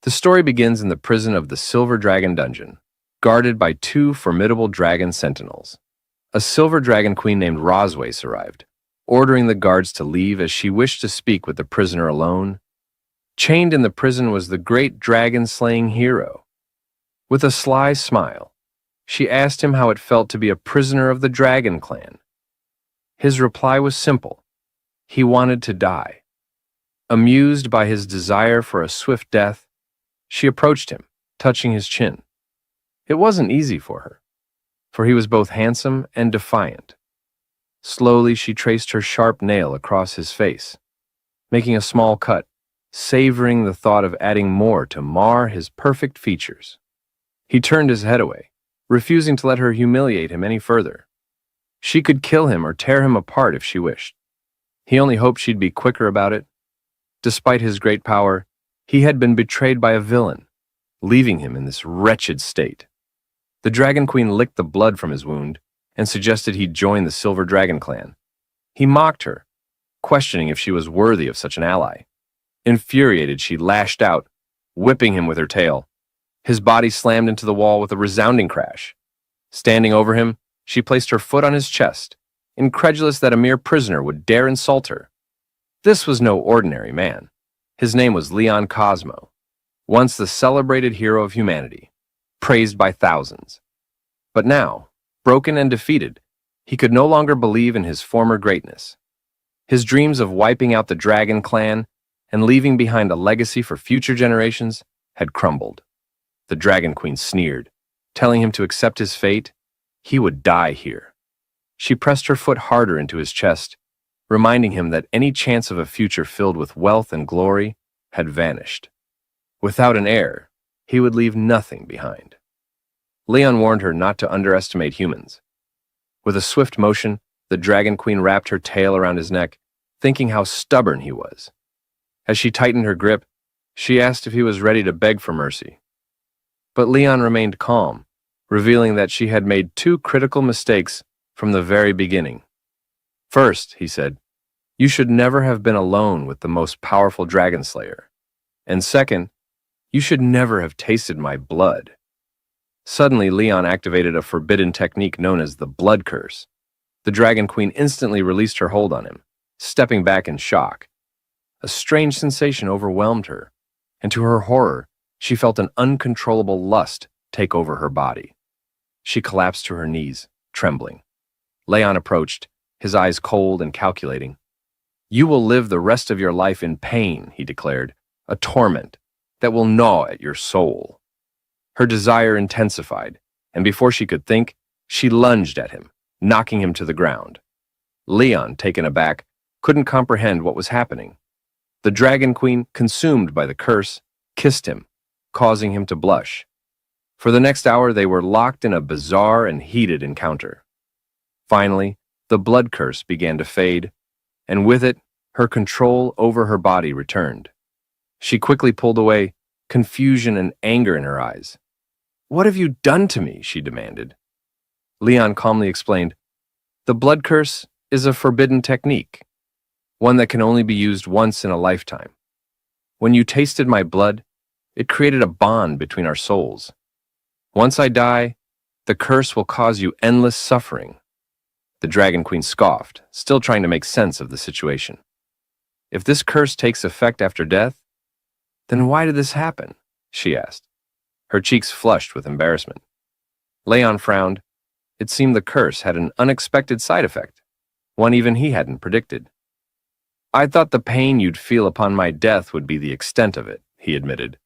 The story begins in the prison of the Silver Dragon Dungeon, guarded by two formidable dragon sentinels. A silver dragon queen named Roswace arrived, ordering the guards to leave as she wished to speak with the prisoner alone. Chained in the prison was the great dragon-slaying hero. With a sly smile, she asked him how it felt to be a prisoner of the Dragon Clan. His reply was simple. He wanted to die. Amused by his desire for a swift death, she approached him, touching his chin. It wasn't easy for her, for he was both handsome and defiant. Slowly, she traced her sharp nail across his face, making a small cut, savoring the thought of adding more to mar his perfect features. He turned his head away, refusing to let her humiliate him any further. She could kill him or tear him apart if she wished. He only hoped she'd be quicker about it. Despite his great power, he had been betrayed by a villain, leaving him in this wretched state. The Dragon Queen licked the blood from his wound and suggested he join the Silver Dragon Clan. He mocked her, questioning if she was worthy of such an ally. Infuriated, she lashed out, whipping him with her tail. His body slammed into the wall with a resounding crash. Standing over him, she placed her foot on his chest, incredulous that a mere prisoner would dare insult her. This was no ordinary man. His name was Leon Cosmo, once the celebrated hero of humanity, praised by thousands. But now, broken and defeated, he could no longer believe in his former greatness. His dreams of wiping out the Dragon Clan and leaving behind a legacy for future generations had crumbled. The Dragon Queen sneered, telling him to accept his fate. He would die here. She pressed her foot harder into his chest, reminding him that any chance of a future filled with wealth and glory had vanished. Without an heir, he would leave nothing behind. Leon warned her not to underestimate humans. With a swift motion, the Dragon Queen wrapped her tail around his neck, thinking how stubborn he was. As she tightened her grip, she asked if he was ready to beg for mercy. But Leon remained calm, revealing that she had made two critical mistakes from the very beginning. First, he said, you should never have been alone with the most powerful dragon slayer. And second, you should never have tasted my blood. Suddenly, Leon activated a forbidden technique known as the blood curse. The Dragon Queen instantly released her hold on him, stepping back in shock. A strange sensation overwhelmed her, and to her horror, she felt an uncontrollable lust take over her body. She collapsed to her knees, trembling. Leon approached, his eyes cold and calculating. You will live the rest of your life in pain, he declared, a torment that will gnaw at your soul. Her desire intensified, and before she could think, she lunged at him, knocking him to the ground. Leon, taken aback, couldn't comprehend what was happening. The Dragon Queen, consumed by the curse, kissed him, causing him to blush. For the next hour, they were locked in a bizarre and heated encounter. Finally, the blood curse began to fade, and with it, her control over her body returned. She quickly pulled away, confusion and anger in her eyes. What have you done to me? She demanded. Leon calmly explained, the blood curse is a forbidden technique, one that can only be used once in a lifetime. When you tasted my blood, it created a bond between our souls. Once I die, the curse will cause you endless suffering. The Dragon Queen scoffed, still trying to make sense of the situation. If this curse takes effect after death, then why did this happen? She asked, her cheeks flushed with embarrassment. Leon frowned. It seemed the curse had an unexpected side effect, one even he hadn't predicted. I thought the pain you'd feel upon my death would be the extent of it, he admitted.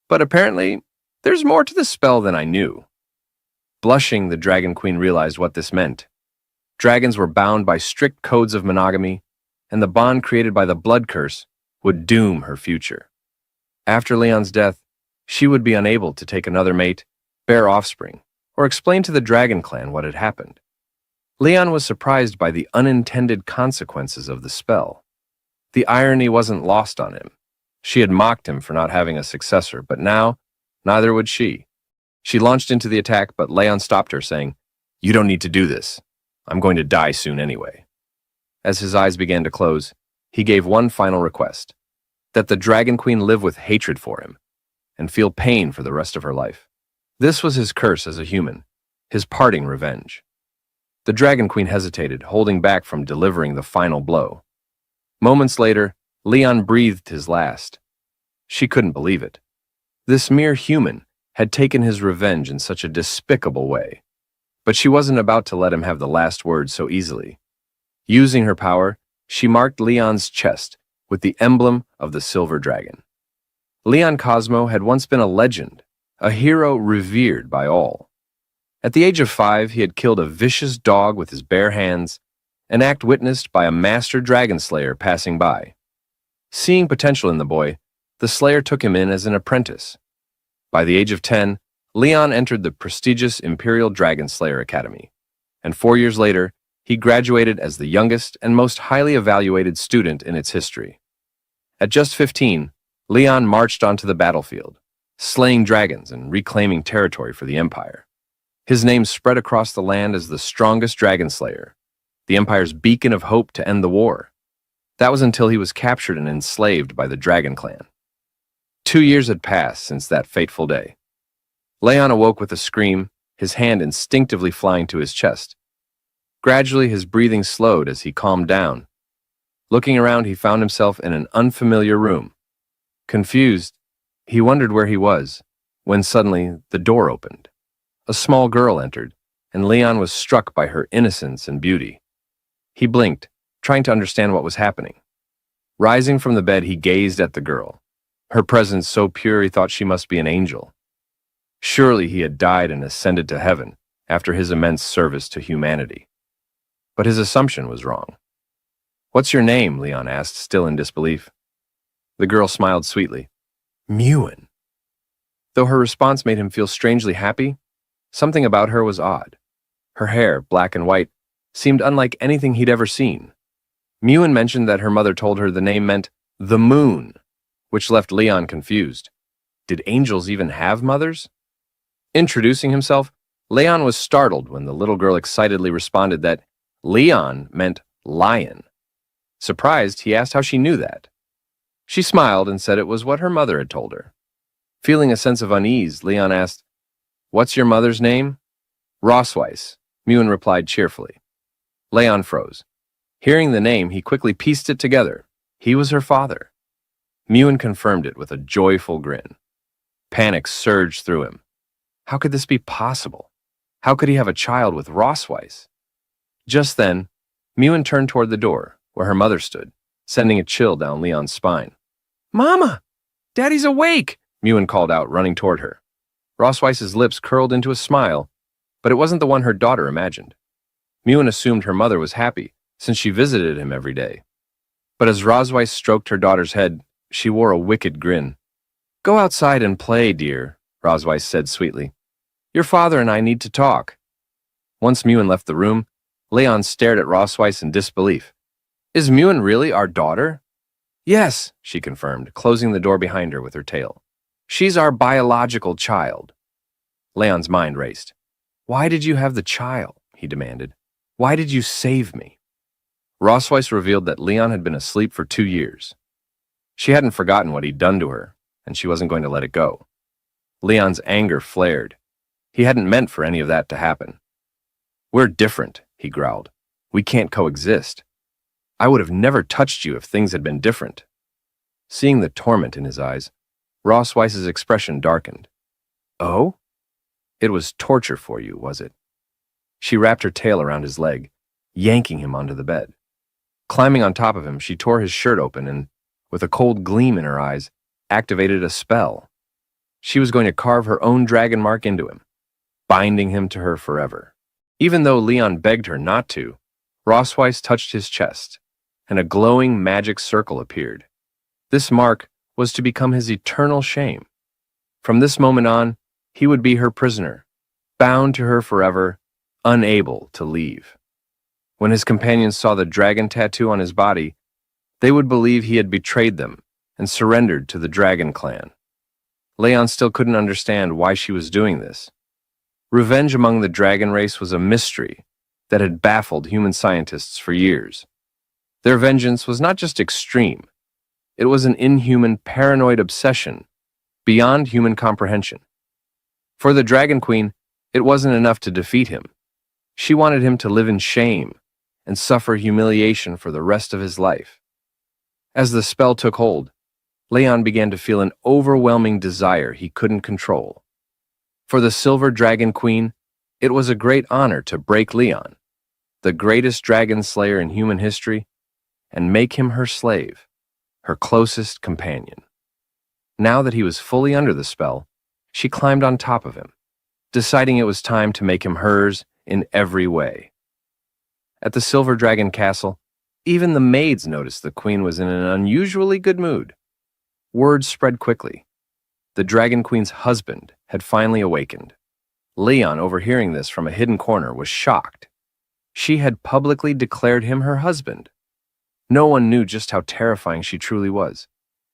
But apparently, there's more to the spell than I knew. Blushing, the Dragon Queen realized what this meant. Dragons were bound by strict codes of monogamy, and the bond created by the blood curse would doom her future. After Leon's death, she would be unable to take another mate, bear offspring, or explain to the Dragon Clan what had happened. Leon was surprised by the unintended consequences of the spell. The irony wasn't lost on him. She had mocked him for not having a successor, but now, neither would she. She launched into the attack, but Leon stopped her, saying, You don't need to do this. I'm going to die soon anyway. As his eyes began to close, he gave one final request, that the Dragon Queen live with hatred for him, and feel pain for the rest of her life. This was his curse as a human, his parting revenge. The Dragon Queen hesitated, holding back from delivering the final blow. Moments later, Leon breathed his last. She couldn't believe it. This mere human had taken his revenge in such a despicable way. But she wasn't about to let him have the last word so easily. Using her power, she marked Leon's chest with the emblem of the silver dragon. Leon Cosmo had once been a legend, a hero revered by all. At the age of 5, he had killed a vicious dog with his bare hands, an act witnessed by a master dragon slayer passing by. Seeing potential in the boy, the slayer took him in as an apprentice. By the age of 10, Leon entered the prestigious Imperial Dragon Slayer Academy, and 4 years later, he graduated as the youngest and most highly evaluated student in its history. At just 15, Leon marched onto the battlefield, slaying dragons and reclaiming territory for the Empire. His name spread across the land as the strongest dragon slayer, the Empire's beacon of hope to end the war. That was until he was captured and enslaved by the Dragon Clan. 2 years had passed since that fateful day. Leon awoke with a scream, his hand instinctively flying to his chest. Gradually, his breathing slowed as he calmed down. Looking around, he found himself in an unfamiliar room. Confused, he wondered where he was, when suddenly the door opened. A small girl entered, and Leon was struck by her innocence and beauty. He blinked, trying to understand what was happening. Rising from the bed, he gazed at the girl. Her presence so pure he thought she must be an angel. Surely he had died and ascended to heaven after his immense service to humanity. But his assumption was wrong. "What's your name?" Leon asked, still in disbelief. The girl smiled sweetly. "Muin." Though her response made him feel strangely happy, something about her was odd. Her hair, black and white, seemed unlike anything he'd ever seen. Muin mentioned that her mother told her the name meant the moon, which left Leon confused. Did angels even have mothers? Introducing himself, Leon was startled when the little girl excitedly responded that Leon meant lion. Surprised, he asked how she knew that. She smiled and said it was what her mother had told her. Feeling a sense of unease, Leon asked, "What's your mother's name?" "Rosweiss," Muin replied cheerfully. Leon froze. Hearing the name, he quickly pieced it together. He was her father. Muin confirmed it with a joyful grin. Panic surged through him. How could this be possible? How could he have a child with Rosweiss? Just then, Muin turned toward the door, where her mother stood, sending a chill down Leon's spine. "Mama! Daddy's awake!" Muin called out, running toward her. Rosweiss's lips curled into a smile, but it wasn't the one her daughter imagined. Muin assumed her mother was happy, since she visited him every day. But as Rosweiss stroked her daughter's head, she wore a wicked grin. "Go outside and play, dear," Rosweiss said sweetly. "Your father and I need to talk." Once Muin left the room, Leon stared at Rosweiss in disbelief. "Is Muin really our daughter?" "Yes," she confirmed, closing the door behind her with her tail. "She's our biological child." Leon's mind raced. "Why did you have the child?" he demanded. "Why did you save me?" Rosweiss revealed that Leon had been asleep for 2 years. She hadn't forgotten what he'd done to her, and she wasn't going to let it go. Leon's anger flared. He hadn't meant for any of that to happen. "We're different," he growled. "We can't coexist. I would have never touched you if things had been different." Seeing the torment in his eyes, Rosweiss's expression darkened. "Oh? It was torture for you, was it?" She wrapped her tail around his leg, yanking him onto the bed. Climbing on top of him, she tore his shirt open and, with a cold gleam in her eyes, activated a spell. She was going to carve her own dragon mark into him, binding him to her forever. Even though Leon begged her not to, Rosweiss touched his chest, and a glowing magic circle appeared. This mark was to become his eternal shame. From this moment on, he would be her prisoner, bound to her forever, unable to leave. When his companions saw the dragon tattoo on his body, they would believe he had betrayed them and surrendered to the Dragon Clan. Leon still couldn't understand why she was doing this. Revenge among the dragon race was a mystery that had baffled human scientists for years. Their vengeance was not just extreme, it was an inhuman, paranoid obsession beyond human comprehension. For the Dragon Queen, it wasn't enough to defeat him. She wanted him to live in shame and suffer humiliation for the rest of his life. As the spell took hold, Leon began to feel an overwhelming desire he couldn't control. For the Silver Dragon Queen, it was a great honor to break Leon, the greatest dragon slayer in human history, and make him her slave, her closest companion. Now that he was fully under the spell, she climbed on top of him, deciding it was time to make him hers in every way. At the Silver Dragon Castle, even the maids noticed the queen was in an unusually good mood. Word spread quickly. The Dragon Queen's husband had finally awakened. Leon, overhearing this from a hidden corner, was shocked. She had publicly declared him her husband. No one knew just how terrifying she truly was.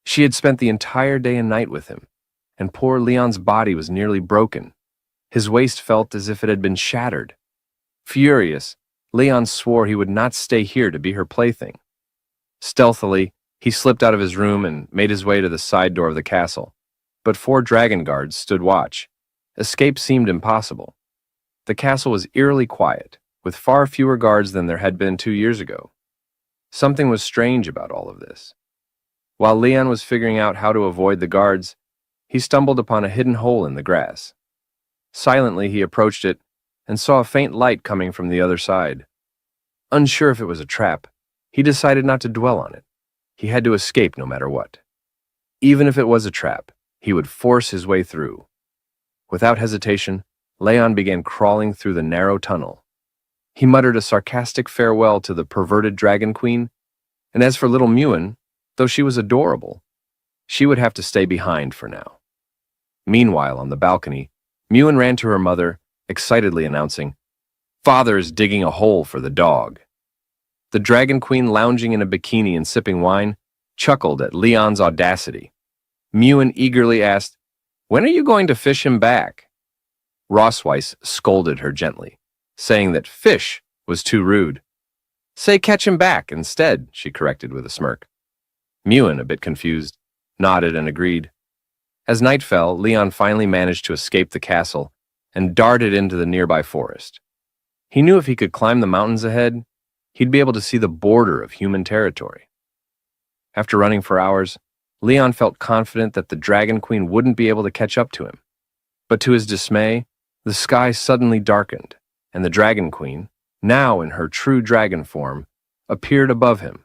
She had spent the entire day and night with him, and poor Leon's body was nearly broken. His waist felt as if it had been shattered. Furious, Leon swore he would not stay here to be her plaything. Stealthily, he slipped out of his room and made his way to the side door of the castle, but 4 dragon guards stood watch. Escape seemed impossible. The castle was eerily quiet, with far fewer guards than there had been 2 years ago. Something was strange about all of this. While Leon was figuring out how to avoid the guards, he stumbled upon a hidden hole in the grass. Silently, he approached it and saw a faint light coming from the other side. Unsure if it was a trap, he decided not to dwell on it. He had to escape no matter what. Even if it was a trap, he would force his way through. Without hesitation, Leon began crawling through the narrow tunnel. He muttered a sarcastic farewell to the perverted Dragon Queen, and as for little Muin, though she was adorable, she would have to stay behind for now. Meanwhile, on the balcony, Muin ran to her mother, excitedly announcing, "Father is digging a hole for the dog." The Dragon Queen, lounging in a bikini and sipping wine, chuckled at Leon's audacity. Muin eagerly asked, "When are you going to fish him back?" Rossweiss scolded her gently, saying that fish was too rude. "Say catch him back instead," she corrected with a smirk. Muin, a bit confused, nodded and agreed. As night fell, Leon finally managed to escape the castle and darted into the nearby forest. He knew if he could climb the mountains ahead, he'd be able to see the border of human territory. After running for hours, Leon felt confident that the Dragon Queen wouldn't be able to catch up to him. But to his dismay, the sky suddenly darkened, and the Dragon Queen, now in her true dragon form, appeared above him,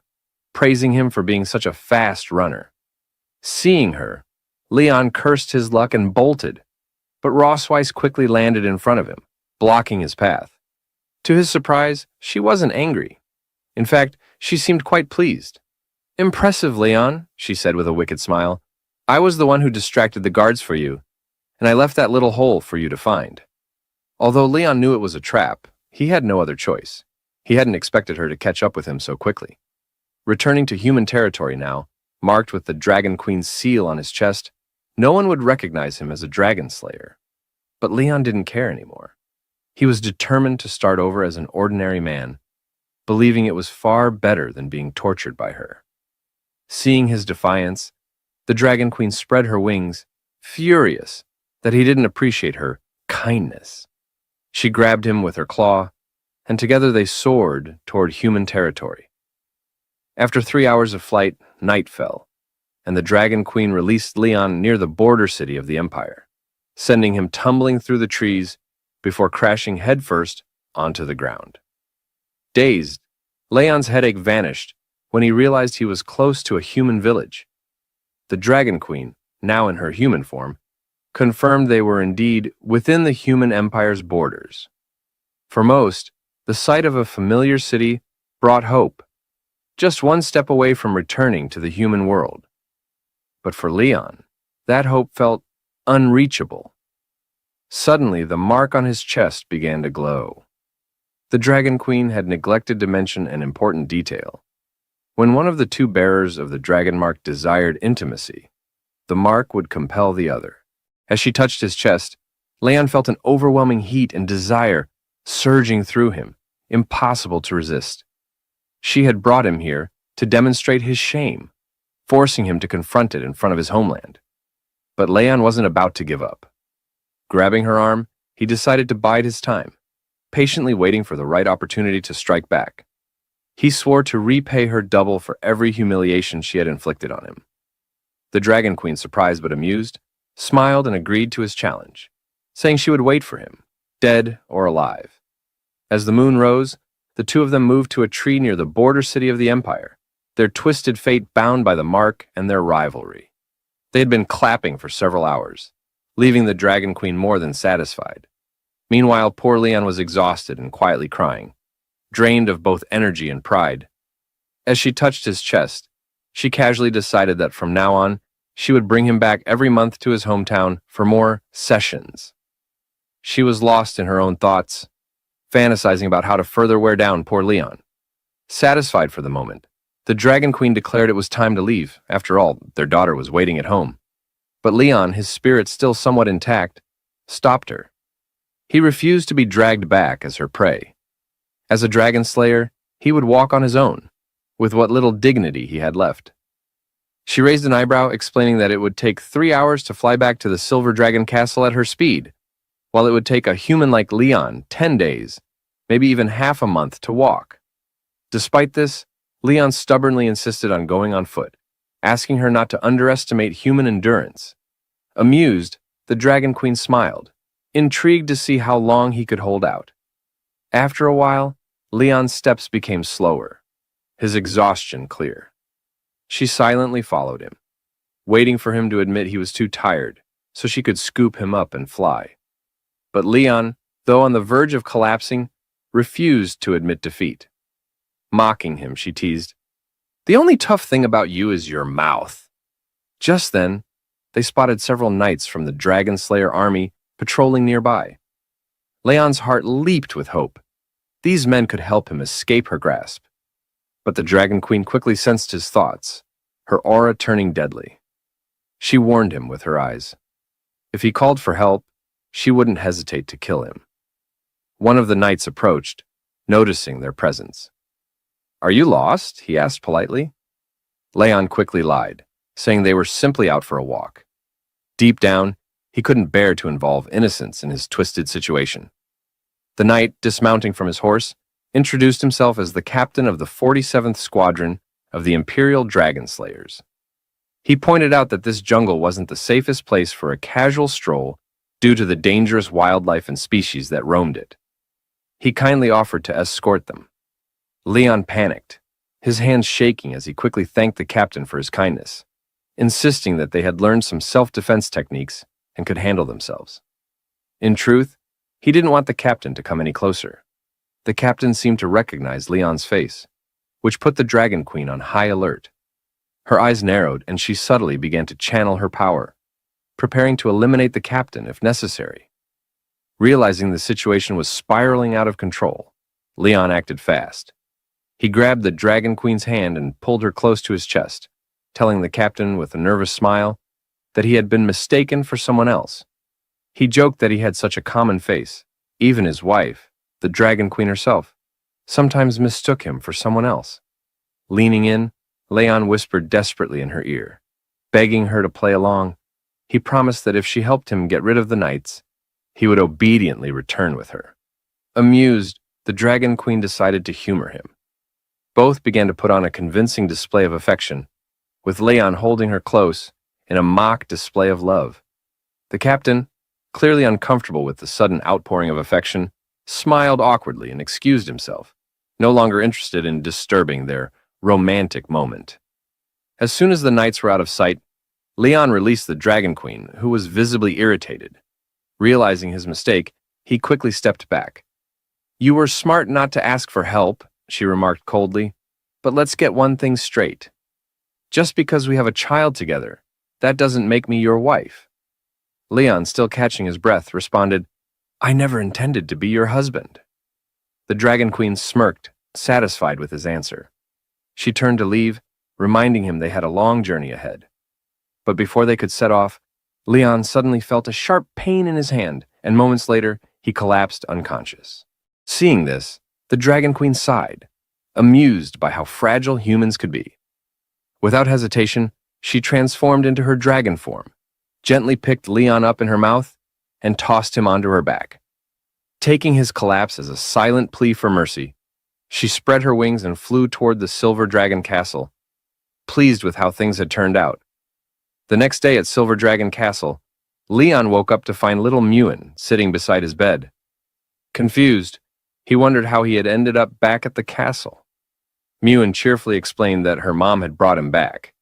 praising him for being such a fast runner. Seeing her, Leon cursed his luck and bolted, but Rossweiss quickly landed in front of him, blocking his path. To his surprise, she wasn't angry. In fact, she seemed quite pleased. "Impressive, Leon," she said with a wicked smile. "I was the one who distracted the guards for you, and I left that little hole for you to find." Although Leon knew it was a trap, he had no other choice. He hadn't expected her to catch up with him so quickly. Returning to human territory now, marked with the Dragon Queen's seal on his chest, no one would recognize him as a dragon slayer. But Leon didn't care anymore. He was determined to start over as an ordinary man, believing it was far better than being tortured by her. Seeing his defiance, the Dragon Queen spread her wings, furious that he didn't appreciate her kindness. She grabbed him with her claw, and together they soared toward human territory. After 3 hours of flight, night fell, and the Dragon Queen released Leon near the border city of the Empire, sending him tumbling through the trees before crashing headfirst onto the ground. Dazed, Leon's headache vanished when he realized he was close to a human village. The Dragon Queen, now in her human form, confirmed they were indeed within the human empire's borders. For most, the sight of a familiar city brought hope, just one step away from returning to the human world. But for Leon, that hope felt unreachable. Suddenly, the mark on his chest began to glow. The Dragon Queen had neglected to mention an important detail. When one of the 2 bearers of the dragon mark desired intimacy, the mark would compel the other. As she touched his chest, Leon felt an overwhelming heat and desire surging through him, impossible to resist. She had brought him here to demonstrate his shame, forcing him to confront it in front of his homeland. But Leon wasn't about to give up. Grabbing her arm, he decided to bide his time, patiently waiting for the right opportunity to strike back. He swore to repay her double for every humiliation she had inflicted on him. The Dragon Queen, surprised but amused, smiled and agreed to his challenge, saying she would wait for him, dead or alive. As the moon rose, the two of them moved to a tree near the border city of the Empire, their twisted fate bound by the mark and their rivalry. They had been clapping for several hours, leaving the Dragon Queen more than satisfied. Meanwhile, poor Leon was exhausted and quietly crying, drained of both energy and pride. As she touched his chest, she casually decided that from now on, she would bring him back every month to his hometown for more sessions. She was lost in her own thoughts, fantasizing about how to further wear down poor Leon. Satisfied for the moment, the Dragon Queen declared it was time to leave. After all, their daughter was waiting at home. But Leon, his spirit still somewhat intact, stopped her. He refused to be dragged back as her prey. As a dragon slayer, he would walk on his own, with what little dignity he had left. She raised an eyebrow, explaining that it would take 3 hours to fly back to the Silver Dragon Castle at her speed, while it would take a human like Leon 10 days, maybe even half a month to walk. Despite this, Leon stubbornly insisted on going on foot, asking her not to underestimate human endurance. Amused, the Dragon Queen smiled, intrigued to see how long he could hold out. After a while, Leon's steps became slower, his exhaustion clear. She silently followed him, waiting for him to admit he was too tired so she could scoop him up and fly. But Leon, though on the verge of collapsing, refused to admit defeat. Mocking him, she teased, "The only tough thing about you is your mouth." Just then, they spotted several knights from the Dragon Slayer army patrolling nearby. Leon's heart leaped with hope. These men could help him escape her grasp. But the Dragon Queen quickly sensed his thoughts, her aura turning deadly. She warned him with her eyes. If he called for help, she wouldn't hesitate to kill him. One of the knights approached, noticing their presence. "Are you lost?" he asked politely. Leon quickly lied, saying they were simply out for a walk. Deep down, he couldn't bear to involve innocents in his twisted situation. The knight, dismounting from his horse, introduced himself as the captain of the 47th Squadron of the Imperial Dragon Slayers. He pointed out that this jungle wasn't the safest place for a casual stroll due to the dangerous wildlife and species that roamed it. He kindly offered to escort them. Leon panicked, his hands shaking as he quickly thanked the captain for his kindness, insisting that they had learned some self-defense techniques and could handle themselves. In truth, he didn't want the captain to come any closer. The captain seemed to recognize Leon's face, which put the Dragon Queen on high alert. Her eyes narrowed and she subtly began to channel her power, preparing to eliminate the captain if necessary. Realizing the situation was spiraling out of control, Leon acted fast. He grabbed the Dragon Queen's hand and pulled her close to his chest, telling the captain with a nervous smile that he had been mistaken for someone else. He joked that he had such a common face. Even his wife, the Dragon Queen herself, sometimes mistook him for someone else. Leaning in, Leon whispered desperately in her ear, begging her to play along. He promised that if she helped him get rid of the knights, he would obediently return with her. Amused, the Dragon Queen decided to humor him. Both began to put on a convincing display of affection, with Leon holding her close in a mock display of love. The captain, clearly uncomfortable with the sudden outpouring of affection, smiled awkwardly and excused himself, no longer interested in disturbing their romantic moment. As soon as the knights were out of sight, Leon released the Dragon Queen, who was visibly irritated. Realizing his mistake, he quickly stepped back. "You were smart not to ask for help," she remarked coldly, "but let's get one thing straight. Just because we have a child together, that doesn't make me your wife." Leon, still catching his breath, responded, "I never intended to be your husband." The Dragon Queen smirked, satisfied with his answer. She turned to leave, reminding him they had a long journey ahead. But before they could set off, Leon suddenly felt a sharp pain in his hand, and moments later, he collapsed unconscious. Seeing this, the Dragon Queen sighed, amused by how fragile humans could be. Without hesitation, she transformed into her dragon form, gently picked Leon up in her mouth and tossed him onto her back. Taking his collapse as a silent plea for mercy, she spread her wings and flew toward the Silver Dragon Castle, pleased with how things had turned out. The next day at Silver Dragon Castle, Leon woke up to find little Mewen sitting beside his bed. Confused, he wondered how he had ended up back at the castle. Mewen cheerfully explained that her mom had brought him back.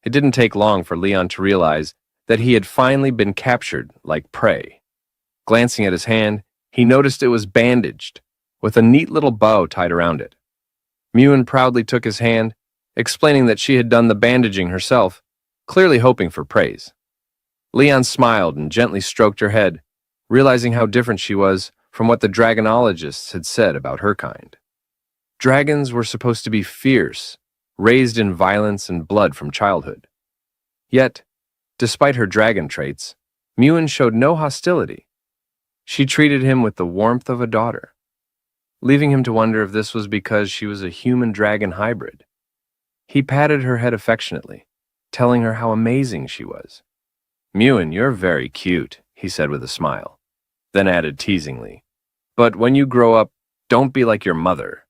It didn't take long for Leon to realize that he had finally been captured like prey. Glancing at his hand, he noticed it was bandaged, with a neat little bow tied around it. Mewen proudly took his hand, explaining that she had done the bandaging herself, clearly hoping for praise. Leon smiled and gently stroked her head, realizing how different she was from what the dragonologists had said about her kind. Dragons were supposed to be fierce, raised in violence and blood from childhood. Yet, despite her dragon traits, Mewen showed no hostility. She treated him with the warmth of a daughter, leaving him to wonder if this was because she was a human-dragon hybrid. He patted her head affectionately, telling her how amazing she was. "Mewen, you're very cute," he said with a smile, then added teasingly, "But when you grow up, don't be like your mother."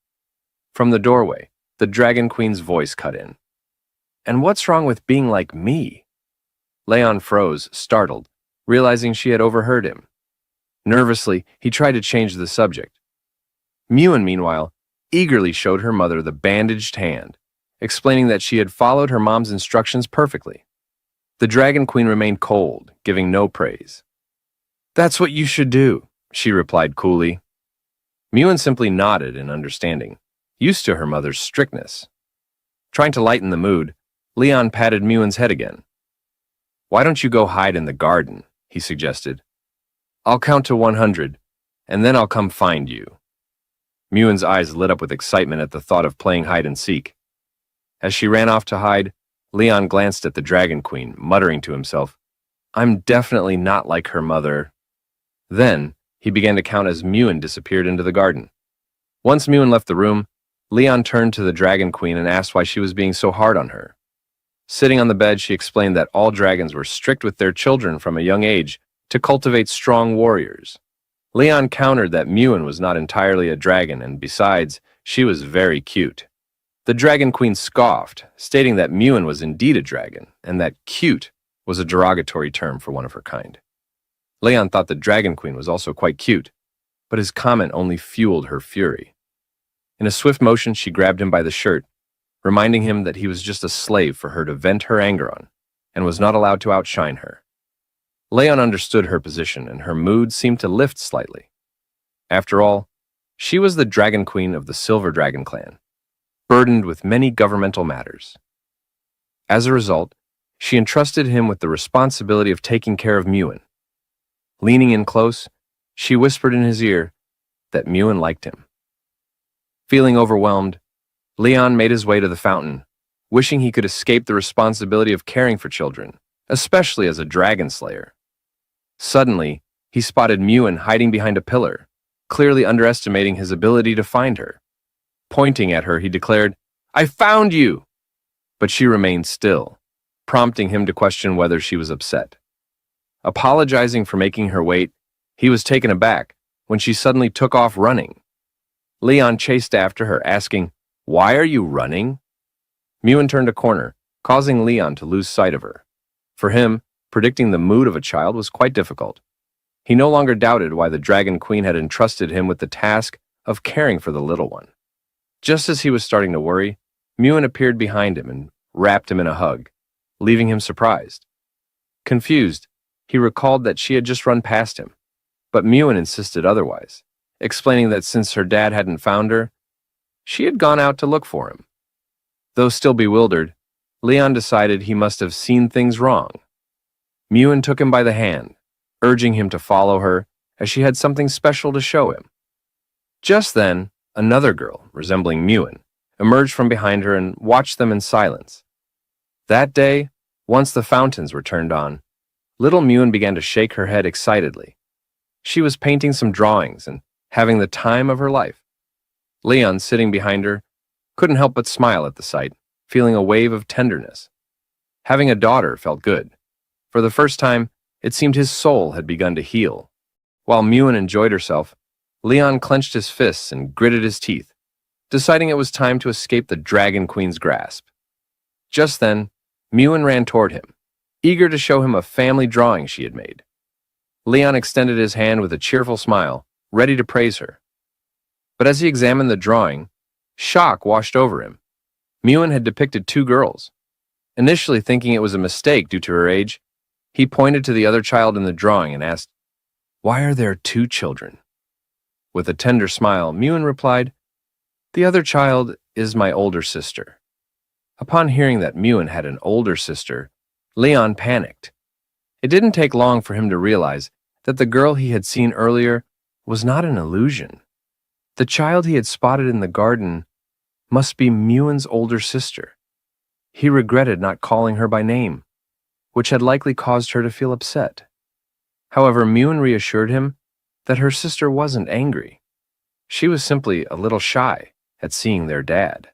From the doorway, the Dragon Queen's voice cut in. "And what's wrong with being like me?" Leon froze, startled, realizing she had overheard him. Nervously, he tried to change the subject. Mewen, meanwhile, eagerly showed her mother the bandaged hand, explaining that she had followed her mom's instructions perfectly. The Dragon Queen remained cold, giving no praise. "That's what you should do," she replied coolly. Mewen simply nodded in understanding, used to her mother's strictness. Trying to lighten the mood, Leon patted Mewen's head again. "Why don't you go hide in the garden?" he suggested. "I'll count to 100, and then I'll come find you." Mewen's eyes lit up with excitement at the thought of playing hide-and-seek. As she ran off to hide, Leon glanced at the Dragon Queen, muttering to himself, "I'm definitely not like her mother." Then, he began to count as Mewen disappeared into the garden. Once Mewen left the room, Leon turned to the Dragon Queen and asked why she was being so hard on her. Sitting on the bed, she explained that all dragons were strict with their children from a young age to cultivate strong warriors. Leon countered that Mewen was not entirely a dragon, and besides, she was very cute. The Dragon Queen scoffed, stating that Mewen was indeed a dragon, and that cute was a derogatory term for one of her kind. Leon thought the Dragon Queen was also quite cute, but his comment only fueled her fury. In a swift motion, she grabbed him by the shirt, reminding him that he was just a slave for her to vent her anger on, and was not allowed to outshine her. Leon understood her position, and her mood seemed to lift slightly. After all, she was the Dragon Queen of the Silver Dragon clan, burdened with many governmental matters. As a result, she entrusted him with the responsibility of taking care of Mewen. Leaning in close, she whispered in his ear that Mewen liked him. Feeling overwhelmed, Leon made his way to the fountain, wishing he could escape the responsibility of caring for children, especially as a dragon slayer. Suddenly, he spotted Mewen hiding behind a pillar, clearly underestimating his ability to find her. Pointing at her, he declared, "I found you!" But she remained still, prompting him to question whether she was upset. Apologizing for making her wait, he was taken aback when she suddenly took off running. Leon chased after her, asking, "Why are you running?" Mewen turned a corner, causing Leon to lose sight of her. For him, predicting the mood of a child was quite difficult. He no longer doubted why the Dragon Queen had entrusted him with the task of caring for the little one. Just as he was starting to worry, Mewen appeared behind him and wrapped him in a hug, leaving him surprised. Confused, he recalled that she had just run past him, but Mewen insisted otherwise, explaining that since her dad hadn't found her, she had gone out to look for him. Though still bewildered, Leon decided he must have seen things wrong. Mewen took him by the hand, urging him to follow her as she had something special to show him. Just then, another girl, resembling Mewen, emerged from behind her and watched them in silence. That day, once the fountains were turned on, little Mewen began to shake her head excitedly. She was painting some drawings and having the time of her life. Leon, sitting behind her, couldn't help but smile at the sight, feeling a wave of tenderness. Having a daughter felt good. For the first time, it seemed his soul had begun to heal. While Muen enjoyed herself, Leon clenched his fists and gritted his teeth, deciding it was time to escape the Dragon Queen's grasp. Just then, Muen ran toward him, eager to show him a family drawing she had made. Leon extended his hand with a cheerful smile, ready to praise her. But as he examined the drawing, shock washed over him. Muen had depicted two girls. Initially thinking it was a mistake due to her age, he pointed to the other child in the drawing and asked, "Why are there two children?" With a tender smile, Muen replied, "The other child is my older sister." Upon hearing that Muen had an older sister, Leon panicked. It didn't take long for him to realize that the girl he had seen earlier was not an illusion. The child he had spotted in the garden must be Muen's older sister. He regretted not calling her by name, which had likely caused her to feel upset. However, Muen reassured him that her sister wasn't angry. She was simply a little shy at seeing their dad.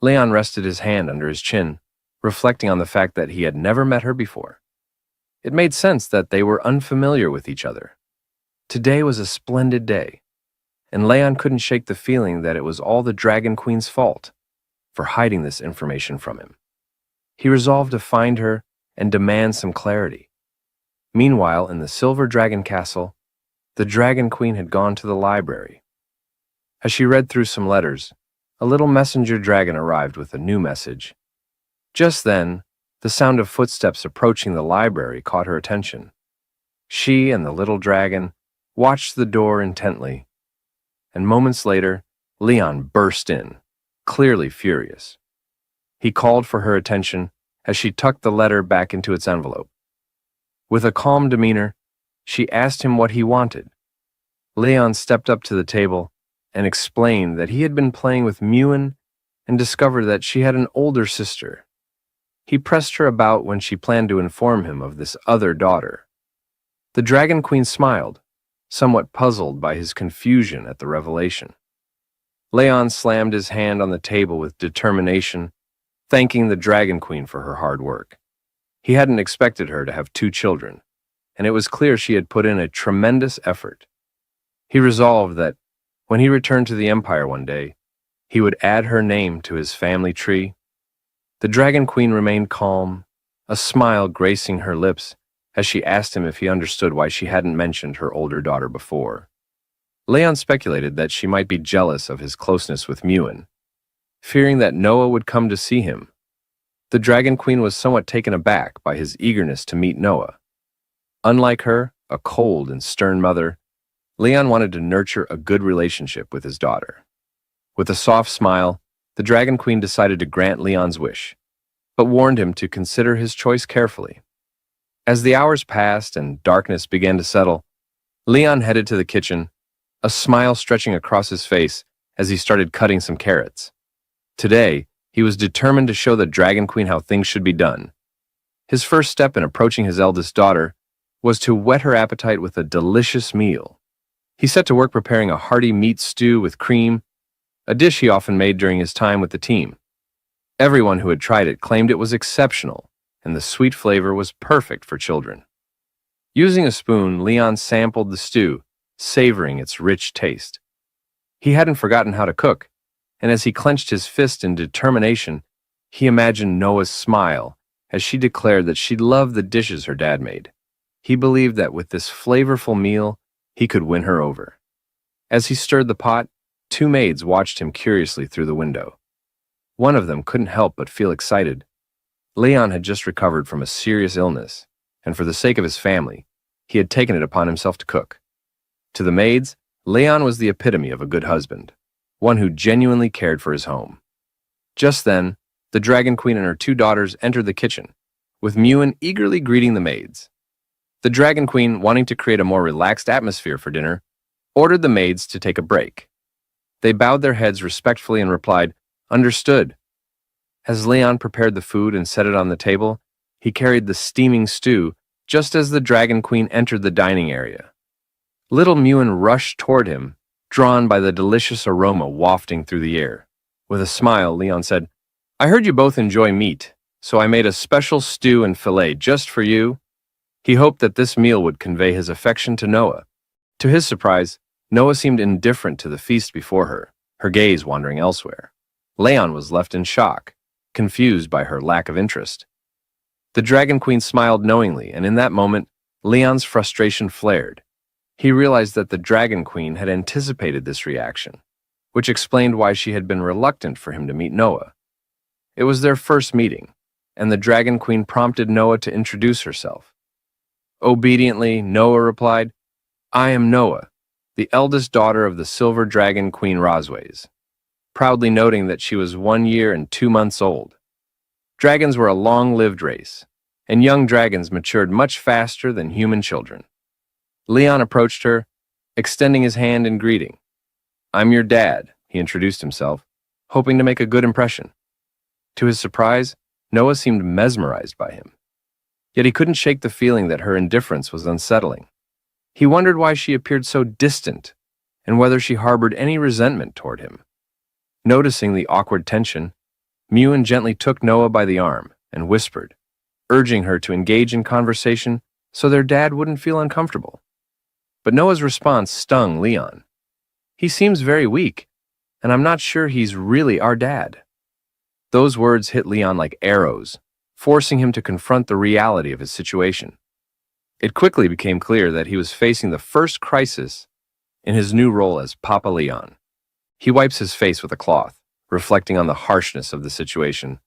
Leon rested his hand under his chin, reflecting on the fact that he had never met her before. It made sense that they were unfamiliar with each other. Today was a splendid day, and Leon couldn't shake the feeling that it was all the Dragon Queen's fault for hiding this information from him. He resolved to find her and demand some clarity. Meanwhile, in the Silver Dragon Castle, the Dragon Queen had gone to the library. As she read through some letters, a little messenger dragon arrived with a new message. Just then, the sound of footsteps approaching the library caught her attention. She and the little dragon watched the door intently, and moments later, Leon burst in, clearly furious. He called for her attention as she tucked the letter back into its envelope. With a calm demeanor, she asked him what he wanted. Leon stepped up to the table and explained that he had been playing with Muen and discovered that she had an older sister. He pressed her about when she planned to inform him of this other daughter. The Dragon Queen smiled, somewhat puzzled by his confusion at the revelation. Leon slammed his hand on the table with determination, thanking the Dragon Queen for her hard work. He hadn't expected her to have two children, and it was clear she had put in a tremendous effort. He resolved that, when he returned to the Empire one day, he would add her name to his family tree. The Dragon Queen remained calm, a smile gracing her lips as she asked him if he understood why she hadn't mentioned her older daughter before. Leon speculated that she might be jealous of his closeness with Muen, fearing that Noah would come to see him. The Dragon Queen was somewhat taken aback by his eagerness to meet Noah. Unlike her, a cold and stern mother, Leon wanted to nurture a good relationship with his daughter. With a soft smile, the Dragon Queen decided to grant Leon's wish, but warned him to consider his choice carefully. As the hours passed and darkness began to settle, Leon headed to the kitchen, a smile stretching across his face as he started cutting some carrots. Today, he was determined to show the Dragon Queen how things should be done. His first step in approaching his eldest daughter was to whet her appetite with a delicious meal. He set to work preparing a hearty meat stew with cream, a dish he often made during his time with the team. Everyone who had tried it claimed it was exceptional, and the sweet flavor was perfect for children. Using a spoon, Leon sampled the stew, savoring its rich taste. He hadn't forgotten how to cook, and as he clenched his fist in determination, he imagined Noah's smile as she declared that she loved the dishes her dad made. He believed that with this flavorful meal, he could win her over. As he stirred the pot, two maids watched him curiously through the window. One of them couldn't help but feel excited. Leon had just recovered from a serious illness, and for the sake of his family, he had taken it upon himself to cook. To the maids, Leon was the epitome of a good husband, one who genuinely cared for his home. Just then, the Dragon Queen and her two daughters entered the kitchen, with Muen eagerly greeting the maids. The Dragon Queen, wanting to create a more relaxed atmosphere for dinner, ordered the maids to take a break. They bowed their heads respectfully and replied, "Understood." As Leon prepared the food and set it on the table, he carried the steaming stew just as the Dragon Queen entered the dining area. Little Muen rushed toward him, drawn by the delicious aroma wafting through the air. With a smile, Leon said, "I heard you both enjoy meat, so I made a special stew and fillet just for you." He hoped that this meal would convey his affection to Noah. To his surprise, Noah seemed indifferent to the feast before her gaze wandering elsewhere. Leon was left in shock, confused by her lack of interest. The Dragon Queen smiled knowingly, and in that moment, Leon's frustration flared. He realized that the Dragon Queen had anticipated this reaction, which explained why she had been reluctant for him to meet Noah. It was their first meeting, and the Dragon Queen prompted Noah to introduce herself. Obediently, Noah replied, "I am Noah, the eldest daughter of the Silver Dragon Queen Rosways," proudly noting that she was 1 year and 2 months old. Dragons were a long-lived race, and young dragons matured much faster than human children. Leon approached her, extending his hand in greeting. "I'm your dad," he introduced himself, hoping to make a good impression. To his surprise, Noah seemed mesmerized by him. Yet he couldn't shake the feeling that her indifference was unsettling. He wondered why she appeared so distant, and whether she harbored any resentment toward him. Noticing the awkward tension, Mewan gently took Noah by the arm and whispered, urging her to engage in conversation so their dad wouldn't feel uncomfortable. But Noah's response stung Leon. "He seems very weak, and I'm not sure he's really our dad." Those words hit Leon like arrows, forcing him to confront the reality of his situation. It quickly became clear that he was facing the first crisis in his new role as Papa Leon. He wipes his face with a cloth, reflecting on the harshness of the situation,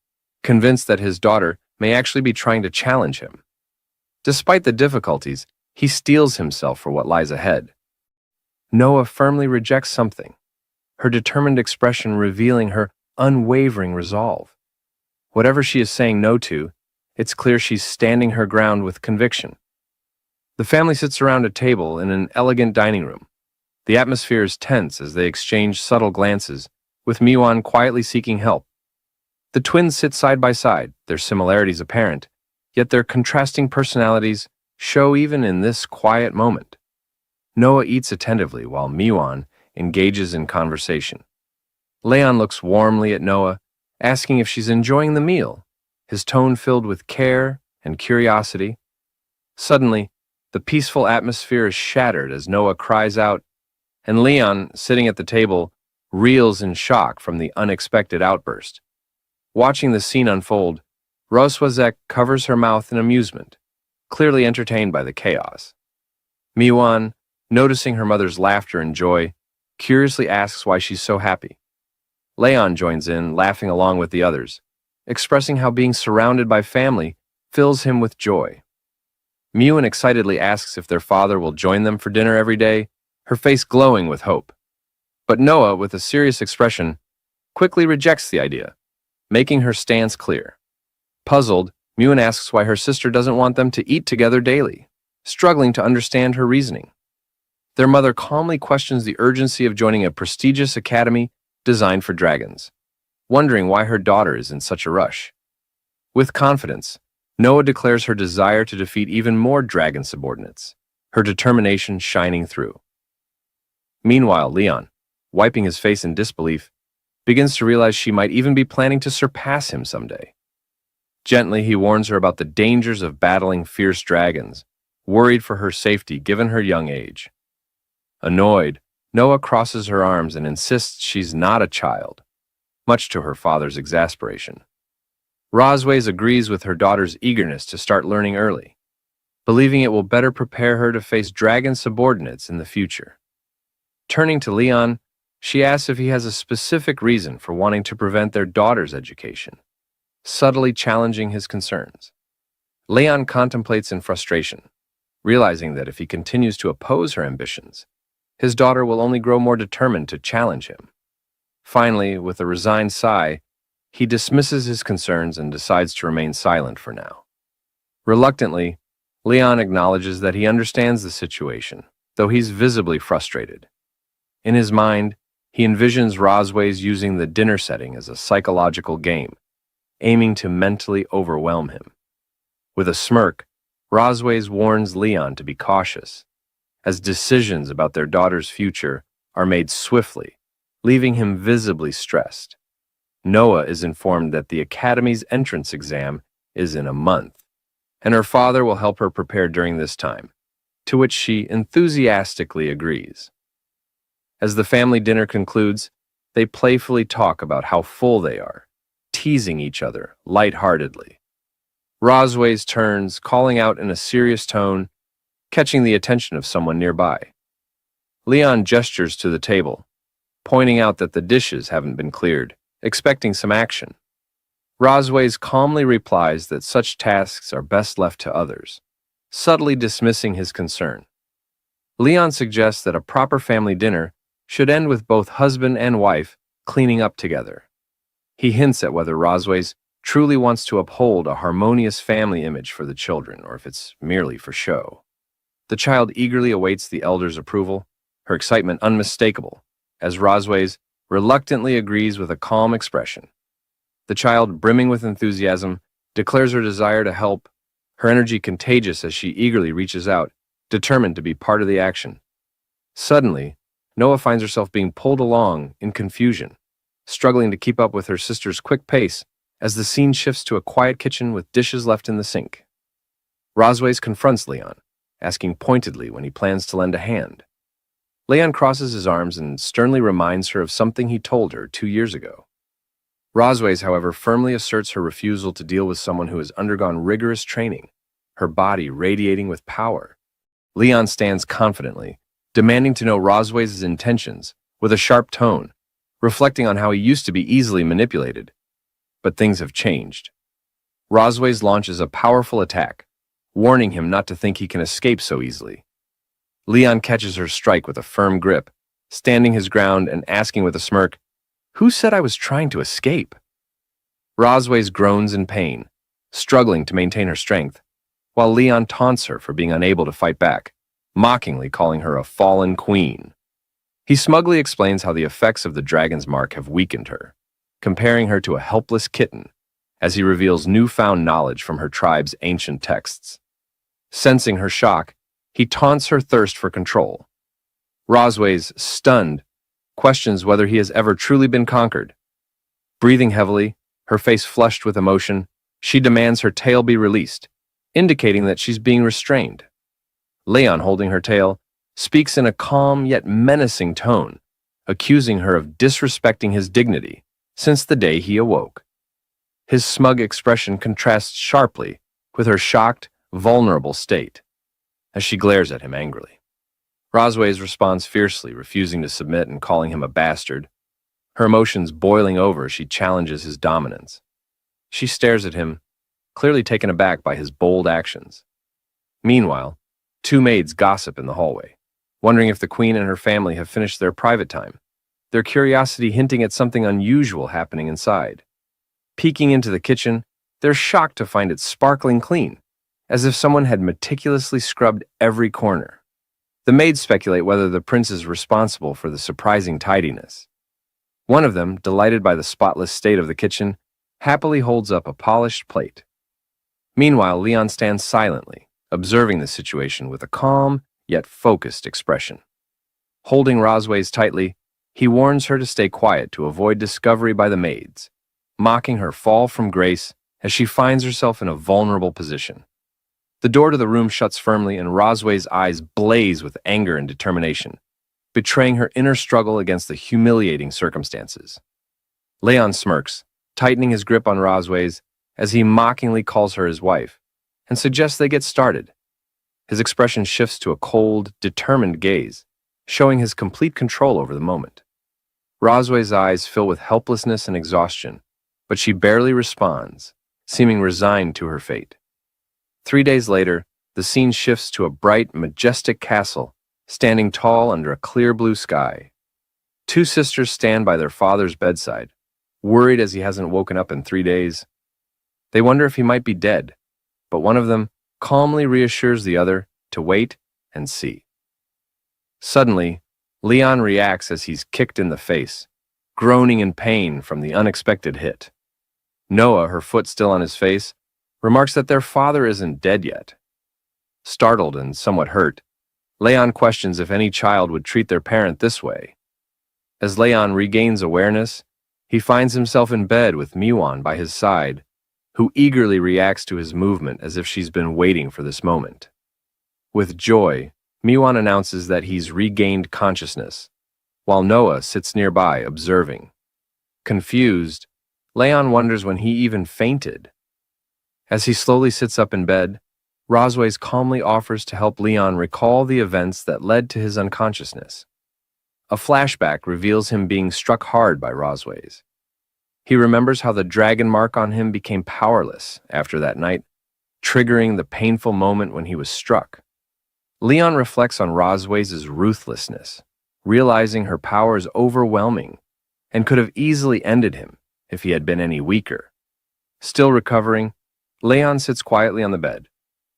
convinced that his daughter may actually be trying to challenge him. Despite the difficulties, he steels himself for what lies ahead. Noah firmly rejects something, her determined expression revealing her unwavering resolve. Whatever she is saying no to, it's clear she's standing her ground with conviction. The family sits around a table in an elegant dining room. The atmosphere is tense as they exchange subtle glances, with Mewan quietly seeking help. The twins sit side by side, their similarities apparent, yet their contrasting personalities show even in this quiet moment. Noah eats attentively while Mewan engages in conversation. Leon looks warmly at Noah, asking if she's enjoying the meal, his tone filled with care and curiosity. Suddenly, the peaceful atmosphere is shattered as Noah cries out, and Leon, sitting at the table, reels in shock from the unexpected outburst. Watching the scene unfold, Roswazek covers her mouth in amusement, clearly entertained by the chaos. Mewan, noticing her mother's laughter and joy, curiously asks why she's so happy. Leon joins in, laughing along with the others, expressing how being surrounded by family fills him with joy. Mewan excitedly asks if their father will join them for dinner every day, her face glowing with hope. But Noah, with a serious expression, quickly rejects the idea, making her stance clear. Puzzled, Mewan asks why her sister doesn't want them to eat together daily, struggling to understand her reasoning. Their mother calmly questions the urgency of joining a prestigious academy designed for dragons, wondering why her daughter is in such a rush. With confidence, Noah declares her desire to defeat even more dragon subordinates, her determination shining through. Meanwhile, Leon, wiping his face in disbelief, begins to realize she might even be planning to surpass him someday. Gently, he warns her about the dangers of battling fierce dragons, worried for her safety given her young age. Annoyed, Noah crosses her arms and insists she's not a child, much to her father's exasperation. Rosways agrees with her daughter's eagerness to start learning early, believing it will better prepare her to face dragon subordinates in the future. Turning to Leon, she asks if he has a specific reason for wanting to prevent their daughter's education, subtly challenging his concerns. Leon contemplates in frustration, realizing that if he continues to oppose her ambitions, his daughter will only grow more determined to challenge him. Finally, with a resigned sigh, he dismisses his concerns and decides to remain silent for now. Reluctantly, Leon acknowledges that he understands the situation, though he's visibly frustrated. In his mind, he envisions Rosways using the dinner setting as a psychological game, aiming to mentally overwhelm him. With a smirk, Rosways warns Leon to be cautious, as decisions about their daughter's future are made swiftly, leaving him visibly stressed. Noah is informed that the Academy's entrance exam is in a month, and her father will help her prepare during this time, to which she enthusiastically agrees. As the family dinner concludes, they playfully talk about how full they are, teasing each other lightheartedly. Rosways turns, calling out in a serious tone, catching the attention of someone nearby. Leon gestures to the table, pointing out that the dishes haven't been cleared, expecting some action. Rosways calmly replies that such tasks are best left to others, subtly dismissing his concern. Leon suggests that a proper family dinner should end with both husband and wife cleaning up together. He hints at whether Rosways truly wants to uphold a harmonious family image for the children, or if it's merely for show. The child eagerly awaits the elder's approval, her excitement unmistakable, as Rosways reluctantly agrees with a calm expression. The child, brimming with enthusiasm, declares her desire to help, her energy contagious as she eagerly reaches out, determined to be part of the action. Suddenly, Noah finds herself being pulled along in confusion, struggling to keep up with her sister's quick pace as the scene shifts to a quiet kitchen with dishes left in the sink. Rosways confronts Leon, asking pointedly when he plans to lend a hand. Leon crosses his arms and sternly reminds her of something he told her 2 years ago. Rosways, however, firmly asserts her refusal to deal with someone who has undergone rigorous training, her body radiating with power. Leon stands confidently, demanding to know Rosways' intentions, with a sharp tone, reflecting on how he used to be easily manipulated. But things have changed. Rosways launches a powerful attack, warning him not to think he can escape so easily. Leon catches her strike with a firm grip, standing his ground and asking with a smirk, "Who said I was trying to escape?" Rosways groans in pain, struggling to maintain her strength, while Leon taunts her for being unable to fight back, mockingly calling her a fallen queen. He smugly explains how the effects of the dragon's mark have weakened her, comparing her to a helpless kitten, as he reveals newfound knowledge from her tribe's ancient texts. Sensing her shock, he taunts her thirst for control. Rosways, stunned, questions whether he has ever truly been conquered. Breathing heavily, her face flushed with emotion, she demands her tail be released, indicating that she's being restrained. Leon, holding her tail, speaks in a calm yet menacing tone, accusing her of disrespecting his dignity since the day he awoke. His smug expression contrasts sharply with her shocked, vulnerable state, as she glares at him angrily. Rosways responds fiercely, refusing to submit and calling him a bastard, her emotions boiling over as she challenges his dominance. She stares at him, clearly taken aback by his bold actions. Meanwhile, 2 maids gossip in the hallway, wondering if the queen and her family have finished their private time, their curiosity hinting at something unusual happening inside. Peeking into the kitchen, they're shocked to find it sparkling clean, as if someone had meticulously scrubbed every corner. The maids speculate whether the prince is responsible for the surprising tidiness. One of them, delighted by the spotless state of the kitchen, happily holds up a polished plate. Meanwhile, Leon stands silently, observing the situation with a calm yet focused expression. Holding Rosways tightly, he warns her to stay quiet to avoid discovery by the maids, mocking her fall from grace as she finds herself in a vulnerable position. The door to the room shuts firmly, and Rosways' eyes blaze with anger and determination, betraying her inner struggle against the humiliating circumstances. Leon smirks, tightening his grip on Rosways as he mockingly calls her his wife, and suggests they get started. His expression shifts to a cold, determined gaze, showing his complete control over the moment. Rosways' eyes fill with helplessness and exhaustion, but she barely responds, seeming resigned to her fate. 3 days later, the scene shifts to a bright, majestic castle, standing tall under a clear blue sky. 2 sisters stand by their father's bedside, worried as he hasn't woken up in 3 days. They wonder if he might be dead, but one of them calmly reassures the other to wait and see. Suddenly, Leon reacts as he's kicked in the face, groaning in pain from the unexpected hit. Noah, her foot still on his face, remarks that their father isn't dead yet. Startled and somewhat hurt, Leon questions if any child would treat their parent this way. As Leon regains awareness, He finds himself in bed with Miwan by his side, who eagerly reacts to his movement as if she's been waiting for this moment. With joy, Miwan announces that he's regained consciousness, while Noah sits nearby observing. Confused, Leon wonders when he even fainted. As he slowly sits up in bed, Rosways calmly offers to help Leon recall the events that led to his unconsciousness. A flashback reveals him being struck hard by Rosways. He remembers how the dragon mark on him became powerless after that night, triggering the painful moment when he was struck. Leon reflects on Rosways' ruthlessness, realizing her power is overwhelming and could have easily ended him if he had been any weaker. Still recovering, Leon sits quietly on the bed,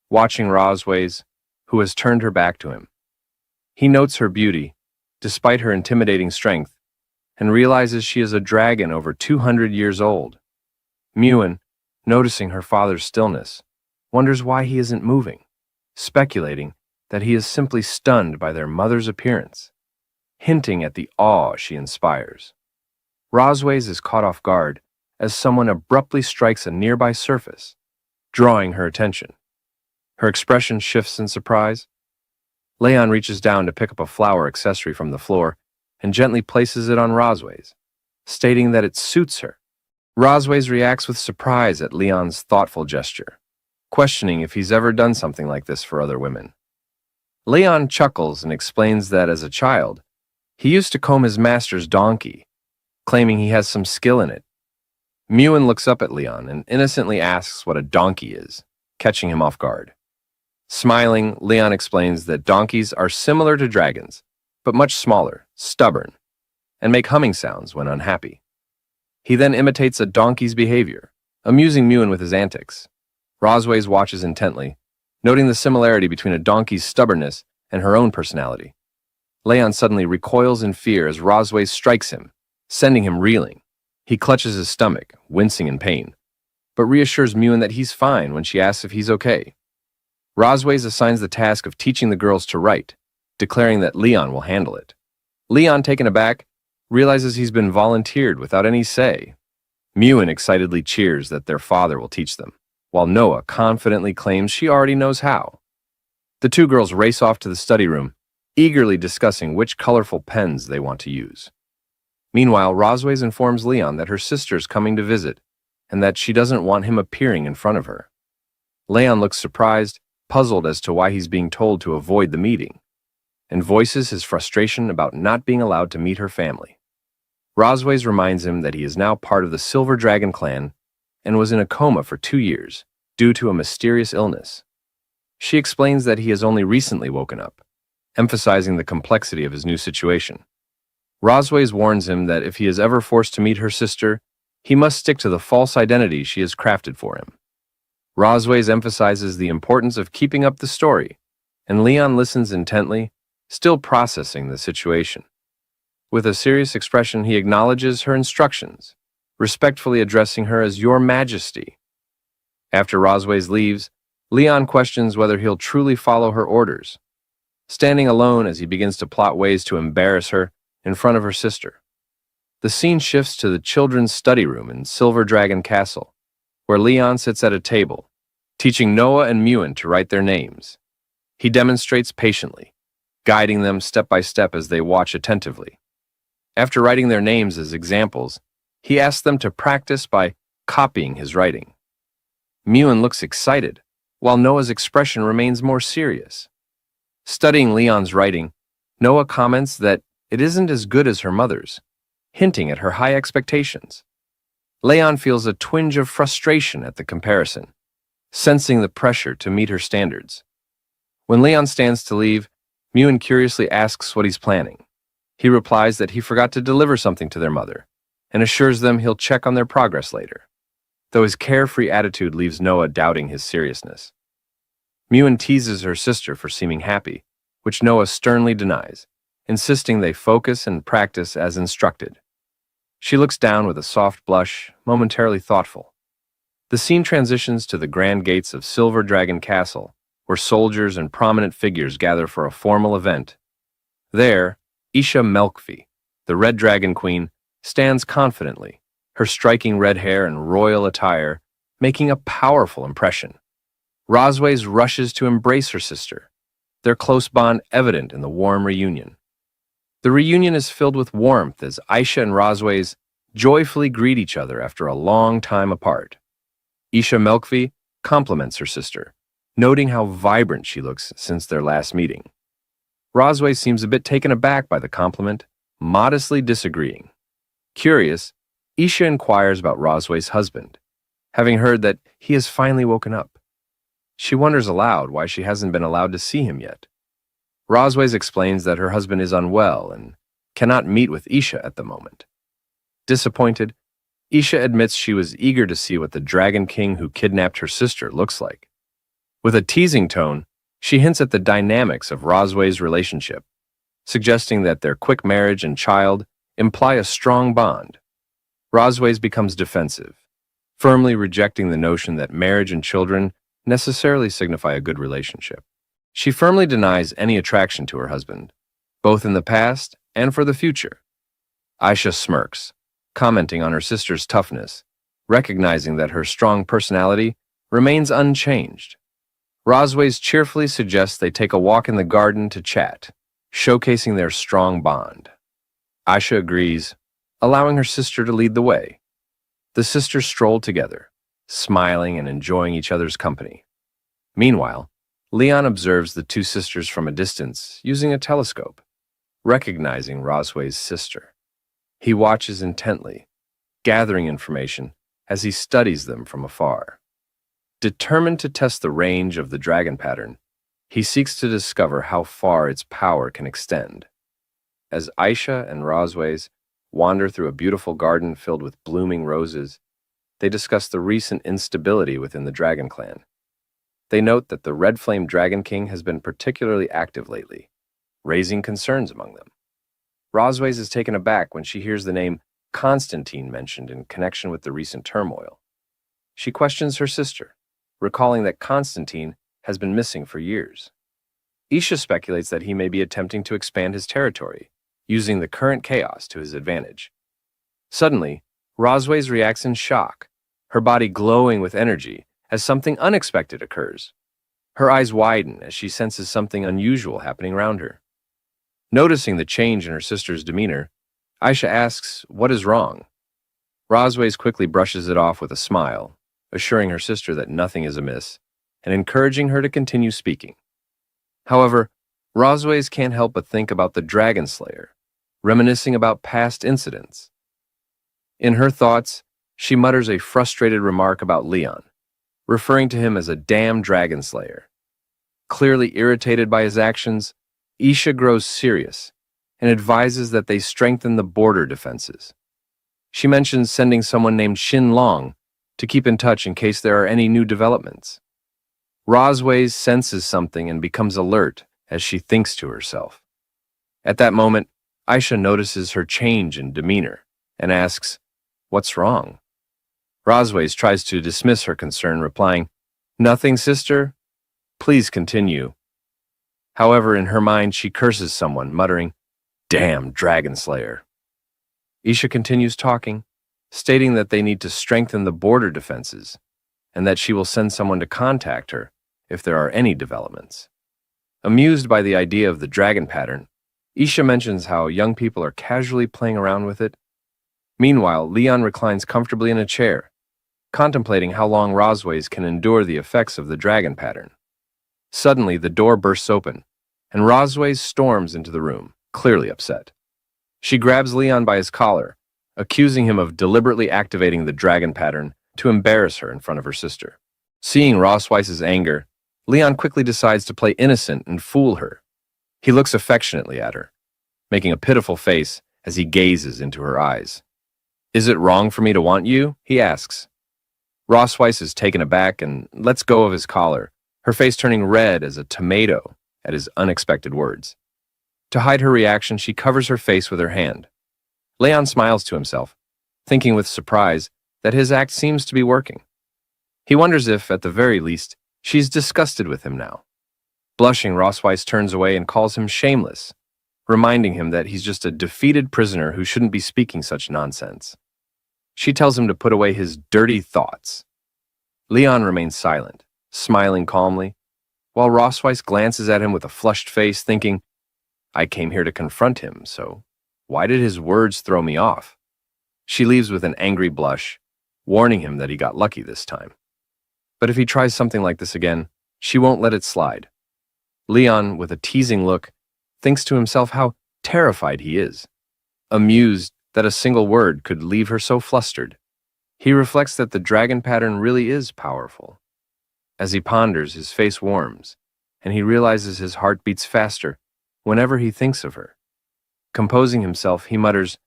watching Rosways, who has turned her back to him. He notes her beauty, despite her intimidating strength, and realizes she is a dragon over 200 years old. Miwan, noticing her father's stillness, wonders why he isn't moving, speculating that he is simply stunned by their mother's appearance, hinting at the awe she inspires. Rosways is caught off guard as someone abruptly strikes a nearby surface, drawing her attention. Her expression shifts in surprise. Leon reaches down to pick up a flower accessory from the floor and gently places it on Rosways, stating that it suits her. Rosways reacts with surprise at Leon's thoughtful gesture, questioning if he's ever done something like this for other women. Leon chuckles and explains that as a child, he used to comb his master's donkey, claiming he has some skill in it. Miwan looks up at Leon and innocently asks what a donkey is, catching him off guard. Smiling, Leon explains that donkeys are similar to dragons, but much smaller, stubborn, and make humming sounds when unhappy. He then imitates a donkey's behavior, amusing Miwan with his antics. Rosways watches intently, noting the similarity between a donkey's stubbornness and her own personality. Leon suddenly recoils in fear as Rosways strikes him, sending him reeling. He clutches his stomach, wincing in pain, but reassures Miwan that he's fine when she asks if he's okay. Rosways assigns the task of teaching the girls to write, declaring that Leon will handle it. Leon, taken aback, realizes he's been volunteered without any say. Miwan excitedly cheers that their father will teach them, while Noah confidently claims she already knows how. The two girls race off to the study room, eagerly discussing which colorful pens they want to use. Meanwhile, Rosways informs Leon that her sister's coming to visit, and that she doesn't want him appearing in front of her. Leon looks surprised, puzzled as to why he's being told to avoid the meeting, and voices his frustration about not being allowed to meet her family. Rosways reminds him that he is now part of the Silver Dragon clan and was in a coma for 2 years due to a mysterious illness. She explains that he has only recently woken up, emphasizing the complexity of his new situation. Rosways warns him that if he is ever forced to meet her sister, he must stick to the false identity she has crafted for him. Rosways emphasizes the importance of keeping up the story, and Leon listens intently, still processing the situation. With a serious expression, he acknowledges her instructions, respectfully addressing her as Your Majesty. After Rosways leaves, Leon questions whether he'll truly follow her orders, standing alone as he begins to plot ways to embarrass her in front of her sister. The scene shifts to the children's study room in Silver Dragon Castle, where Leon sits at a table, teaching Noah and Miwan to write their names. He demonstrates patiently, guiding them step by step as they watch attentively. After writing their names as examples, he asks them to practice by copying his writing. Miwan looks excited, while Noah's expression remains more serious. Studying Leon's writing, Noah comments that it isn't as good as her mother's, hinting at her high expectations. Leon feels a twinge of frustration at the comparison, sensing the pressure to meet her standards. When Leon stands to leave, Miwan curiously asks what he's planning. He replies that he forgot to deliver something to their mother, and assures them he'll check on their progress later, though his carefree attitude leaves Noah doubting his seriousness. Miwan teases her sister for seeming happy, which Noah sternly denies, insisting they focus and practice as instructed. She looks down with a soft blush, momentarily thoughtful. The scene transitions to the grand gates of Silver Dragon Castle, where soldiers and prominent figures gather for a formal event. There, Isha Melkvi, the Red Dragon Queen, stands confidently, her striking red hair and royal attire making a powerful impression. Rosways rushes to embrace her sister, their close bond evident in the warm reunion. The reunion is filled with warmth as Aisha and Rosways joyfully greet each other after a long time apart. Isha Melkvi compliments her sister, noting how vibrant she looks since their last meeting. Rosway seems a bit taken aback by the compliment, modestly disagreeing. Curious, Isha inquires about Rosway's husband, having heard that he has finally woken up. She wonders aloud why she hasn't been allowed to see him yet. Rosways explains that her husband is unwell and cannot meet with Isha at the moment. Disappointed, Isha admits she was eager to see what the Dragon King who kidnapped her sister looks like. With a teasing tone, she hints at the dynamics of Rosway's relationship, suggesting that their quick marriage and child imply a strong bond. Rosways becomes defensive, firmly rejecting the notion that marriage and children necessarily signify a good relationship. She firmly denies any attraction to her husband, both in the past and for the future. Aisha smirks, commenting on her sister's toughness, recognizing that her strong personality remains unchanged. Rosways cheerfully suggests they take a walk in the garden to chat, showcasing their strong bond. Aisha agrees, allowing her sister to lead the way. The sisters stroll together, smiling and enjoying each other's company. Meanwhile, Leon observes the two sisters from a distance using a telescope, recognizing Rosway's sister. He watches intently, gathering information as he studies them from afar. Determined to test the range of the dragon pattern, he seeks to discover how far its power can extend. As Aisha and Rosways wander through a beautiful garden filled with blooming roses, they discuss the recent instability within the Dragon Clan. They note that the Red Flame Dragon King has been particularly active lately, raising concerns among them. Rosways is taken aback when she hears the name Constantine mentioned in connection with the recent turmoil. She questions her sister, recalling that Constantine has been missing for years. Isha speculates that he may be attempting to expand his territory, using the current chaos to his advantage. Suddenly, Rosways reacts in shock, her body glowing with energy as something unexpected occurs. Her eyes widen as she senses something unusual happening around her. Noticing the change in her sister's demeanor, Aisha asks, "What is wrong?" Rosways quickly brushes it off with a smile, assuring her sister that nothing is amiss and encouraging her to continue speaking. However, Rosways can't help but think about the Dragon Slayer, reminiscing about past incidents. In her thoughts, she mutters a frustrated remark about Leon, referring to him as a damn Dragon Slayer. Clearly irritated by his actions, Isha grows serious and advises that they strengthen the border defenses. She mentions sending someone named Shin Long to keep in touch in case there are any new developments. Rosways senses something and becomes alert as she thinks to herself. At that moment, Aisha notices her change in demeanor and asks, "What's wrong?" Rosways tries to dismiss her concern, replying, "Nothing, sister. Please continue." However, in her mind, she curses someone, muttering, "Damn Dragon Slayer." Isha continues talking, stating that they need to strengthen the border defenses and that she will send someone to contact her if there are any developments. Amused by the idea of the dragon pattern, Isha mentions how young people are casually playing around with it. Meanwhile, Leon reclines comfortably in a chair, contemplating how long Rosways can endure the effects of the dragon pattern. Suddenly, the door bursts open, and Rosways storms into the room, clearly upset. She grabs Leon by his collar, accusing him of deliberately activating the dragon pattern to embarrass her in front of her sister. Seeing Rosways's anger, Leon quickly decides to play innocent and fool her. He looks affectionately at her, making a pitiful face as he gazes into her eyes. "Is it wrong for me to want you?" he asks. Roswys is taken aback and lets go of his collar, her face turning red as a tomato at his unexpected words. To hide her reaction, she covers her face with her hand. Leon smiles to himself, thinking with surprise that his act seems to be working. He wonders if, at the very least, she's disgusted with him now. Blushing, Roswys turns away and calls him shameless, reminding him that he's just a defeated prisoner who shouldn't be speaking such nonsense. She tells him to put away his dirty thoughts. Leon remains silent, smiling calmly, while Rossweiss glances at him with a flushed face, thinking, I came here to confront him, so why did his words throw me off? She leaves with an angry blush, warning him that he got lucky this time. But if he tries something like this again, she won't let it slide. Leon, with a teasing look, thinks to himself how terrified he is, amused that a single word could leave her so flustered. He reflects that the dragon pattern really is powerful. As he ponders, his face warms, and he realizes his heart beats faster whenever he thinks of her. Composing himself, he mutters,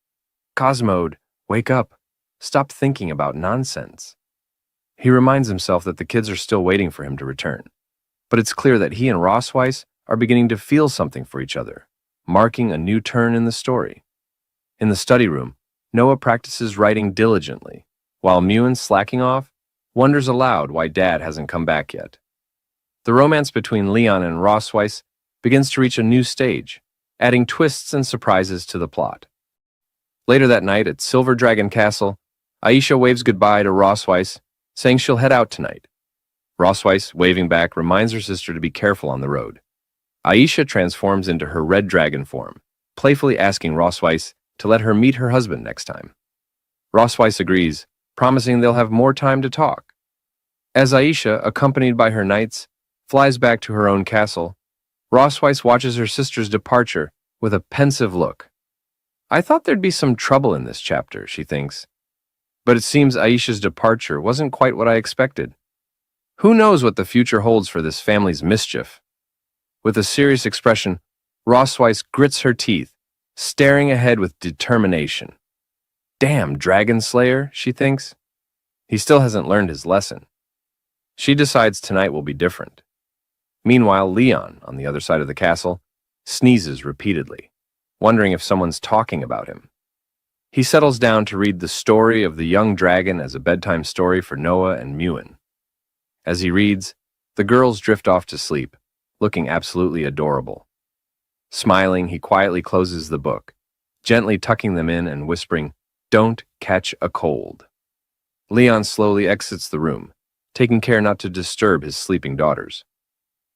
Cosmode, wake up. Stop thinking about nonsense. He reminds himself that the kids are still waiting for him to return. But it's clear that he and Rossweiss are beginning to feel something for each other, marking a new turn in the story. In the study room, Noah practices writing diligently, while Muen, slacking off, wonders aloud why Dad hasn't come back yet. The romance between Leon and Rossweiss begins to reach a new stage, adding twists and surprises to the plot. Later that night at Silver Dragon Castle, Aisha waves goodbye to Rossweiss, saying she'll head out tonight. Rossweiss, waving back, reminds her sister to be careful on the road. Aisha transforms into her red dragon form, playfully asking Rossweiss to let her meet her husband next time. Rossweiss agrees, promising they'll have more time to talk. As Aisha, accompanied by her knights, flies back to her own castle, Rossweiss watches her sister's departure with a pensive look. I thought there'd be some trouble in this chapter, she thinks. But it seems Aisha's departure wasn't quite what I expected. Who knows what the future holds for this family's mischief? With a serious expression, Rossweiss grits her teeth, staring ahead with determination. Damn, Dragon Slayer, she thinks. He still hasn't learned his lesson. She decides tonight will be different. Meanwhile, Leon, on the other side of the castle, sneezes repeatedly, wondering if someone's talking about him. He settles down to read the story of the young dragon as a bedtime story for Noah and Muen. As he reads, the girls drift off to sleep, looking absolutely adorable. Smiling, he quietly closes the book, gently tucking them in and whispering, "Don't catch a cold." Leon slowly exits the room, taking care not to disturb his sleeping daughters.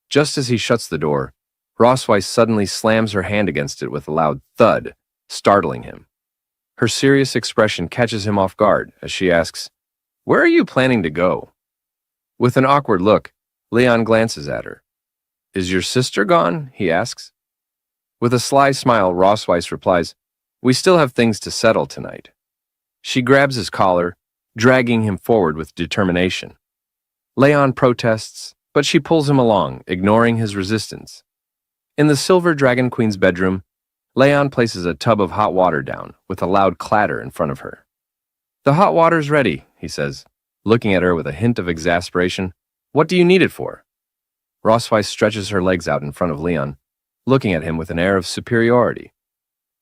Just as he shuts the door, Rossweiss suddenly slams her hand against it with a loud thud, startling him. Her serious expression catches him off guard as she asks, "Where are you planning to go?" With an awkward look, Leon glances at her. "Is your sister gone?" he asks. With a sly smile, Rossweiss replies, "We still have things to settle tonight." She grabs his collar, dragging him forward with determination. Leon protests, but she pulls him along, ignoring his resistance. In the Silver Dragon Queen's bedroom, Leon places a tub of hot water down with a loud clatter in front of her. "The hot water's ready," he says, looking at her with a hint of exasperation. "What do you need it for?" Rossweiss stretches her legs out in front of Leon, looking at him with an air of superiority.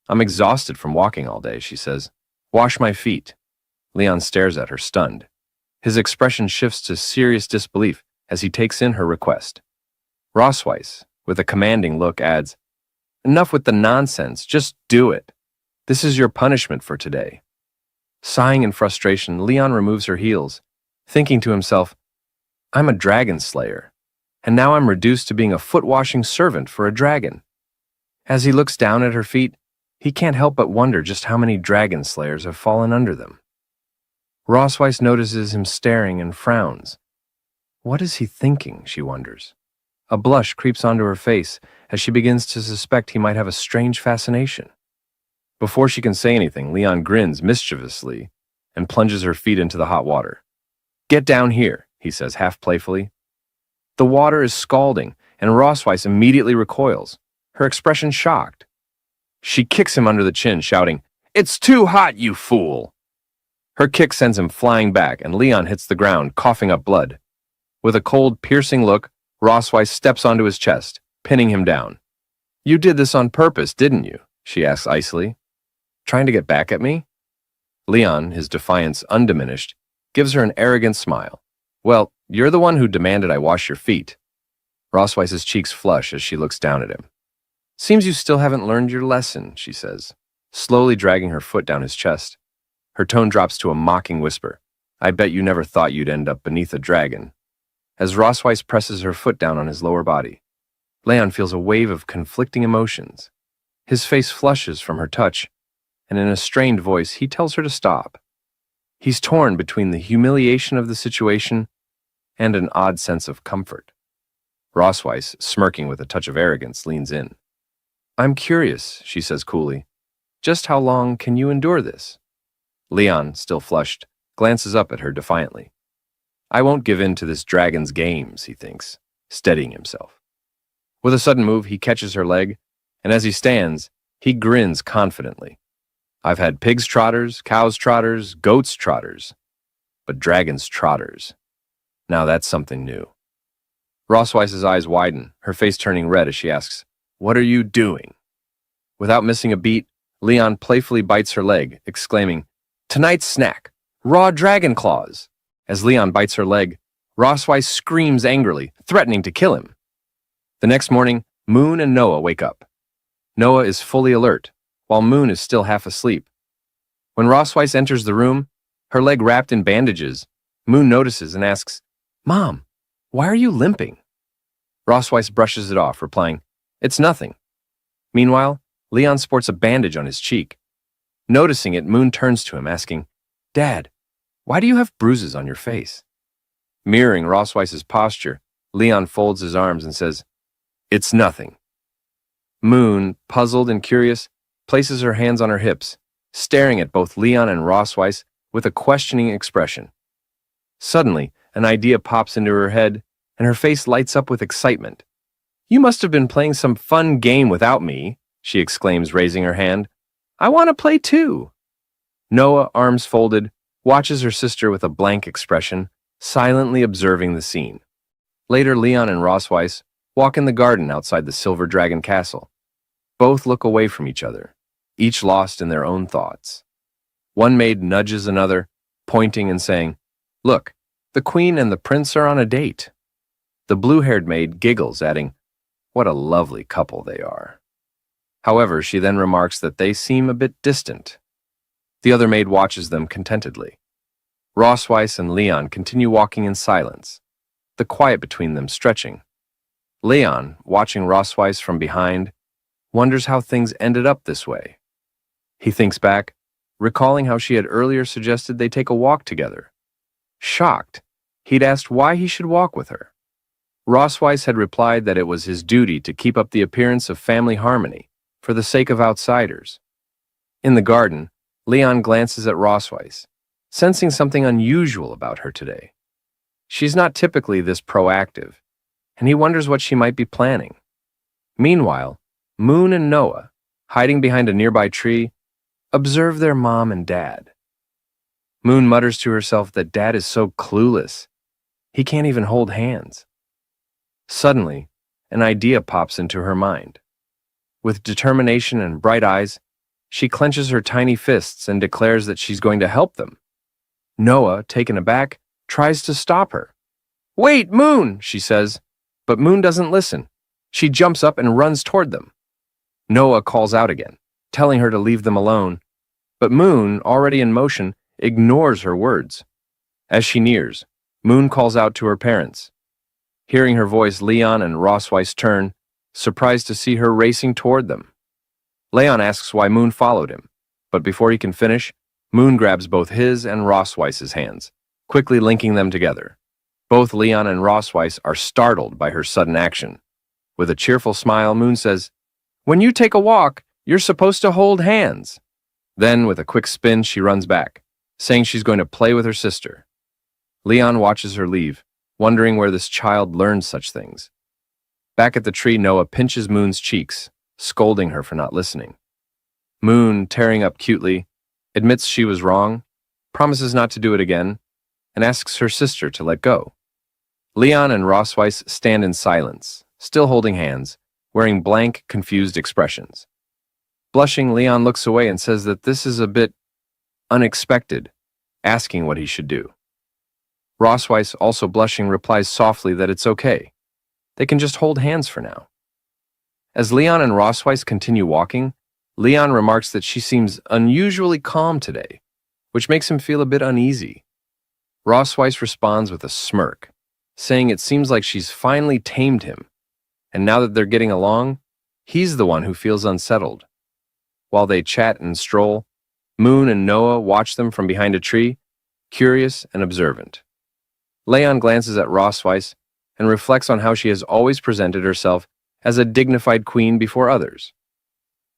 "I'm exhausted from walking all day," she says. "Wash my feet." Leon stares at her, stunned. His expression shifts to serious disbelief as he takes in her request. Rossweiss, with a commanding look, adds, "Enough with the nonsense, just do it. This is your punishment for today." Sighing in frustration, Leon removes her heels, thinking to himself, "I'm a dragon slayer, and now I'm reduced to being a foot-washing servant for a dragon." As he looks down at her feet, he can't help but wonder just how many dragon slayers have fallen under them. Rossweiss notices him staring and frowns. What is he thinking, she wonders. A blush creeps onto her face as she begins to suspect he might have a strange fascination. Before she can say anything, Leon grins mischievously and plunges her feet into the hot water. "Get down here," he says half playfully. The water is scalding, and Rossweiss immediately recoils, her expression shocked. She kicks him under the chin, shouting, "It's too hot, you fool!" Her kick sends him flying back, and Leon hits the ground, coughing up blood. With a cold, piercing look, Rossweiss steps onto his chest, pinning him down. "You did this on purpose, didn't you?" she asks icily. "Trying to get back at me?" Leon, his defiance undiminished, gives her an arrogant smile. "Well, you're the one who demanded I wash your feet." Rossweiss's cheeks flush as she looks down at him. "Seems you still haven't learned your lesson," she says, slowly dragging her foot down his chest. Her tone drops to a mocking whisper. I bet you never thought you'd end up beneath a dragon. As Rosweiss presses her foot down on his lower body, Leon feels a wave of conflicting emotions. His face flushes from her touch, and in a strained voice, he tells her to stop. He's torn between the humiliation of the situation and an odd sense of comfort. Rosweiss, smirking with a touch of arrogance, leans in. I'm curious, she says coolly. Just how long can you endure this? Leon, still flushed, glances up at her defiantly. I won't give in to this dragon's games, he thinks, steadying himself. With a sudden move, he catches her leg, and as he stands, he grins confidently. I've had pigs' trotters, cows' trotters, goats' trotters, but dragons' trotters. Now that's something new. Rosweiss's eyes widen, her face turning red as she asks, What are you doing? Without missing a beat, Leon playfully bites her leg, exclaiming, Tonight's snack, raw dragon claws. As Leon bites her leg, Rosweiss screams angrily, threatening to kill him. The next morning, Moon and Noah wake up. Noah is fully alert, while Moon is still half asleep. When Rosweiss enters the room, her leg wrapped in bandages, Moon notices and asks, Mom, why are you limping? Rosweiss brushes it off, replying, It's nothing. Meanwhile, Leon sports a bandage on his cheek. Noticing it, Moon turns to him, asking, Dad, why do you have bruises on your face? Mirroring Rosweiss's posture, Leon folds his arms and says, It's nothing. Moon, puzzled and curious, places her hands on her hips, staring at both Leon and Rosweiss with a questioning expression. Suddenly, an idea pops into her head, and her face lights up with excitement. You must have been playing some fun game without me, she exclaims, raising her hand. I want to play too. Noah, arms folded, watches her sister with a blank expression, silently observing the scene. Later, Leon and Rosweiss walk in the garden outside the Silver Dragon Castle. Both look away from each other, each lost in their own thoughts. One maid nudges another, pointing and saying, Look, the queen and the prince are on a date. The blue-haired maid giggles, adding, What a lovely couple they are. However, she then remarks that they seem a bit distant. The other maid watches them contentedly. Rosweiss and Leon continue walking in silence, the quiet between them stretching. Leon, watching Rosweiss from behind, wonders how things ended up this way. He thinks back, recalling how she had earlier suggested they take a walk together. Shocked, he'd asked why he should walk with her. Rosweiss had replied that it was his duty to keep up the appearance of family harmony for the sake of outsiders. In the garden, Leon glances at Rosweiss, sensing something unusual about her today. She's not typically this proactive, and he wonders what she might be planning. Meanwhile, Moon and Noah, hiding behind a nearby tree, observe their mom and dad. Moon mutters to herself that Dad is so clueless. He can't even hold hands. Suddenly, an idea pops into her mind. With determination and bright eyes, she clenches her tiny fists and declares that she's going to help them. Noah, taken aback, tries to stop her. Wait, Moon, she says, but Moon doesn't listen. She jumps up and runs toward them. Noah calls out again, telling her to leave them alone, but Moon, already in motion, ignores her words. As she nears, Moon calls out to her parents. Hearing her voice, Leon and Rosweiss turn, surprised to see her racing toward them. Leon asks why Moon followed him, but before he can finish, Moon grabs both his and Rosweiss's hands, quickly linking them together. Both Leon and Rosweiss are startled by her sudden action. With a cheerful smile, Moon says, When you take a walk, you're supposed to hold hands. Then, with a quick spin, she runs back, saying she's going to play with her sister. Leon watches her leave, wondering where this child learned such things. Back at the tree, Noah pinches Moon's cheeks, scolding her for not listening. Moon, tearing up cutely, admits she was wrong, promises not to do it again, and asks her sister to let go. Leon and Rosweiss stand in silence, still holding hands, wearing blank, confused expressions. Blushing, Leon looks away and says that this is a bit unexpected, asking what he should do. Rosweiss, also blushing, replies softly that it's okay. They can just hold hands for now. As Leon and Rosweiss continue walking, Leon remarks that she seems unusually calm today, which makes him feel a bit uneasy. Rossweiss responds with a smirk, saying it seems like she's finally tamed him, and now that they're getting along, he's the one who feels unsettled. While they chat and stroll, Moon and Noah watch them from behind a tree, curious and observant. Leon glances at Rossweiss and reflects on how she has always presented herself as a dignified queen before others.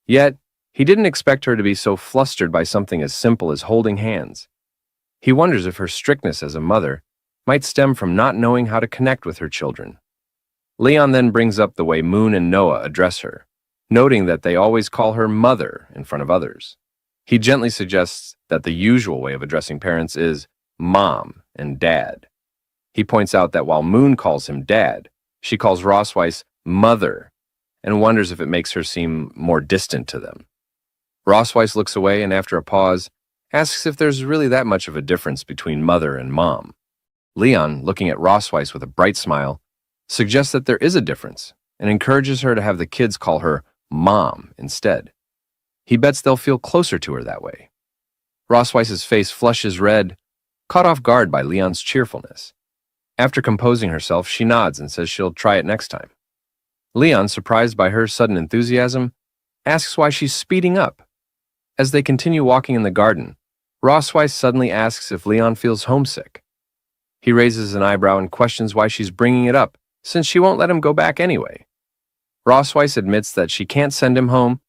Yet, he didn't expect her to be so flustered by something as simple as holding hands. He wonders if her strictness as a mother might stem from not knowing how to connect with her children. Leon then brings up the way Moon and Noah address her, noting that they always call her mother in front of others. He gently suggests that the usual way of addressing parents is mom and dad. He points out that while Moon calls him dad, she calls Rossweiss mother, and wonders if it makes her seem more distant to them. Rossweiss looks away and after a pause, asks if there's really that much of a difference between mother and mom. Leon, looking at Rossweiss with a bright smile, suggests that there is a difference and encourages her to have the kids call her mom instead. He bets they'll feel closer to her that way. Rossweiss's face flushes red, caught off guard by Leon's cheerfulness. After composing herself, she nods and says she'll try it next time. Leon, surprised by her sudden enthusiasm, asks why she's speeding up. As they continue walking in the garden, Rossweiss suddenly asks if Leon feels homesick. He raises an eyebrow and questions why she's bringing it up, since she won't let him go back anyway. Rossweiss admits that she can't send him home,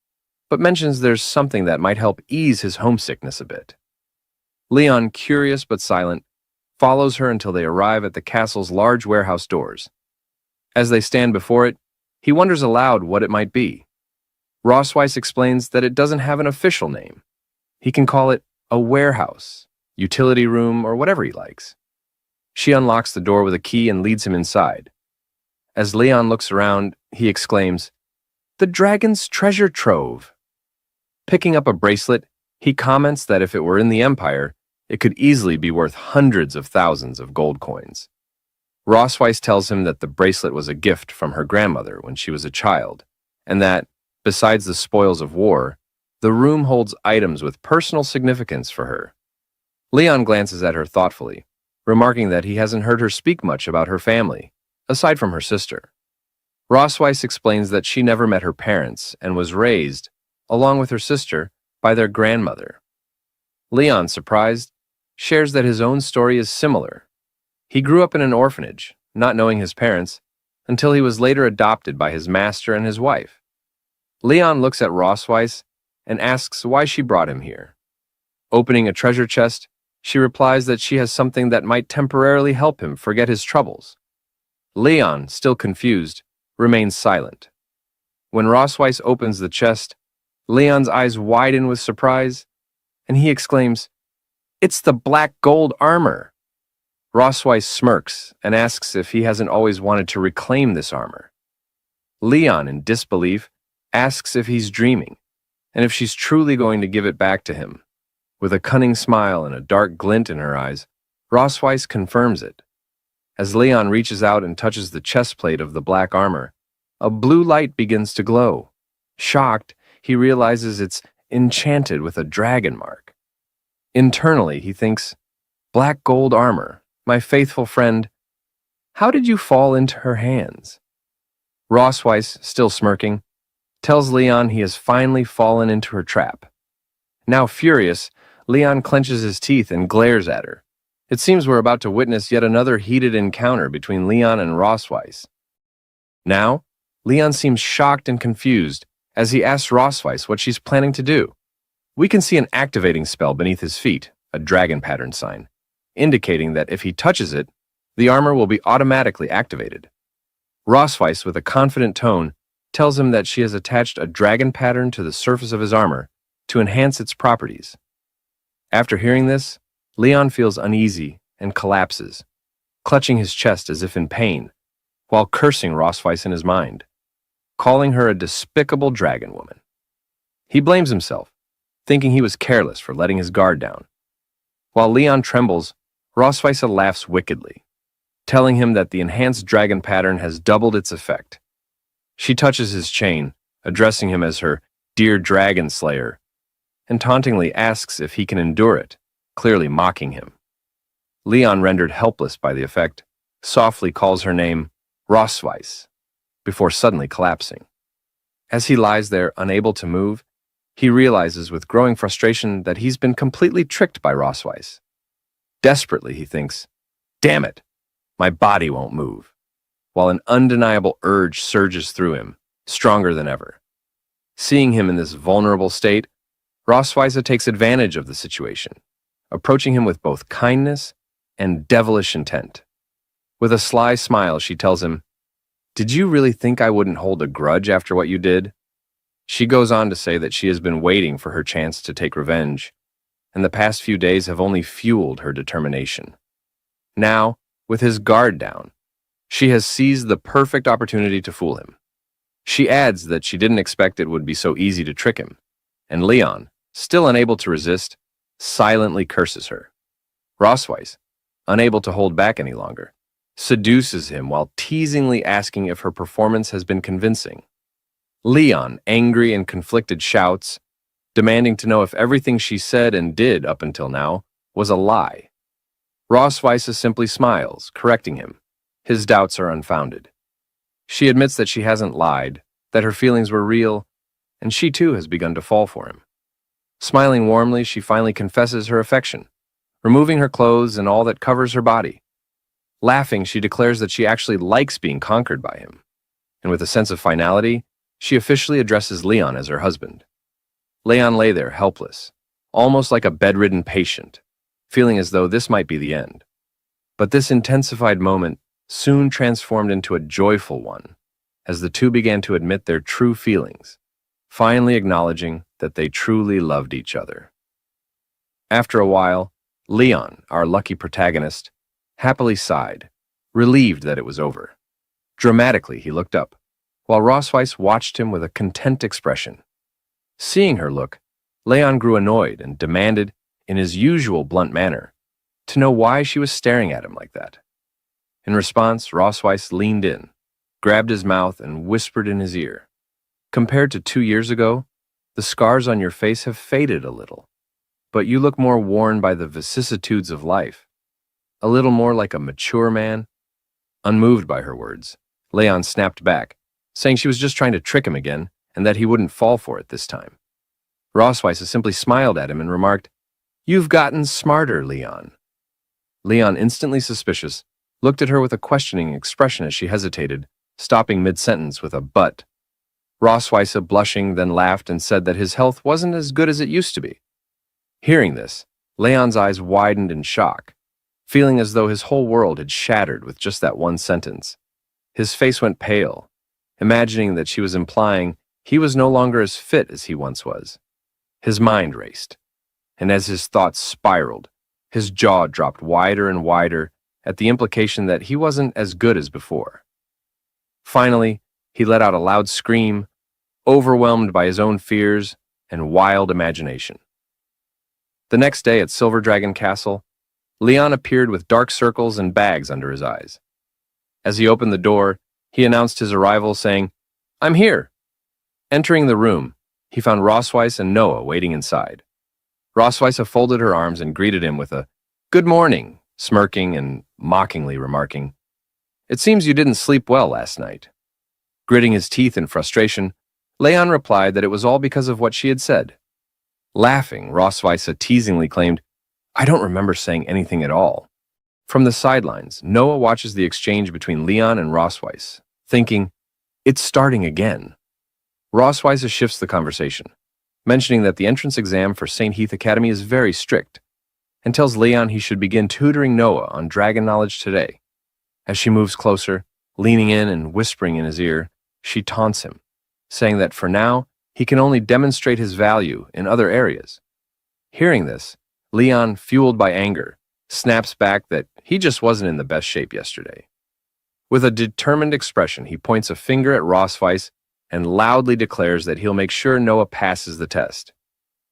but mentions there's something that might help ease his homesickness a bit. Leon, curious but silent, follows her until they arrive at the castle's large warehouse doors. As they stand before it, he wonders aloud what it might be. Rossweiss explains that it doesn't have an official name. He can call it a warehouse, utility room, or whatever he likes. She unlocks the door with a key and leads him inside. As Leon looks around, he exclaims, "The dragon's treasure trove!" Picking up a bracelet, he comments that if it were in the Empire, it could easily be worth hundreds of thousands of gold coins. Rossweiss tells him that the bracelet was a gift from her grandmother when she was a child, and that, besides the spoils of war, the room holds items with personal significance for her. Leon glances at her thoughtfully, remarking that he hasn't heard her speak much about her family, aside from her sister. Rossweiss explains that she never met her parents and was raised, along with her sister, by their grandmother. Leon, surprised, shares that his own story is similar. He grew up in an orphanage, not knowing his parents, until he was later adopted by his master and his wife. Leon looks at Rossweiss and asks why she brought him here. Opening a treasure chest, she replies that she has something that might temporarily help him forget his troubles. Leon, still confused, remains silent. When Rossweiss opens the chest, Leon's eyes widen with surprise, and he exclaims, "It's the black gold armor!" Rossweiss smirks and asks if he hasn't always wanted to reclaim this armor. Leon, in disbelief, asks if he's dreaming, and if she's truly going to give it back to him. With a cunning smile and a dark glint in her eyes, Rossweiss confirms it. As Leon reaches out and touches the chest plate of the black armor, a blue light begins to glow. Shocked, he realizes it's enchanted with a dragon mark. Internally, he thinks, "Black gold armor, my faithful friend, how did you fall into her hands?" Rossweiss, still smirking, tells Leon he has finally fallen into her trap. Now furious, Leon clenches his teeth and glares at her. It seems we're about to witness yet another heated encounter between Leon and Rossweiss. Now, Leon seems shocked and confused as he asks Rossweiss what she's planning to do. We can see an activating spell beneath his feet, a dragon pattern sign, indicating that if he touches it, the armor will be automatically activated. Rossweiss, with a confident tone, tells him that she has attached a dragon pattern to the surface of his armor to enhance its properties. After hearing this, Leon feels uneasy and collapses, clutching his chest as if in pain, while cursing Rossweiss in his mind, calling her a despicable dragon woman. He blames himself, thinking he was careless for letting his guard down. While Leon trembles, Rossweiss laughs wickedly, telling him that the enhanced dragon pattern has doubled its effect. She touches his chain, addressing him as her "dear dragon slayer," and tauntingly asks if he can endure it, clearly mocking him. Leon, rendered helpless by the effect, softly calls her name Rosweiss, before suddenly collapsing. As he lies there, unable to move, he realizes with growing frustration that he's been completely tricked by Rosweiss. Desperately, he thinks, "Damn it, my body won't move," while an undeniable urge surges through him, stronger than ever. Seeing him in this vulnerable state, Rosweiss takes advantage of the situation, approaching him with both kindness and devilish intent. With a sly smile, she tells him, "Did you really think I wouldn't hold a grudge after what you did?" She goes on to say that she has been waiting for her chance to take revenge, and the past few days have only fueled her determination. Now, with his guard down, she has seized the perfect opportunity to fool him. She adds that she didn't expect it would be so easy to trick him, and Leon, still unable to resist, silently curses her. Rosweiss, unable to hold back any longer, seduces him while teasingly asking if her performance has been convincing. Leon, angry and conflicted, shouts, demanding to know if everything she said and did up until now was a lie. Rosweiss simply smiles, correcting him. His doubts are unfounded. She admits that she hasn't lied, that her feelings were real, and she too has begun to fall for him. Smiling warmly, she finally confesses her affection, removing her clothes and all that covers her body. Laughing, she declares that she actually likes being conquered by him, and with a sense of finality, she officially addresses Leon as her husband. Leon lay there helpless, almost like a bedridden patient, feeling as though this might be the end. But this intensified moment soon transformed into a joyful one, as the two began to admit their true feelings, finally acknowledging that they truly loved each other. After a while, Leon, our lucky protagonist, happily sighed, relieved that it was over. Dramatically, he looked up, while Rosweiss watched him with a content expression. Seeing her look, Leon grew annoyed and demanded, in his usual blunt manner, to know why she was staring at him like that. In response, Rosweiss leaned in, grabbed his mouth, and whispered in his ear, "Compared to 2 years ago, the scars on your face have faded a little, but you look more worn by the vicissitudes of life, a little more like a mature man." Unmoved by her words, Leon snapped back, saying she was just trying to trick him again and that he wouldn't fall for it this time. Rosweiss simply smiled at him and remarked, "You've gotten smarter, Leon." Leon, instantly suspicious, looked at her with a questioning expression as she hesitated, stopping mid-sentence with a "but." Rosweiss, blushing, then laughed and said that his health wasn't as good as it used to be. Hearing this, Leon's eyes widened in shock, feeling as though his whole world had shattered with just that one sentence. His face went pale, imagining that she was implying he was no longer as fit as he once was. His mind raced, and as his thoughts spiraled, his jaw dropped wider and wider at the implication that he wasn't as good as before. Finally, he let out a loud scream, overwhelmed by his own fears and wild imagination. The next day at Silver Dragon Castle, Leon appeared with dark circles and bags under his eyes. As he opened the door, he announced his arrival, saying, "I'm here." Entering the room, he found Rosweiss and Noah waiting inside. Rosweiss folded her arms and greeted him with a "Good morning," smirking and mockingly remarking, "It seems you didn't sleep well last night." Gritting his teeth in frustration, Leon replied that it was all because of what she had said. Laughing, Rosweiss teasingly claimed, "I don't remember saying anything at all." From the sidelines, Noah watches the exchange between Leon and Rosweiss, thinking, "It's starting again." Rosweiss shifts the conversation, mentioning that the entrance exam for St. Heath Academy is very strict, and tells Leon he should begin tutoring Noah on dragon knowledge today. As she moves closer, leaning in and whispering in his ear, she taunts him, saying that for now, he can only demonstrate his value in other areas. Hearing this, Leon, fueled by anger, snaps back that he just wasn't in the best shape yesterday. With a determined expression, he points a finger at Rosweiss and loudly declares that he'll make sure Noah passes the test.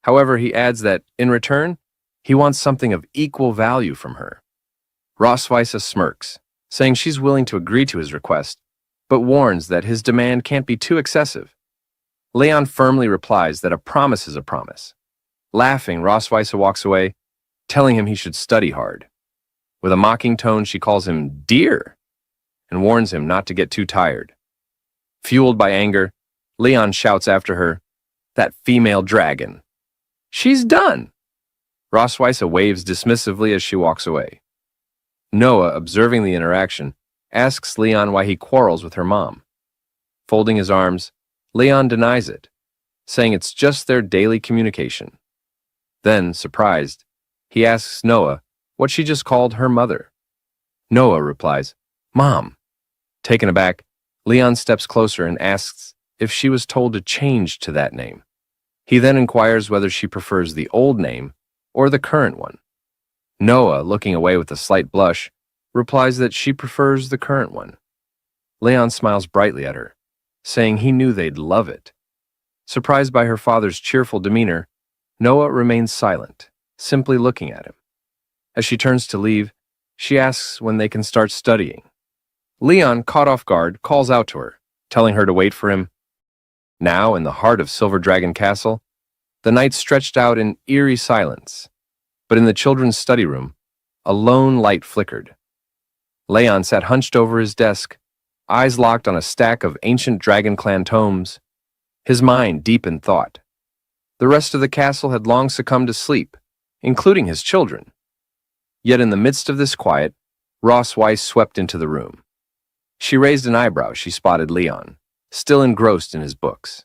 However, he adds that, in return, he wants something of equal value from her. Rosweiss smirks, saying she's willing to agree to his request, but warns that his demand can't be too excessive. Leon firmly replies that a promise is a promise. Laughing, Rosweiss walks away, telling him he should study hard. With a mocking tone, she calls him dear and warns him not to get too tired. Fueled by anger, Leon shouts after her, "That female dragon. She's done!" Rosweiss waves dismissively as she walks away. Noah, observing the interaction, asks Leon why he quarrels with her mom. Folding his arms, Leon denies it, saying it's just their daily communication. Then, surprised, he asks Noah what she just called her mother. Noah replies, "Mom." Taken aback, Leon steps closer and asks if she was told to change to that name. He then inquires whether she prefers the old name or the current one. Noah, looking away with a slight blush, replies that she prefers the current one. Leon smiles brightly at her, saying he knew they'd love it. Surprised by her father's cheerful demeanor, Noah remains silent, simply looking at him. As she turns to leave, she asks when they can start studying. Leon, caught off guard, calls out to her, telling her to wait for him. Now, in the heart of Silver Dragon Castle, the night stretched out in eerie silence, but in the children's study room, a lone light flickered. Leon sat hunched over his desk, eyes locked on a stack of ancient Dragon Clan tomes, his mind deep in thought. The rest of the castle had long succumbed to sleep, including his children. Yet in the midst of this quiet, Rosweiss swept into the room. She raised an eyebrow as she spotted Leon, still engrossed in his books.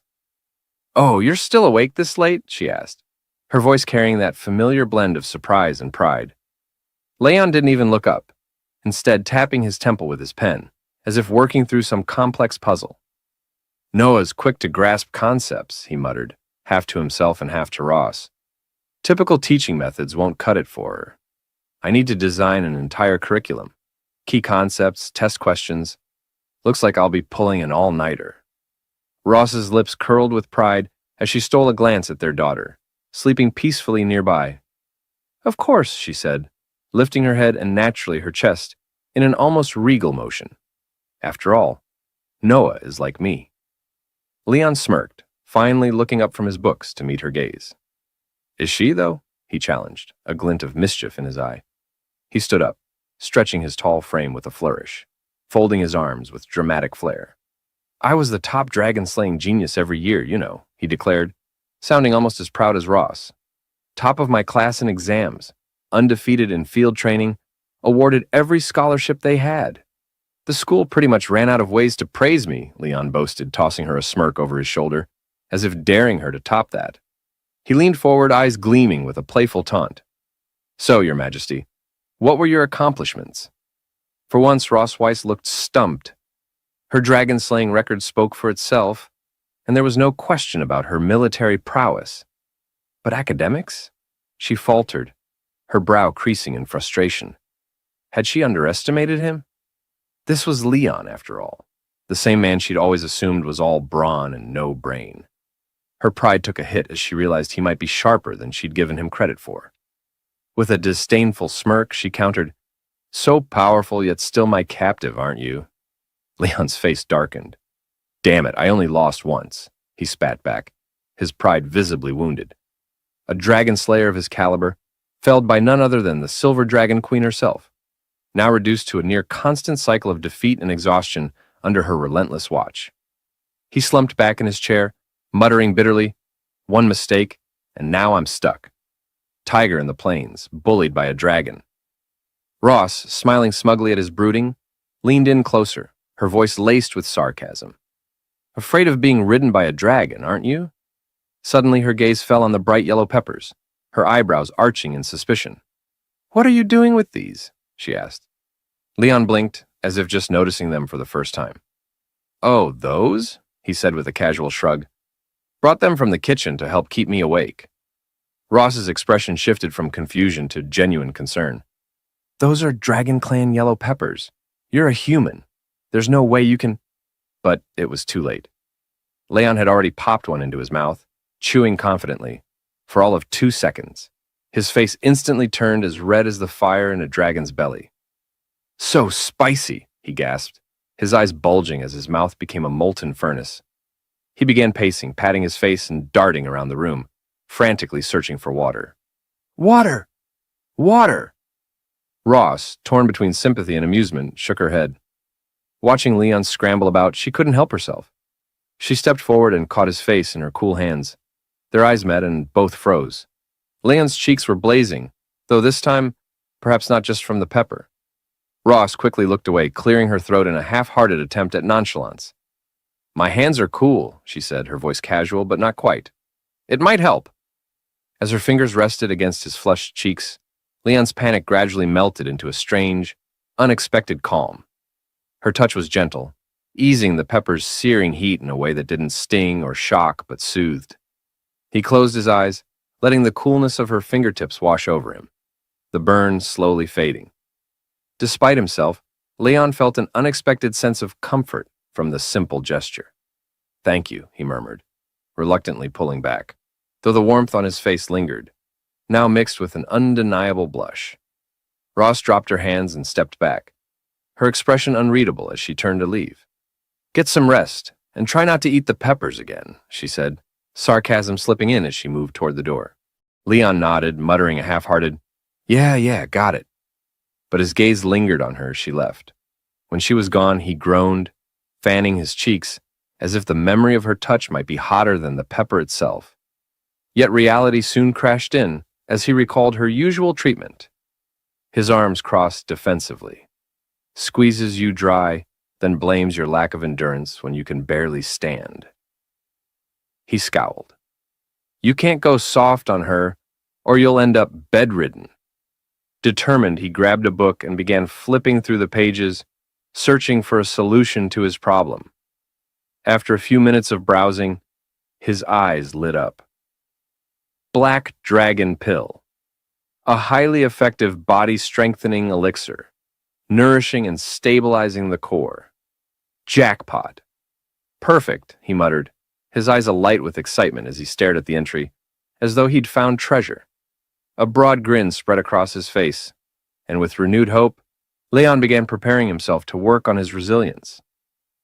"Oh, you're still awake this late?" she asked, her voice carrying that familiar blend of surprise and pride. Leon didn't even look up, instead tapping his temple with his pen, as if working through some complex puzzle. "Noah's quick to grasp concepts," he muttered, half to himself and half to Ross. "Typical teaching methods won't cut it for her. I need to design an entire curriculum. Key concepts, test questions. Looks like I'll be pulling an all-nighter." Ross's lips curled with pride as she stole a glance at their daughter, sleeping peacefully nearby. "Of course," she said, lifting her head and naturally her chest in an almost regal motion. "After all, Noah is like me." Leon smirked, finally looking up from his books to meet her gaze. "Is she, though?" he challenged, a glint of mischief in his eye. He stood up, stretching his tall frame with a flourish, folding his arms with dramatic flair. "I was the top dragon-slaying genius every year, you know," he declared, sounding almost as proud as Ross. "Top of my class in exams, undefeated in field training, awarded every scholarship they had. The school pretty much ran out of ways to praise me," Leon boasted, tossing her a smirk over his shoulder, as if daring her to top that. He leaned forward, eyes gleaming with a playful taunt. "So, Your Majesty, what were your accomplishments?" For once, Rosweiss looked stumped. Her dragon-slaying record spoke for itself, and there was no question about her military prowess. But academics? She faltered, her brow creasing in frustration. Had she underestimated him? This was Leon, after all, the same man she'd always assumed was all brawn and no brain. Her pride took a hit as she realized he might be sharper than she'd given him credit for. With a disdainful smirk, she countered, "So powerful, yet still my captive, aren't you?" Leon's face darkened. "Damn it, I only lost once," he spat back, his pride visibly wounded. A dragon slayer of his caliber, felled by none other than the Silver Dragon Queen herself, now reduced to a near constant cycle of defeat and exhaustion under her relentless watch. He slumped back in his chair, muttering bitterly, "One mistake, and now I'm stuck. Tiger in the plains, bullied by a dragon." Ross, smiling smugly at his brooding, leaned in closer, her voice laced with sarcasm. "Afraid of being ridden by a dragon, aren't you?" Suddenly her gaze fell on the bright yellow peppers, her eyebrows arching in suspicion. "What are you doing with these?" she asked. Leon blinked, as if just noticing them for the first time. "Oh, those?" he said with a casual shrug. "Brought them from the kitchen to help keep me awake." Ross's expression shifted from confusion to genuine concern. "Those are Dragon Clan yellow peppers. You're a human. There's no way you can—" But it was too late. Leon had already popped one into his mouth, chewing confidently, for all of 2 seconds. His face instantly turned as red as the fire in a dragon's belly. "So spicy," he gasped, his eyes bulging as his mouth became a molten furnace. He began pacing, patting his face and darting around the room, frantically searching for water. "Water! Water! Ross, torn between sympathy and amusement, shook her head. Watching Leon scramble about, she couldn't help herself. She stepped forward and caught his face in her cool hands. Their eyes met and both froze. Leon's cheeks were blazing, though this time, perhaps not just from the pepper. Ross quickly looked away, clearing her throat in a half-hearted attempt at nonchalance. "My hands are cool," she said, her voice casual, but not quite. "It might help." As her fingers rested against his flushed cheeks, Leon's panic gradually melted into a strange, unexpected calm. Her touch was gentle, easing the pepper's searing heat in a way that didn't sting or shock but soothed. He closed his eyes, letting the coolness of her fingertips wash over him, the burn slowly fading. Despite himself, Leon felt an unexpected sense of comfort from the simple gesture. "Thank you," he murmured, reluctantly pulling back, though the warmth on his face lingered, now mixed with an undeniable blush. Ross dropped her hands and stepped back, her expression unreadable as she turned to leave. "Get some rest, and try not to eat the peppers again," she said, sarcasm slipping in as she moved toward the door. Leon nodded, muttering a half-hearted, Yeah, got it." But his gaze lingered on her as she left. When she was gone, he groaned, fanning his cheeks, as if the memory of her touch might be hotter than the pepper itself. Yet reality soon crashed in as he recalled her usual treatment. His arms crossed defensively. Squeezes you dry, then blames your lack of endurance when you can barely stand. He scowled. "You can't go soft on her, or you'll end up bedridden." Determined, he grabbed a book and began flipping through the pages, searching for a solution to his problem. After a few minutes of browsing, his eyes lit up. Black Dragon Pill. A highly effective body-strengthening elixir, nourishing and stabilizing the core. Jackpot. "Perfect," he muttered, his eyes alight with excitement as he stared at the entry, as though he'd found treasure. A broad grin spread across his face, and with renewed hope, Leon began preparing himself to work on his resilience.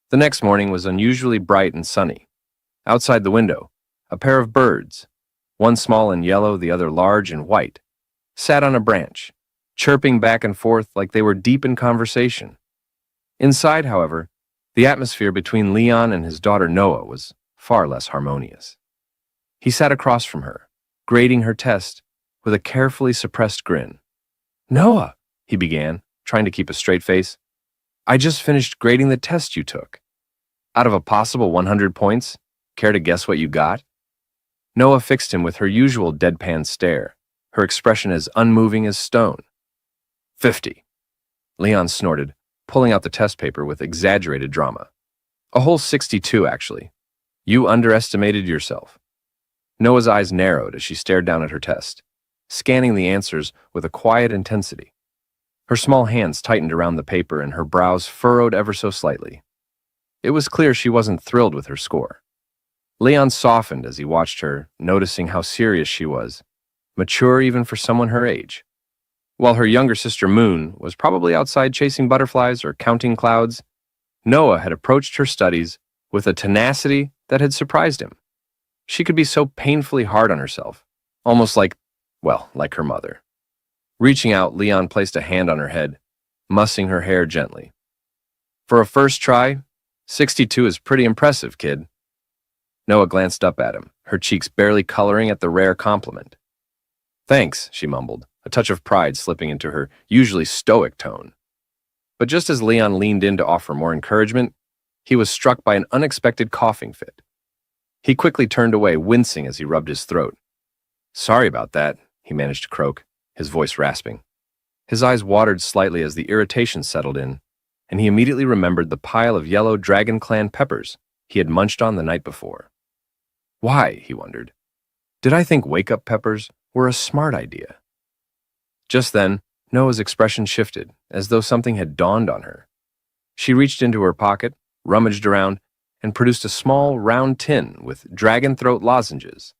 The next morning was unusually bright and sunny. Outside the window, a pair of birds, one small and yellow, the other large and white, sat on a branch, chirping back and forth like they were deep in conversation. Inside, however, the atmosphere between Leon and his daughter Noah was far less harmonious. He sat across from her, grading her test with a carefully suppressed grin. "Noah," he began, trying to keep a straight face, "I just finished grading the test you took. Out of a possible 100 points, care to guess what you got?" Noah fixed him with her usual deadpan stare, her expression as unmoving as stone. 50. Leon snorted, pulling out the test paper with exaggerated drama. "A whole 62, actually. You underestimated yourself." Noah's eyes narrowed as she stared down at her test, scanning the answers with a quiet intensity. Her small hands tightened around the paper and her brows furrowed ever so slightly. It was clear she wasn't thrilled with her score. Leon softened as he watched her, noticing how serious she was, mature even for someone her age. While her younger sister Moon was probably outside chasing butterflies or counting clouds, Noah had approached her studies with a tenacity that had surprised him. She could be so painfully hard on herself, almost like her mother. Reaching out, Leon placed a hand on her head, mussing her hair gently. "For a first try, 62 is pretty impressive, kid." Noah glanced up at him, her cheeks barely coloring at the rare compliment. "Thanks," she mumbled, a touch of pride slipping into her usually stoic tone. But just as Leon leaned in to offer more encouragement, he was struck by an unexpected coughing fit. He quickly turned away, wincing as he rubbed his throat. "Sorry about that," he managed to croak, his voice rasping. His eyes watered slightly as the irritation settled in, and he immediately remembered the pile of yellow Dragon Clan peppers he had munched on the night before. Why, he wondered, did I think wake-up peppers were a smart idea? Just then, Noah's expression shifted, as though something had dawned on her. She reached into her pocket, rummaged around, and produced a small, round tin with dragon throat lozenges,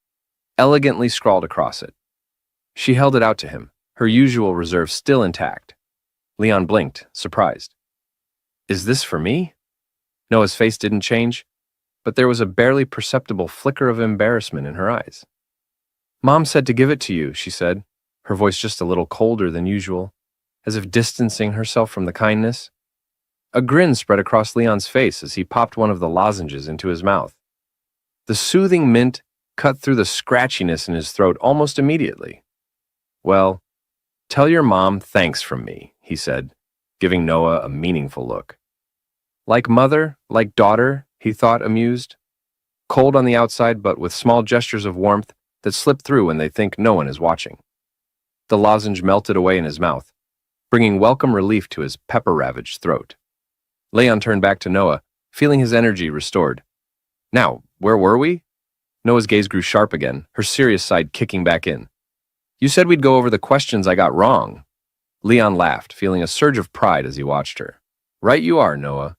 elegantly scrawled across it. She held it out to him, her usual reserve still intact. Leon blinked, surprised. "Is this for me?" Noah's face didn't change, but there was a barely perceptible flicker of embarrassment in her eyes. "Mom said to give it to you," she said, her voice just a little colder than usual, as if distancing herself from the kindness. A grin spread across Leon's face as he popped one of the lozenges into his mouth. The soothing mint cut through the scratchiness in his throat almost immediately. "Well, tell your mom thanks from me," he said, giving Noah a meaningful look. Like mother, like daughter, he thought, amused. Cold on the outside, but with small gestures of warmth that slip through when they think no one is watching. The lozenge melted away in his mouth, bringing welcome relief to his pepper-ravaged throat. Leon turned back to Noah, feeling his energy restored. "Now, where were we?" Noah's gaze grew sharp again, her serious side kicking back in. "You said we'd go over the questions I got wrong." Leon laughed, feeling a surge of pride as he watched her. "Right you are, Noah."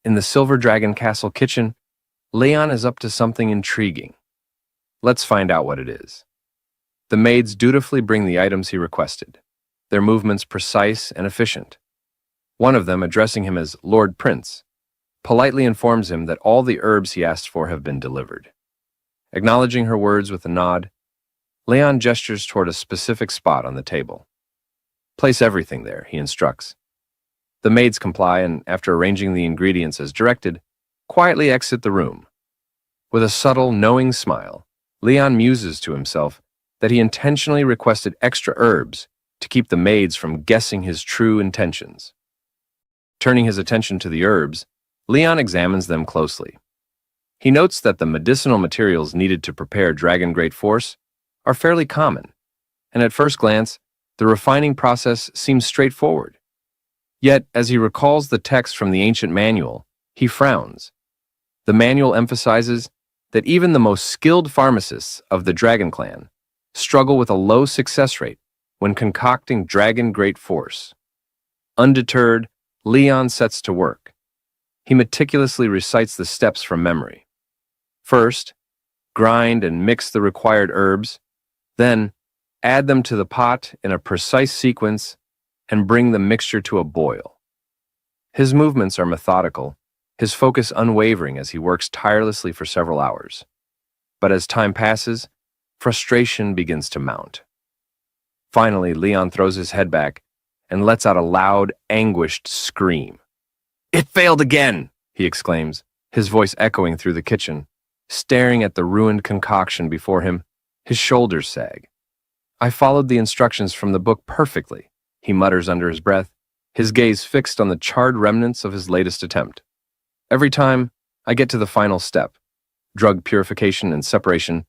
In the Silver Dragon Castle kitchen, Leon is up to something intriguing. Let's find out what it is. The maids dutifully bring the items he requested, their movements precise and efficient. One of them, addressing him as Lord Prince, politely informs him that all the herbs he asked for have been delivered. Acknowledging her words with a nod, Leon gestures toward a specific spot on the table. "Place everything there," he instructs. The maids comply and, after arranging the ingredients as directed, quietly exit the room. With a subtle, knowing smile, Leon muses to himself that he intentionally requested extra herbs to keep the maids from guessing his true intentions. Turning his attention to the herbs, Leon examines them closely. He notes that the medicinal materials needed to prepare Dragon Great Force are fairly common, and at first glance, the refining process seems straightforward. Yet, as he recalls the text from the ancient manual, he frowns. The manual emphasizes that even the most skilled pharmacists of the Dragon Clan struggle with a low success rate when concocting Dragon Great Force. Undeterred, Leon sets to work. He meticulously recites the steps from memory. First, grind and mix the required herbs, then add them to the pot in a precise sequence and bring the mixture to a boil. His movements are methodical, his focus unwavering as he works tirelessly for several hours. But as time passes, frustration begins to mount. Finally, Leon throws his head back and lets out a loud, anguished scream. "It failed again!" he exclaims, his voice echoing through the kitchen. Staring at the ruined concoction before him, his shoulders sag. "I followed the instructions from the book perfectly," he mutters under his breath, his gaze fixed on the charred remnants of his latest attempt. "Every time, I get to the final step, drug purification and separation,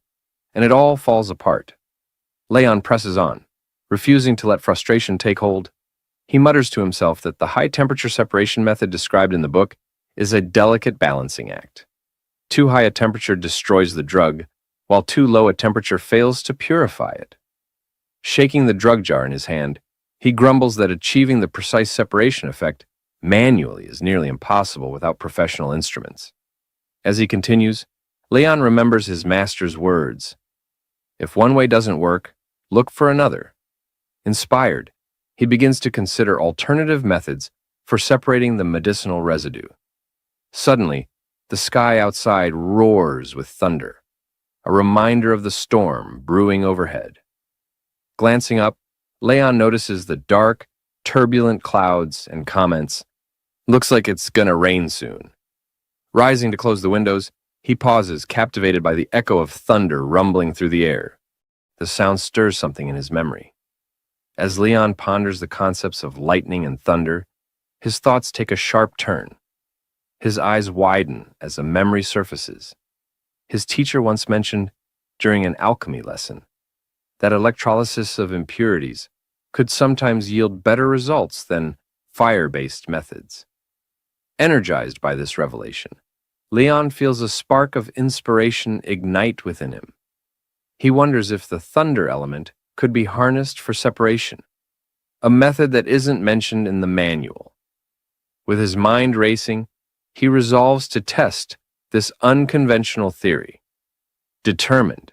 and it all falls apart." Leon presses on, refusing to let frustration take hold. He mutters to himself that the high-temperature separation method described in the book is a delicate balancing act. Too high a temperature destroys the drug, while too low a temperature fails to purify it. Shaking the drug jar in his hand, he grumbles that achieving the precise separation effect manually is nearly impossible without professional instruments. As he continues, Leon remembers his master's words. If one way doesn't work, look for another. Inspired, he begins to consider alternative methods for separating the medicinal residue. Suddenly, the sky outside roars with thunder, a reminder of the storm brewing overhead. Glancing up, Leon notices the dark, turbulent clouds and comments, "Looks like it's gonna rain soon." Rising to close the windows, he pauses, captivated by the echo of thunder rumbling through the air. The sound stirs something in his memory. As Leon ponders the concepts of lightning and thunder, his thoughts take a sharp turn. His eyes widen as a memory surfaces. His teacher once mentioned, during an alchemy lesson, that electrolysis of impurities could sometimes yield better results than fire-based methods. Energized by this revelation, Leon feels a spark of inspiration ignite within him. He wonders if the thunder element could be harnessed for separation, a method that isn't mentioned in the manual. With his mind racing, he resolves to test this unconventional theory. Determined,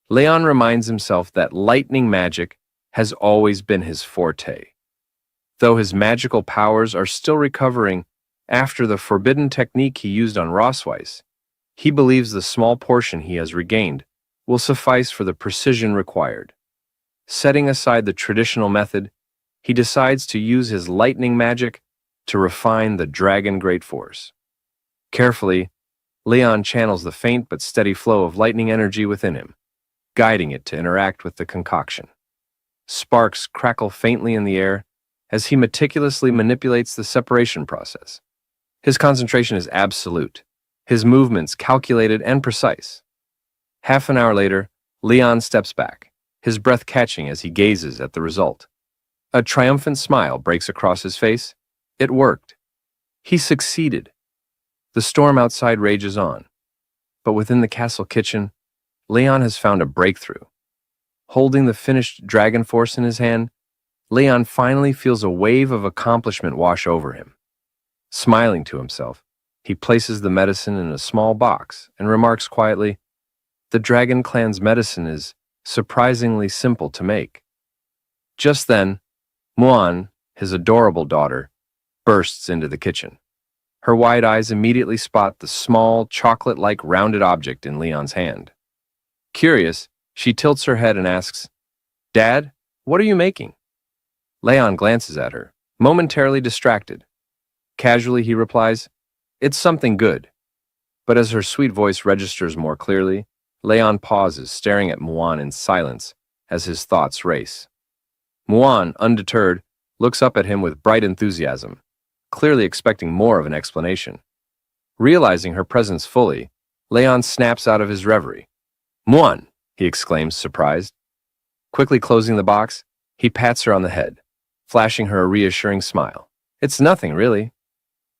Leon reminds himself that lightning magic has always been his forte. Though his magical powers are still recovering after the forbidden technique he used on Rosweiss, he believes the small portion he has regained will suffice for the precision required. Setting aside the traditional method, he decides to use his lightning magic to refine the dragon great force. Carefully, Leon channels the faint but steady flow of lightning energy within him, guiding it to interact with the concoction. Sparks crackle faintly in the air as he meticulously manipulates the separation process. His concentration is absolute, his movements calculated and precise. Half an hour later, Leon steps back, his breath catching as he gazes at the result. A triumphant smile breaks across his face. It worked. He succeeded. The storm outside rages on, but within the castle kitchen, Leon has found a breakthrough. Holding the finished dragon force in his hand, Leon finally feels a wave of accomplishment wash over him. Smiling to himself, he places the medicine in a small box and remarks quietly, "The dragon clan's medicine is surprisingly simple to make." Just then, Muan, his adorable daughter, bursts into the kitchen. Her wide eyes immediately spot the small, chocolate-like rounded object in Leon's hand. Curious, she tilts her head and asks, "Dad, what are you making?" Leon glances at her, momentarily distracted. Casually, he replies, "It's something good." But as her sweet voice registers more clearly, Leon pauses, staring at Muan in silence as his thoughts race. Muan, undeterred, looks up at him with bright enthusiasm, clearly expecting more of an explanation. Realizing her presence fully, Leon snaps out of his reverie. "Muan!" he exclaims, surprised. Quickly closing the box, he pats her on the head, flashing her a reassuring smile. "It's nothing, really."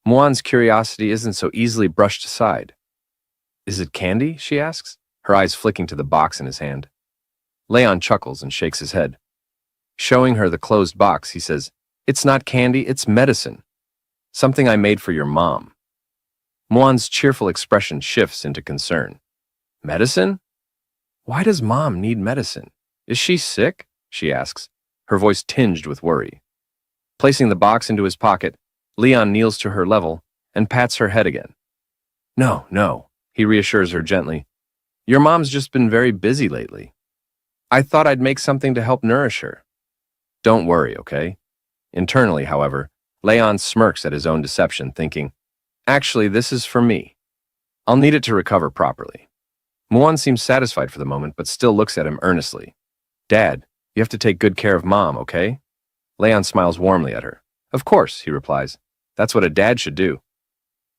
Muan's curiosity isn't so easily brushed aside. "Is it candy?" she asks, her eyes flicking to the box in his hand. Leon chuckles and shakes his head. Showing her the closed box, he says, "It's not candy, it's medicine. Something I made for your mom." Muan's cheerful expression shifts into concern. "Medicine? Why does Mom need medicine? Is she sick?" she asks, her voice tinged with worry. Placing the box into his pocket, Leon kneels to her level and pats her head again. "No, no," he reassures her gently. "Your mom's just been very busy lately. I thought I'd make something to help nourish her. Don't worry, okay?" Internally, however, Leon smirks at his own deception, thinking, "Actually, this is for me. I'll need it to recover properly." Muan seems satisfied for the moment, but still looks at him earnestly. "Dad, you have to take good care of Mom, okay?" Leon smiles warmly at her. "Of course," he replies. "That's what a dad should do."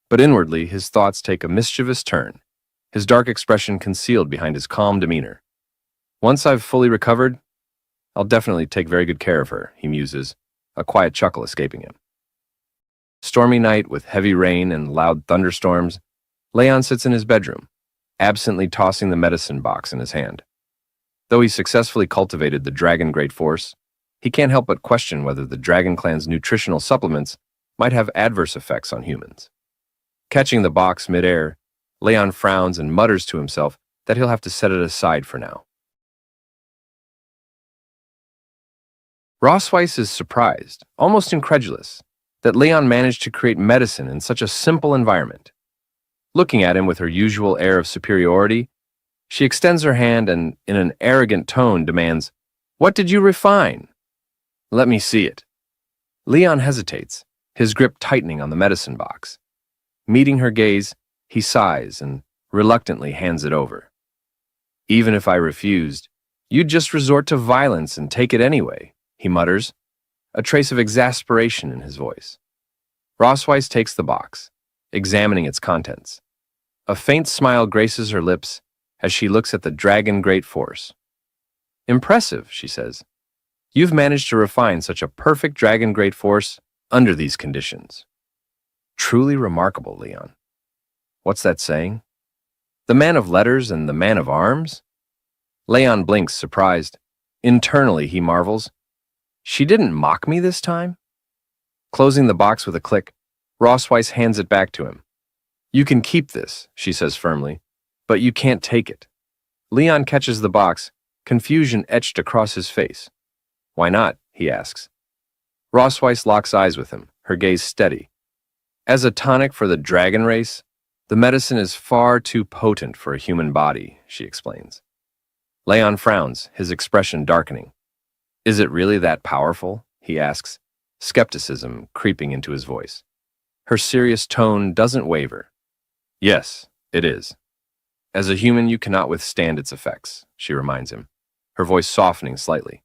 But inwardly, his thoughts take a mischievous turn, his dark expression concealed behind his calm demeanor. "Once I've fully recovered, I'll definitely take very good care of her," he muses, a quiet chuckle escaping him. Stormy night with heavy rain and loud thunderstorms, Leon sits in his bedroom, absently tossing the medicine box in his hand. Though he successfully cultivated the dragon great force, he can't help but question whether the dragon clan's nutritional supplements might have adverse effects on humans. Catching the box midair, Leon frowns and mutters to himself that he'll have to set it aside for now. Rossweiss is surprised, almost incredulous, that Leon managed to create medicine in such a simple environment. Looking at him with her usual air of superiority, she extends her hand and, in an arrogant tone, demands, "What did you refine?" "Let me see it." Leon hesitates, his grip tightening on the medicine box. Meeting her gaze, he sighs and reluctantly hands it over. "Even if I refused, you'd just resort to violence and take it anyway," he mutters, a trace of exasperation in his voice. Rossweiss takes the box, examining its contents. A faint smile graces her lips as she looks at the dragon great force. "Impressive," she says. "You've managed to refine such a perfect dragon great force under these conditions." "Truly remarkable, Leon." "What's that saying? The man of letters and the man of arms?" Leon blinks, surprised. Internally, he marvels. She didn't mock me this time? Closing the box with a click, Rossweiss hands it back to him. "You can keep this," she says firmly, "but you can't take it." Leon catches the box, confusion etched across his face. "Why not?" he asks. Rossweiss locks eyes with him, her gaze steady. "As a tonic for the dragon race, the medicine is far too potent for a human body," she explains. Leon frowns, his expression darkening. Is it really that powerful? He asks, skepticism creeping into his voice. Her serious tone doesn't waver. Yes, it is. As a human, you cannot withstand its effects, she reminds him, her voice softening slightly.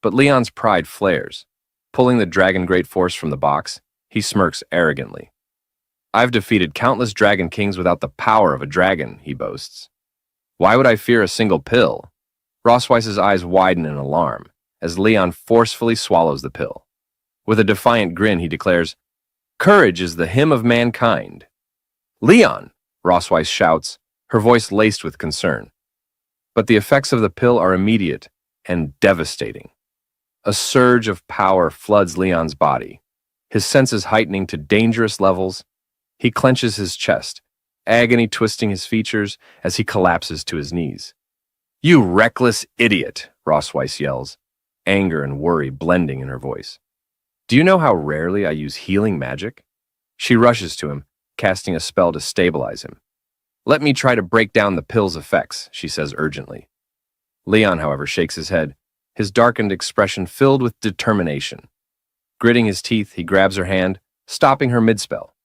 But Leon's pride flares. Pulling the dragon great force from the box, he smirks arrogantly. I've defeated countless dragon kings without the power of a dragon, he boasts. Why would I fear a single pill? Rossweiss's eyes widen in alarm as Leon forcefully swallows the pill. With a defiant grin, he declares, Courage is the hymn of mankind. Leon, Rossweiss shouts, her voice laced with concern. But the effects of the pill are immediate and devastating. A surge of power floods Leon's body, his senses heightening to dangerous levels. He clenches his chest, agony twisting his features as he collapses to his knees. You reckless idiot, Rossweiss yells, anger and worry blending in her voice. Do you know how rarely I use healing magic? She rushes to him, casting a spell to stabilize him. Let me try to break down the pill's effects, she says urgently. Leon, however, shakes his head, his darkened expression filled with determination. Gritting his teeth, he grabs her hand, stopping her mid-spell.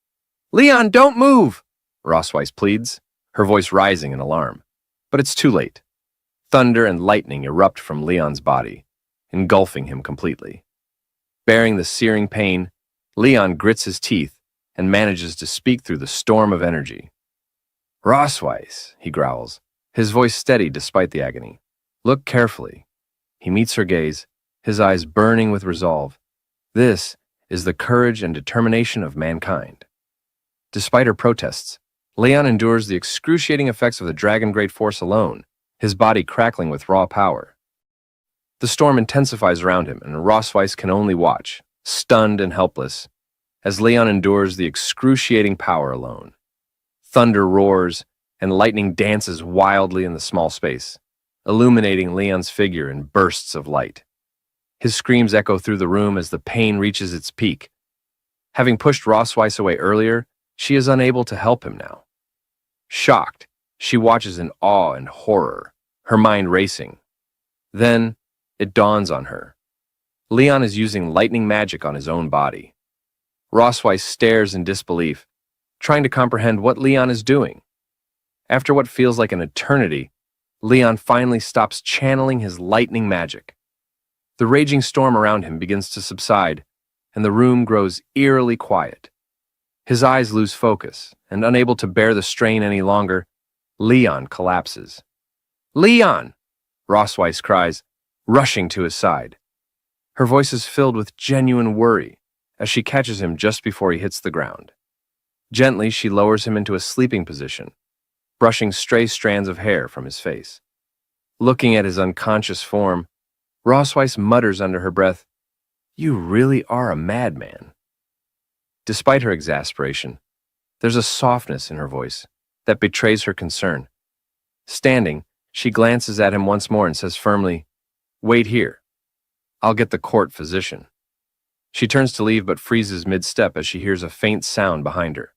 Leon, don't move! Rossweiss pleads, her voice rising in alarm. But it's too late. Thunder and lightning erupt from Leon's body, engulfing him completely. Bearing the searing pain, Leon grits his teeth and manages to speak through the storm of energy. Rossweiss, he growls, his voice steady despite the agony. Look carefully. He meets her gaze, his eyes burning with resolve. This is the courage and determination of mankind. Despite her protests, Leon endures the excruciating effects of the dragon great force alone, his body crackling with raw power. The storm intensifies around him, and Rossweiss can only watch, stunned and helpless, as Leon endures the excruciating power alone. Thunder roars, and lightning dances wildly in the small space, illuminating Leon's figure in bursts of light. His screams echo through the room as the pain reaches its peak. Having pushed Rossweiss away earlier, she is unable to help him now. Shocked, she watches in awe and horror, her mind racing. Then, it dawns on her. Leon is using lightning magic on his own body. Rossweiss stares in disbelief, trying to comprehend what Leon is doing. After what feels like an eternity, Leon finally stops channeling his lightning magic. The raging storm around him begins to subside, and the room grows eerily quiet. His eyes lose focus, and unable to bear the strain any longer, Leon collapses. Leon! Rossweiss cries, rushing to his side. Her voice is filled with genuine worry as she catches him just before he hits the ground. Gently, she lowers him into a sleeping position, brushing stray strands of hair from his face. Looking at his unconscious form, Rossweiss mutters under her breath, You really are a madman. Despite her exasperation, there's a softness in her voice that betrays her concern. Standing, she glances at him once more and says firmly, Wait here. I'll get the court physician. She turns to leave but freezes mid-step as she hears a faint sound behind her.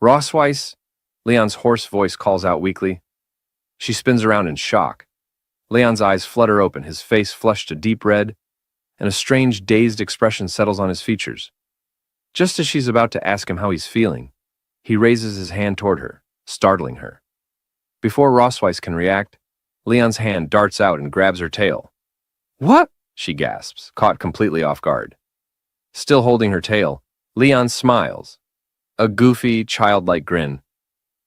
Rossweiss, Leon's hoarse voice calls out weakly. She spins around in shock. Leon's eyes flutter open, his face flushed to deep red, and a strange, dazed expression settles on his features. Just as she's about to ask him how he's feeling, he raises his hand toward her, startling her. Before Rossweiss can react, Leon's hand darts out and grabs her tail. What? She gasps, caught completely off guard. Still holding her tail, Leon smiles. A goofy, childlike grin.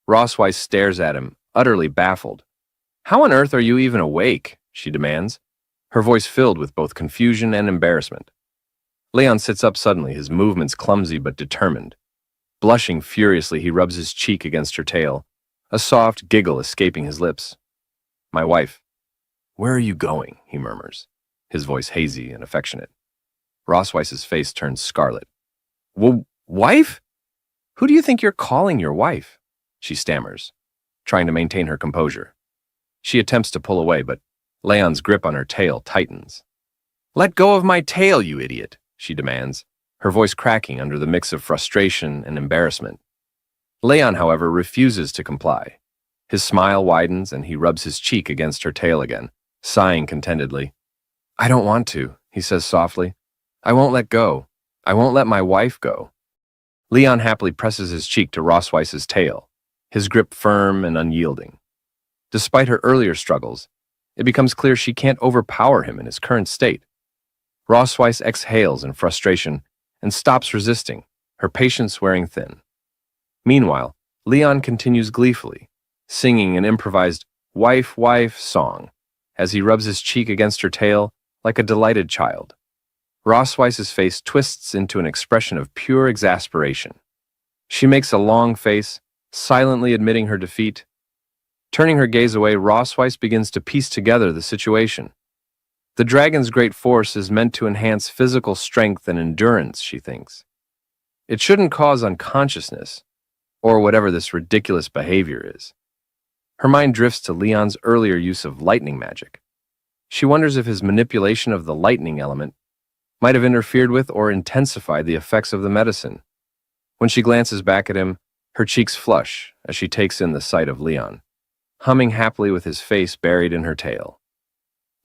Rossweiss stares at him, utterly baffled. How on earth are you even awake? She demands, her voice filled with both confusion and embarrassment. Leon sits up suddenly, his movements clumsy but determined. Blushing furiously, he rubs his cheek against her tail, a soft giggle escaping his lips. My wife. Where are you going? He murmurs, his voice hazy and affectionate. Rossweiss's face turns scarlet. Wife? Who do you think you're calling your wife? She stammers, trying to maintain her composure. She attempts to pull away, but Leon's grip on her tail tightens. Let go of my tail, you idiot, she demands, her voice cracking under the mix of frustration and embarrassment. Leon, however, refuses to comply. His smile widens and he rubs his cheek against her tail again, sighing contentedly. I don't want to, he says softly. I won't let go. I won't let my wife go. Leon happily presses his cheek to Rossweiss's tail, his grip firm and unyielding. Despite her earlier struggles, it becomes clear she can't overpower him in his current state. Rossweiss exhales in frustration and stops resisting, her patience wearing thin. Meanwhile, Leon continues gleefully, singing an improvised wife, wife song as he rubs his cheek against her tail like a delighted child. Rossweiss's face twists into an expression of pure exasperation. She makes a long face, silently admitting her defeat. Turning her gaze away, Rossweiss begins to piece together the situation. The dragon's great force is meant to enhance physical strength and endurance, she thinks. It shouldn't cause unconsciousness, or whatever this ridiculous behavior is. Her mind drifts to Leon's earlier use of lightning magic. She wonders if his manipulation of the lightning element might have interfered with or intensified the effects of the medicine. When she glances back at him, her cheeks flush as she takes in the sight of Leon, humming happily with his face buried in her tail.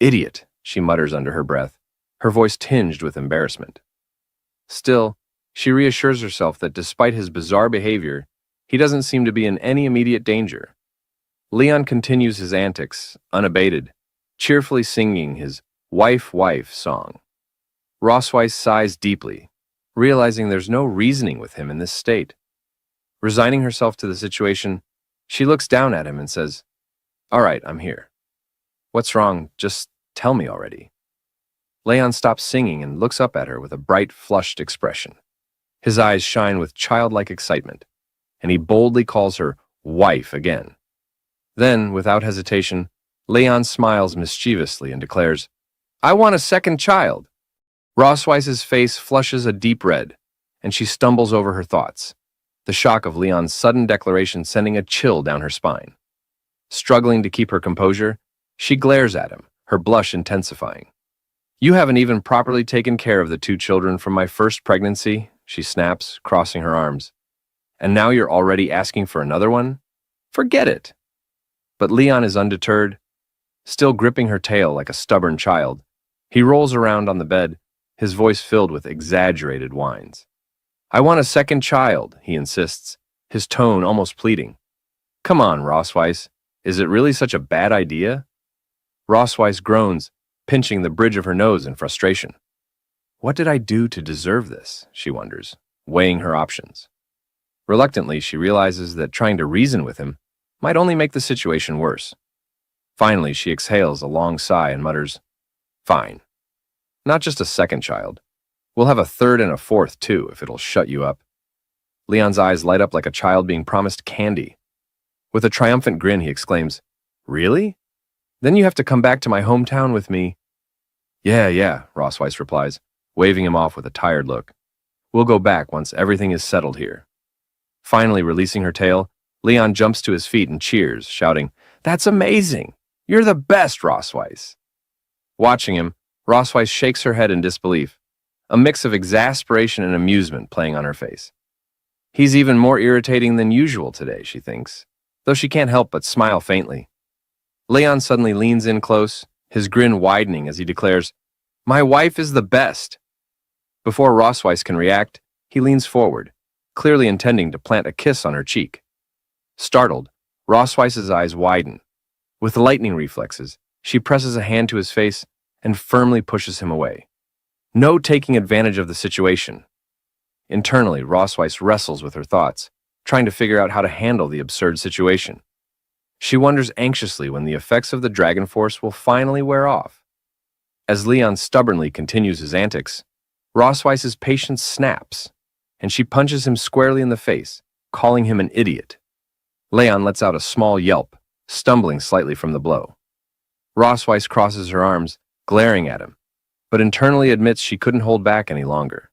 Idiot, she mutters under her breath, her voice tinged with embarrassment. Still, she reassures herself that despite his bizarre behavior, he doesn't seem to be in any immediate danger. Leon continues his antics, unabated, cheerfully singing his wife, wife song. Rossweiss sighs deeply, realizing there's no reasoning with him in this state. Resigning herself to the situation, she looks down at him and says, All right, I'm here. What's wrong? Just tell me already. Leon stops singing and looks up at her with a bright, flushed expression. His eyes shine with childlike excitement, and he boldly calls her wife again. Then, without hesitation, Leon smiles mischievously and declares, I want a second child. Rossweiss's face flushes a deep red, and she stumbles over her thoughts, the shock of Leon's sudden declaration sending a chill down her spine. Struggling to keep her composure, she glares at him, her blush intensifying. You haven't even properly taken care of the 2 children from my first pregnancy, she snaps, crossing her arms. And now you're already asking for another one? Forget it. But Leon is undeterred. Still gripping her tail like a stubborn child, he rolls around on the bed, his voice filled with exaggerated whines. I want a second child, he insists, his tone almost pleading. Come on, Rossweiss, is it really such a bad idea? Rossweiss groans, pinching the bridge of her nose in frustration. What did I do to deserve this, she wonders, weighing her options. Reluctantly, she realizes that trying to reason with him might only make the situation worse. Finally, she exhales a long sigh and mutters, Fine. Not just a second child. We'll have a third and a fourth, too, if it'll shut you up. Leon's eyes light up like a child being promised candy. With a triumphant grin, he exclaims, Really? Then you have to come back to my hometown with me. Yeah, Rossweiss replies, waving him off with a tired look. We'll go back once everything is settled here. Finally releasing her tail, Leon jumps to his feet and cheers, shouting, That's amazing! You're the best, Rossweiss! Watching him, Rossweiss shakes her head in disbelief, a mix of exasperation and amusement playing on her face. He's even more irritating than usual today, she thinks, though she can't help but smile faintly. Leon suddenly leans in close, his grin widening as he declares, My wife is the best! Before Rossweiss can react, he leans forward, clearly intending to plant a kiss on her cheek. Startled, Rossweiss's eyes widen. With lightning reflexes, she presses a hand to his face and firmly pushes him away. No taking advantage of the situation. Internally, Rossweiss wrestles with her thoughts, trying to figure out how to handle the absurd situation. She wonders anxiously when the effects of the dragon force will finally wear off. As Leon stubbornly continues his antics, Rossweiss's patience snaps, and she punches him squarely in the face, calling him an idiot. Leon lets out a small yelp, stumbling slightly from the blow. Rossweiss crosses her arms, glaring at him, but internally admits she couldn't hold back any longer.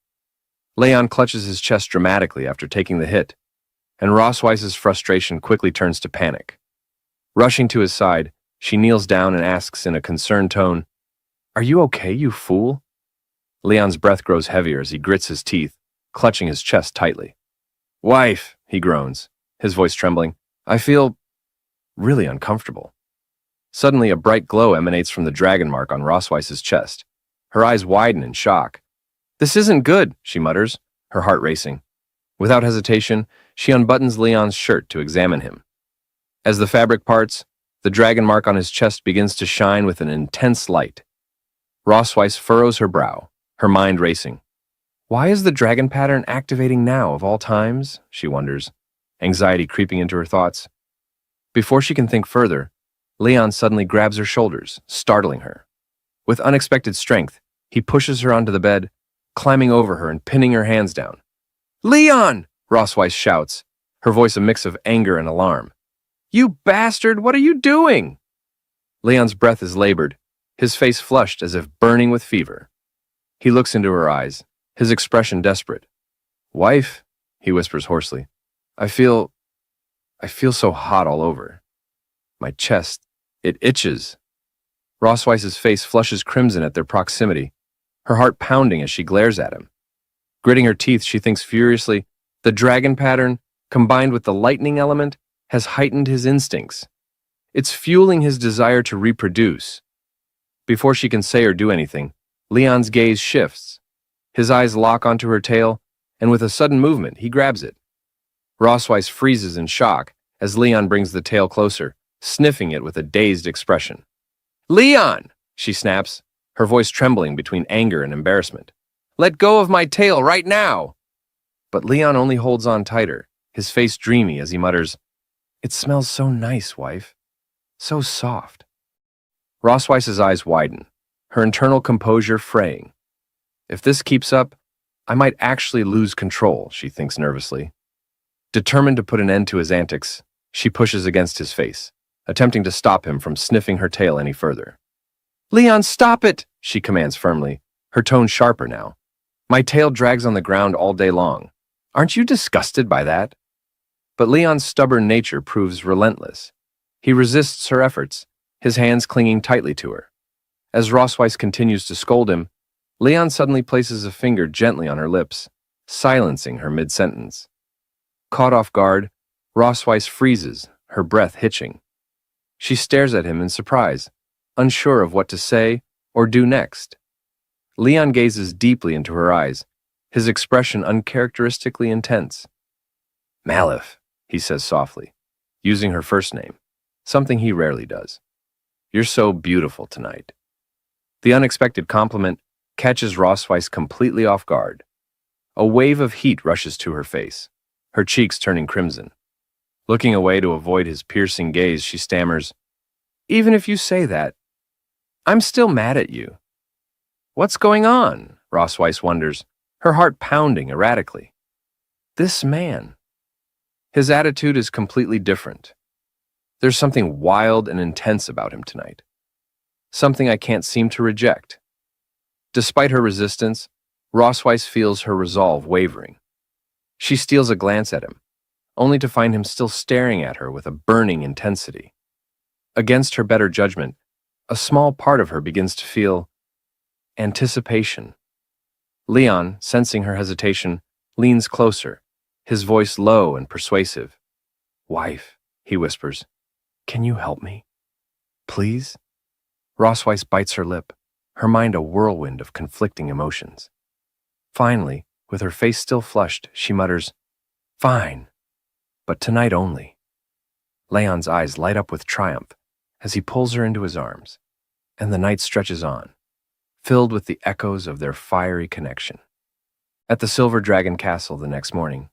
Leon clutches his chest dramatically after taking the hit, and Rossweiss's frustration quickly turns to panic. Rushing to his side, she kneels down and asks in a concerned tone, Are you okay, you fool? Leon's breath grows heavier as he grits his teeth, clutching his chest tightly. Wife, he groans, his voice trembling, I feel really uncomfortable. Suddenly, a bright glow emanates from the dragon mark on Rossweiss's chest, Her eyes widen in shock. "This isn't good," she mutters, her heart racing. Without hesitation, she unbuttons Leon's shirt to examine him. As the fabric parts, the dragon mark on his chest begins to shine with an intense light. Rosweiss furrows her brow, her mind racing. Why is the dragon pattern activating now of all times? She wonders, anxiety creeping into her thoughts. Before she can think further, Leon suddenly grabs her shoulders, startling her. With unexpected strength, he pushes her onto the bed, climbing over her and pinning her hands down. "Leon!" Rosweiss shouts, her voice a mix of anger and alarm. "You bastard, what are you doing?" Leon's breath is labored, his face flushed as if burning with fever. He looks into her eyes, his expression desperate. "Wife," he whispers hoarsely, I feel so hot all over. My chest, it itches." Rosweiss's face flushes crimson at their proximity, her heart pounding as she glares at him. Gritting her teeth, she thinks furiously, the dragon pattern, combined with the lightning element, has heightened his instincts. It's fueling his desire to reproduce. Before she can say or do anything, Leon's gaze shifts. His eyes lock onto her tail, and with a sudden movement, he grabs it. Rosweiss freezes in shock as Leon brings the tail closer, sniffing it with a dazed expression. "Leon!" she snaps, her voice trembling between anger and embarrassment. "Let go of my tail right now!" But Leon only holds on tighter, his face dreamy as he mutters, "It smells so nice, wife. So soft." Rosweiss's eyes widen, her internal composure fraying. If this keeps up, I might actually lose control, she thinks nervously. Determined to put an end to his antics, she pushes against his face, attempting to stop him from sniffing her tail any further. "Leon, stop it!" she commands firmly, her tone sharper now. "My tail drags on the ground all day long. Aren't you disgusted by that?" But Leon's stubborn nature proves relentless. He resists her efforts, his hands clinging tightly to her. As Rosweiss continues to scold him, Leon suddenly places a finger gently on her lips, silencing her mid-sentence. Caught off guard, Rosweiss freezes, her breath hitching. She stares at him in surprise, unsure of what to say or do next. Leon gazes deeply into her eyes, his expression uncharacteristically intense. "Malif," he says softly, using her first name, something he rarely does. "You're so beautiful tonight." The unexpected compliment catches Rosweiss completely off guard. A wave of heat rushes to her face, her cheeks turning crimson. Looking away to avoid his piercing gaze, she stammers, "Even if you say that, I'm still mad at you." "What's going on?" Rosweiss wonders, her heart pounding erratically. This man. His attitude is completely different. There's something wild and intense about him tonight. Something I can't seem to reject. Despite her resistance, Rosweiss feels her resolve wavering. She steals a glance at him, only to find him still staring at her with a burning intensity. Against her better judgment, a small part of her begins to feel anticipation. Leon, sensing her hesitation, leans closer, his voice low and persuasive. "Wife," he whispers, "can you help me? Please?" Rosweiss bites her lip, her mind a whirlwind of conflicting emotions. Finally, with her face still flushed, she mutters, "Fine, but tonight only." Leon's eyes light up with triumph as he pulls her into his arms, and the night stretches on, filled with the echoes of their fiery connection. At the Silver Dragon Castle the next morning,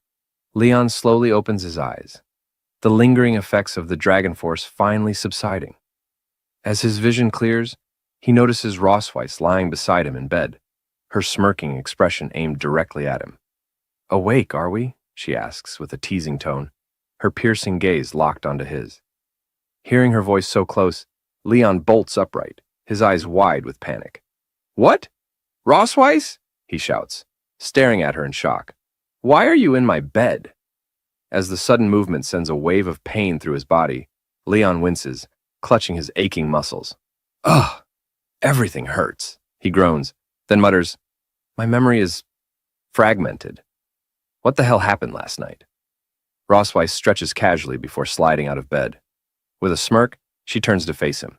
Leon slowly opens his eyes, the lingering effects of the dragon force finally subsiding. As his vision clears, he notices Rosweiss lying beside him in bed, her smirking expression aimed directly at him. "Awake, are we?" she asks with a teasing tone, her piercing gaze locked onto his. Hearing her voice so close, Leon bolts upright, his eyes wide with panic. "What? Rosweiss?" he shouts, staring at her in shock. "Why are you in my bed?" As the sudden movement sends a wave of pain through his body, Leon winces, clutching his aching muscles. "Ugh, everything hurts," he groans, then mutters, "My memory is fragmented. What the hell happened last night?" Rosweiss stretches casually before sliding out of bed. With a smirk, she turns to face him.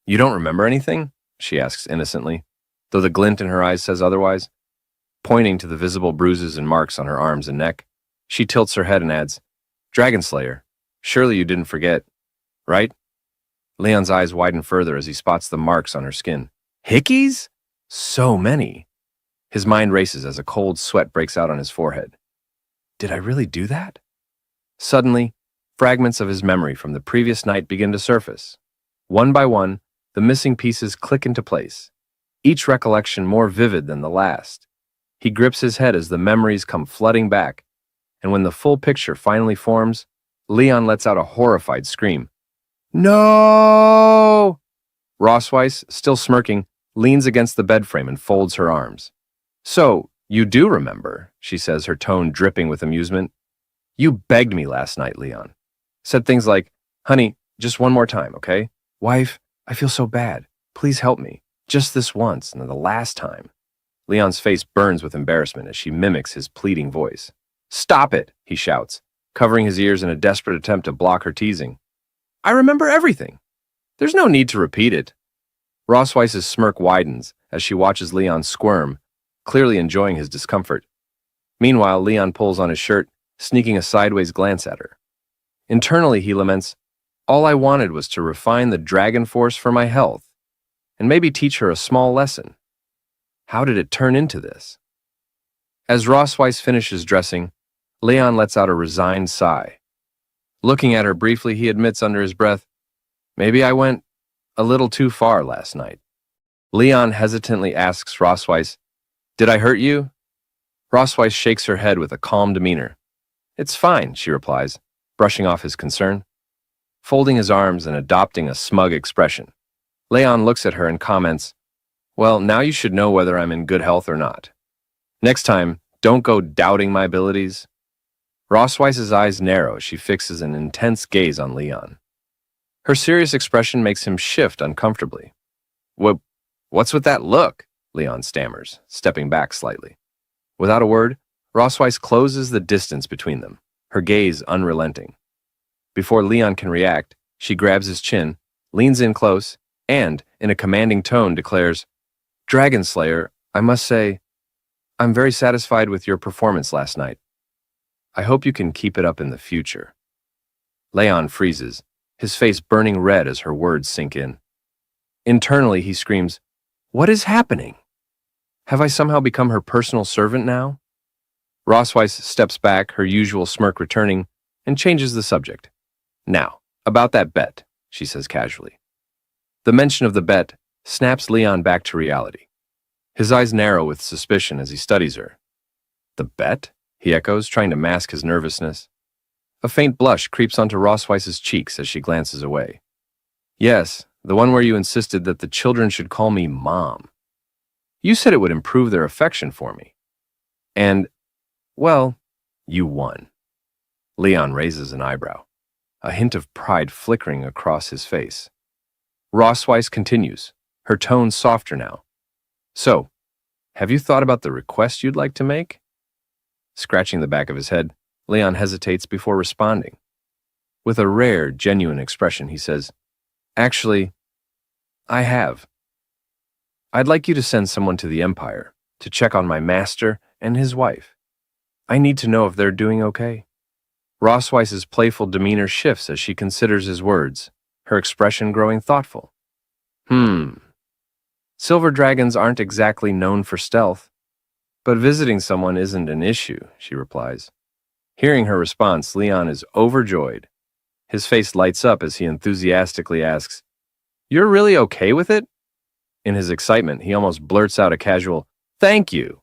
"You don't remember anything?" she asks innocently. though the glint in her eyes says otherwise. Pointing to the visible bruises and marks on her arms and neck, she tilts her head and adds, "Dragon Slayer, surely you didn't forget, right?" Leon's eyes widen further as he spots the marks on her skin. Hickeys? So many. His mind races as a cold sweat breaks out on his forehead. Did I really do that? Suddenly, fragments of his memory from the previous night begin to surface. One by one, the missing pieces click into place, each recollection more vivid than the last. He grips his head as the memories come flooding back, and when the full picture finally forms, Leon lets out a horrified scream. No! Rossweiss, still smirking, leans against the bed frame and folds her arms. So, you do remember, she says, her tone dripping with amusement. You begged me last night, Leon. Said things like, "Honey, just one more time, okay? Wife, I feel so bad. Please help me. Just this once, and the last time." Leon's face burns with embarrassment as she mimics his pleading voice. "Stop it," he shouts, covering his ears in a desperate attempt to block her teasing. "I remember everything. There's no need to repeat it." Rossweiss's smirk widens as she watches Leon squirm, clearly enjoying his discomfort. Meanwhile, Leon pulls on his shirt, sneaking a sideways glance at her. Internally, he laments, "All I wanted was to refine the dragon force for my health, and maybe teach her a small lesson. How did it turn into this?" As Rossweiss finishes dressing, Leon lets out a resigned sigh. Looking at her briefly, he admits under his breath, "Maybe I went a little too far last night." Leon hesitantly asks Rossweiss, "Did I hurt you?" Rossweiss shakes her head with a calm demeanor. "It's fine," she replies, brushing off his concern. Folding his arms and adopting a smug expression, Leon looks at her and comments, "Well, now you should know whether I'm in good health or not. Next time, don't go doubting my abilities." Rossweiss's eyes narrow as she fixes an intense gaze on Leon. Her serious expression makes him shift uncomfortably. What's with that look?" Leon stammers, stepping back slightly. Without a word, Rossweiss closes the distance between them, her gaze unrelenting. Before Leon can react, she grabs his chin, leans in close, and, in a commanding tone, declares, "Dragon Slayer, I must say, I'm very satisfied with your performance last night. I hope you can keep it up in the future." Leon freezes, his face burning red as her words sink in. Internally, he screams, "What is happening? Have I somehow become her personal servant now?" Rossweiss steps back, her usual smirk returning, and changes the subject. "Now, about that bet," she says casually. The mention of the bet snaps Leon back to reality. His eyes narrow with suspicion as he studies her. "The bet?" he echoes, trying to mask his nervousness. A faint blush creeps onto Rossweiss's cheeks as she glances away. "Yes, the one where you insisted that the children should call me Mom. You said it would improve their affection for me. And, well, you won." Leon raises an eyebrow, a hint of pride flickering across his face. Rossweiss continues, her tone softer now. "So, have you thought about the request you'd like to make?" Scratching the back of his head, Leon hesitates before responding. With a rare, genuine expression, he says, "Actually, I have. I'd like you to send someone to the Empire to check on my master and his wife. I need to know if they're doing okay." Rossweiss's playful demeanor shifts as she considers his words, her expression growing thoughtful. Silver dragons aren't exactly known for stealth, but visiting someone isn't an issue," she replies. Hearing her response, Leon is overjoyed. His face lights up as he enthusiastically asks, "You're really okay with it?" In his excitement, he almost blurts out a casual, "Thank you,"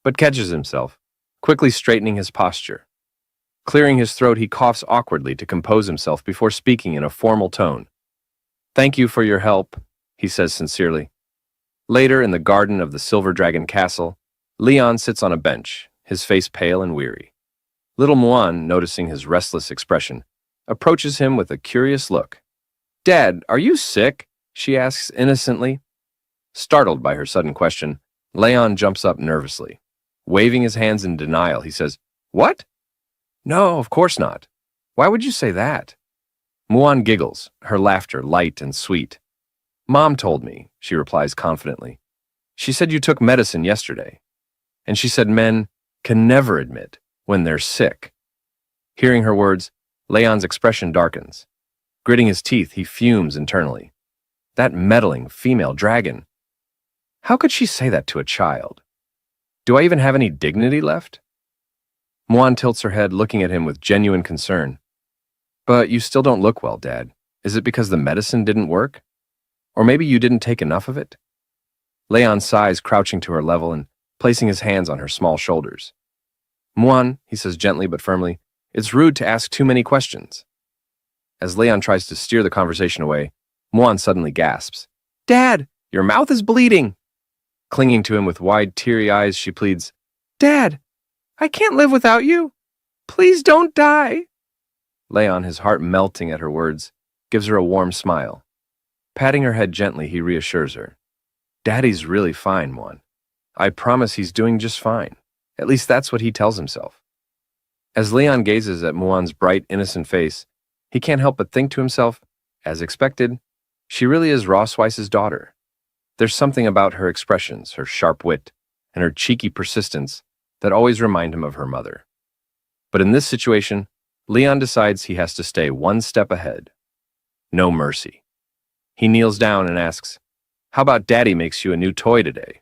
but catches himself, quickly straightening his posture. Clearing his throat, he coughs awkwardly to compose himself before speaking in a formal tone. "Thank you for your help," he says sincerely. Later, in the garden of the Silver Dragon Castle, Leon sits on a bench, his face pale and weary. Little Muan, noticing his restless expression, approaches him with a curious look. "Dad, are you sick?" she asks innocently. Startled by her sudden question, Leon jumps up nervously. Waving his hands in denial, he says, "What? No, of course not. Why would you say that?" Muan giggles, her laughter light and sweet. "Mom told me," she replies confidently. She said you took medicine yesterday. And she said men can never admit when they're sick. Hearing her words, Leon's expression darkens. Gritting his teeth, he fumes internally. That meddling female dragon. How could she say that to a child? Do I even have any dignity left? Muan tilts her head, looking at him with genuine concern. But you still don't look well, Dad. Is it because the medicine didn't work? Or maybe you didn't take enough of it? Leon sighs, crouching to her level and placing his hands on her small shoulders. Muan, he says gently but firmly, it's rude to ask too many questions. As Leon tries to steer the conversation away, Muan suddenly gasps. Dad, your mouth is bleeding. Clinging to him with wide, teary eyes, she pleads, Dad, I can't live without you. Please don't die. Leon, his heart melting at her words, gives her a warm smile. Patting her head gently, he reassures her. Daddy's really fine, Muan. I promise he's doing just fine. At least that's what he tells himself. As Leon gazes at Muan's bright, innocent face, he can't help but think to himself, as expected, she really is Rossweiss's daughter. There's something about her expressions, her sharp wit, and her cheeky persistence that always remind him of her mother. But in this situation, Leon decides he has to stay one step ahead. No mercy. He kneels down and asks, How about Daddy makes you a new toy today?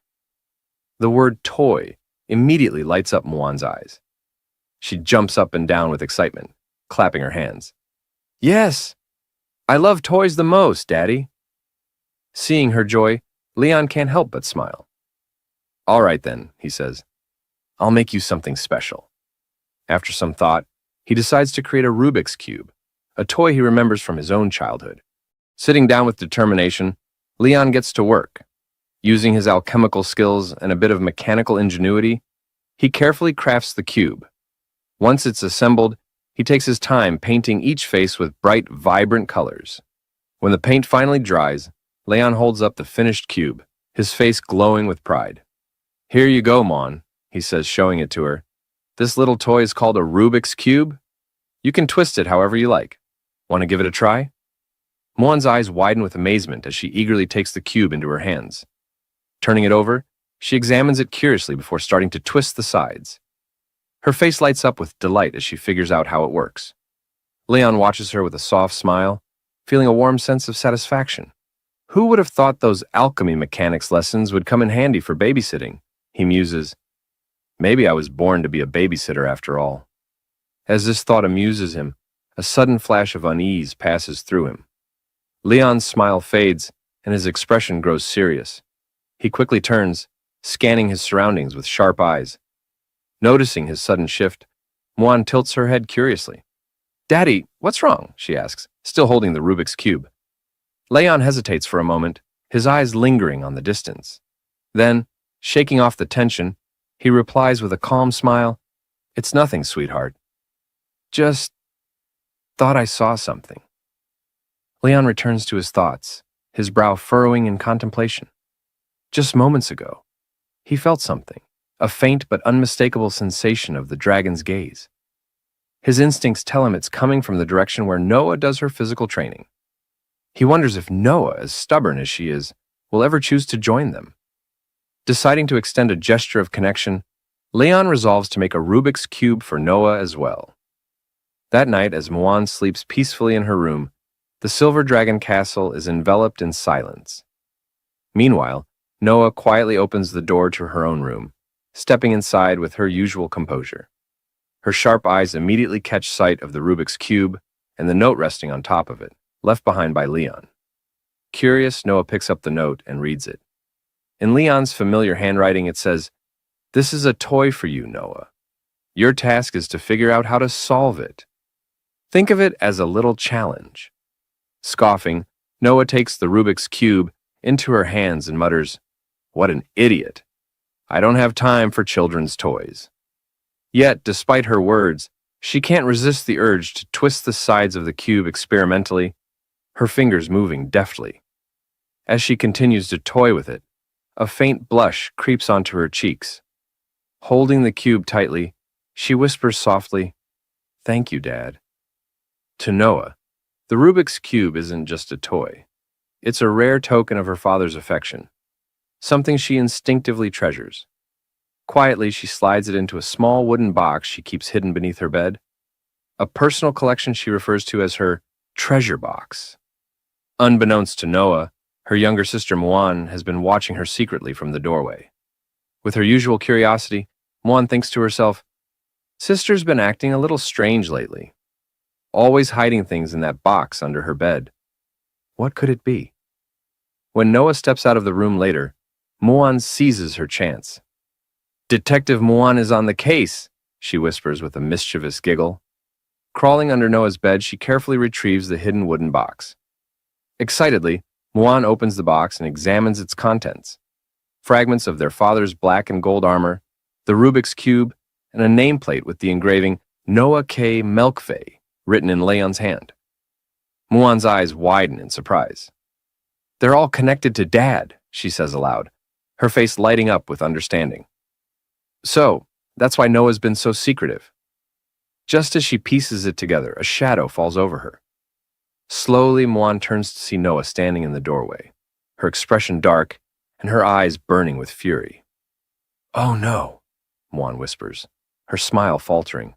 The word toy immediately lights up Muan's eyes. She jumps up and down with excitement, clapping her hands. Yes, I love toys the most, Daddy. Seeing her joy, Leon can't help but smile. All right then, he says. I'll make you something special. After some thought, he decides to create a Rubik's Cube, a toy he remembers from his own childhood. Sitting down with determination, Leon gets to work. Using his alchemical skills and a bit of mechanical ingenuity, he carefully crafts the cube. Once it's assembled, he takes his time painting each face with bright, vibrant colors. When the paint finally dries, Leon holds up the finished cube, his face glowing with pride. Here you go, Mon, he says, showing it to her. This little toy is called a Rubik's Cube. You can twist it however you like. Want to give it a try? Mon's eyes widen with amazement as she eagerly takes the cube into her hands. Turning it over, she examines it curiously before starting to twist the sides. Her face lights up with delight as she figures out how it works. Leon watches her with a soft smile, feeling a warm sense of satisfaction. Who would have thought those alchemy mechanics lessons would come in handy for babysitting? He muses. Maybe I was born to be a babysitter after all. As this thought amuses him, a sudden flash of unease passes through him. Leon's smile fades, and his expression grows serious. He quickly turns, scanning his surroundings with sharp eyes. Noticing his sudden shift, Muan tilts her head curiously. Daddy, what's wrong? She asks, still holding the Rubik's Cube. Leon hesitates for a moment, his eyes lingering on the distance. Then, shaking off the tension, he replies with a calm smile, It's nothing, sweetheart. Just thought I saw something. Leon returns to his thoughts, his brow furrowing in contemplation. Just moments ago, he felt something, a faint but unmistakable sensation of the dragon's gaze. His instincts tell him it's coming from the direction where Noah does her physical training. He wonders if Noah, as stubborn as she is, will ever choose to join them. Deciding to extend a gesture of connection, Leon resolves to make a Rubik's Cube for Noah as well. That night, as Muan sleeps peacefully in her room, the Silver Dragon Castle is enveloped in silence. Meanwhile, Noah quietly opens the door to her own room, stepping inside with her usual composure. Her sharp eyes immediately catch sight of the Rubik's Cube and the note resting on top of it, left behind by Leon. Curious, Noah picks up the note and reads it. In Leon's familiar handwriting, it says, This is a toy for you, Noah. Your task is to figure out how to solve it. Think of it as a little challenge. Scoffing, Noah takes the Rubik's Cube into her hands and mutters, What an idiot. I don't have time for children's toys. Yet, despite her words, she can't resist the urge to twist the sides of the cube experimentally, her fingers moving deftly. As she continues to toy with it, a faint blush creeps onto her cheeks. Holding the cube tightly, she whispers softly, Thank you, Dad. To Noah, the Rubik's Cube isn't just a toy. It's a rare token of her father's affection. something she instinctively treasures. Quietly, she slides it into a small wooden box she keeps hidden beneath her bed, a personal collection she refers to as her treasure box. Unbeknownst to Noah, her younger sister Muan has been watching her secretly from the doorway. With her usual curiosity, Muan thinks to herself, "Sister's been acting a little strange lately, always hiding things in that box under her bed. What could it be?" When Noah steps out of the room later, Muan seizes her chance. "Detective Muan is on the case," she whispers with a mischievous giggle. Crawling under Noah's bed, she carefully retrieves the hidden wooden box. Excitedly, Muan opens the box and examines its contents. Fragments of their father's black and gold armor, the Rubik's Cube, and a nameplate with the engraving Noah K. Melkveh written in Leon's hand. Muan's eyes widen in surprise. "They're all connected to Dad," she says aloud, her face lighting up with understanding. "So, that's why Noah's been so secretive." Just as she pieces it together, a shadow falls over her. Slowly, Muan turns to see Noah standing in the doorway, her expression dark and her eyes burning with fury. "Oh no," Muan whispers, her smile faltering.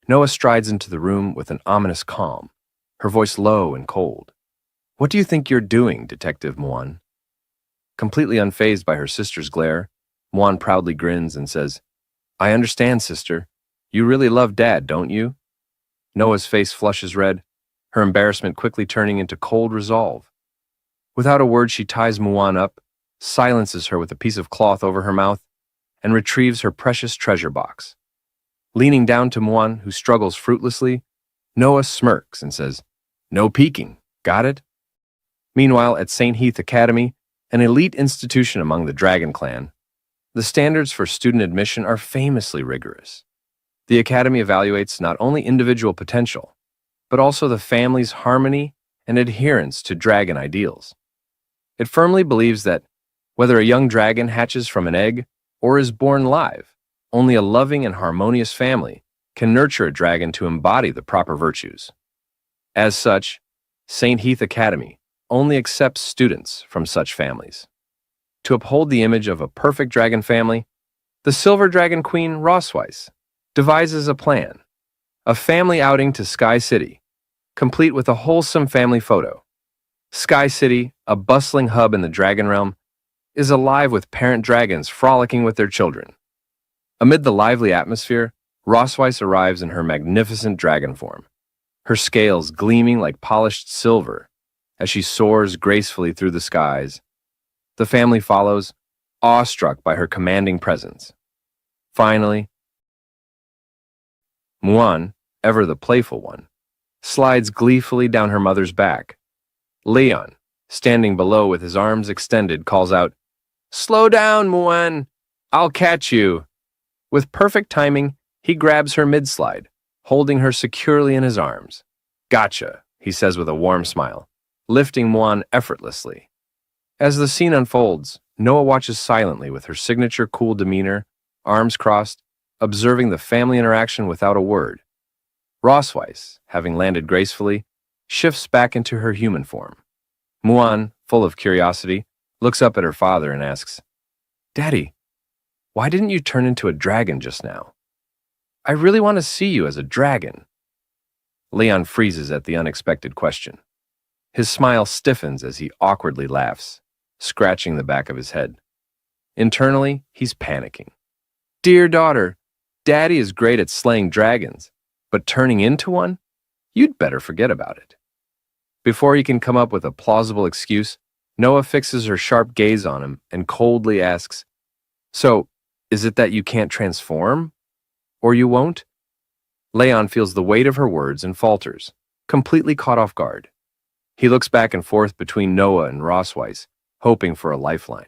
Noah strides into the room with an ominous calm, her voice low and cold. "What do you think you're doing, Detective Muan?" Completely unfazed by her sister's glare, Muan proudly grins and says, "I understand, sister. You really love Dad, don't you?" Noah's face flushes red, her embarrassment quickly turning into cold resolve. Without a word, she ties Muan up, silences her with a piece of cloth over her mouth, and retrieves her precious treasure box. Leaning down to Muan, who struggles fruitlessly, Noah smirks and says, "No peeking, got it?" Meanwhile, at St. Heath Academy, an elite institution among the Dragon Clan, the standards for student admission are famously rigorous. The Academy evaluates not only individual potential, but also the family's harmony and adherence to dragon ideals. It firmly believes that whether a young dragon hatches from an egg or is born live, only a loving and harmonious family can nurture a dragon to embody the proper virtues. As such, St. Heath Academy only accepts students from such families. To uphold the image of a perfect dragon family, the Silver Dragon Queen Rosweiss devises a plan, a family outing to Sky City, complete with a wholesome family photo. Sky City, a bustling hub in the dragon realm, is alive with parent dragons frolicking with their children. Amid the lively atmosphere, Rosweiss arrives in her magnificent dragon form, her scales gleaming like polished silver as she soars gracefully through the skies. The family follows, awestruck by her commanding presence. Finally, Muan, ever the playful one, slides gleefully down her mother's back. Leon, standing below with his arms extended, calls out, "Slow down, Muan! I'll catch you!" With perfect timing, he grabs her mid-slide, holding her securely in his arms. "Gotcha," he says with a warm smile, lifting Muan effortlessly. As the scene unfolds, Noah watches silently with her signature cool demeanor, arms crossed, observing the family interaction without a word. Rosweiss, having landed gracefully, shifts back into her human form. Muan, full of curiosity, looks up at her father and asks, "Daddy, why didn't you turn into a dragon just now? I really want to see you as a dragon." Leon freezes at the unexpected question. His smile stiffens as he awkwardly laughs, scratching the back of his head. Internally, he's panicking. "Dear daughter, Daddy is great at slaying dragons, but turning into one? You'd better forget about it." Before he can come up with a plausible excuse, Noah fixes her sharp gaze on him and coldly asks, "So, is it that you can't transform? Or you won't?" Leon feels the weight of her words and falters, completely caught off guard. He looks back and forth between Noah and Rosweiss, hoping for a lifeline.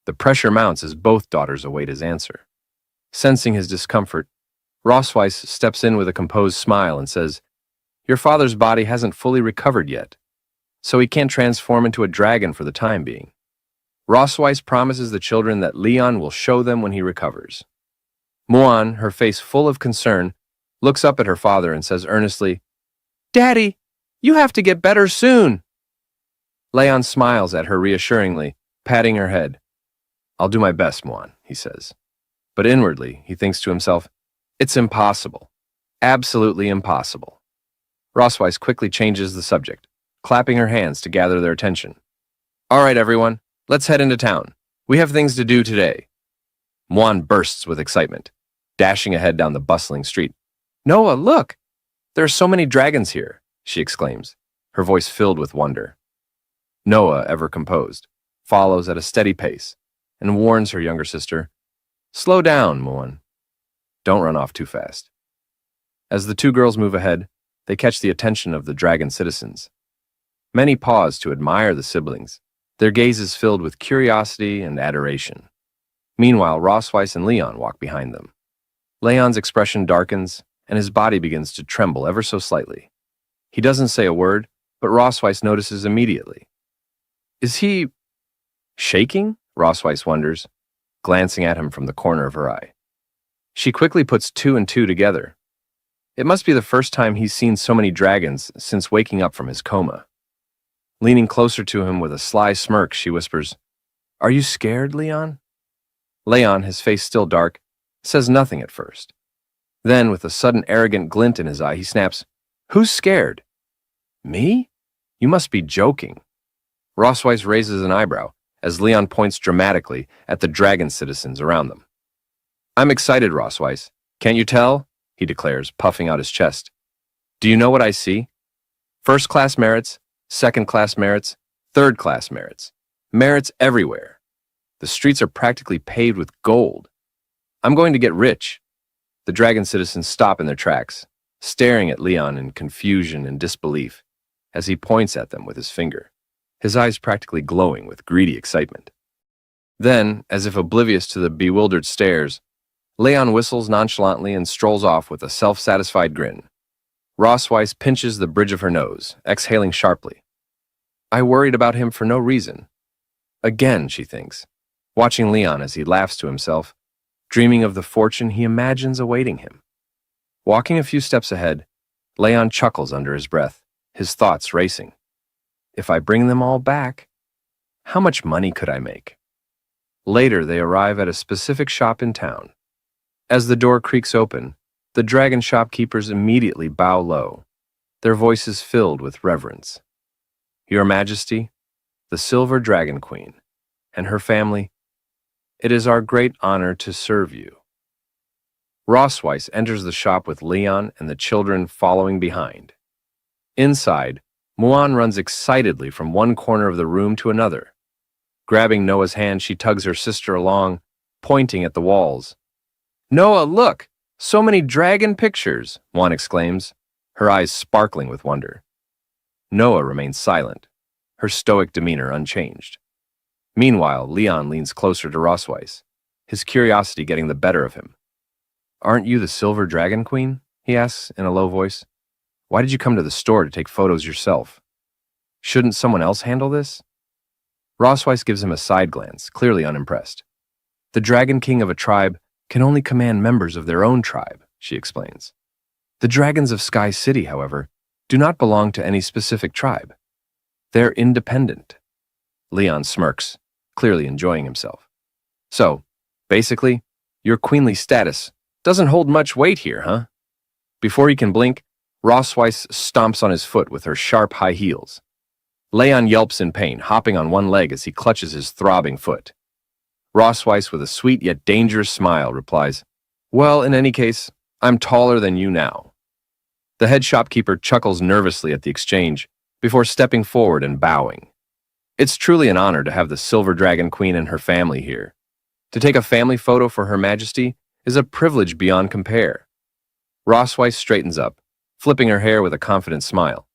The pressure mounts as both daughters await his answer. Sensing his discomfort, Rosweiss steps in with a composed smile and says, "Your father's body hasn't fully recovered yet, so he can't transform into a dragon for the time being. Rosweiss promises the children that Leon will show them when he recovers." Muan, her face full of concern, looks up at her father and says earnestly, "Daddy, you have to get better soon." Leon smiles at her reassuringly, patting her head. I'll do my best, Muan, he says. But inwardly, he thinks to himself, it's impossible. Absolutely impossible. Rosweiss quickly changes the subject, clapping her hands to gather their attention. All right, everyone, let's head into town. We have things to do today. Muan bursts with excitement, dashing ahead down the bustling street. Noah, look! There are so many dragons here, she exclaims, her voice filled with wonder. Noah, ever composed, follows at a steady pace and warns her younger sister, Slow down, Muan. Don't run off too fast. As the two girls move ahead, they catch the attention of the dragon citizens. Many pause to admire the siblings, their gazes filled with curiosity and adoration. Meanwhile, Rosweiss and Leon walk behind them. Leon's expression darkens, and his body begins to tremble ever so slightly. He doesn't say a word, but Rosweiss notices immediately. Is he shaking? Rosweiss wonders, glancing at him from the corner of her eye. She quickly puts two and two together. It must be the first time he's seen so many dragons since waking up from his coma. Leaning closer to him with a sly smirk, she whispers, Are you scared, Leon? Leon, his face still dark, says nothing at first. Then, with a sudden arrogant glint in his eye, he snaps, Who's scared? Me? You must be joking. Rosweiss raises an eyebrow as Leon points dramatically at the dragon citizens around them. I'm excited, Rosweiss. Can't you tell? He declares, puffing out his chest. Do you know what I see? First-class merits, second-class merits, third-class merits. Merits everywhere. The streets are practically paved with gold. I'm going to get rich. The dragon citizens stop in their tracks, staring at Leon in confusion and disbelief as he points at them with his finger, his eyes practically glowing with greedy excitement. Then, as if oblivious to the bewildered stares, Leon whistles nonchalantly and strolls off with a self-satisfied grin. Rosweiss pinches the bridge of her nose, exhaling sharply. I worried about him for no reason. Again, she thinks, watching Leon as he laughs to himself, dreaming of the fortune he imagines awaiting him. Walking a few steps ahead, Leon chuckles under his breath, his thoughts racing. If I bring them all back, how much money could I make? Later, they arrive at a specific shop in town. As the door creaks open, the dragon shopkeepers immediately bow low, their voices filled with reverence. Your Majesty, the Silver Dragon Queen, and her family, it is our great honor to serve you. Rosweiss enters the shop with Leon and the children following behind. Inside, Muan runs excitedly from one corner of the room to another. Grabbing Noah's hand, she tugs her sister along, pointing at the walls. Noah, look! So many dragon pictures, Muan exclaims, her eyes sparkling with wonder. Noah remains silent, her stoic demeanor unchanged. Meanwhile, Leon leans closer to Rosweiss, his curiosity getting the better of him. Aren't you the Silver Dragon Queen? He asks in a low voice. Why did you come to the store to take photos yourself? Shouldn't someone else handle this? Rosweiss gives him a side glance, clearly unimpressed. The Dragon King of a tribe can only command members of their own tribe, she explains. The dragons of Sky City, however, do not belong to any specific tribe. They're independent. Leon smirks, clearly enjoying himself. So, basically, your queenly status doesn't hold much weight here, huh? Before he can blink, Rosweiss stomps on his foot with her sharp high heels. Leon yelps in pain, hopping on one leg as he clutches his throbbing foot. Rosweiss, with a sweet yet dangerous smile, replies, Well, in any case, I'm taller than you now. The head shopkeeper chuckles nervously at the exchange before stepping forward and bowing. It's truly an honor to have the Silver Dragon Queen and her family here. To take a family photo for Her Majesty is a privilege beyond compare. Rosweiss straightens up, flipping her hair with a confident smile.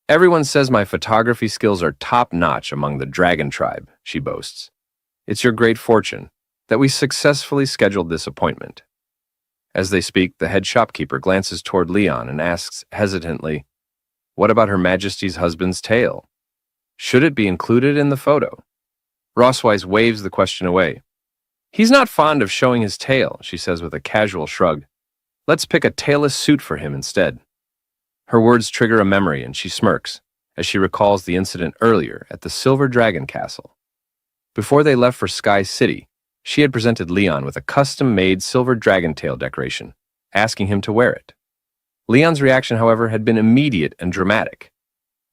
Everyone says my photography skills are top-notch among the dragon tribe, she boasts. It's your great fortune that we successfully scheduled this appointment. As they speak, the head shopkeeper glances toward Leon and asks hesitantly, What about Her Majesty's husband's tail? Should it be included in the photo? Rosweiss waves the question away. He's not fond of showing his tail, she says with a casual shrug. Let's pick a tailless suit for him instead. Her words trigger a memory and she smirks as she recalls the incident earlier at the Silver Dragon Castle. Before they left for Sky City, she had presented Leon with a custom-made silver dragon tail decoration, asking him to wear it. Leon's reaction, however, had been immediate and dramatic.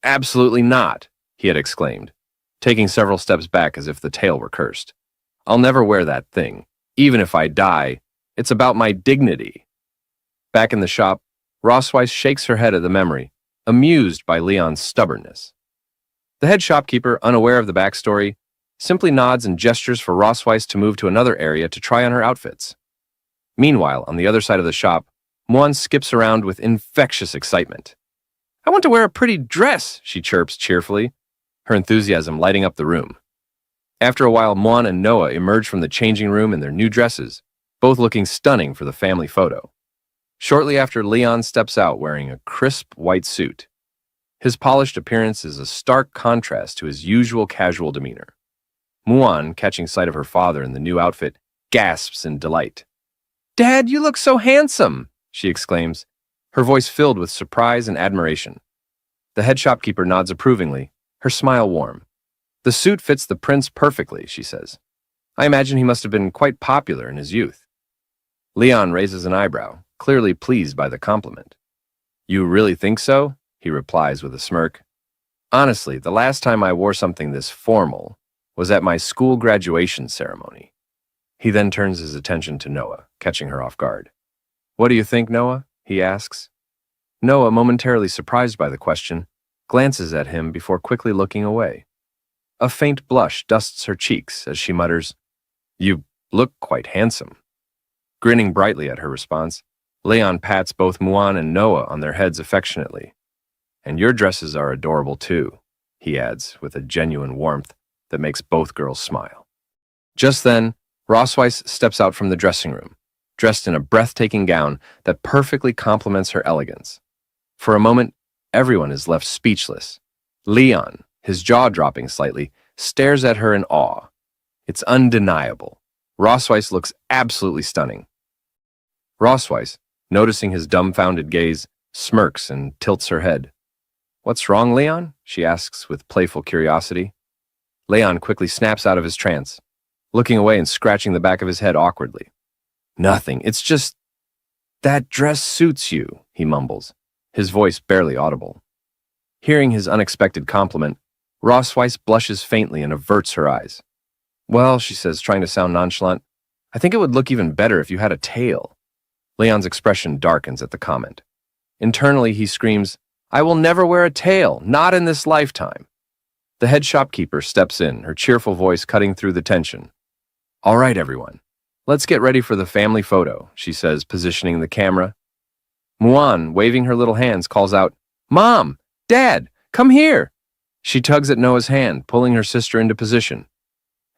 "Absolutely not," he had exclaimed, taking several steps back as if the tail were cursed. "I'll never wear that thing. Even if I die, it's about my dignity." Back in the shop, Rossweiss shakes her head at the memory, amused by Leon's stubbornness. The head shopkeeper, unaware of the backstory, simply nods and gestures for Rossweiss to move to another area to try on her outfits. Meanwhile, on the other side of the shop, Muan skips around with infectious excitement. "I want to wear a pretty dress," she chirps cheerfully, her enthusiasm lighting up the room. After a while, Muan and Noah emerge from the changing room in their new dresses, both looking stunning for the family photo. Shortly after, Leon steps out wearing a crisp white suit. His polished appearance is a stark contrast to his usual casual demeanor. Muan, catching sight of her father in the new outfit, gasps in delight. "Dad, you look so handsome!" she exclaims, her voice filled with surprise and admiration. The head shopkeeper nods approvingly, her smile warm. "The suit fits the prince perfectly," she says. "I imagine he must have been quite popular in his youth." Leon raises an eyebrow, clearly pleased by the compliment. "You really think so?" he replies with a smirk. "Honestly, the last time I wore something this formal was at my school graduation ceremony." He then turns his attention to Noah, catching her off guard. "What do you think, Noah?" he asks. Noah, momentarily surprised by the question, glances at him before quickly looking away. A faint blush dusts her cheeks as she mutters, "You look quite handsome." Grinning brightly at her response, Leon pats both Muan and Noah on their heads affectionately. "And your dresses are adorable too," he adds with a genuine warmth that makes both girls smile. Just then, Rossweiss steps out from the dressing room, dressed in a breathtaking gown that perfectly complements her elegance. For a moment, everyone is left speechless. Leon, his jaw dropping slightly, stares at her in awe. It's undeniable. Rossweiss looks absolutely stunning. Rossweiss, noticing his dumbfounded gaze, smirks and tilts her head. "What's wrong, Leon?" she asks with playful curiosity. Leon quickly snaps out of his trance, looking away and scratching the back of his head awkwardly. "Nothing, it's just... that dress suits you," he mumbles, his voice barely audible. Hearing his unexpected compliment, Rossweiss blushes faintly and averts her eyes. "Well," she says, trying to sound nonchalant, "I think it would look even better if you had a tail." Leon's expression darkens at the comment. Internally, he screams, "I will never wear a tail, not in this lifetime." The head shopkeeper steps in, her cheerful voice cutting through the tension. "All right, everyone, let's get ready for the family photo," she says, positioning the camera. Muan, waving her little hands, calls out, "Mom! Dad! Come here!" She tugs at Noah's hand, pulling her sister into position.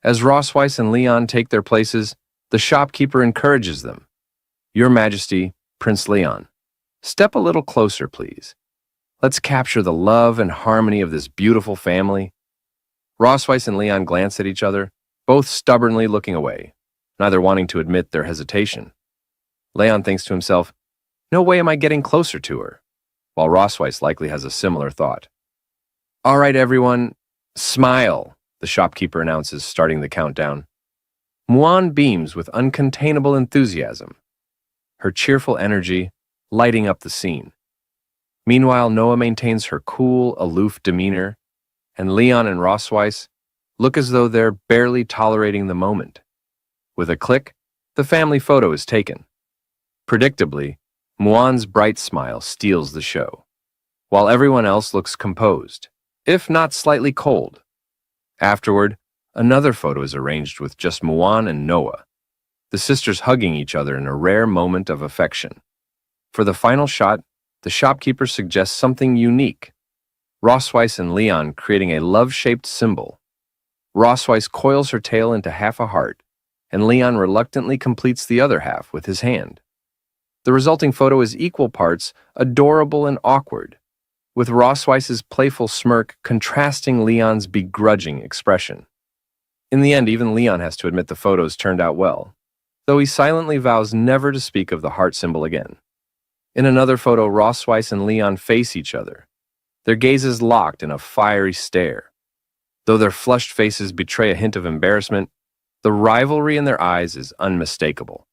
As Rossweiss and Leon take their places, the shopkeeper encourages them. "Your Majesty, Prince Leon, step a little closer, please. Let's capture the love and harmony of this beautiful family." Rossweiss and Leon glance at each other, both stubbornly looking away, neither wanting to admit their hesitation. Leon thinks to himself, "No way am I getting closer to her," while Rossweiss likely has a similar thought. "All right, everyone, smile," the shopkeeper announces, starting the countdown. Muan beams with uncontainable enthusiasm, her cheerful energy lighting up the scene. Meanwhile, Noah maintains her cool, aloof demeanor, and Leon and Rossweiss look as though they're barely tolerating the moment. With a click, the family photo is taken. Predictably, Muan's bright smile steals the show, while everyone else looks composed, if not slightly cold. Afterward, another photo is arranged with just Muan and Noah, the sisters hugging each other in a rare moment of affection. For the final shot, the shopkeeper suggests something unique. Rossweiss and Leon creating a love-shaped symbol. Rossweiss coils her tail into half a heart, and Leon reluctantly completes the other half with his hand. The resulting photo is equal parts adorable and awkward, with Rossweiss's playful smirk contrasting Leon's begrudging expression. In the end, even Leon has to admit the photos turned out well, though he silently vows never to speak of the heart symbol again. In another photo, Rossweiss and Leon face each other, their gazes locked in a fiery stare. Though their flushed faces betray a hint of embarrassment, the rivalry in their eyes is unmistakable.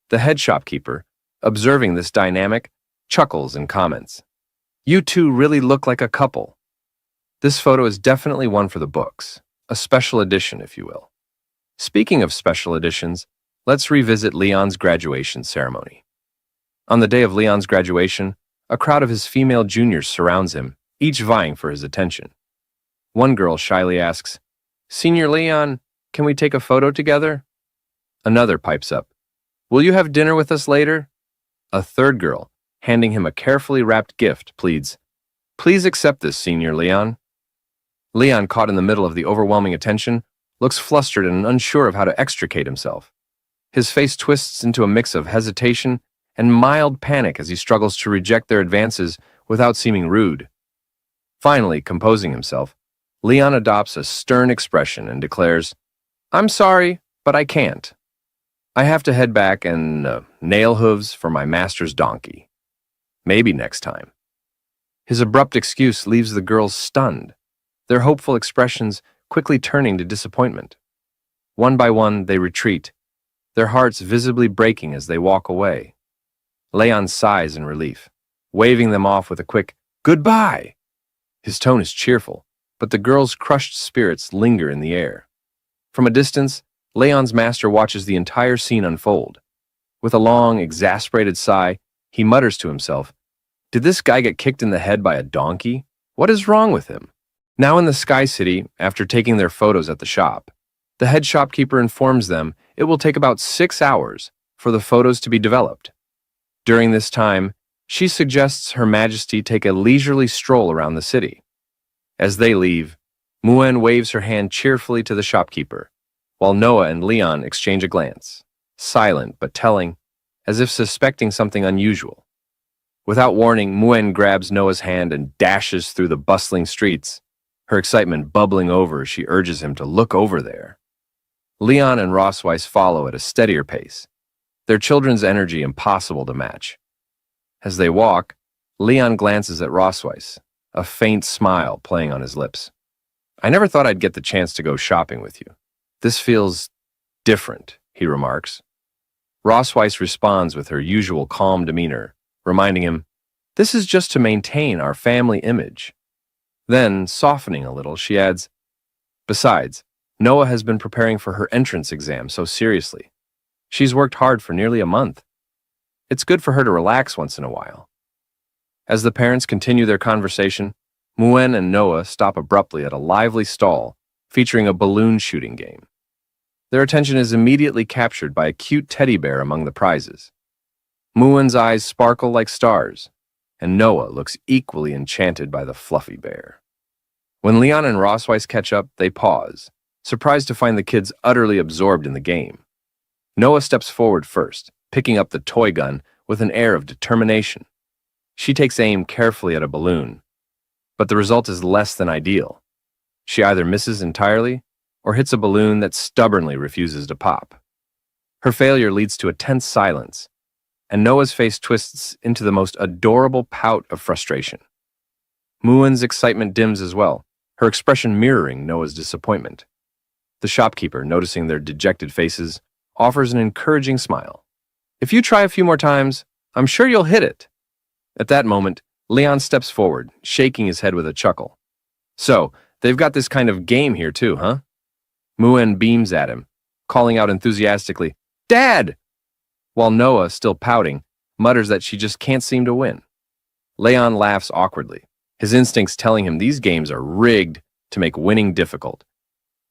The head shopkeeper, observing this dynamic, chuckles and comments. "You two really look like a couple." This photo is definitely one for the books, a special edition, if you will. Speaking of special editions, let's revisit Leon's graduation ceremony. On the day of Leon's graduation, a crowd of his female juniors surrounds him, each vying for his attention. One girl shyly asks, "Senior Leon, can we take a photo together?" Another pipes up, "Will you have dinner with us later?" A third girl, handing him a carefully wrapped gift, pleads, "Please accept this, Senior Leon." Leon, caught in the middle of the overwhelming attention, looks flustered and unsure of how to extricate himself. His face twists into a mix of hesitation and mild panic as he struggles to reject their advances without seeming rude. Finally, composing himself, Leon adopts a stern expression and declares, "I'm sorry, but I can't. I have to head back and nail hooves for my master's donkey. Maybe next time." His abrupt excuse leaves the girls stunned, their hopeful expressions quickly turning to disappointment. One by one, they retreat, their hearts visibly breaking as they walk away. Leon sighs in relief, waving them off with a quick, "Goodbye!" His tone is cheerful, but the girls' crushed spirits linger in the air. From a distance, Leon's master watches the entire scene unfold. With a long, exasperated sigh, he mutters to himself, "Did this guy get kicked in the head by a donkey? What is wrong with him?" Now in the Sky City, after taking their photos at the shop, the head shopkeeper informs them it will take about 6 hours for the photos to be developed. During this time, she suggests Her Majesty take a leisurely stroll around the city. As they leave, Muen waves her hand cheerfully to the shopkeeper, while Noah and Leon exchange a glance, silent but telling, as if suspecting something unusual. Without warning, Muen grabs Noah's hand and dashes through the bustling streets, her excitement bubbling over as she urges him to look over there. Leon and Rossweiss follow at a steadier pace, their children's energy impossible to match. As they walk, Leon glances at Rossweiss, a faint smile playing on his lips. "I never thought I'd get the chance to go shopping with you. This feels different," he remarks. Rossweiss responds with her usual calm demeanor, reminding him, "This is just to maintain our family image." Then, softening a little, she adds, "Besides, Noah has been preparing for her entrance exam so seriously. She's worked hard for nearly a month. It's good for her to relax once in a while." As the parents continue their conversation, Muen and Noah stop abruptly at a lively stall featuring a balloon shooting game. Their attention is immediately captured by a cute teddy bear among the prizes. Muen's eyes sparkle like stars, and Noah looks equally enchanted by the fluffy bear. When Leon and Rossweiss catch up, they pause, surprised to find the kids utterly absorbed in the game. Noah steps forward first, picking up the toy gun with an air of determination. She takes aim carefully at a balloon, but the result is less than ideal. She either misses entirely or hits a balloon that stubbornly refuses to pop. Her failure leads to a tense silence, and Noah's face twists into the most adorable pout of frustration. Muen's excitement dims as well, her expression mirroring Noah's disappointment. The shopkeeper, noticing their dejected faces, offers an encouraging smile. "If you try a few more times, I'm sure you'll hit it." At that moment, Leon steps forward, shaking his head with a chuckle. "So, they've got this kind of game here too, huh?" Muen beams at him, calling out enthusiastically, "Dad!" While Noah, still pouting, mutters that she just can't seem to win. Leon laughs awkwardly, his instincts telling him these games are rigged to make winning difficult.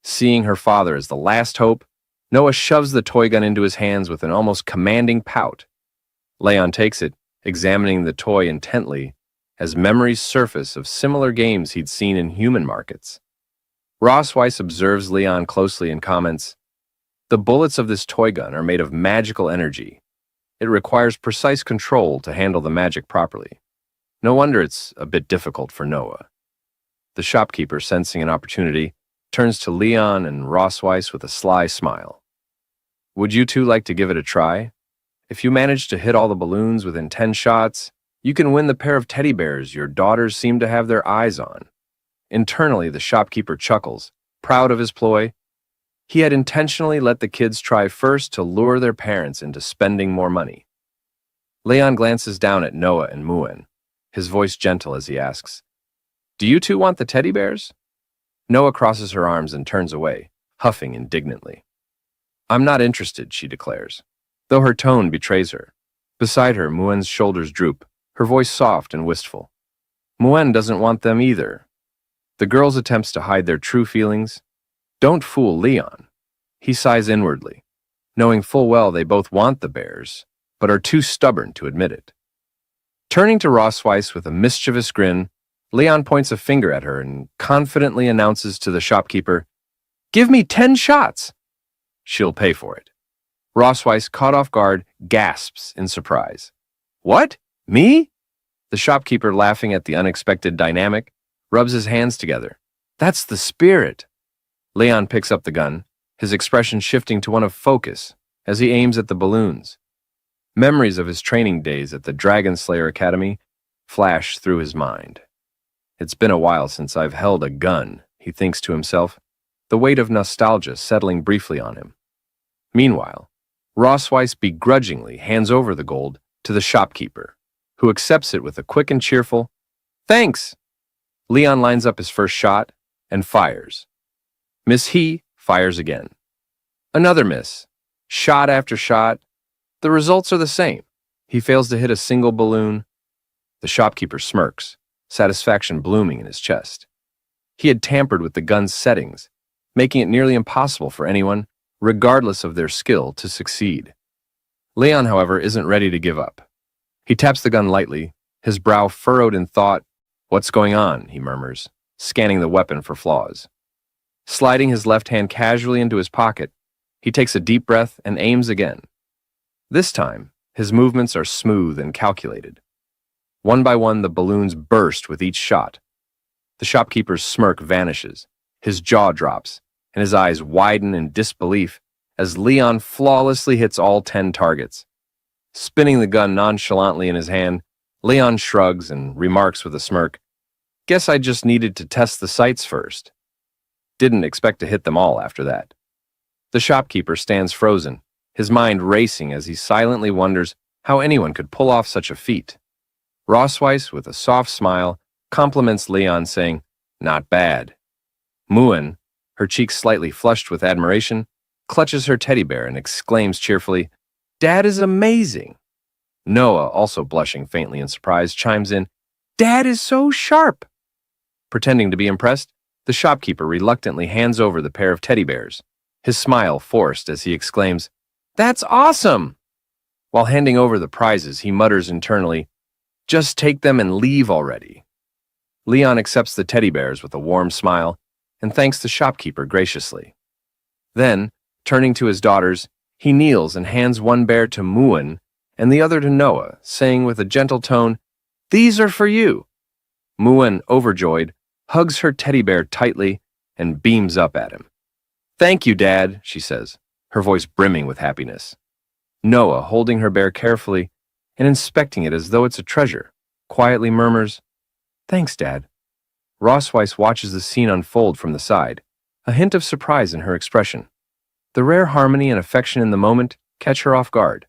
Seeing her father as the last hope, Noah shoves the toy gun into his hands with an almost commanding pout. Leon takes it, examining the toy intently, as memories surface of similar games he'd seen in human markets. Rossweiss observes Leon closely and comments, "The bullets of this toy gun are made of magical energy. It requires precise control to handle the magic properly. No wonder it's a bit difficult for Noah." The shopkeeper, sensing an opportunity, turns to Leon and Rossweiss with a sly smile. "Would you two like to give it a try? If you manage to hit all the balloons within 10 shots, you can win the pair of teddy bears your daughters seem to have their eyes on." Internally, the shopkeeper chuckles, Proud of his ploy, he had intentionally let the kids try first to lure their parents into spending more money. Leon glances down at Noah and Muen, his voice gentle as he asks, "Do you two want the teddy bears?" Noah crosses her arms and turns away, huffing indignantly. "I'm not interested," she declares, though her tone betrays her. Beside her, Muen's shoulders droop, her voice soft and wistful. Muen doesn't want them either. The girls' attempts to hide their true feelings don't fool Leon. He sighs inwardly, knowing full well they both want the bears, but are too stubborn to admit it. Turning to Rosweiss with a mischievous grin, Leon points a finger at her and confidently announces to the shopkeeper, "Give me 10 shots!" She'll pay for it. Rosweiss, caught off guard, gasps in surprise. "What? Me?" The shopkeeper, laughing at the unexpected dynamic, rubs his hands together. "That's the spirit." Leon picks up the gun, his expression shifting to one of focus as he aims at the balloons. Memories of his training days at the Dragon Slayer Academy flash through his mind. "It's been a while since I've held a gun," he thinks to himself, the weight of nostalgia settling briefly on him. Meanwhile, Rosweiss begrudgingly hands over the gold to the shopkeeper, who accepts it with a quick and cheerful, "Thanks!" Leon lines up his first shot and fires. Miss He fires again. Another miss. Shot after shot. The results are the same. He fails to hit a single balloon. The shopkeeper smirks, satisfaction blooming in his chest. He had tampered with the gun's settings, making it nearly impossible for anyone, regardless of their skill, to succeed. Leon, however, isn't ready to give up. He taps the gun lightly, his brow furrowed in thought. "What's going on?" he murmurs, scanning the weapon for flaws. Sliding his left hand casually into his pocket, he takes a deep breath and aims again. This time, his movements are smooth and calculated. One by one, the balloons burst with each shot. The shopkeeper's smirk vanishes, his jaw drops, and his eyes widen in disbelief as Leon flawlessly hits all 10 targets. Spinning the gun nonchalantly in his hand, Leon shrugs and remarks with a smirk, "Guess I just needed to test the sights first." Didn't expect to hit them all after that. The shopkeeper stands frozen, his mind racing as he silently wonders how anyone could pull off such a feat. Rosweiss, with a soft smile, compliments Leon, saying, "Not bad." Muen, her cheeks slightly flushed with admiration, clutches her teddy bear and exclaims cheerfully, "Dad is amazing." Noah, also blushing faintly in surprise, chimes in, "Dad is so sharp." Pretending to be impressed, the shopkeeper reluctantly hands over the pair of teddy bears, his smile forced as he exclaims, "That's awesome!" While handing over the prizes, he mutters internally, "Just take them and leave already." Leon accepts the teddy bears with a warm smile and thanks the shopkeeper graciously. Then, turning to his daughters, he kneels and hands one bear to Muen and the other to Noah, saying with a gentle tone, "These are for you." Muen, overjoyed, hugs her teddy bear tightly and beams up at him. "Thank you, Dad," she says, her voice brimming with happiness. Noah, holding her bear carefully and inspecting it as though it's a treasure, quietly murmurs, "Thanks, Dad." Rosweiss watches the scene unfold from the side, a hint of surprise in her expression. The rare harmony and affection in the moment catch her off guard.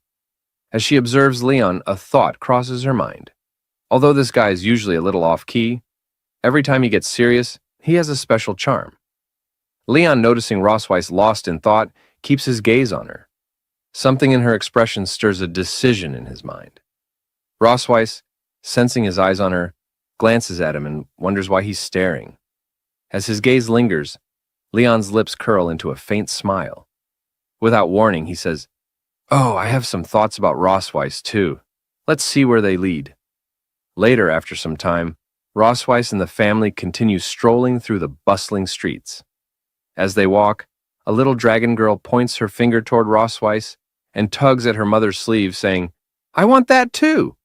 As she observes Leon, a thought crosses her mind. Although this guy is usually a little off-key, every time he gets serious, he has a special charm. Leon, noticing Rosweiss lost in thought, keeps his gaze on her. Something in her expression stirs a decision in his mind. Rosweiss, sensing his eyes on her, glances at him and wonders why he's staring. As his gaze lingers, Leon's lips curl into a faint smile. Without warning, he says, "Oh, I have some thoughts about Rosweiss, too. Let's see where they lead." Later, after some time, Rosweiss and the family continue strolling through the bustling streets. As they walk, a little dragon girl points her finger toward Rosweiss and tugs at her mother's sleeve, saying, "I want that too."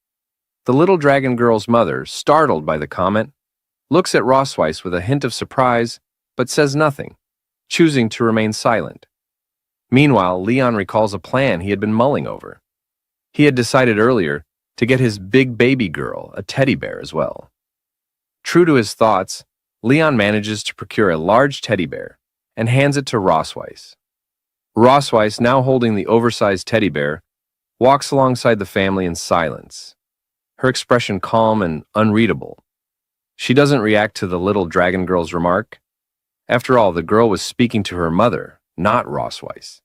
The little dragon girl's mother, startled by the comment, looks at Rosweiss with a hint of surprise, but says nothing, choosing to remain silent. Meanwhile, Leon recalls a plan he had been mulling over. He had decided earlier to get his big baby girl a teddy bear as well. True to his thoughts, Leon manages to procure a large teddy bear, and hands it to Rosweiss. Rosweiss, now holding the oversized teddy bear, walks alongside the family in silence, her expression calm and unreadable. She doesn't react to the little dragon girl's remark. After all, the girl was speaking to her mother, not Rosweiss.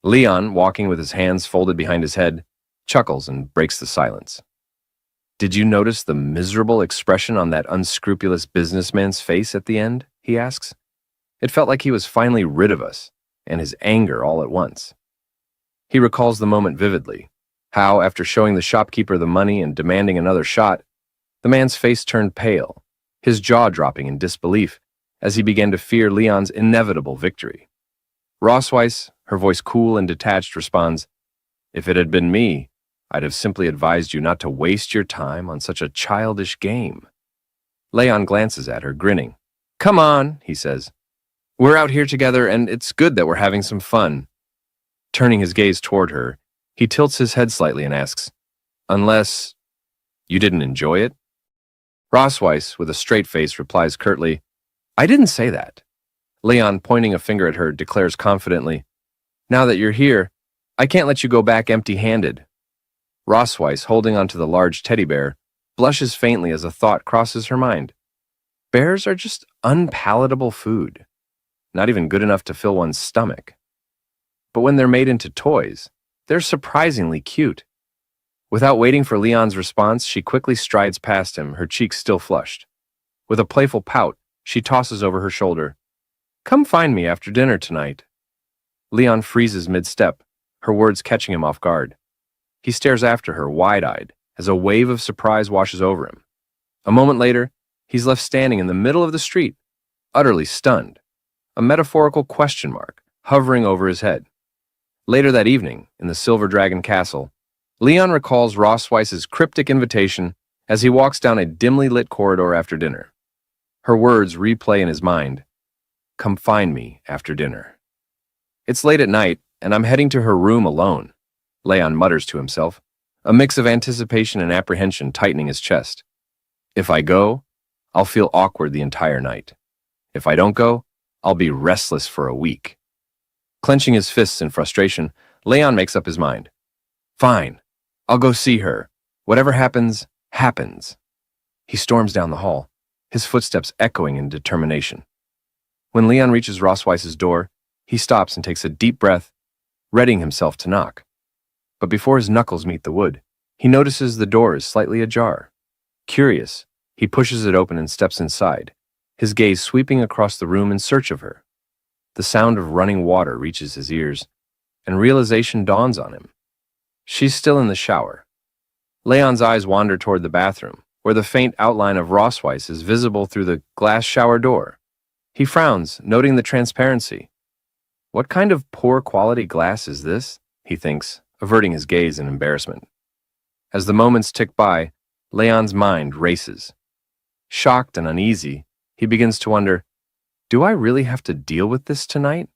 Leon, walking with his hands folded behind his head, chuckles and breaks the silence. "Did you notice the miserable expression on that unscrupulous businessman's face at the end?" he asks. "It felt like he was finally rid of us, and his anger all at once." He recalls the moment vividly, how, after showing the shopkeeper the money and demanding another shot, the man's face turned pale, his jaw dropping in disbelief as he began to fear Leon's inevitable victory. Rosweiss, her voice cool and detached, responds, "If it had been me, I'd have simply advised you not to waste your time on such a childish game." Leon glances at her, grinning. "Come on," he says. "We're out here together, and it's good that we're having some fun." Turning his gaze toward her, he tilts his head slightly and asks, "Unless you didn't enjoy it?" Rosweiss, with a straight face, replies curtly, "I didn't say that." Leon, pointing a finger at her, declares confidently, "Now that you're here, I can't let you go back empty-handed." Rosweiss, holding onto the large teddy bear, blushes faintly as a thought crosses her mind. Bears are just unpalatable food, not even good enough to fill one's stomach. But when they're made into toys, they're surprisingly cute. Without waiting for Leon's response, she quickly strides past him, her cheeks still flushed. With a playful pout, she tosses over her shoulder, "Come find me after dinner tonight." Leon freezes mid-step, her words catching him off guard. He stares after her, wide-eyed, as a wave of surprise washes over him. A moment later, he's left standing in the middle of the street, utterly stunned, a metaphorical question mark hovering over his head. Later that evening, in the Silver Dragon Castle, Leon recalls Rosweiss's cryptic invitation as he walks down a dimly lit corridor after dinner. Her words replay in his mind, "Come find me after dinner." It's late at night, and I'm heading to her room alone, Leon mutters to himself, a mix of anticipation and apprehension tightening his chest. If I go, I'll feel awkward the entire night. If I don't go, I'll be restless for a week. Clenching his fists in frustration, Leon makes up his mind. Fine, I'll go see her. Whatever happens, happens. He storms down the hall, his footsteps echoing in determination. When Leon reaches Rosweiss's door, he stops and takes a deep breath, readying himself to knock. But before his knuckles meet the wood, he notices the door is slightly ajar. Curious, he pushes it open and steps inside, his gaze sweeping across the room in search of her. The sound of running water reaches his ears, and realization dawns on him. She's still in the shower. Leon's eyes wander toward the bathroom, where the faint outline of Rosweiss is visible through the glass shower door. He frowns, noting the transparency. What kind of poor quality glass is this? He thinks, averting his gaze in embarrassment. As the moments tick by, Leon's mind races. Shocked and uneasy, he begins to wonder, do I really have to deal with this tonight?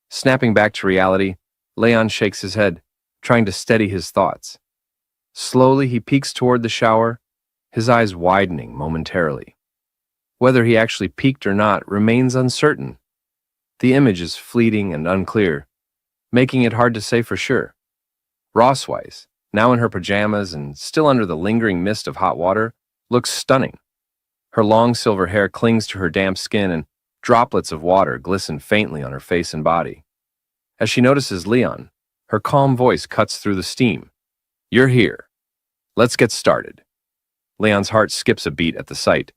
Snapping back to reality, Leon shakes his head, trying to steady his thoughts. Slowly, he peeks toward the shower, his eyes widening momentarily. Whether he actually peeked or not remains uncertain. The image is fleeting and unclear, making it hard to say for sure. Rosweiss, now in her pajamas and still under the lingering mist of hot water, looks stunning. Her long silver hair clings to her damp skin and droplets of water glisten faintly on her face and body. As she notices Leon, her calm voice cuts through the steam. You're here. Let's get started. Leon's heart skips a beat at the sight.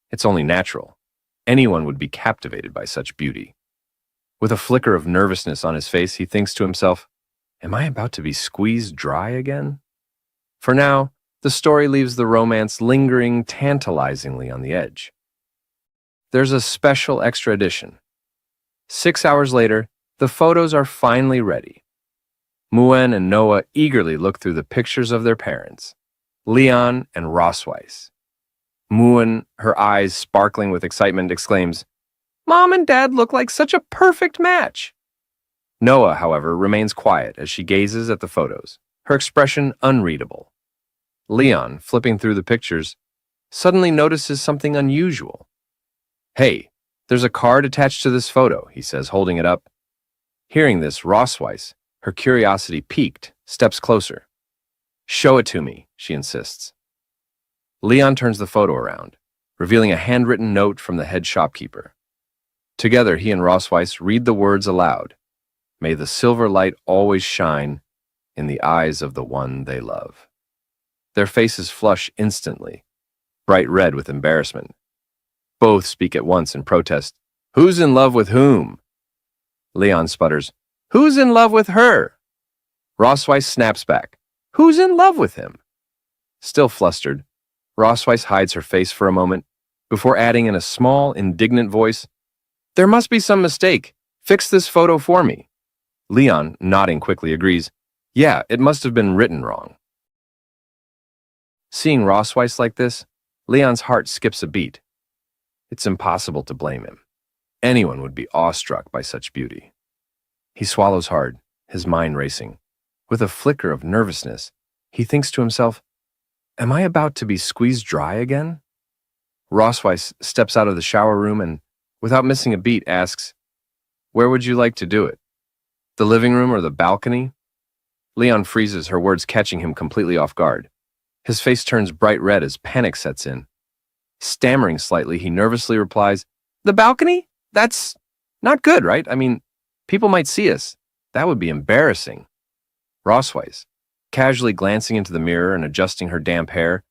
It's only natural. Anyone would be captivated by such beauty. With a flicker of nervousness on his face, he thinks to himself, am I about to be squeezed dry again? For now, the story leaves the romance lingering tantalizingly on the edge. There's a special extra edition. 6 hours later, the photos are finally ready. Muen and Noah eagerly look through the pictures of their parents, Leon and Rosweiss. Muen, her eyes sparkling with excitement, exclaims, Mom and Dad look like such a perfect match. Noah, however, remains quiet as she gazes at the photos, her expression unreadable. Leon, flipping through the pictures, suddenly notices something unusual. Hey, There's a card attached to this photo, he says, holding it up. Hearing this, Rosweiss, her curiosity piqued, steps closer. Show it to me, she insists. Leon turns the photo around, revealing a handwritten note from the head shopkeeper. Together, he and Rosweiss read the words aloud. May the silver light always shine in the eyes of the one they love. Their faces flush instantly, bright red with embarrassment. Both speak at once in protest. Who's in love with whom? Leon sputters. Who's in love with her? Rosweiss snaps back. Who's in love with him? Still flustered, Rosweiss hides her face for a moment before adding in a small, indignant voice, There must be some mistake. Fix this photo for me. Leon, nodding quickly, agrees. Yeah, it must have been written wrong. Seeing Rosweiss like this, Leon's heart skips a beat. It's impossible to blame him. Anyone would be awestruck by such beauty. He swallows hard, his mind racing. With a flicker of nervousness, he thinks to himself, Am I about to be squeezed dry again? Rosweiss steps out of the shower room and, without missing a beat, asks, Where would you like to do it? The living room or the balcony? Leon freezes, her words catching him completely off guard. His face turns bright red as panic sets in. Stammering slightly, he nervously replies, The balcony? That's not good, right? I mean, people might see us. That would be embarrassing. Rosweiss, casually glancing into the mirror and adjusting her damp hair,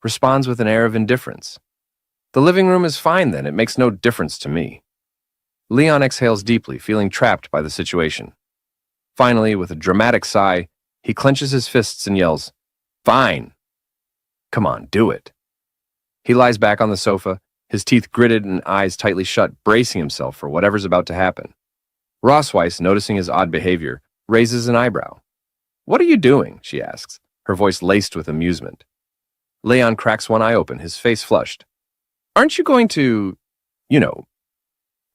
responds with an air of indifference. The living room is fine then, it makes no difference to me. Leon exhales deeply, feeling trapped by the situation. Finally, with a dramatic sigh, he clenches his fists and yells, Fine. Come on, do it. He lies back on the sofa, his teeth gritted and eyes tightly shut, bracing himself for whatever's about to happen. Rosweiss, noticing his odd behavior, raises an eyebrow. What are you doing? She asks, her voice laced with amusement. Leon cracks one eye open, his face flushed. Aren't you going to,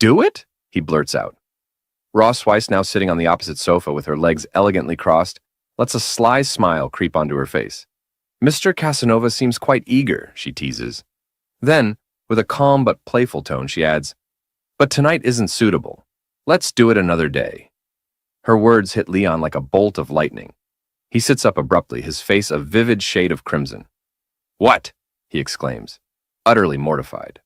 do it? He blurts out. Rosweiss, now sitting on the opposite sofa with her legs elegantly crossed, lets a sly smile creep onto her face. Mr. Casanova seems quite eager, she teases. Then, with a calm but playful tone, she adds, But tonight isn't suitable. Let's do it another day. Her words hit Leon like a bolt of lightning. He sits up abruptly, his face a vivid shade of crimson. What? He exclaims, utterly mortified.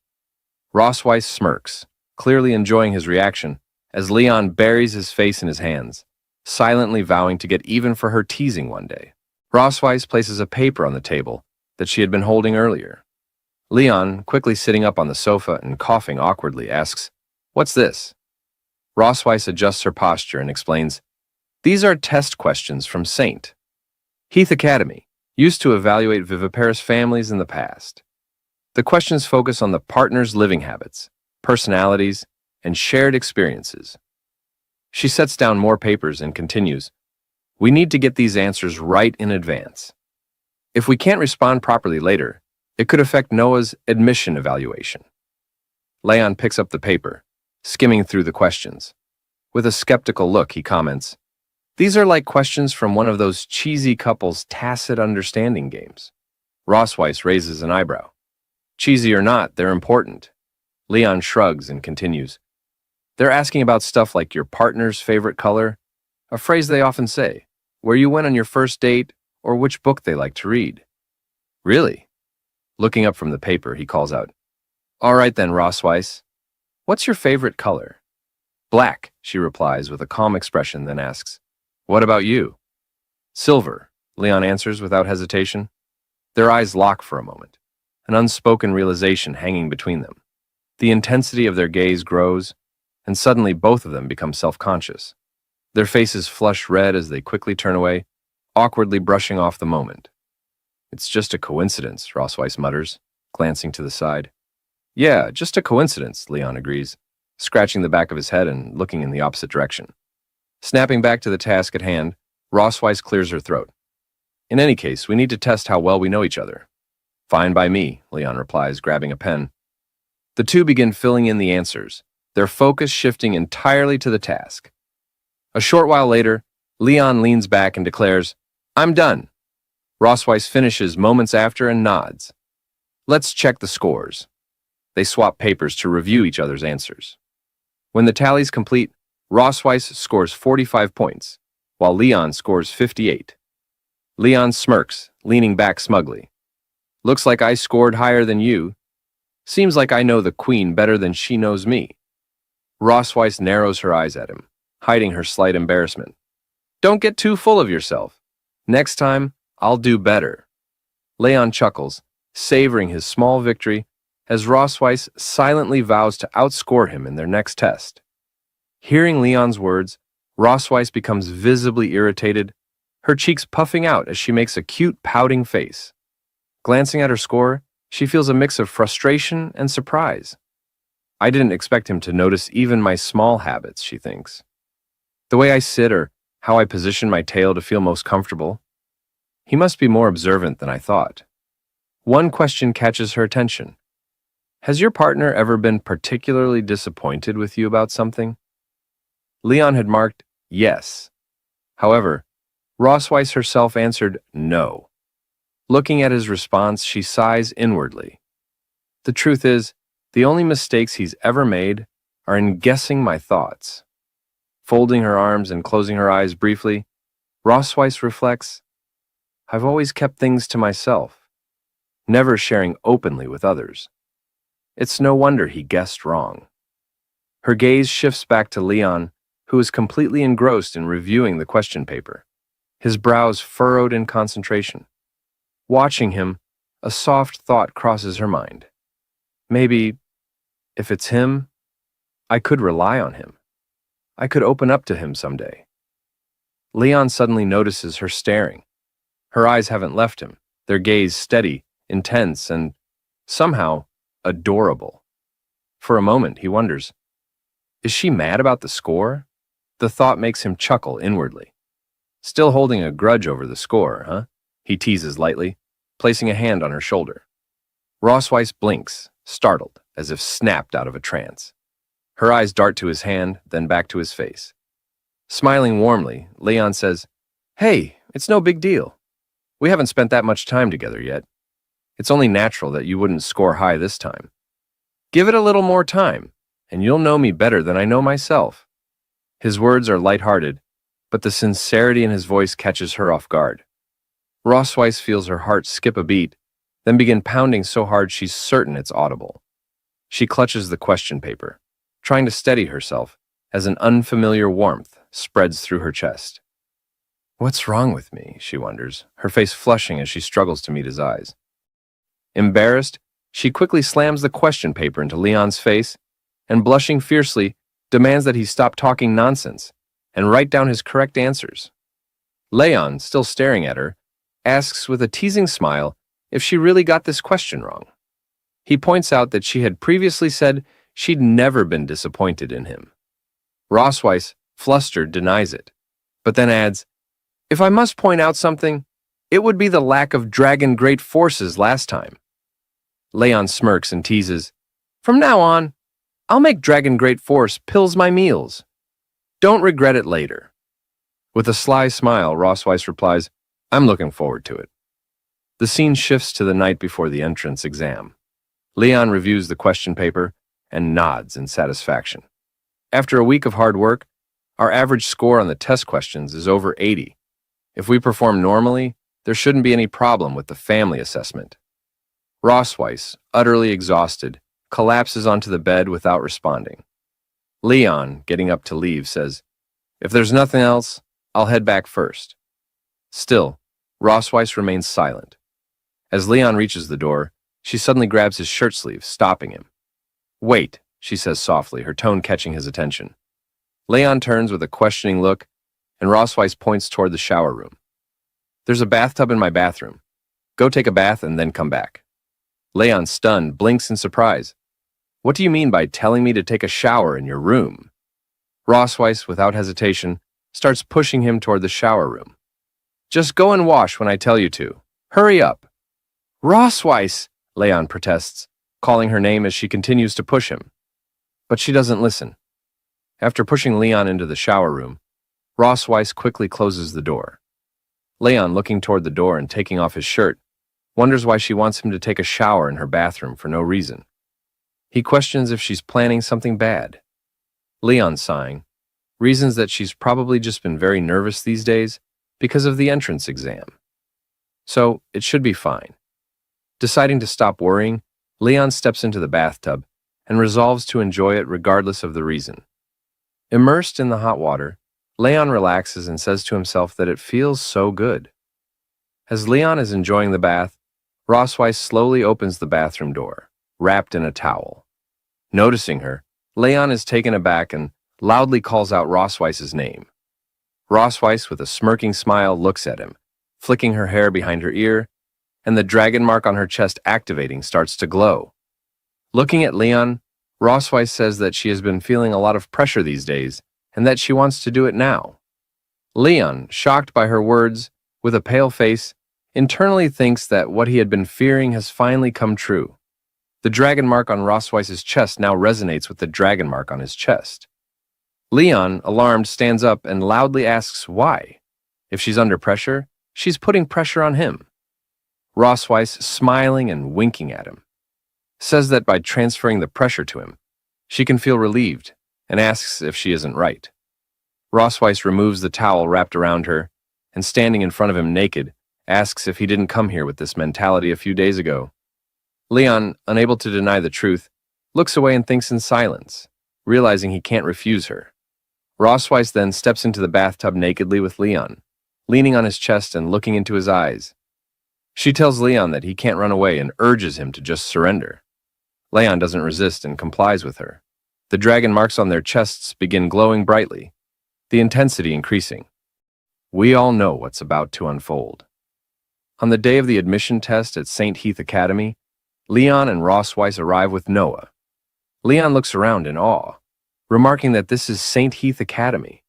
Rosweiss smirks, clearly enjoying his reaction, as Leon buries his face in his hands, silently vowing to get even for her teasing one day. Rosweiss places a paper on the table that she had been holding earlier. Leon, quickly sitting up on the sofa and coughing awkwardly, asks, What's this? Rosweiss adjusts her posture and explains, These are test questions from St. Heath Academy, used to evaluate viviparous families in the past. The questions focus on the partner's living habits, personalities, and shared experiences. She sets down more papers and continues, We need to get these answers right in advance. If we can't respond properly later, it could affect Noah's admission evaluation. Leon picks up the paper, skimming through the questions. With a skeptical look, he comments, These are like questions from one of those cheesy couples' tacit understanding games. Rosweiss raises an eyebrow. Cheesy or not, they're important. Leon shrugs and continues, They're asking about stuff like your partner's favorite color, a phrase they often say, where you went on your first date, or which book they like to read. Really? Looking up from the paper, he calls out, All right then, Rosweiss. What's your favorite color? Black, she replies with a calm expression, then asks, What about you? Silver, Leon answers without hesitation. Their eyes lock for a moment, an unspoken realization hanging between them. The intensity of their gaze grows, and suddenly both of them become self-conscious. Their faces flush red as they quickly turn away, awkwardly brushing off the moment. It's just a coincidence, Rosweiss mutters, glancing to the side. Yeah, just a coincidence, Leon agrees, scratching the back of his head and looking in the opposite direction. Snapping back to the task at hand, Rosweiss clears her throat. In any case, we need to test how well we know each other. Fine by me, Leon replies, grabbing a pen. The two begin filling in the answers, their focus shifting entirely to the task. A short while later, Leon leans back and declares, I'm done. Rosweiss finishes moments after and nods. Let's check the scores. They swap papers to review each other's answers. When the tally's complete, Rossweiss scores 45 points, while Leon scores 58. Leon smirks, leaning back smugly. Looks like I scored higher than you. Seems like I know the queen better than she knows me. Rossweiss narrows her eyes at him, hiding her slight embarrassment. Don't get too full of yourself. Next time, I'll do better. Leon chuckles, savoring his small victory, as Rossweiss silently vows to outscore him in their next test. Hearing Leon's words, Rossweiss becomes visibly irritated, her cheeks puffing out as she makes a cute pouting face. Glancing at her score, she feels a mix of frustration and surprise. I didn't expect him to notice even my small habits, she thinks. The way I sit or how I position my tail to feel most comfortable. He must be more observant than I thought. One question catches her attention. Has your partner ever been particularly disappointed with you about something? Leon had marked yes. However, Rossweiss herself answered no. Looking at his response, she sighs inwardly. The truth is, the only mistakes he's ever made are in guessing my thoughts. Folding her arms and closing her eyes briefly, Rossweiss reflects, I've always kept things to myself, never sharing openly with others. It's no wonder he guessed wrong. Her gaze shifts back to Leon, who is completely engrossed in reviewing the question paper, his brows furrowed in concentration. Watching him, a soft thought crosses her mind. Maybe, if it's him, I could rely on him. I could open up to him someday. Leon suddenly notices her staring. Her eyes haven't left him, their gaze steady, intense, and somehow adorable. For a moment, he wonders, is she mad about the score? The thought makes him chuckle inwardly. Still holding a grudge over the score, huh? He teases lightly, placing a hand on her shoulder. Rossweiss blinks, startled, as if snapped out of a trance. Her eyes dart to his hand, then back to his face. Smiling warmly, Leon says, Hey, it's no big deal. We haven't spent that much time together yet. It's only natural that you wouldn't score high this time. Give it a little more time, and you'll know me better than I know myself. His words are lighthearted, but the sincerity in his voice catches her off guard. Rossweiss feels her heart skip a beat, then begin pounding so hard she's certain it's audible. She clutches the question paper, trying to steady herself as an unfamiliar warmth spreads through her chest. What's wrong with me, she wonders, her face flushing as she struggles to meet his eyes. Embarrassed, she quickly slams the question paper into Leon's face and, blushing fiercely, demands that he stop talking nonsense and write down his correct answers. Leon, still staring at her, asks with a teasing smile if she really got this question wrong. He points out that she had previously said she'd never been disappointed in him. Rossweiss, flustered, denies it, but then adds, If I must point out something, it would be the lack of dragon great forces last time. Leon smirks and teases, From now on, I'll make dragon great force pills my meals. Don't regret it later. With a sly smile, Rossweiss replies, I'm looking forward to it. The scene shifts to the night before the entrance exam. Leon reviews the question paper and nods in satisfaction. After a week of hard work, our average score on the test questions is over 80. If we perform normally, there shouldn't be any problem with the family assessment. Rossweiss, utterly exhausted, collapses onto the bed without responding. Leon, getting up to leave, says, If there's nothing else, I'll head back first. Still, Rossweiss remains silent. As Leon reaches the door, she suddenly grabs his shirt sleeve, stopping him. Wait, she says softly, her tone catching his attention. Leon turns with a questioning look, and Rossweiss points toward the shower room. There's a bathtub in my bathroom. Go take a bath and then come back. Leon, stunned, blinks in surprise. What do you mean by telling me to take a shower in your room? Rossweiss, without hesitation, starts pushing him toward the shower room. Just go and wash when I tell you to. Hurry up. Rossweiss, Leon protests, calling her name as she continues to push him. But she doesn't listen. After pushing Leon into the shower room, Rossweiss quickly closes the door. Leon, looking toward the door and taking off his shirt, wonders why she wants him to take a shower in her bathroom for no reason. He questions if she's planning something bad. Leon, sighing, reasons that she's probably just been very nervous these days because of the entrance exam. So, it should be fine. Deciding to stop worrying, Leon steps into the bathtub and resolves to enjoy it regardless of the reason. Immersed in the hot water, Leon relaxes and says to himself that it feels so good. As Leon is enjoying the bath, Rossweiss slowly opens the bathroom door, wrapped in a towel. Noticing her, Leon is taken aback and loudly calls out Rossweiss's name. Rossweiss, with a smirking smile, looks at him, flicking her hair behind her ear, and the dragon mark on her chest activating starts to glow. Looking at Leon, Rossweiss says that she has been feeling a lot of pressure these days and that she wants to do it now. Leon, shocked by her words, with a pale face, internally thinks that what he had been fearing has finally come true. The dragon mark on Rossweiss's chest now resonates with the dragon mark on his chest. Leon, alarmed, stands up and loudly asks why. If she's under pressure, she's putting pressure on him. Rossweiss, smiling and winking at him, says that by transferring the pressure to him, she can feel relieved, and asks if she isn't right. Rossweiss removes the towel wrapped around her, and standing in front of him naked, asks if he didn't come here with this mentality a few days ago. Leon, unable to deny the truth, looks away and thinks in silence, realizing he can't refuse her. Rossweiss then steps into the bathtub nakedly with Leon, leaning on his chest and looking into his eyes. She tells Leon that he can't run away and urges him to just surrender. Leon doesn't resist and complies with her. The dragon marks on their chests begin glowing brightly, the intensity increasing. We all know what's about to unfold. On the day of the admission test at St. Heath Academy, Leon and Rossweiss arrive with Noah. Leon looks around in awe, remarking that this is St. Heath Academy.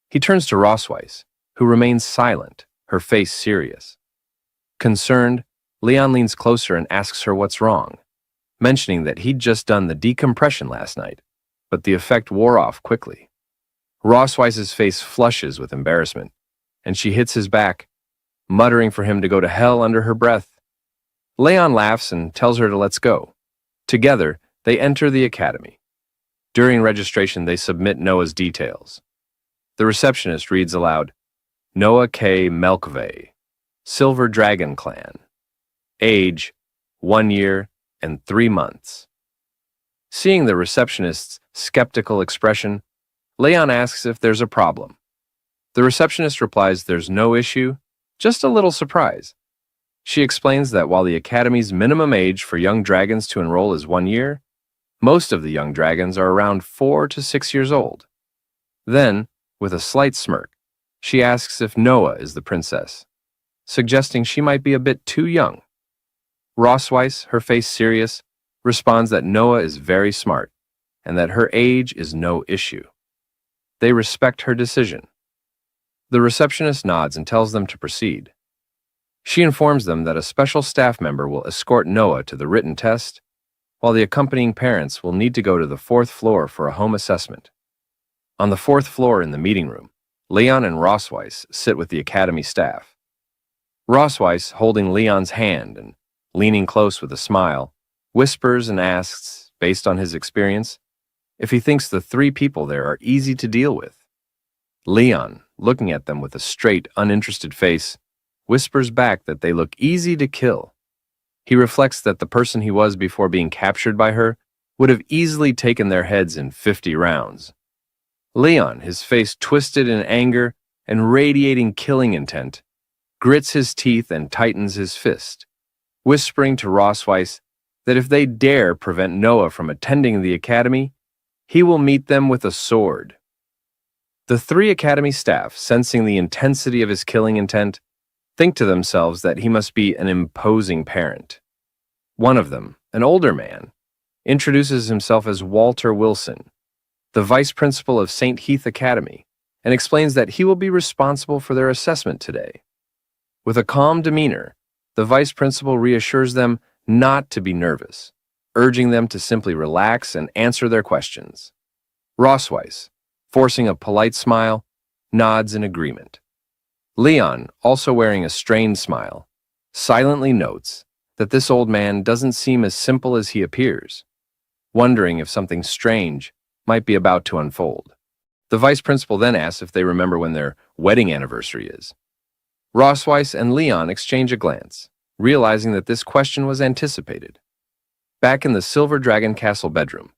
He turns to Rossweiss, who remains silent, her face serious. Concerned, Leon leans closer and asks her what's wrong, mentioning that he'd just done the decompression last night, but the effect wore off quickly. Rossweiss's face flushes with embarrassment, and she hits his back, muttering for him to go to hell under her breath. Leon laughs and tells her to let's go. Together, they enter the academy. During registration, they submit Noah's details. The receptionist reads aloud, Noah K. Melkve, Silver Dragon Clan. Age, 1 year and 3 months. Seeing the receptionist's skeptical expression, Leon asks if there's a problem. The receptionist replies there's no issue, just a little surprise. She explains that while the Academy's minimum age for young dragons to enroll is 1 year, most of the young dragons are around 4 to 6 years old. Then, with a slight smirk, she asks if Noah is the princess, suggesting she might be a bit too young. Rossweiss, her face serious, responds that Noah is very smart and that her age is no issue. They respect her decision. The receptionist nods and tells them to proceed. She informs them that a special staff member will escort Noah to the written test, while the accompanying parents will need to go to the 4th floor for a home assessment. On the 4th floor in the meeting room, Leon and Rossweiss sit with the academy staff. Rossweiss, holding Leon's hand and leaning close with a smile, whispers and asks, based on his experience, if he thinks the 3 people there are easy to deal with. Leon, looking at them with a straight, uninterested face, whispers back that they look easy to kill. He reflects that the person he was before being captured by her would have easily taken their heads in 50 rounds. Leon, his face twisted in anger and radiating killing intent, grits his teeth and tightens his fist, whispering to Rossweiss that if they dare prevent Noah from attending the academy, he will meet them with a sword. The 3 academy staff, sensing the intensity of his killing intent, think to themselves that he must be an imposing parent. One of them, an older man, introduces himself as Walter Wilson, the vice principal of St. Heath Academy, and explains that he will be responsible for their assessment today. With a calm demeanor, the vice principal reassures them not to be nervous, urging them to simply relax and answer their questions. Rossweiss, forcing a polite smile, nods in agreement. Leon, also wearing a strained smile, silently notes that this old man doesn't seem as simple as he appears. wondering if something strange might be about to unfold. The vice principal then asks if they remember when their wedding anniversary is. Rosweiss and Leon exchange a glance, realizing that this question was anticipated. Back in the Silver Dragon Castle bedroom,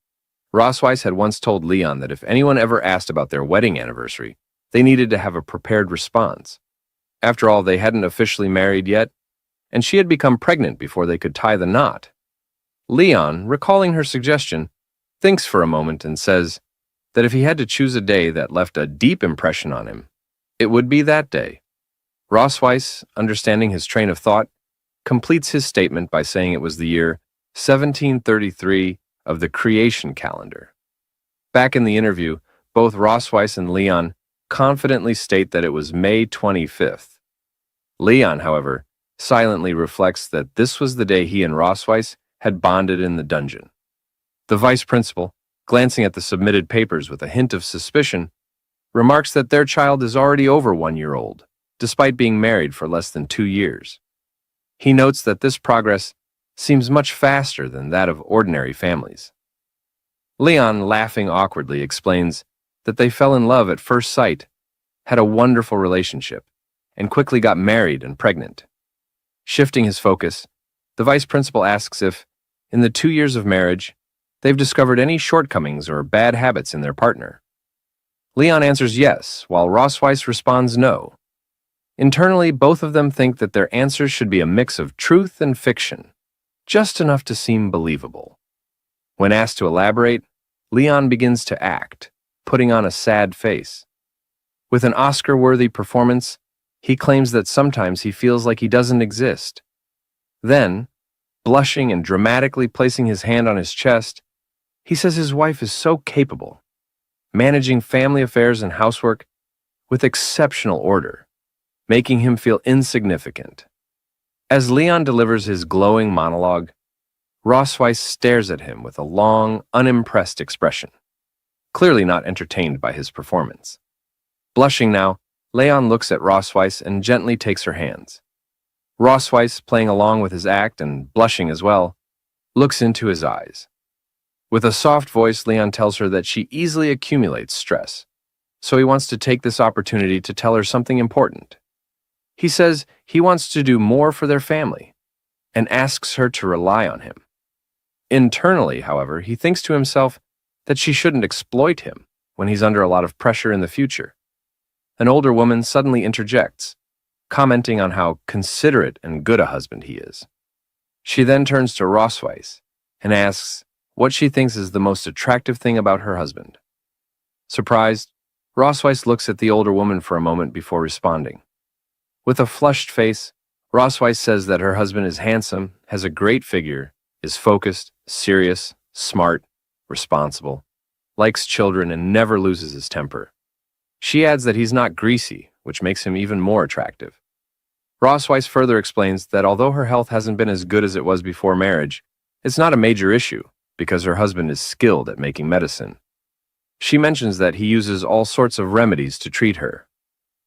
Rosweiss had once told Leon that if anyone ever asked about their wedding anniversary, they needed to have a prepared response. After all, they hadn't officially married yet, and she had become pregnant before they could tie the knot. Leon, recalling her suggestion, thinks for a moment and says that if he had to choose a day that left a deep impression on him, it would be that day. Rosweiss, understanding his train of thought, completes his statement by saying it was the year 1733 of the creation calendar. Back in the interview, both Rosweiss and Leon confidently state that it was May 25th. Leon, however, silently reflects that this was the day he and Rosweiss had bonded in the dungeon. The vice principal, glancing at the submitted papers with a hint of suspicion, remarks that their child is already over 1 year old, despite being married for less than 2 years. He notes that this progress seems much faster than that of ordinary families. Leon, laughing awkwardly, explains that they fell in love at first sight, had a wonderful relationship, and quickly got married and pregnant. Shifting his focus, the vice principal asks if, in the 2 years of marriage, they've discovered any shortcomings or bad habits in their partner. Leon answers yes, while Rosweiss responds no. Internally, both of them think that their answers should be a mix of truth and fiction, just enough to seem believable. When asked to elaborate, Leon begins to act, putting on a sad face. With an Oscar-worthy performance, he claims that sometimes he feels like he doesn't exist. Then, blushing and dramatically placing his hand on his chest, he says his wife is so capable, managing family affairs and housework with exceptional order, making him feel insignificant. As Leon delivers his glowing monologue, Rosweiss stares at him with a long, unimpressed expression, clearly not entertained by his performance. Blushing now, Leon looks at Rosweiss and gently takes her hands. Rosweiss, playing along with his act and blushing as well, looks into his eyes. With a soft voice, Leon tells her that she easily accumulates stress, so he wants to take this opportunity to tell her something important. He says he wants to do more for their family and asks her to rely on him. Internally, however, he thinks to himself that she shouldn't exploit him when he's under a lot of pressure in the future. An older woman suddenly interjects, commenting on how considerate and good a husband he is. She then turns to Rosweiss and asks what she thinks is the most attractive thing about her husband. Surprised, Rosweiss looks at the older woman for a moment before responding. With a flushed face, Rosweiss says that her husband is handsome, has a great figure, is focused, serious, smart, responsible, likes children, and never loses his temper. She adds that he's not greasy, which makes him even more attractive. Rosweiss further explains that although her health hasn't been as good as it was before marriage, it's not a major issue because her husband is skilled at making medicine. She mentions that he uses all sorts of remedies to treat her.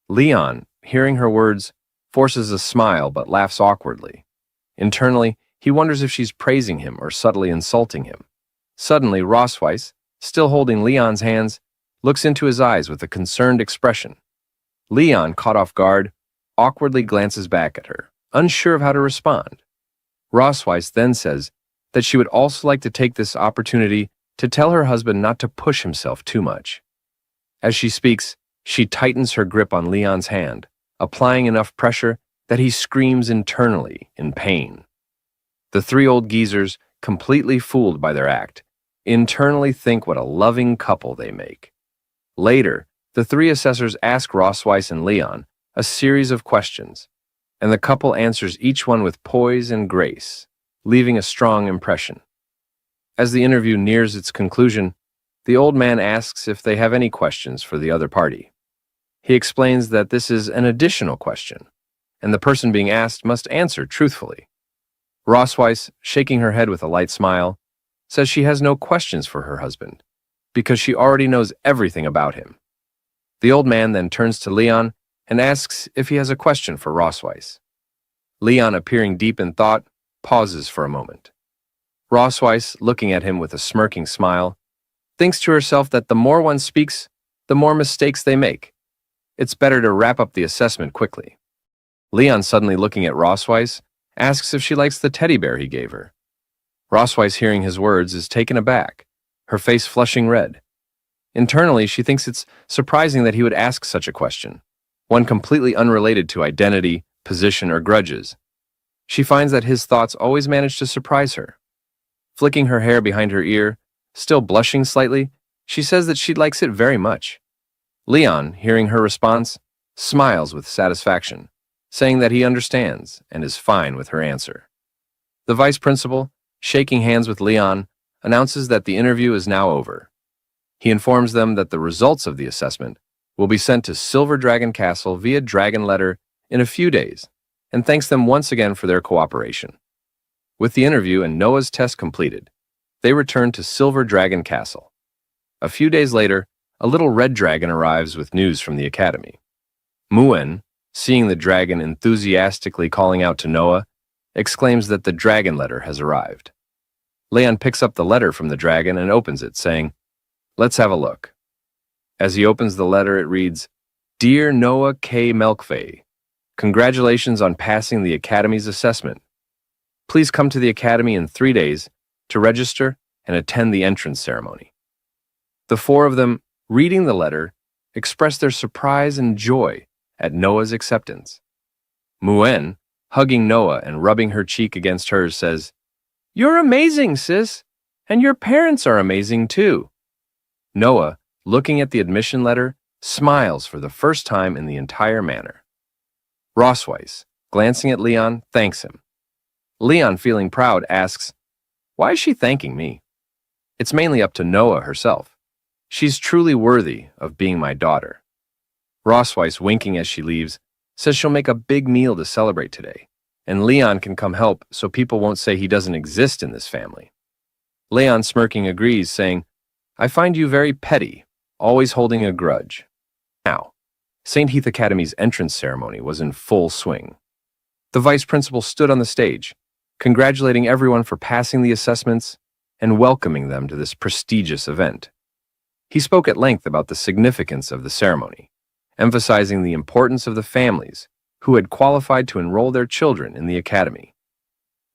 Leon, hearing her words, forces a smile but laughs awkwardly. Internally, he wonders if she's praising him or subtly insulting him. Suddenly, Rosweiss, still holding Leon's hands, looks into his eyes with a concerned expression. Leon, caught off guard, awkwardly glances back at her, unsure of how to respond. Rosweiss then says that she would also like to take this opportunity to tell her husband not to push himself too much. As she speaks, she tightens her grip on Leon's hand, applying enough pressure that he screams internally in pain. The three old geezers, completely fooled by their act, internally think what a loving couple they make. Later, the three assessors ask Rosweiss and Leon a series of questions, and the couple answers each one with poise and grace, leaving a strong impression. As the interview nears its conclusion, the old man asks if they have any questions for the other party. He explains that this is an additional question, and the person being asked must answer truthfully. Rosweiss, shaking her head with a light smile, says she has no questions for her husband, because she already knows everything about him. The old man then turns to Leon and asks if he has a question for Rosweiss. Leon, appearing deep in thought, pauses for a moment. Rossweiss, looking at him with a smirking smile, thinks to herself that the more one speaks, the more mistakes they make. It's better to wrap up the assessment quickly. Leon, suddenly looking at Rossweiss, asks if she likes the teddy bear he gave her. Rossweiss, hearing his words, is taken aback, her face flushing red. Internally, she thinks it's surprising that he would ask such a question, one completely unrelated to identity, position, or grudges. She finds that his thoughts always manage to surprise her. Flicking her hair behind her ear, still blushing slightly, she says that she likes it very much. Leon, hearing her response, smiles with satisfaction, saying that he understands and is fine with her answer. The vice principal, shaking hands with Leon, announces that the interview is now over. He informs them that the results of the assessment will be sent to Silver Dragon Castle via dragon letter in a few days, and thanks them once again for their cooperation. With the interview and Noah's test completed, they return to Silver Dragon Castle. A few days later, a little red dragon arrives with news from the academy. Muen, seeing the dragon enthusiastically calling out to Noah, exclaims that the dragon letter has arrived. Leon picks up the letter from the dragon and opens it, saying, "Let's have a look." As he opens the letter, it reads, "Dear Noah K. Melkvey, congratulations on passing the Academy's assessment. Please come to the Academy in 3 days to register and attend the entrance ceremony." The four of them, reading the letter, express their surprise and joy at Noah's acceptance. Muen, hugging Noah and rubbing her cheek against hers, says, "You're amazing, sis, and your parents are amazing too." Noah, looking at the admission letter, smiles for the first time in the entire manner. Rossweiss, glancing at Leon, thanks him. Leon, feeling proud, asks, "Why is she thanking me?" It's mainly up to Noah herself. She's truly worthy of being my daughter. Rossweiss, winking as she leaves, says she'll make a big meal to celebrate today, and Leon can come help so people won't say he doesn't exist in this family. Leon, smirking, agrees, saying, "I find you very petty, always holding a grudge." Now, St. Heath Academy's entrance ceremony was in full swing. The vice principal stood on the stage, congratulating everyone for passing the assessments and welcoming them to this prestigious event. He spoke at length about the significance of the ceremony, emphasizing the importance of the families who had qualified to enroll their children in the academy.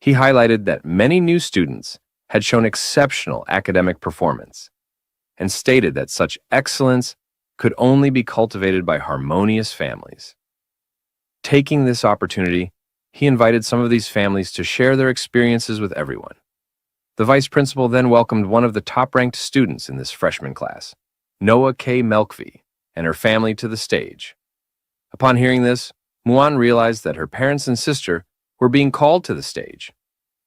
He highlighted that many new students had shown exceptional academic performance, and stated that such excellence could only be cultivated by harmonious families. Taking this opportunity, he invited some of these families to share their experiences with everyone. The vice principal then welcomed one of the top-ranked students in this freshman class, Noah K. Melkvey, and her family to the stage. Upon hearing this, Muan realized that her parents and sister were being called to the stage.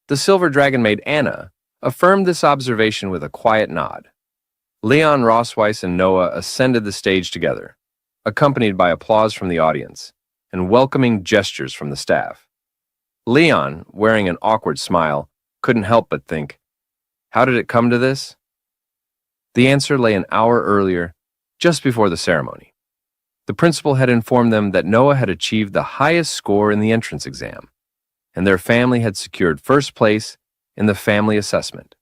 The silver dragon maid Anna affirmed this observation with a quiet nod. Leon, Rossweiss, and Noah ascended the stage together, accompanied by applause from the audience and welcoming gestures from the staff. Leon, wearing an awkward smile, couldn't help but think, how did it come to this? The answer lay an hour earlier, just before the ceremony. The principal had informed them that Noah had achieved the highest score in the entrance exam, and their family had secured first place in the family assessment.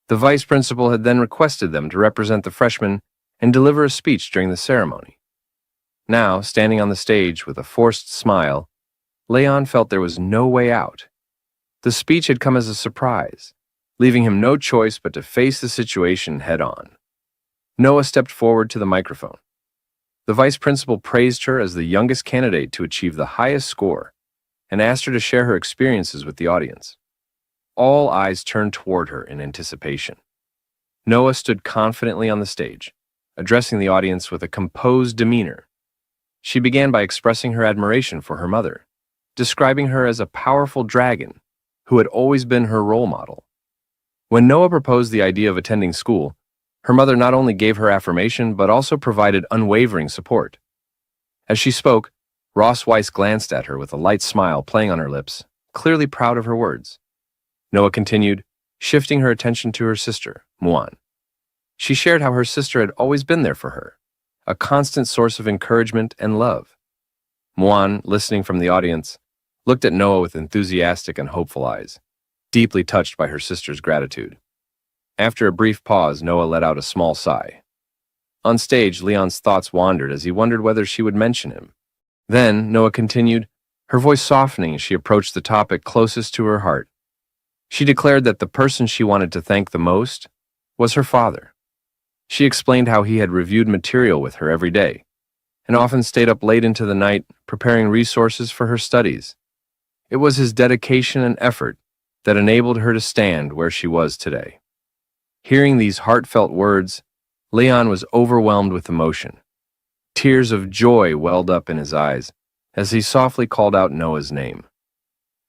The vice principal had then requested them to represent the freshmen and deliver a speech during the ceremony. Now, standing on the stage with a forced smile, Leon felt there was no way out. The speech had come as a surprise, leaving him no choice but to face the situation head-on. Noah stepped forward to the microphone. The vice principal praised her as the youngest candidate to achieve the highest score and asked her to share her experiences with the audience. All eyes turned toward her in anticipation. Noah stood confidently on the stage, addressing the audience with a composed demeanor. She began by expressing her admiration for her mother, describing her as a powerful dragon who had always been her role model. When Noah proposed the idea of attending school, her mother not only gave her affirmation but also provided unwavering support. As she spoke, Rossweiss glanced at her with a light smile playing on her lips, clearly proud of her words. Noah continued, shifting her attention to her sister, Muan. She shared how her sister had always been there for her, a constant source of encouragement and love. Muan, listening from the audience, looked at Noah with enthusiastic and hopeful eyes. deeply touched by her sister's gratitude. After a brief pause, Noah let out a small sigh. On stage, Leon's thoughts wandered as he wondered whether she would mention him. Then, Noah continued, her voice softening as she approached the topic closest to her heart. She declared that the person she wanted to thank the most was her father. She explained how he had reviewed material with her every day, and often stayed up late into the night preparing resources for her studies. It was his dedication and effort that enabled her to stand where she was today. Hearing these heartfelt words, Leon was overwhelmed with emotion. Tears of joy welled up in his eyes as he softly called out Noah's name.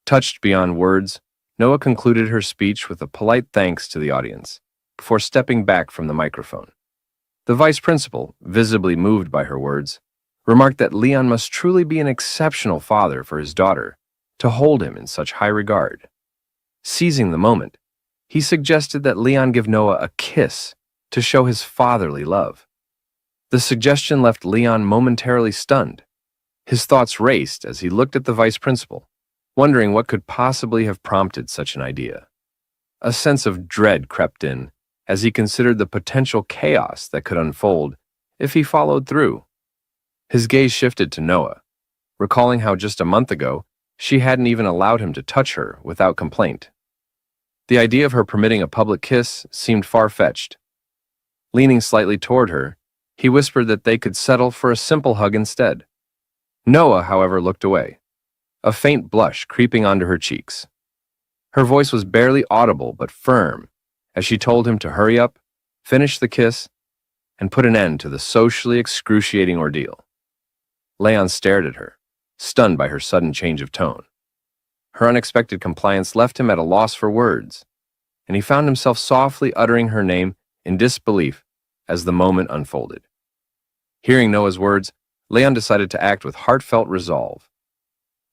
Touched beyond words, Noah concluded her speech with a polite thanks to the audience before stepping back from the microphone. The vice principal, visibly moved by her words, remarked that Leon must truly be an exceptional father for his daughter to hold him in such high regard. Seizing the moment, he suggested that Leon give Noah a kiss to show his fatherly love. The suggestion left Leon momentarily stunned. His thoughts raced as he looked at the vice principal, wondering what could possibly have prompted such an idea. A sense of dread crept in as he considered the potential chaos that could unfold if he followed through. His gaze shifted to Noah, recalling how just a month ago she hadn't even allowed him to touch her without complaint. The idea of her permitting a public kiss seemed far-fetched. Leaning slightly toward her, he whispered that they could settle for a simple hug instead. Noah, however, looked away, a faint blush creeping onto her cheeks. Her voice was barely audible but firm as she told him to hurry up, finish the kiss, and put an end to the socially excruciating ordeal. Leon stared at her, stunned by her sudden change of tone. Her unexpected compliance left him at a loss for words, and he found himself softly uttering her name in disbelief as the moment unfolded. Hearing Noah's words, Leon decided to act with heartfelt resolve.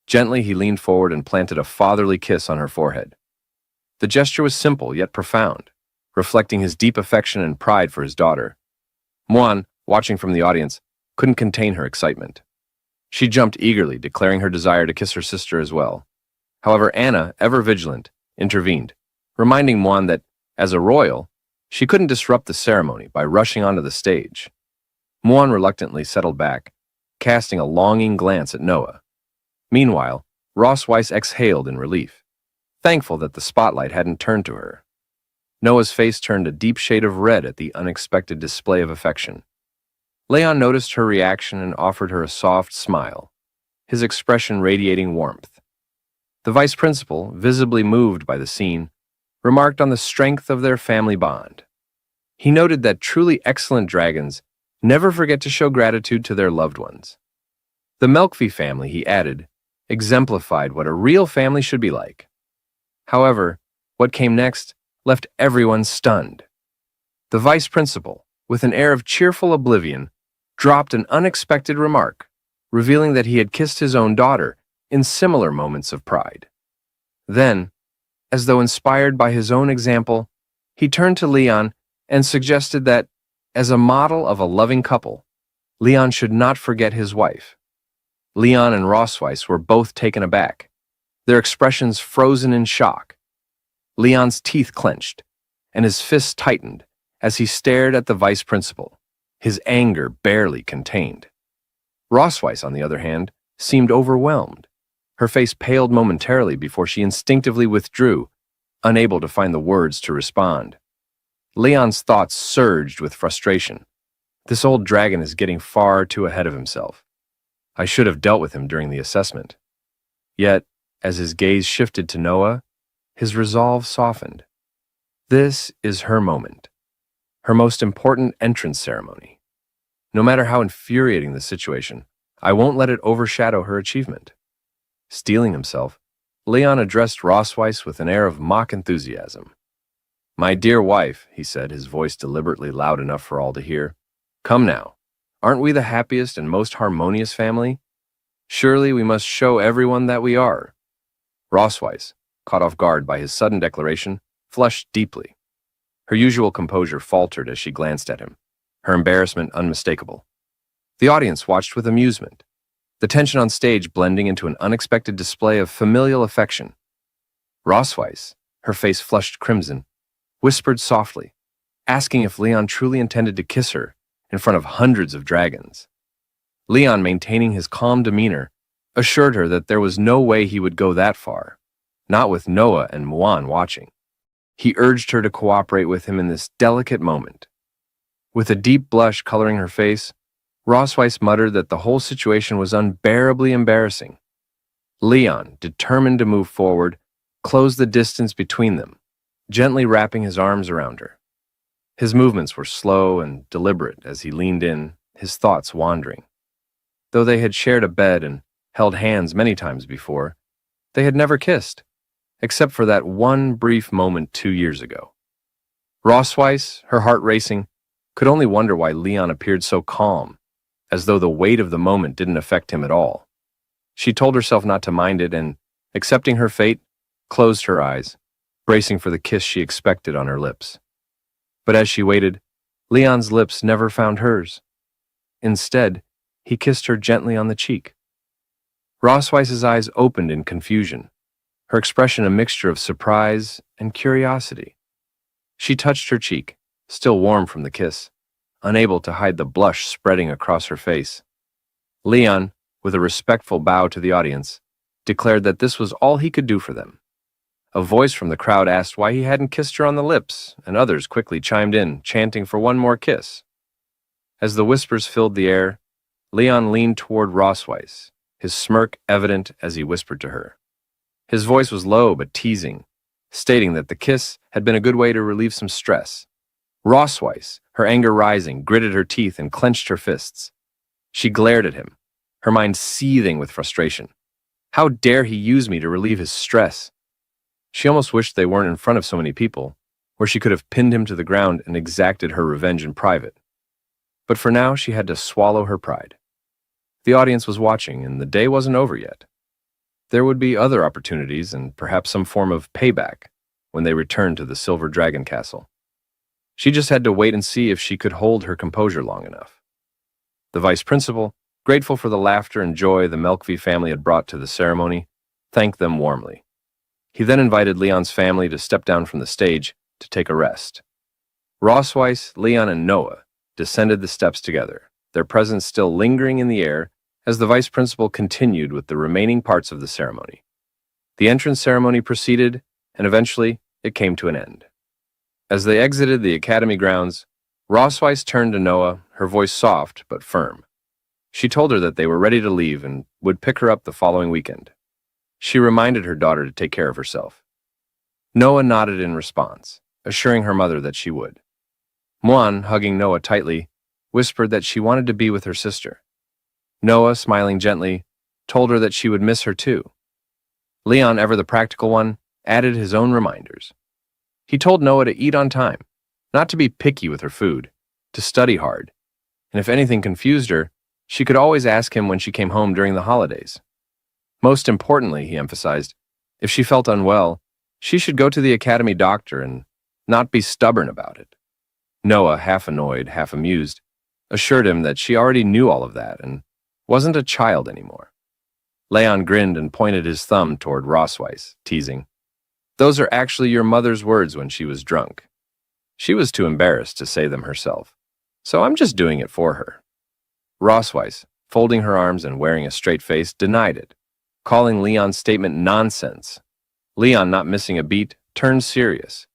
Gently, he leaned forward and planted a fatherly kiss on her forehead. The gesture was simple yet profound, reflecting his deep affection and pride for his daughter. Muan, watching from the audience, couldn't contain her excitement. She jumped eagerly, declaring her desire to kiss her sister as well. However, Anna, ever vigilant, intervened, reminding Muan that, as a royal, she couldn't disrupt the ceremony by rushing onto the stage. Muan reluctantly settled back, casting a longing glance at Noah. Meanwhile, Ross Weiss exhaled in relief, thankful that the spotlight hadn't turned to her. Noah's face turned a deep shade of red at the unexpected display of affection. Leon noticed her reaction and offered her a soft smile, his expression radiating warmth. The vice principal, visibly moved by the scene, remarked on the strength of their family bond. He noted that truly excellent dragons never forget to show gratitude to their loved ones. The Melkvi family, he added, exemplified what a real family should be like. However, what came next left everyone stunned. The vice principal, with an air of cheerful oblivion, dropped an unexpected remark, revealing that he had kissed his own daughter in similar moments of pride. Then, as though inspired by his own example, he turned to Leon and suggested that, as a model of a loving couple, Leon should not forget his wife. Leon and Rossweiss were both taken aback, their expressions frozen in shock. Leon's teeth clenched, and his fists tightened as he stared at the vice principal, his anger barely contained. Rossweiss, on the other hand, seemed overwhelmed. Her face paled momentarily before she instinctively withdrew, unable to find the words to respond. Leon's thoughts surged with frustration. This old dragon is getting far too ahead of himself. I should have dealt with him during the assessment. Yet, as his gaze shifted to Noah, his resolve softened. This is her moment, her most important entrance ceremony. No matter how infuriating the situation, I won't let it overshadow her achievement. Steeling himself, Leon addressed Rossweiss with an air of mock enthusiasm. My dear wife, he said, his voice deliberately loud enough for all to hear, come now, aren't we the happiest and most harmonious family? Surely we must show everyone that we are. Rossweiss, caught off guard by his sudden declaration, flushed deeply. Her usual composure faltered as she glanced at him, her embarrassment unmistakable. The audience watched with amusement, the tension on stage blending into an unexpected display of familial affection. Rossweiss, her face flushed crimson, whispered softly, asking if Leon truly intended to kiss her in front of hundreds of dragons. Leon, maintaining his calm demeanor, assured her that there was no way he would go that far, not with Noah and Muan watching. He urged her to cooperate with him in this delicate moment. With a deep blush coloring her face, Rosweiss muttered that the whole situation was unbearably embarrassing. Leon, determined to move forward, closed the distance between them, gently wrapping his arms around her. His movements were slow and deliberate as he leaned in, his thoughts wandering. Though they had shared a bed and held hands many times before, they had never kissed, except for that one brief moment 2 years ago. Rosweiss, her heart racing, could only wonder why Leon appeared so calm, as though the weight of the moment didn't affect him at all. She told herself not to mind it and, accepting her fate, closed her eyes, bracing for the kiss she expected on her lips. But as she waited, Leon's lips never found hers. Instead, he kissed her gently on the cheek. Rosweiss's eyes opened in confusion, her expression a mixture of surprise and curiosity. She touched her cheek, still warm from the kiss, unable to hide the blush spreading across her face. Leon, with a respectful bow to the audience, declared that this was all he could do for them. A voice from the crowd asked why he hadn't kissed her on the lips, and others quickly chimed in, chanting for one more kiss. As the whispers filled the air, Leon leaned toward Rosweiss, his smirk evident as he whispered to her. His voice was low but teasing, stating that the kiss had been a good way to relieve some stress. Rosweiss, her anger rising, gritted her teeth and clenched her fists. She glared at him, her mind seething with frustration. How dare he use me to relieve his stress? She almost wished they weren't in front of so many people, where she could have pinned him to the ground and exacted her revenge in private. But for now, she had to swallow her pride. The audience was watching, and the day wasn't over yet. There would be other opportunities and perhaps some form of payback when they returned to the Silver Dragon Castle. She just had to wait and see if she could hold her composure long enough. The vice principal, grateful for the laughter and joy the Melkvi family had brought to the ceremony, thanked them warmly. He then invited Leon's family to step down from the stage to take a rest. Rosweiss, Leon, and Noah descended the steps together, their presence still lingering in the air as the vice principal continued with the remaining parts of the ceremony. The entrance ceremony proceeded, and eventually it came to an end. As they exited the academy grounds, Rosweiss turned to Noah, her voice soft but firm. She told her that they were ready to leave and would pick her up the following weekend. She reminded her daughter to take care of herself. Noah nodded in response, assuring her mother that she would. Muan, hugging Noah tightly, whispered that she wanted to be with her sister. Noah, smiling gently, told her that she would miss her too. Leon, ever the practical one, added his own reminders. He told Noah to eat on time, not to be picky with her food, to study hard, and if anything confused her, she could always ask him when she came home during the holidays. Most importantly, he emphasized, if she felt unwell, she should go to the academy doctor and not be stubborn about it. Noah, half annoyed, half amused, assured him that she already knew all of that and wasn't a child anymore. Leon grinned and pointed his thumb toward Rosweiss, teasing, "Those are actually your mother's words when she was drunk. She was too embarrassed to say them herself, so I'm just doing it for her." Rosweiss, folding her arms and wearing a straight face, denied it, calling Leon's statement nonsense. Leon, not missing a beat, turned serious.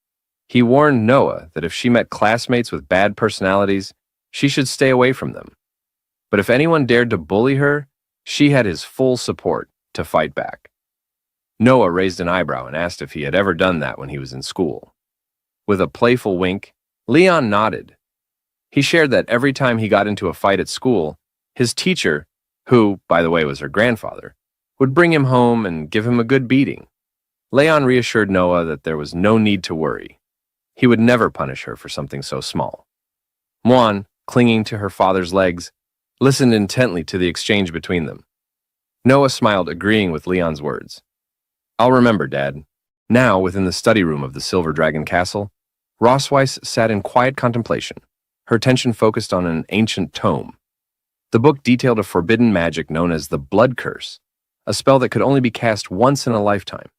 He warned Noah that if she met classmates with bad personalities, she should stay away from them. But if anyone dared to bully her, she had his full support to fight back. Noah raised an eyebrow and asked if he had ever done that when he was in school. With a playful wink, Leon nodded. He shared that every time he got into a fight at school, his teacher, who, by the way, was her grandfather, would bring him home and give him a good beating. Leon reassured Noah that there was no need to worry. He would never punish her for something so small. Muan, clinging to her father's legs, listened intently to the exchange between them. Noah smiled, agreeing with Leon's words. "I'll remember, Dad." Now, within the study room of the Silver Dragon Castle, Rosweiss sat in quiet contemplation, her attention focused on an ancient tome. The book detailed a forbidden magic known as the Blood Curse, a spell that could only be cast once in a lifetime.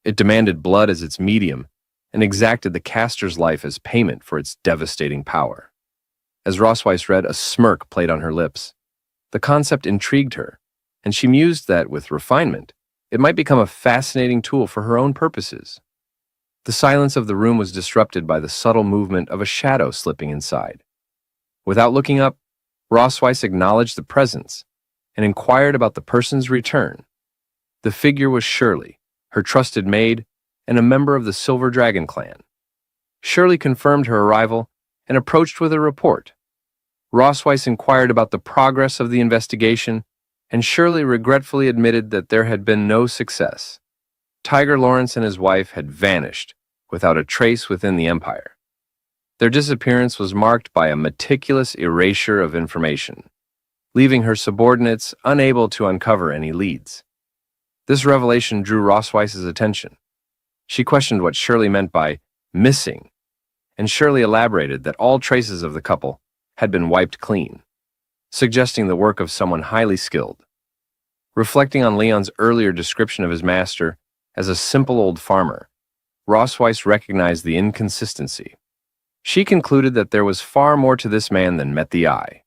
It demanded blood as its medium and exacted the caster's life as payment for its devastating power. As Rosweiss read, a smirk played on her lips. The concept intrigued her, and she mused that, with refinement, it might become a fascinating tool for her own purposes. The silence of the room was disrupted by the subtle movement of a shadow slipping inside. Without looking up, Rosweiss acknowledged the presence and inquired about the person's return. The figure was Shirley, her trusted maid, and a member of the Silver Dragon clan. Shirley confirmed her arrival and approached with a report. Rosweiss inquired about the progress of the investigation, and Shirley regretfully admitted that there had been no success. Tiger Lawrence and his wife had vanished without a trace within the Empire. Their disappearance was marked by a meticulous erasure of information, leaving her subordinates unable to uncover any leads. This revelation drew Rosweiss's attention. She questioned what Shirley meant by missing, and Shirley elaborated that all traces of the couple had been wiped clean, suggesting the work of someone highly skilled. Reflecting on Leon's earlier description of his master as a simple old farmer, Rosweiss recognized the inconsistency. She concluded that there was far more to this man than met the eye.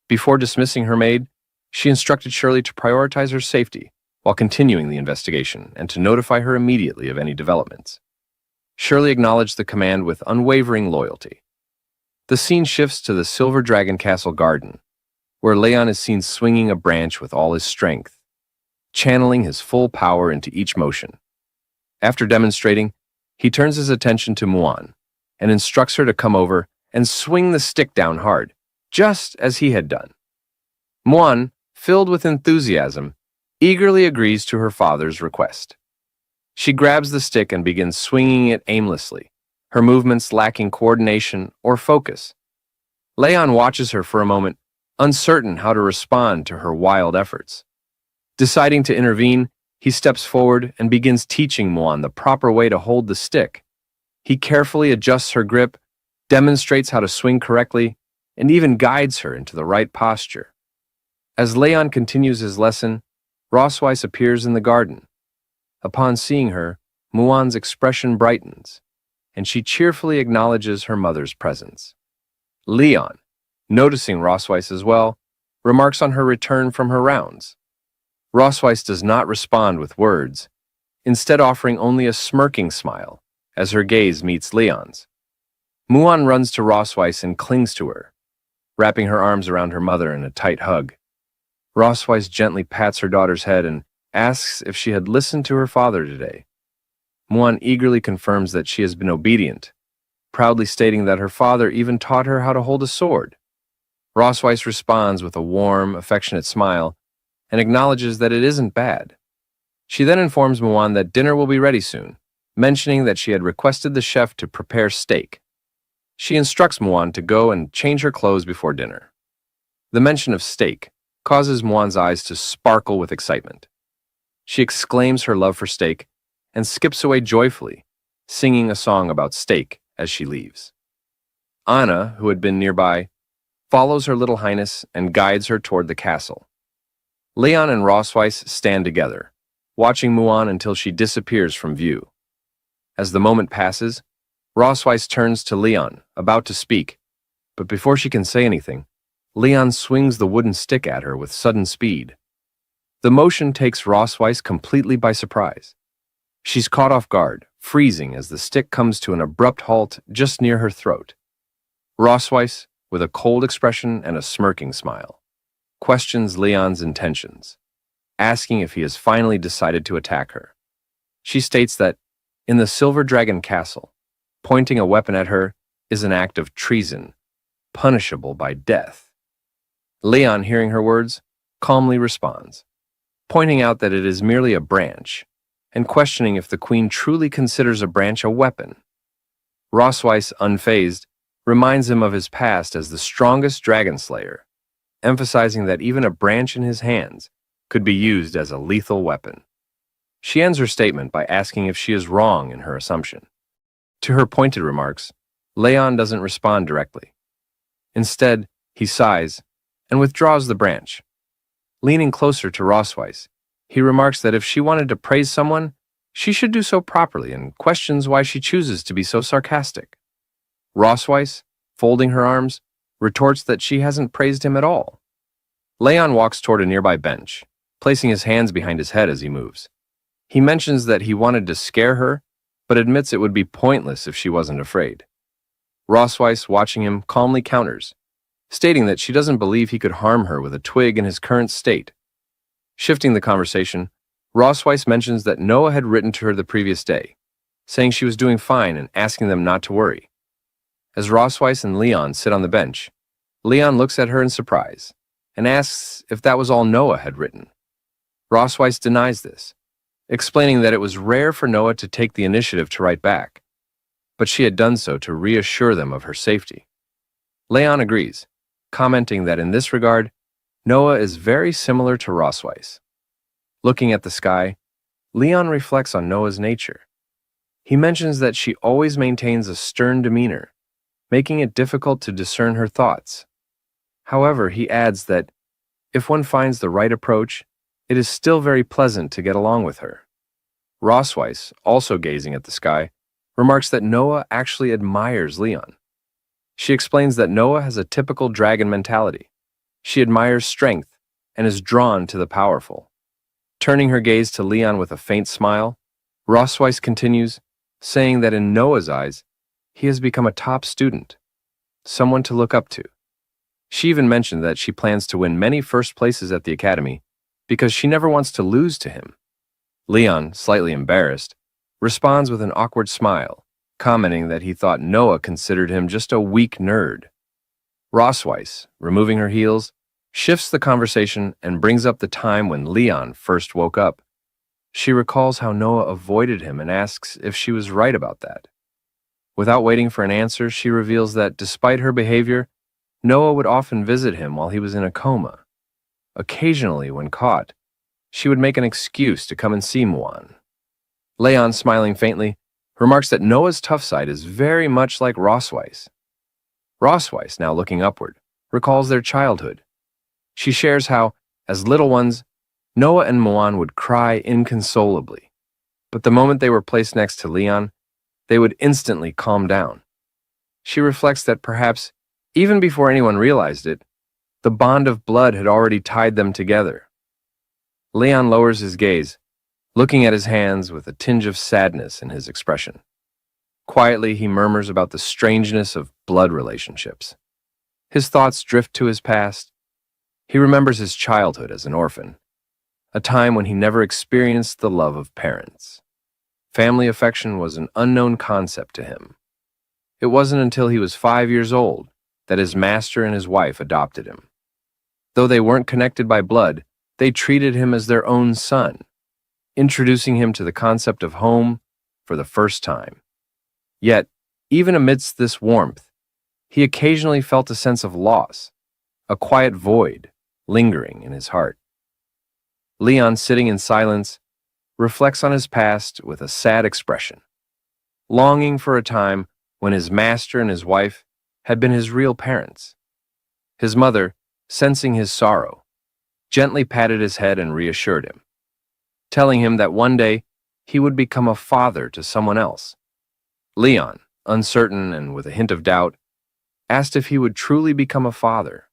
Before dismissing her maid, she instructed Shirley to prioritize her safety while continuing the investigation and to notify her immediately of any developments. Shirley acknowledged the command with unwavering loyalty. The scene shifts to the Silver Dragon Castle garden, where Leon is seen swinging a branch with all his strength, channeling his full power into each motion. After demonstrating, he turns his attention to Muan and instructs her to come over and swing the stick down hard, just as he had done. Muan, filled with enthusiasm, eagerly agrees to her father's request. She grabs the stick and begins swinging it aimlessly, her movements lacking coordination or focus. Leon watches her for a moment, uncertain how to respond to her wild efforts. Deciding to intervene, he steps forward and begins teaching Muan the proper way to hold the stick. He carefully adjusts her grip, demonstrates how to swing correctly, and even guides her into the right posture. As Leon continues his lesson, Rosweiss appears in the garden. Upon seeing her, Muan's expression brightens, and she cheerfully acknowledges her mother's presence. Leon, noticing Rosweiss as well, remarks on her return from her rounds. Rosweiss does not respond with words, instead offering only a smirking smile as her gaze meets Leon's. Muan runs to Rosweiss and clings to her, wrapping her arms around her mother in a tight hug. Rosweiss gently pats her daughter's head and asks if she had listened to her father today. Muan eagerly confirms that she has been obedient, proudly stating that her father even taught her how to hold a sword. Rosweiss responds with a warm, affectionate smile and acknowledges that it isn't bad. She then informs Muan that dinner will be ready soon, mentioning that she had requested the chef to prepare steak. She instructs Muan to go and change her clothes before dinner. The mention of steak causes Muan's eyes to sparkle with excitement. She exclaims her love for steak and skips away joyfully, singing a song about steak as she leaves. Anna, who had been nearby, follows her little highness and guides her toward the castle. Leon and Rosweiss stand together, watching Muan until she disappears from view. As the moment passes, Rosweiss turns to Leon, about to speak, but before she can say anything, Leon swings the wooden stick at her with sudden speed. The motion takes Rosweiss completely by surprise. She's caught off guard, freezing as the stick comes to an abrupt halt just near her throat. Rosweiss, with a cold expression and a smirking smile, questions Leon's intentions, asking if he has finally decided to attack her. She states that, in the Silver Dragon Castle, pointing a weapon at her is an act of treason, punishable by death. Leon, hearing her words, calmly responds, pointing out that it is merely a branch, and questioning if the queen truly considers a branch a weapon. Rosweiss, unfazed, reminds him of his past as the strongest dragon slayer, emphasizing that even a branch in his hands could be used as a lethal weapon. She ends her statement by asking if she is wrong in her assumption. To her pointed remarks, Leon doesn't respond directly. Instead, he sighs and withdraws the branch. Leaning closer to Rosweiss, he remarks that if she wanted to praise someone, she should do so properly and questions why she chooses to be so sarcastic. Rosweiss, folding her arms, retorts that she hasn't praised him at all. Leon walks toward a nearby bench, placing his hands behind his head as he moves. He mentions that he wanted to scare her, but admits it would be pointless if she wasn't afraid. Rosweiss, watching him, calmly counters, stating that she doesn't believe he could harm her with a twig in his current state. Shifting the conversation, Rosweiss mentions that Noah had written to her the previous day, saying she was doing fine and asking them not to worry. As Rosweiss and Leon sit on the bench, Leon looks at her in surprise and asks if that was all Noah had written. Rosweiss denies this, explaining that it was rare for Noah to take the initiative to write back, but she had done so to reassure them of her safety. Leon agrees, commenting that in this regard, Noah is very similar to Rosweiss. Looking at the sky, Leon reflects on Noah's nature. He mentions that she always maintains a stern demeanor, making it difficult to discern her thoughts. However, he adds that if one finds the right approach, it is still very pleasant to get along with her. Rosweiss, also gazing at the sky, remarks that Noah actually admires Leon. She explains that Noah has a typical dragon mentality. She admires strength and is drawn to the powerful. Turning her gaze to Leon with a faint smile, Rosweiss continues, saying that in Noah's eyes, he has become a top student, someone to look up to. She even mentioned that she plans to win many first places at the academy because she never wants to lose to him. Leon, slightly embarrassed, responds with an awkward smile, commenting that he thought Noah considered him just a weak nerd. Rosweiss, removing her heels, shifts the conversation and brings up the time when Leon first woke up. She recalls how Noah avoided him and asks if she was right about that. Without waiting for an answer, she reveals that despite her behavior, Noah would often visit him while he was in a coma. Occasionally, when caught, she would make an excuse to come and see Muan. Leon, smiling faintly, remarks that Noah's tough side is very much like Rosweiss. Rosweiss, now looking upward, recalls their childhood. She shares how, as little ones, Noah and Muan would cry inconsolably, but the moment they were placed next to Leon, they would instantly calm down. She reflects that perhaps, even before anyone realized it, the bond of blood had already tied them together. Leon lowers his gaze, looking at his hands with a tinge of sadness in his expression. Quietly, he murmurs about the strangeness of blood relationships. His thoughts drift to his past. He remembers his childhood as an orphan, a time when he never experienced the love of parents. Family affection was an unknown concept to him. It wasn't until he was 5 years old that his master and his wife adopted him. Though they weren't connected by blood, they treated him as their own son, introducing him to the concept of home for the first time. Yet, even amidst this warmth, he occasionally felt a sense of loss, a quiet void lingering in his heart. Leon, sitting in silence, reflects on his past with a sad expression, longing for a time when his master and his wife had been his real parents. His mother, sensing his sorrow, gently patted his head and reassured him, telling him that one day he would become a father to someone else. Leon, uncertain and with a hint of doubt, asked if he would truly become a father.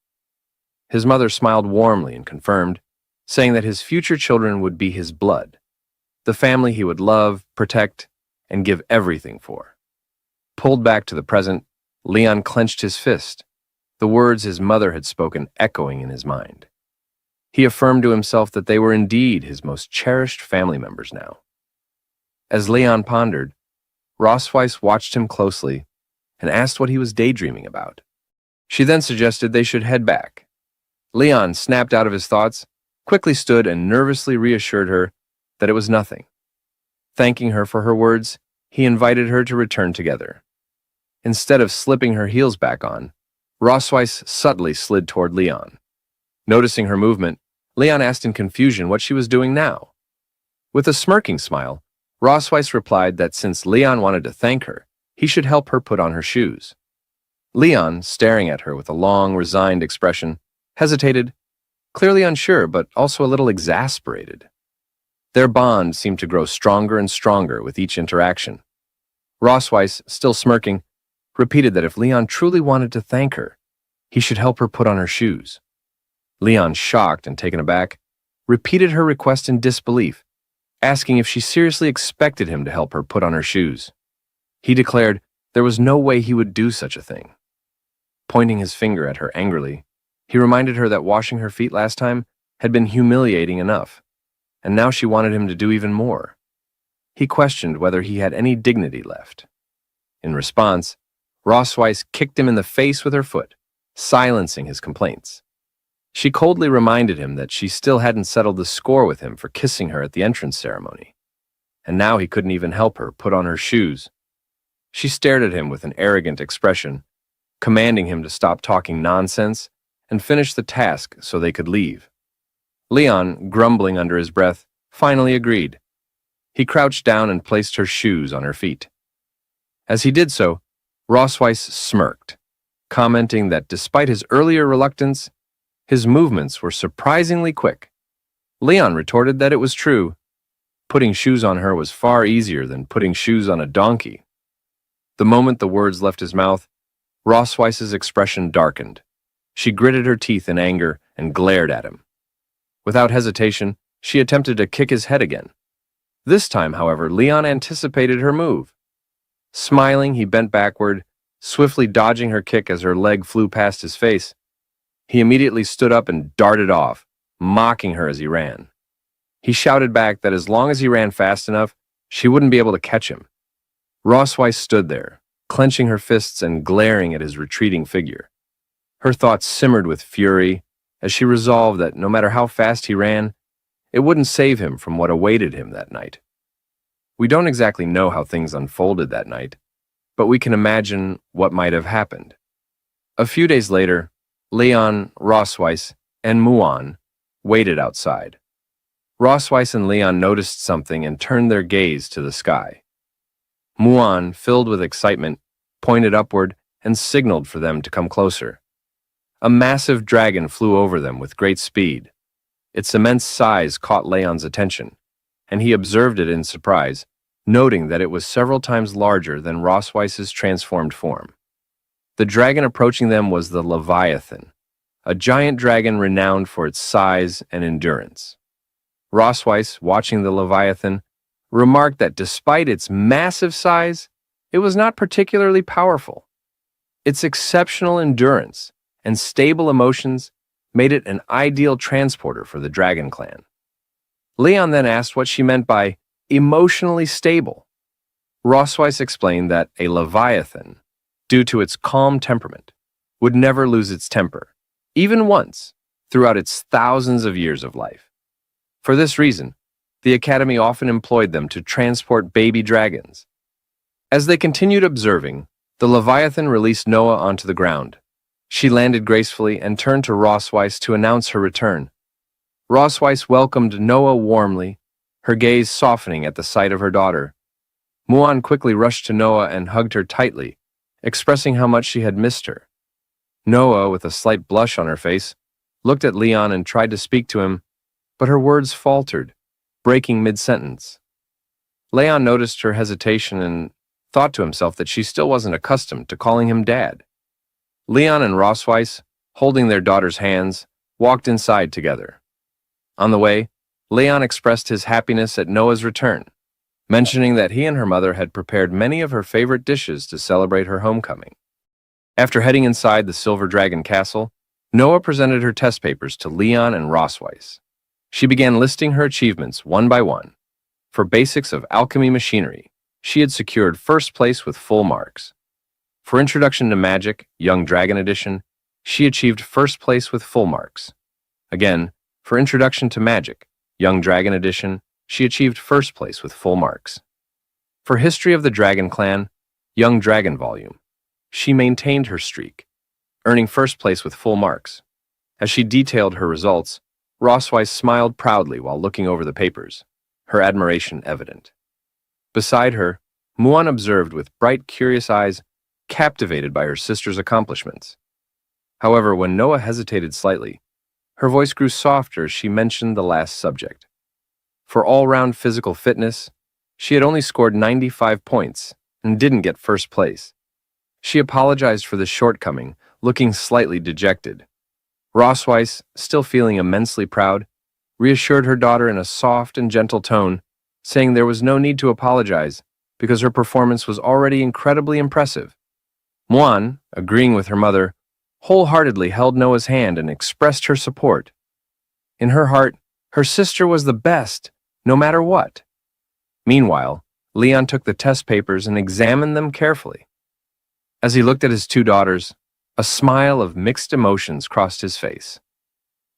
His mother smiled warmly and confirmed, saying that his future children would be his blood, the family he would love, protect, and give everything for. Pulled back to the present, Leon clenched his fist, the words his mother had spoken echoing in his mind. He affirmed to himself that they were indeed his most cherished family members now. As Leon pondered, Rosweiss watched him closely and asked what he was daydreaming about. She then suggested they should head back. Leon snapped out of his thoughts, quickly stood and nervously reassured her that it was nothing. Thanking her for her words, he invited her to return together. Instead of slipping her heels back on, Rosweiss subtly slid toward Leon. Noticing her movement, Leon asked in confusion what she was doing now. With a smirking smile, Rosweiss replied that since Leon wanted to thank her, he should help her put on her shoes. Leon, staring at her with a long, resigned expression, hesitated, clearly unsure but also a little exasperated. Their bond seemed to grow stronger and stronger with each interaction. Rossweiss, still smirking, repeated that if Leon truly wanted to thank her, he should help her put on her shoes. Leon, shocked and taken aback, repeated her request in disbelief, asking if she seriously expected him to help her put on her shoes. He declared there was no way he would do such a thing. Pointing his finger at her angrily, he reminded her that washing her feet last time had been humiliating enough, and now she wanted him to do even more. He questioned whether he had any dignity left. In response, Rossweiss kicked him in the face with her foot, silencing his complaints. She coldly reminded him that she still hadn't settled the score with him for kissing her at the entrance ceremony, and now he couldn't even help her put on her shoes. She stared at him with an arrogant expression, commanding him to stop talking nonsense and finish the task so they could leave. Leon, grumbling under his breath, finally agreed. He crouched down and placed her shoes on her feet. As he did so, Rossweiss smirked, commenting that despite his earlier reluctance, his movements were surprisingly quick. Leon retorted that it was true. Putting shoes on her was far easier than putting shoes on a donkey. The moment the words left his mouth, Rossweiss's expression darkened. She gritted her teeth in anger and glared at him. Without hesitation, she attempted to kick his head again. This time, however, Leon anticipated her move. Smiling, he bent backward, swiftly dodging her kick as her leg flew past his face. He immediately stood up and darted off, mocking her as he ran. He shouted back that as long as he ran fast enough, she wouldn't be able to catch him. Rossweiss stood there, clenching her fists and glaring at his retreating figure. Her thoughts simmered with fury as she resolved that no matter how fast he ran, it wouldn't save him from what awaited him that night. We don't exactly know how things unfolded that night, but we can imagine what might have happened. A few days later, Leon, Rossweiss, and Muan waited outside. Rossweiss and Leon noticed something and turned their gaze to the sky. Muan, filled with excitement, pointed upward and signaled for them to come closer. A massive dragon flew over them with great speed. Its immense size caught Leon's attention, and he observed it in surprise, noting that it was several times larger than Rossweiss's transformed form. The dragon approaching them was the Leviathan, a giant dragon renowned for its size and endurance. Rossweiss, watching the Leviathan, remarked that despite its massive size, it was not particularly powerful. Its exceptional endurance and stable emotions made it an ideal transporter for the Dragon Clan. Leon then asked what she meant by emotionally stable. Rossweiss explained that a Leviathan, due to its calm temperament, would never lose its temper, even once, throughout its thousands of years of life. For this reason, the Academy often employed them to transport baby dragons. As they continued observing, the Leviathan released Noah onto the ground. She landed gracefully and turned to Rossweiss to announce her return. Rossweiss welcomed Noah warmly, her gaze softening at the sight of her daughter. Muan quickly rushed to Noah and hugged her tightly, expressing how much she had missed her. Noah, with a slight blush on her face, looked at Leon and tried to speak to him, but her words faltered, breaking mid-sentence. Leon noticed her hesitation and thought to himself that she still wasn't accustomed to calling him Dad. Leon and Rossweiss, holding their daughter's hands, walked inside together. On the way, Leon expressed his happiness at Noah's return, mentioning that he and her mother had prepared many of her favorite dishes to celebrate her homecoming. After heading inside the Silver Dragon Castle, Noah presented her test papers to Leon and Rossweiss. She began listing her achievements one by one. For basics of alchemy machinery, she had secured first place with full marks. For Introduction to Magic, Young Dragon Edition, she achieved first place with full marks. Again, for Introduction to Magic, Young Dragon Edition, she achieved first place with full marks. For History of the Dragon Clan, Young Dragon Volume, she maintained her streak, earning first place with full marks. As she detailed her results, Rossweiss smiled proudly while looking over the papers, her admiration evident. Beside her, Muan observed with bright, curious eyes, captivated by her sister's accomplishments. However, when Noah hesitated slightly, her voice grew softer as she mentioned the last subject. For all-round physical fitness, she had only scored 95 points and didn't get first place. She apologized for the shortcoming, looking slightly dejected. Rosweiss, still feeling immensely proud, reassured her daughter in a soft and gentle tone, saying there was no need to apologize because her performance was already incredibly impressive. Muan, agreeing with her mother, wholeheartedly held Noah's hand and expressed her support. In her heart, her sister was the best, no matter what. Meanwhile, Leon took the test papers and examined them carefully. As he looked at his two daughters, a smile of mixed emotions crossed his face.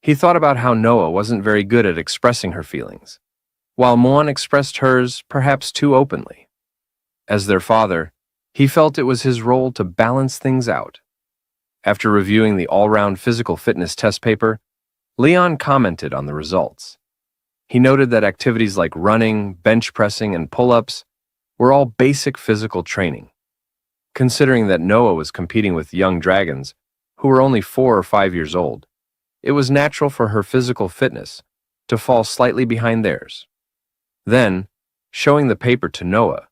He thought about how Noah wasn't very good at expressing her feelings, while Muan expressed hers perhaps too openly. As their father, he felt it was his role to balance things out. After reviewing the all-round physical fitness test paper, Leon commented on the results. He noted that activities like running, bench pressing, and pull-ups were all basic physical training. Considering that Noah was competing with young dragons, who were only 4 or 5 years old, it was natural for her physical fitness to fall slightly behind theirs. Then, showing the paper to Noah,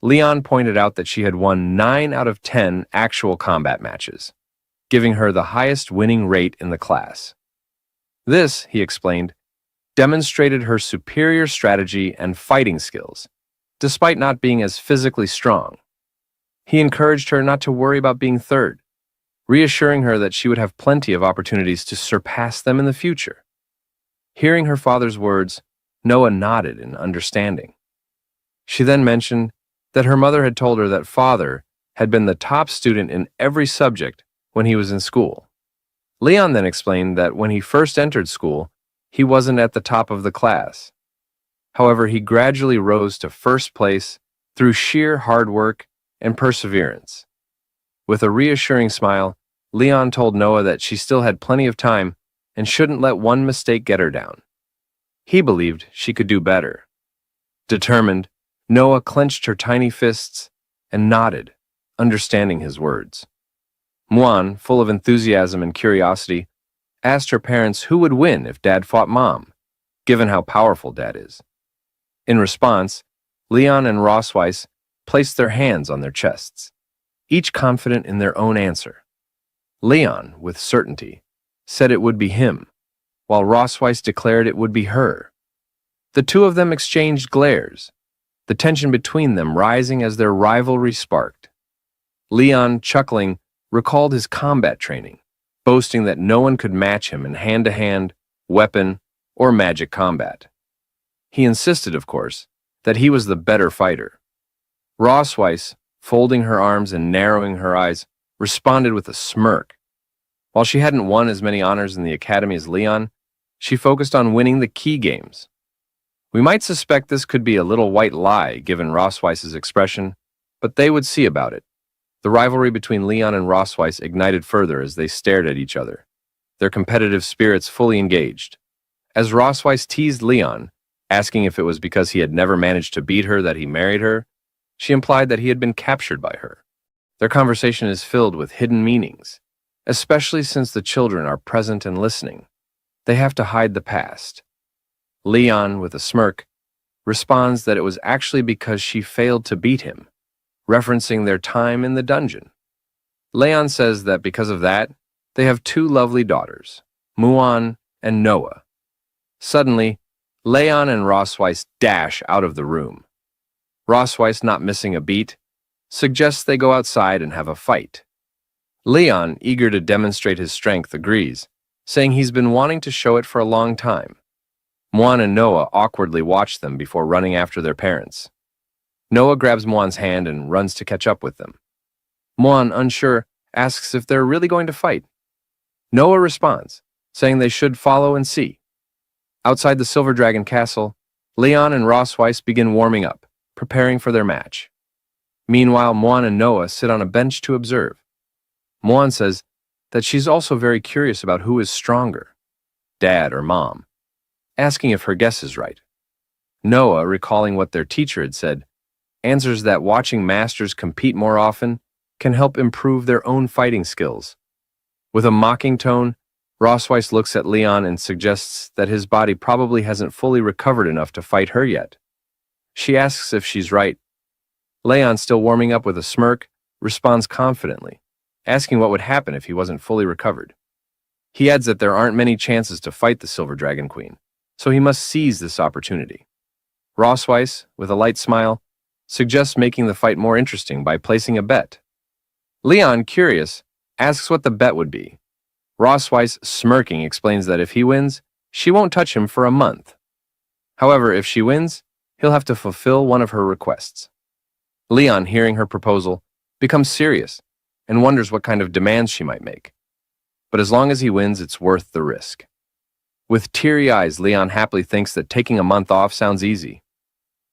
Leon pointed out that she had won 9 out of 10 actual combat matches, giving her the highest winning rate in the class. This, he explained, demonstrated her superior strategy and fighting skills, despite not being as physically strong. He encouraged her not to worry about being third, reassuring her that she would have plenty of opportunities to surpass them in the future. Hearing her father's words, Noah nodded in understanding. She then mentioned that her mother had told her that father had been the top student in every subject when he was in school. Leon then explained that when he first entered school, he wasn't at the top of the class. However, he gradually rose to first place through sheer hard work and perseverance. With a reassuring smile, Leon told Noah that she still had plenty of time and shouldn't let one mistake get her down. He believed she could do better. Determined, Noah clenched her tiny fists and nodded, understanding his words. Muan, full of enthusiasm and curiosity, asked her parents who would win if Dad fought Mom, given how powerful Dad is. In response, Leon and Rosweiss placed their hands on their chests, each confident in their own answer. Leon, with certainty, said it would be him, while Rosweiss declared it would be her. The two of them exchanged glares, the tension between them rising as their rivalry sparked. Leon, chuckling, recalled his combat training, boasting that no one could match him in hand-to-hand, weapon, or magic combat. He insisted, of course, that he was the better fighter. Rosweiss, folding her arms and narrowing her eyes, responded with a smirk. While she hadn't won as many honors in the academy as Leon, she focused on winning the key games. We might suspect this could be a little white lie given Rosweiss's expression, but they would see about it. The rivalry between Leon and Rosweiss ignited further as they stared at each other, their competitive spirits fully engaged. As Rosweiss teased Leon, asking if it was because he had never managed to beat her that he married her, she implied that he had been captured by her. Their conversation is filled with hidden meanings, especially since the children are present and listening. They have to hide the past. Leon, with a smirk, responds that it was actually because she failed to beat him, referencing their time in the dungeon. Leon says that because of that, they have 2 lovely daughters, Muan and Noah. Suddenly, Leon and Rosweiss dash out of the room. Rosweiss, not missing a beat, suggests they go outside and have a fight. Leon, eager to demonstrate his strength, agrees, saying he's been wanting to show it for a long time. Muan and Noah awkwardly watch them before running after their parents. Noah grabs Muan's hand and runs to catch up with them. Muan, unsure, asks if they're really going to fight. Noah responds, saying they should follow and see. Outside the Silver Dragon Castle, Leon and Rosweiss begin warming up, preparing for their match. Meanwhile, Muan and Noah sit on a bench to observe. Muan says that she's also very curious about who is stronger, Dad or Mom, asking if her guess is right. Noah, recalling what their teacher had said, answers that watching masters compete more often can help improve their own fighting skills. With a mocking tone, Rossweiss looks at Leon and suggests that his body probably hasn't fully recovered enough to fight her yet. She asks if she's right. Leon, still warming up with a smirk, responds confidently, asking what would happen if he wasn't fully recovered. He adds that there aren't many chances to fight the Silver Dragon Queen, so he must seize this opportunity. Rossweiss, with a light smile, suggests making the fight more interesting by placing a bet. Leon, curious, asks what the bet would be. Rossweiss, smirking, explains that if he wins, she won't touch him for a month. However, if she wins, he'll have to fulfill one of her requests. Leon, hearing her proposal, becomes serious and wonders what kind of demands she might make. But as long as he wins, it's worth the risk. With teary eyes, Leon happily thinks that taking a month off sounds easy.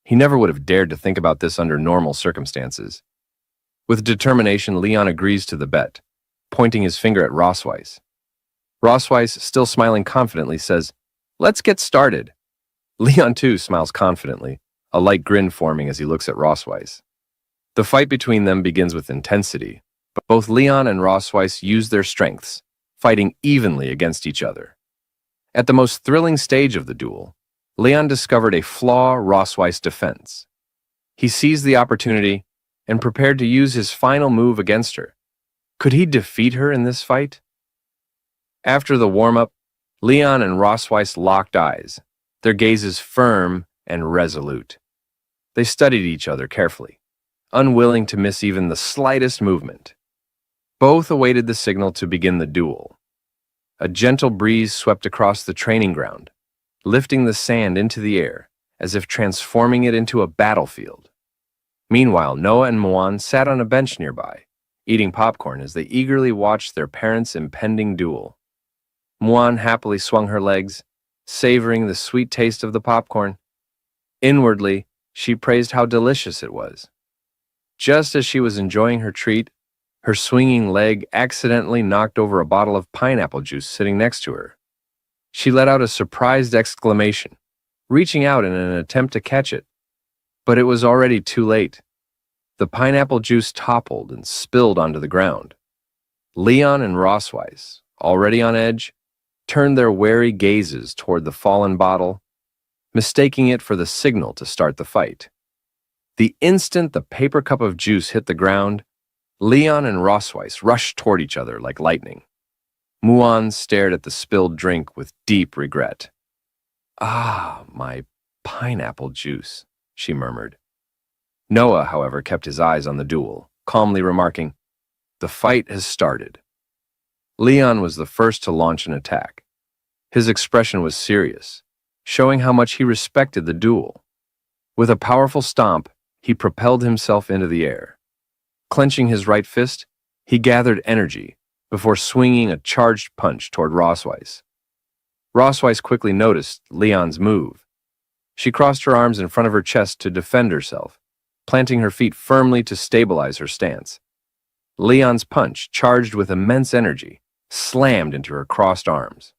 He never would have dared to think about this under normal circumstances. With determination, Leon agrees to the bet, pointing his finger at Rossweiss. Rossweiss, still smiling confidently, says, "Let's get started." Leon, too, smiles confidently, a light grin forming as he looks at Rossweiss. The fight between them begins with intensity, but both Leon and Rossweiss use their strengths, fighting evenly against each other. At the most thrilling stage of the duel, Leon discovered a flaw Rossweiss' defense. He seized the opportunity and prepared to use his final move against her. Could he defeat her in this fight? After the warm-up, Leon and Rossweiss locked eyes, their gazes firm and resolute. They studied each other carefully, unwilling to miss even the slightest movement. Both awaited the signal to begin the duel. A gentle breeze swept across the training ground, lifting the sand into the air as if transforming it into a battlefield. Meanwhile, Noah and Muan sat on a bench nearby, eating popcorn as they eagerly watched their parents' impending duel. Muan happily swung her legs, savoring the sweet taste of the popcorn. Inwardly, she praised how delicious it was. Just as she was enjoying her treat, her swinging leg accidentally knocked over a bottle of pineapple juice sitting next to her. She let out a surprised exclamation, reaching out in an attempt to catch it. But it was already too late. The pineapple juice toppled and spilled onto the ground. Leon and Rossweiss, already on edge, turned their wary gazes toward the fallen bottle, mistaking it for the signal to start the fight. The instant the paper cup of juice hit the ground, Leon and Rossweiss rushed toward each other like lightning. Muan stared at the spilled drink with deep regret. "Ah, my pineapple juice," she murmured. Noah, however, kept his eyes on the duel, calmly remarking, "The fight has started." Leon was the first to launch an attack. His expression was serious, showing how much he respected the duel. With a powerful stomp, he propelled himself into the air. Clenching his right fist, he gathered energy before swinging a charged punch toward Rossweiss. Rossweiss quickly noticed Leon's move. She crossed her arms in front of her chest to defend herself, planting her feet firmly to stabilize her stance. Leon's punch, charged with immense energy, slammed into her crossed arms.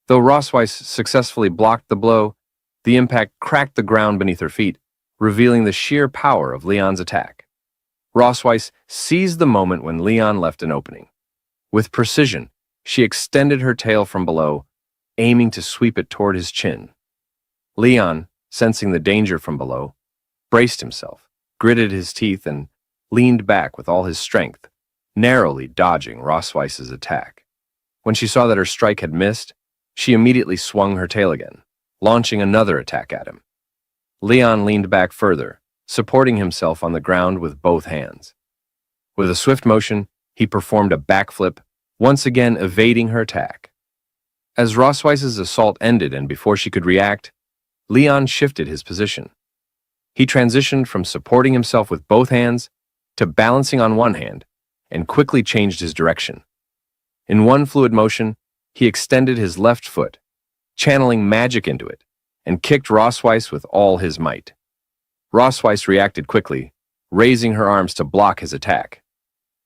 Though Rossweiss successfully blocked the blow, the impact cracked the ground beneath her feet, revealing the sheer power of Leon's attack. Rossweiss seized the moment when Leon left an opening. With precision, she extended her tail from below, aiming to sweep it toward his chin. Leon, sensing the danger from below, braced himself, gritted his teeth, and leaned back with all his strength, narrowly dodging Rossweiss's attack. When she saw that her strike had missed, she immediately swung her tail again, launching another attack at him. Leon leaned back further, supporting himself on the ground with both hands. With a swift motion, he performed a backflip, once again evading her attack. As Rossweiss's assault ended and before she could react, Leon shifted his position. He transitioned from supporting himself with both hands to balancing on one hand and quickly changed his direction. In one fluid motion, he extended his left foot, channeling magic into it, and kicked Rossweiss with all his might. Rossweiss reacted quickly, raising her arms to block his attack.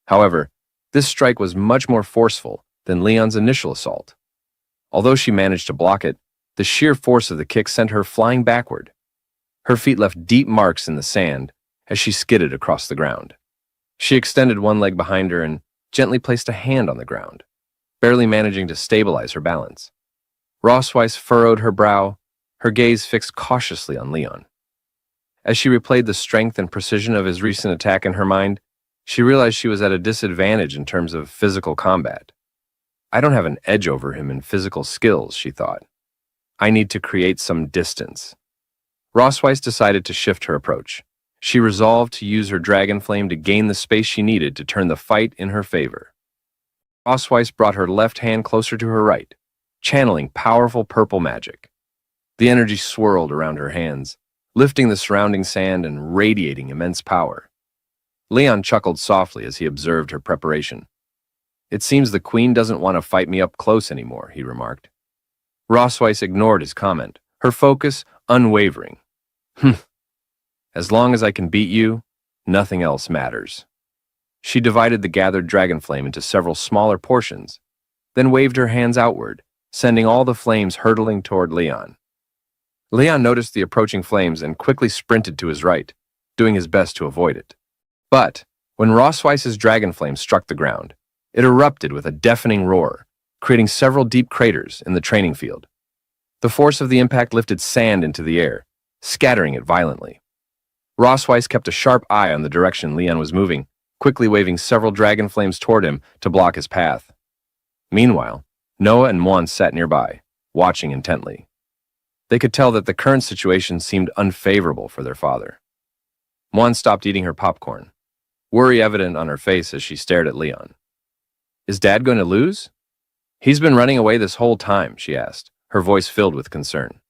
However, this strike was much more forceful than Leon's initial assault. Although she managed to block it, the sheer force of the kick sent her flying backward. Her feet left deep marks in the sand as she skidded across the ground. She extended one leg behind her and gently placed a hand on the ground. barely managing to stabilize her balance. Rosweiss furrowed her brow, her gaze fixed cautiously on Leon. As she replayed the strength and precision of his recent attack in her mind, she realized she was at a disadvantage in terms of physical combat. I don't have an edge over him in physical skills, she thought. I need to create some distance. Rosweiss decided to shift her approach. She resolved to use her dragon flame to gain the space she needed to turn the fight in her favor. Rosweiss brought her left hand closer to her right, channeling powerful purple magic. The energy swirled around her hands, lifting the surrounding sand and radiating immense power. Leon chuckled softly as he observed her preparation. It seems the queen doesn't want to fight me up close anymore, he remarked. Rosweiss ignored his comment, her focus unwavering. As long as I can beat you, nothing else matters. She divided the gathered dragon flame into several smaller portions, then waved her hands outward, sending all the flames hurtling toward Leon. Leon noticed the approaching flames and quickly sprinted to his right, doing his best to avoid it. But when Rosweiss's dragon flame struck the ground, it erupted with a deafening roar, creating several deep craters in the training field. The force of the impact lifted sand into the air, scattering it violently. Rosweiss kept a sharp eye on the direction Leon was moving, quickly waving several dragon flames toward him to block his path. Meanwhile, Noah and Mwan sat nearby, watching intently. They could tell that the current situation seemed unfavorable for their father. Mwan stopped eating her popcorn, worry evident on her face as she stared at Leon. Is Dad going to lose? He's been running away this whole time, she asked, her voice filled with concern.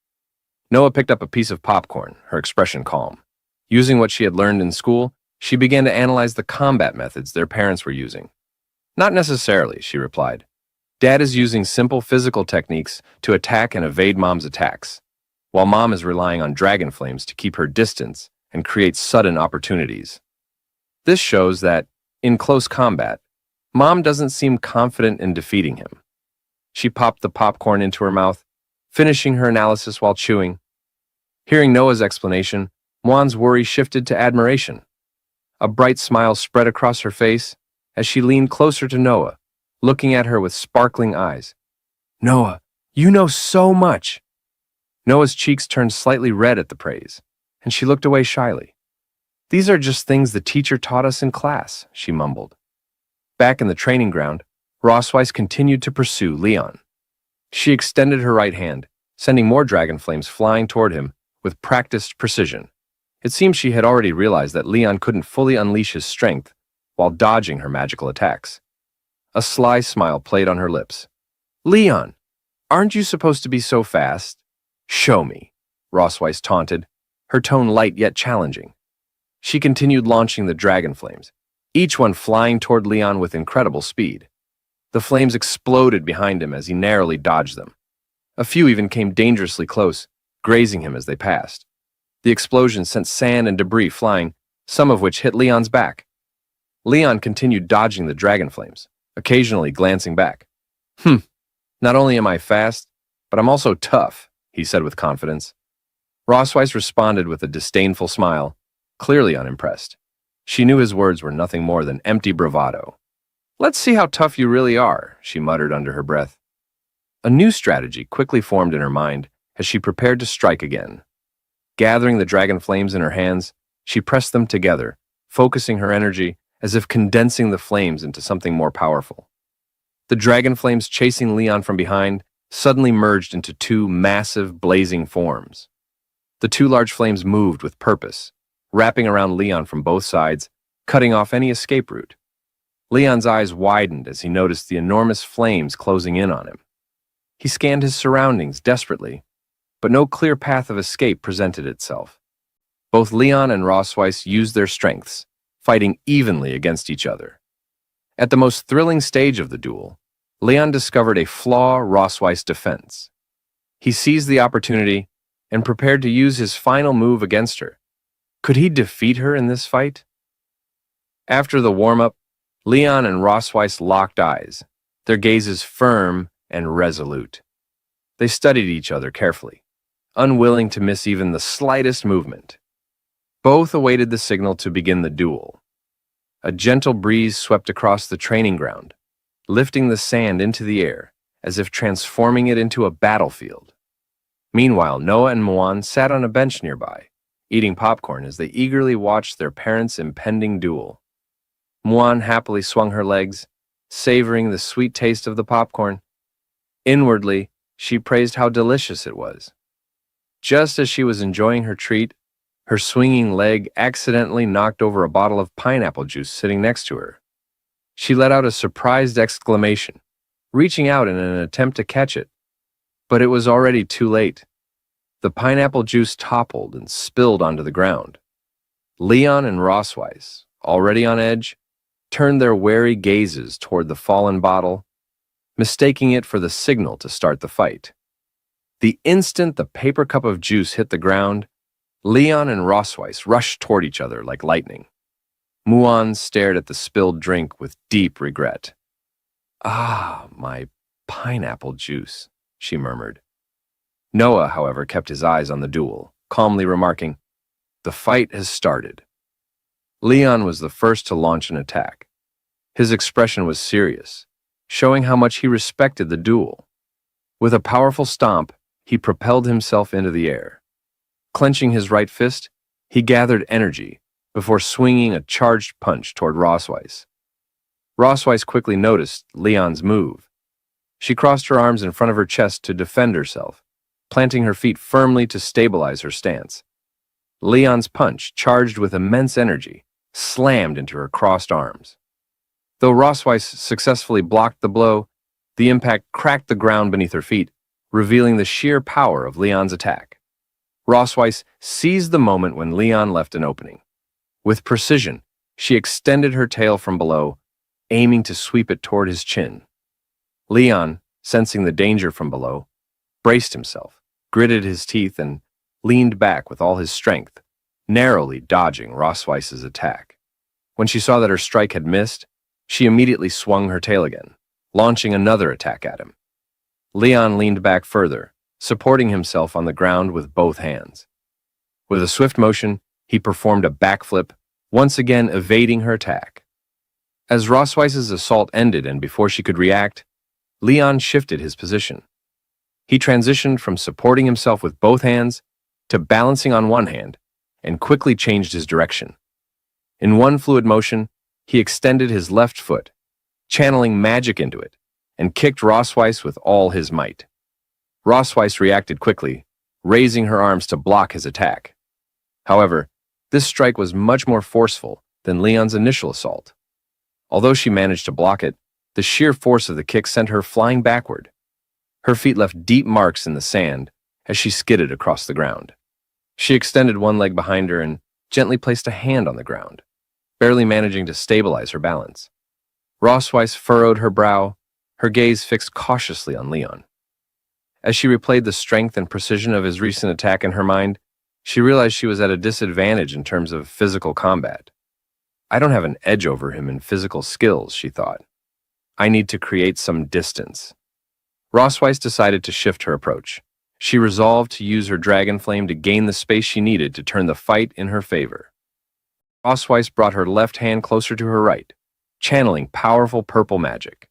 Noah picked up a piece of popcorn, her expression calm. Using what she had learned in school, she began to analyze the combat methods their parents were using. Not necessarily, she replied. Dad is using simple physical techniques to attack and evade Mom's attacks, while Mom is relying on dragon flames to keep her distance and create sudden opportunities. This shows that, in close combat, Mom doesn't seem confident in defeating him. She popped the popcorn into her mouth, finishing her analysis while chewing. Hearing Noah's explanation, Mwan's worry shifted to admiration. A bright smile spread across her face as she leaned closer to Noah, looking at her with sparkling eyes. Noah, you know so much! Noah's cheeks turned slightly red at the praise, and she looked away shyly. These are just things the teacher taught us in class, she mumbled. Back in the training ground, Rosweiss continued to pursue Leon. She extended her right hand, sending more dragon flames flying toward him with practiced precision. It seemed she had already realized that Leon couldn't fully unleash his strength while dodging her magical attacks. A sly smile played on her lips. Leon, aren't you supposed to be so fast? Show me, Rosweiss taunted, her tone light yet challenging. She continued launching the dragon flames, each one flying toward Leon with incredible speed. The flames exploded behind him as he narrowly dodged them. A few even came dangerously close, grazing him as they passed. The explosion sent sand and debris flying, some of which hit Leon's back. Leon continued dodging the dragon flames, occasionally glancing back. Not only am I fast, but I'm also tough, he said with confidence. Rosweiss responded with a disdainful smile, clearly unimpressed. She knew his words were nothing more than empty bravado. Let's see how tough you really are, she muttered under her breath. A new strategy quickly formed in her mind as she prepared to strike again. Gathering the dragon flames in her hands, she pressed them together, focusing her energy as if condensing the flames into something more powerful. The dragon flames chasing Leon from behind suddenly merged into two massive, blazing forms. The two large flames moved with purpose, wrapping around Leon from both sides, cutting off any escape route. Leon's eyes widened as he noticed the enormous flames closing in on him. He scanned his surroundings desperately, but no clear path of escape presented itself. Both Leon and Rosweiss used their strengths, fighting evenly against each other. At the most thrilling stage of the duel, Leon discovered a flaw Rosweiss' defense. He seized the opportunity and prepared to use his final move against her. Could he defeat her in this fight? After the warm-up, Leon and Rosweiss locked eyes, their gazes firm and resolute. They studied each other carefully, unwilling to miss even the slightest movement. Both awaited the signal to begin the duel. A gentle breeze swept across the training ground, lifting the sand into the air, as if transforming it into a battlefield. Meanwhile, Noah and Muan sat on a bench nearby, eating popcorn as they eagerly watched their parents' impending duel. Muan happily swung her legs, savoring the sweet taste of the popcorn. Inwardly, she praised how delicious it was. Just as she was enjoying her treat, her swinging leg accidentally knocked over a bottle of pineapple juice sitting next to her. She let out a surprised exclamation, reaching out in an attempt to catch it. But it was already too late. The pineapple juice toppled and spilled onto the ground. Leon and Rossweiss, already on edge, turned their wary gazes toward the fallen bottle, mistaking it for the signal to start the fight. The instant the paper cup of juice hit the ground, Leon and Rossweiss rushed toward each other like lightning. Muan stared at the spilled drink with deep regret. "Ah, my pineapple juice," she murmured. Noah, however, kept his eyes on the duel, calmly remarking, "The fight has started." Leon was the first to launch an attack. His expression was serious, showing how much he respected the duel. With a powerful stomp, he propelled himself into the air. Clenching his right fist, he gathered energy before swinging a charged punch toward Rossweiss. Rossweiss quickly noticed Leon's move. She crossed her arms in front of her chest to defend herself, planting her feet firmly to stabilize her stance. Leon's punch, charged with immense energy, slammed into her crossed arms. Though Rossweiss successfully blocked the blow, the impact cracked the ground beneath her feet, revealing the sheer power of Leon's attack. Rossweiss seized the moment when Leon left an opening. With precision, she extended her tail from below, aiming to sweep it toward his chin. Leon, sensing the danger from below, braced himself, gritted his teeth, and leaned back with all his strength, narrowly dodging Rossweiss's attack. When she saw that her strike had missed, she immediately swung her tail again, launching another attack at him. Leon leaned back further, supporting himself on the ground with both hands. With a swift motion, he performed a backflip, once again evading her attack. As Rossweiss's assault ended and before she could react, Leon shifted his position. He transitioned from supporting himself with both hands to balancing on one hand and quickly changed his direction. In one fluid motion, he extended his left foot, channeling magic into it, and kicked Rossweiss with all his might. Rossweiss reacted quickly, raising her arms to block his attack. However, this strike was much more forceful than Leon's initial assault. Although she managed to block it, the sheer force of the kick sent her flying backward. Her feet left deep marks in the sand as she skidded across the ground. She extended one leg behind her and gently placed a hand on the ground, barely managing to stabilize her balance. Rossweiss furrowed her brow, her gaze fixed cautiously on Leon. As she replayed the strength and precision of his recent attack in her mind, she realized she was at a disadvantage in terms of physical combat. "I don't have an edge over him in physical skills," she thought. "I need to create some distance." Rossweiss decided to shift her approach. She resolved to use her dragon flame to gain the space she needed to turn the fight in her favor. Rossweiss brought her left hand closer to her right, channeling powerful purple magic.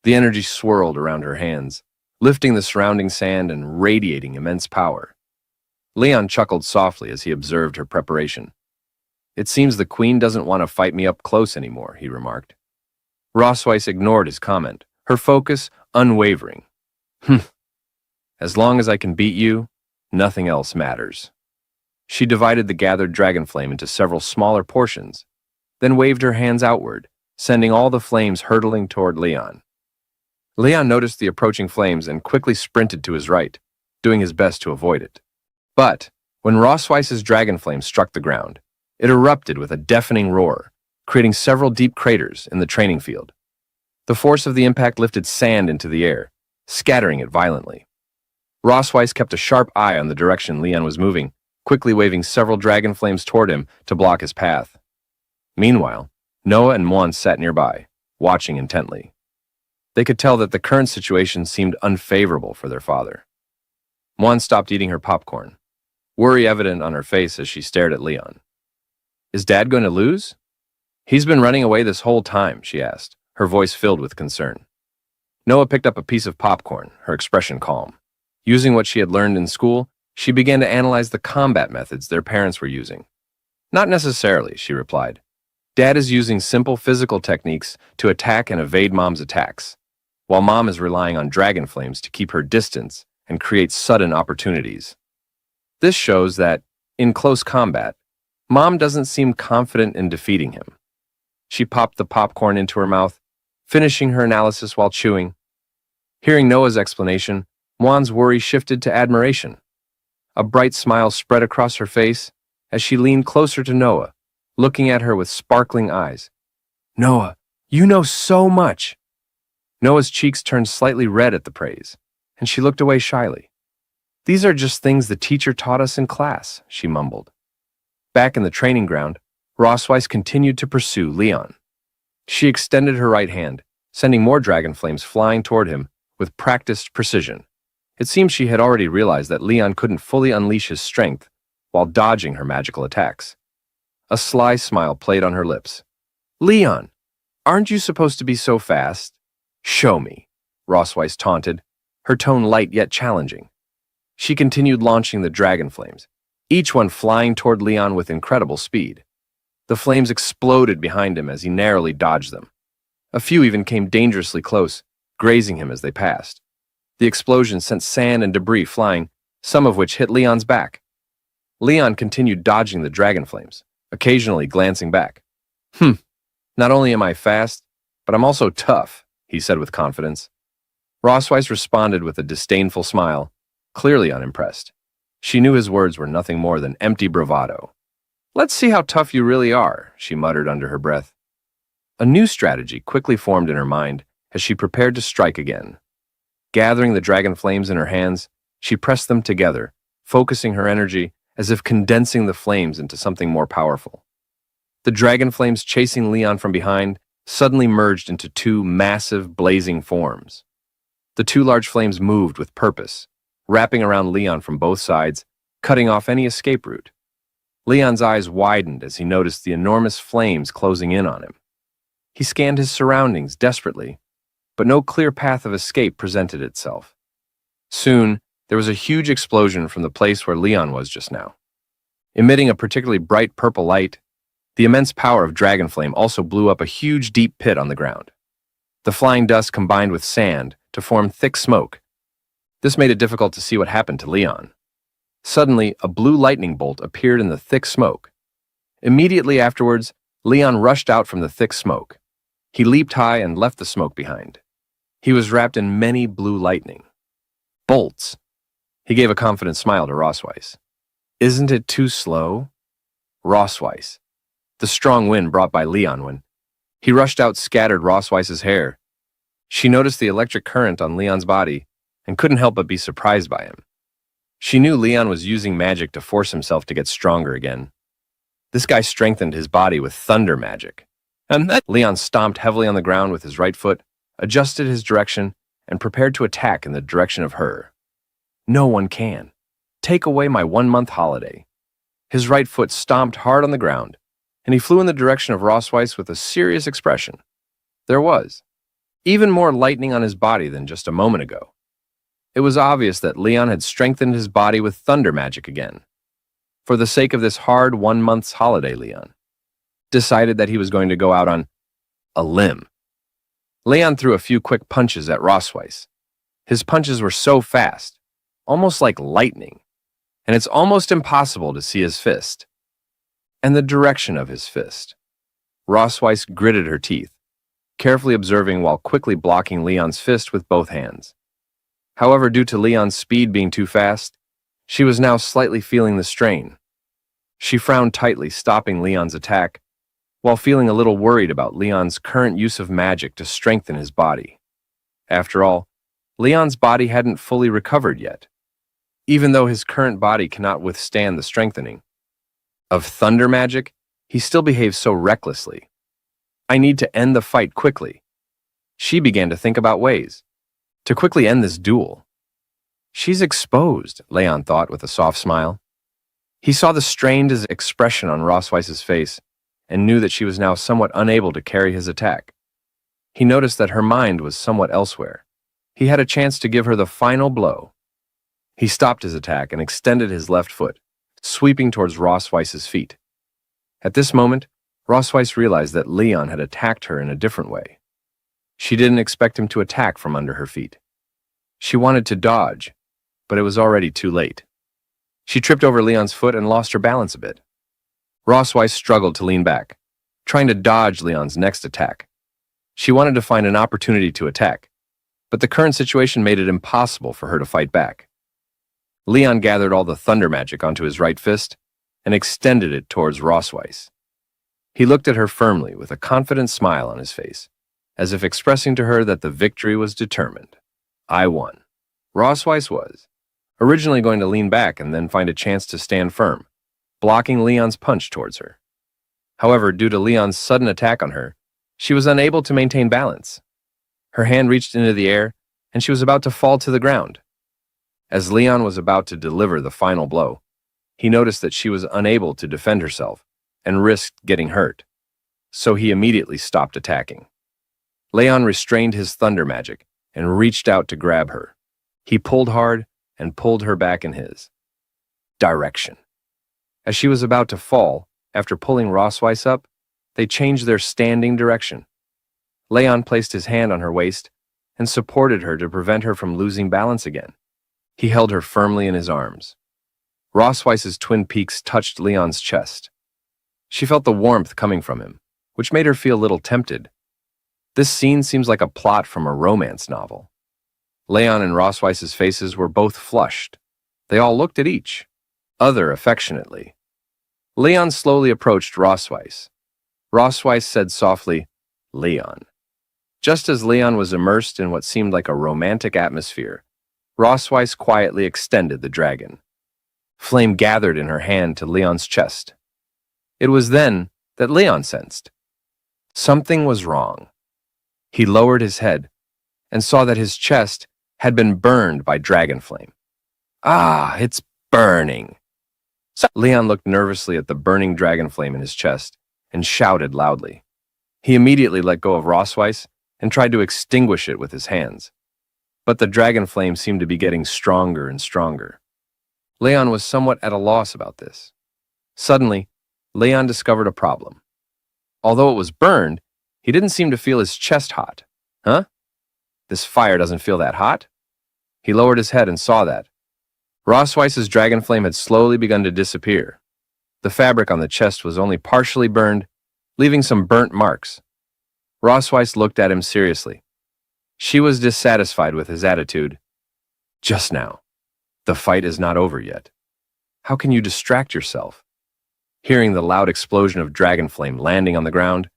The energy swirled around her hands, lifting the surrounding sand and radiating immense power. Leon chuckled softly as he observed her preparation. "It seems the queen doesn't want to fight me up close anymore," he remarked. Rossweiss ignored his comment, her focus unwavering. "As long as I can beat you, nothing else matters." She divided the gathered dragon flame into several smaller portions, then waved her hands outward, sending all the flames hurtling toward Leon. Leon noticed the approaching flames and quickly sprinted to his right, doing his best to avoid it. But when Rossweiss's dragon flame struck the ground, it erupted with a deafening roar, creating several deep craters in the training field. The force of the impact lifted sand into the air, scattering it violently. Rossweiss kept a sharp eye on the direction Leon was moving, quickly waving several dragon flames toward him to block his path. Meanwhile, Noah and Muan sat nearby, watching intently. They could tell that the current situation seemed unfavorable for their father. Muan stopped eating her popcorn, worry evident on her face as she stared at Leon. "Is Dad going to lose?" "He's been running away this whole time," she asked, her voice filled with concern. Noah picked up a piece of popcorn, her expression calm. Using what she had learned in school, she began to analyze the combat methods their parents were using. Not necessarily, she replied. Dad is using simple physical techniques to attack and evade Mom's attacks, while Mom is relying on dragon flames to keep her distance and create sudden opportunities. This shows that, in close combat, Mom doesn't seem confident in defeating him. She popped the popcorn into her mouth, finishing her analysis while chewing. Hearing Noah's explanation, Juan's worry shifted to admiration. A bright smile spread across her face as she leaned closer to Noah, looking at her with sparkling eyes. Noah, you know so much! Noah's cheeks turned slightly red at the praise, and she looked away shyly. These are just things the teacher taught us in class, she mumbled. Back in the training ground, Rossweiss continued to pursue Leon. She extended her right hand, sending more dragon flames flying toward him with practiced precision. It seemed she had already realized that Leon couldn't fully unleash his strength while dodging her magical attacks. A sly smile played on her lips. Leon, aren't you supposed to be so fast? Show me, Rossweiss taunted, her tone light yet challenging. She continued launching the dragon flames, each one flying toward Leon with incredible speed. The flames exploded behind him as he narrowly dodged them. A few even came dangerously close, grazing him as they passed. The explosion sent sand and debris flying, some of which hit Leon's back. Leon continued dodging the dragon flames, occasionally glancing back. Not only am I fast, but I'm also tough, he said with confidence. Rossweiss responded with a disdainful smile, clearly unimpressed. She knew his words were nothing more than empty bravado. Let's see how tough you really are, she muttered under her breath. A new strategy quickly formed in her mind as she prepared to strike again. Gathering the dragon flames in her hands, she pressed them together, focusing her energy as if condensing the flames into something more powerful. The dragon flames chasing Leon from behind suddenly merged into two massive, blazing forms. The two large flames moved with purpose, wrapping around Leon from both sides, cutting off any escape route. Leon's eyes widened as he noticed the enormous flames closing in on him. He scanned his surroundings desperately, but no clear path of escape presented itself. Soon, there was a huge explosion from the place where Leon was just now. Emitting a particularly bright purple light, the immense power of dragon flame also blew up a huge deep pit on the ground. The flying dust combined with sand to form thick smoke. This made it difficult to see what happened to Leon. Suddenly, a blue lightning bolt appeared in the thick smoke. Immediately afterwards, Leon rushed out from the thick smoke. He leaped high and left the smoke behind. He was wrapped in many blue lightning bolts. He gave a confident smile to Rossweiss. Isn't it too slow? Rossweiss. The strong wind brought by Leon when he rushed out scattered Rossweiss's hair. She noticed the electric current on Leon's body and couldn't help but be surprised by him. She knew Leon was using magic to force himself to get stronger again. This guy strengthened his body with thunder magic. Leon stomped heavily on the ground with his right foot, adjusted his direction, and prepared to attack in the direction of her. No one can. Take away my 1-month holiday. His right foot stomped hard on the ground, and he flew in the direction of Rossweiss with a serious expression. There was even more lightning on his body than just a moment ago. It was obvious that Leon had strengthened his body with thunder magic again. For the sake of this hard 1-month's holiday, Leon decided that he was going to go out on a limb. Leon threw a few quick punches at Rossweiss. His punches were so fast, almost like lightning, and it's almost impossible to see his fist and the direction of his fist. Rossweiss gritted her teeth, carefully observing while quickly blocking Leon's fist with both hands. However, due to Leon's speed being too fast, she was now slightly feeling the strain. She frowned tightly, stopping Leon's attack, while feeling a little worried about Leon's current use of magic to strengthen his body. After all, Leon's body hadn't fully recovered yet, even though his current body cannot withstand the strengthening of thunder magic. He still behaves so recklessly. I need to end the fight quickly. She began to think about ways to quickly end this duel. She's exposed, Leon thought with a soft smile. He saw the strained expression on Rossweiss's face and knew that she was now somewhat unable to carry his attack. He noticed that her mind was somewhat elsewhere. He had a chance to give her the final blow. He stopped his attack and extended his left foot, sweeping towards Rossweiss's feet. At this moment, Rossweiss realized that Leon had attacked her in a different way. She didn't expect him to attack from under her feet. She wanted to dodge, but it was already too late. She tripped over Leon's foot and lost her balance a bit. Rossweiss struggled to lean back, trying to dodge Leon's next attack. She wanted to find an opportunity to attack, but the current situation made it impossible for her to fight back. Leon gathered all the thunder magic onto his right fist and extended it towards Rossweiss. He looked at her firmly with a confident smile on his face, as if expressing to her that the victory was determined. I won. Rossweiss was originally going to lean back and then find a chance to stand firm, blocking Leon's punch towards her. However, due to Leon's sudden attack on her, she was unable to maintain balance. Her hand reached into the air, and she was about to fall to the ground. As Leon was about to deliver the final blow, he noticed that she was unable to defend herself and risked getting hurt, so he immediately stopped attacking. Leon restrained his thunder magic and reached out to grab her. He pulled hard and pulled her back in his direction. As she was about to fall, after pulling Rossweiss up, they changed their standing direction. Leon placed his hand on her waist and supported her to prevent her from losing balance again. He held her firmly in his arms. Rossweiss's twin peaks touched Leon's chest. She felt the warmth coming from him, which made her feel a little tempted. This scene seems like a plot from a romance novel. Leon and Rossweiss's faces were both flushed. They all looked at each other affectionately. Leon slowly approached Rossweiss. Rossweiss said softly, "Leon." Just as Leon was immersed in what seemed like a romantic atmosphere, Rossweiss quietly extended the dragon. Flame gathered in her hand to Leon's chest. It was then that Leon sensed something was wrong. He lowered his head and saw that his chest had been burned by dragon flame. "Ah, it's burning." Leon looked nervously at the burning dragon flame in his chest and shouted loudly. He immediately let go of Rossweiss and tried to extinguish it with his hands. But the dragon flame seemed to be getting stronger and stronger. Leon was somewhat at a loss about this. Suddenly, Leon discovered a problem. Although it was burned, he didn't seem to feel his chest hot. Huh? This fire doesn't feel that hot? He lowered his head and saw that Rossweiss's dragon flame had slowly begun to disappear. The fabric on the chest was only partially burned, leaving some burnt marks. Rossweiss looked at him seriously. She was dissatisfied with his attitude. "Just now. The fight is not over yet. How can you distract yourself?" Hearing the loud explosion of dragon flame landing on the ground,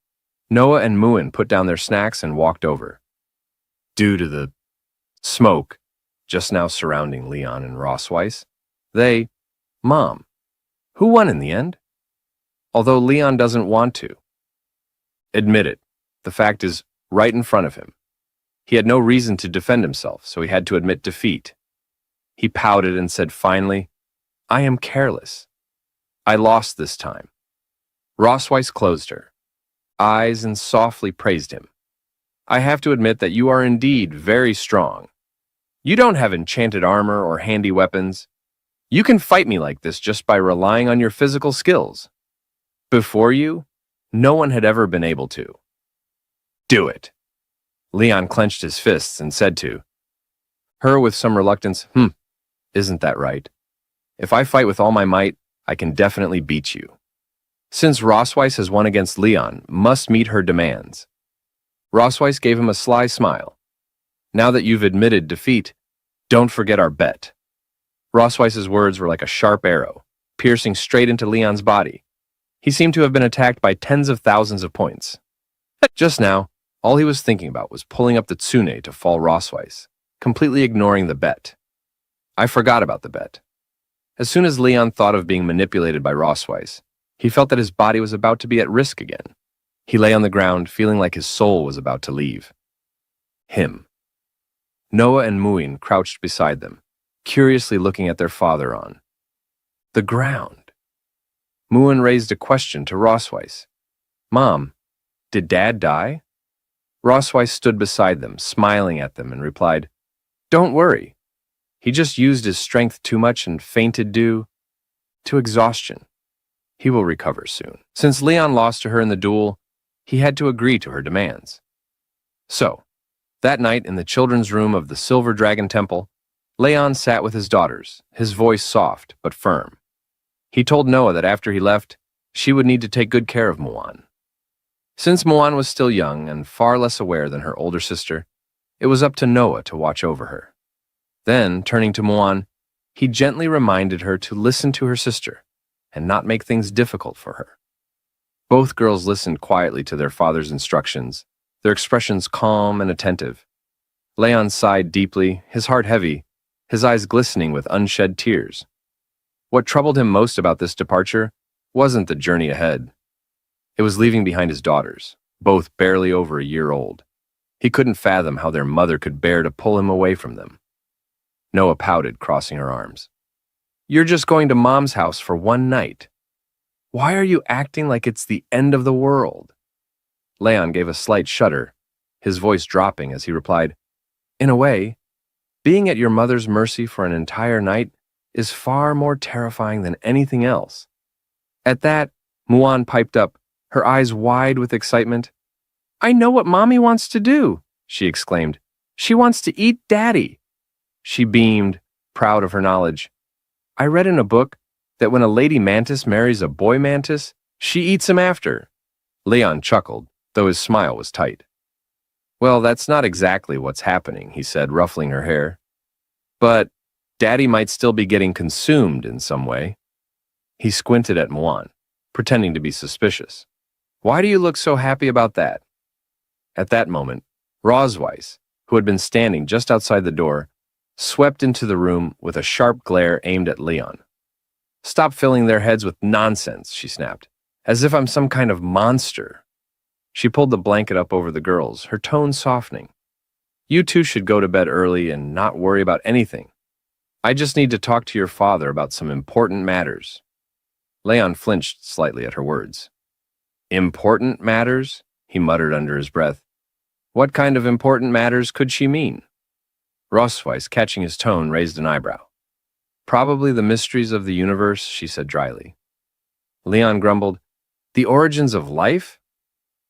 Noah and Muin put down their snacks and walked over. Due to the smoke just now surrounding Leon and Rossweiss, Mom, who won in the end? Although Leon doesn't want to admit it, the fact is right in front of him. He had no reason to defend himself, so he had to admit defeat. He pouted and said finally, "I am careless. I lost this time." Rossweiss closed her eyes and softly praised him. "I have to admit that you are indeed very strong. You don't have enchanted armor or handy weapons. You can fight me like this just by relying on your physical skills. Before you, no one had ever been able to. Do it." Leon clenched his fists and said to her with some reluctance, "Isn't that right? If I fight with all my might, I can definitely beat you." Since Rossweiss has won against Leon, must meet her demands. Rossweiss gave him a sly smile. "Now that you've admitted defeat, don't forget our bet." Rossweiss's words were like a sharp arrow, piercing straight into Leon's body. He seemed to have been attacked by tens of thousands of points. Just now, all he was thinking about was pulling up the tsune to fall Rossweiss, completely ignoring the bet. I forgot about the bet. As soon as Leon thought of being manipulated by Rossweiss, he felt that his body was about to be at risk again. He lay on the ground, feeling like his soul was about to leave him. Noah and Muin crouched beside them, curiously looking at their father on the ground. Muin raised a question to Rossweiss. "Mom, did Dad die?" Rosweiss stood beside them, smiling at them, and replied, "Don't worry. He just used his strength too much and fainted due to exhaustion. He will recover soon." Since Leon lost to her in the duel, he had to agree to her demands. So, that night in the children's room of the Silver Dragon Temple, Leon sat with his daughters, his voice soft but firm. He told Noah that after he left, she would need to take good care of Muan. Since Muan was still young and far less aware than her older sister, it was up to Noah to watch over her. Then, turning to Muan, he gently reminded her to listen to her sister and not make things difficult for her. Both girls listened quietly to their father's instructions, their expressions calm and attentive. Leon sighed deeply, his heart heavy, his eyes glistening with unshed tears. What troubled him most about this departure wasn't the journey ahead. It was leaving behind his daughters, both barely over a year old. He couldn't fathom how their mother could bear to pull him away from them. Noah pouted, crossing her arms. "You're just going to Mom's house for one night. Why are you acting like it's the end of the world?" Leon gave a slight shudder, his voice dropping as he replied, "In a way, being at your mother's mercy for an entire night is far more terrifying than anything else." At that, Muan piped up, her eyes wide with excitement. "I know what Mommy wants to do," she exclaimed. "She wants to eat Daddy." She beamed, proud of her knowledge. "I read in a book that when a lady mantis marries a boy mantis, she eats him after." Leon chuckled, though his smile was tight. "Well, that's not exactly what's happening," he said, ruffling her hair. "But Daddy might still be getting consumed in some way." He squinted at Muan, pretending to be suspicious. "Why do you look so happy about that?" At that moment, Rosweiss, who had been standing just outside the door, swept into the room with a sharp glare aimed at Leon. "Stop filling their heads with nonsense," she snapped, "as if I'm some kind of monster." She pulled the blanket up over the girls, her tone softening. "You two should go to bed early and not worry about anything. I just need to talk to your father about some important matters." Leon flinched slightly at her words. "Important matters?" he muttered under his breath. What kind of important matters could she mean? Rosweiss, catching his tone, raised an eyebrow. "Probably the mysteries of the universe," she said dryly. Leon grumbled, "The origins of life?"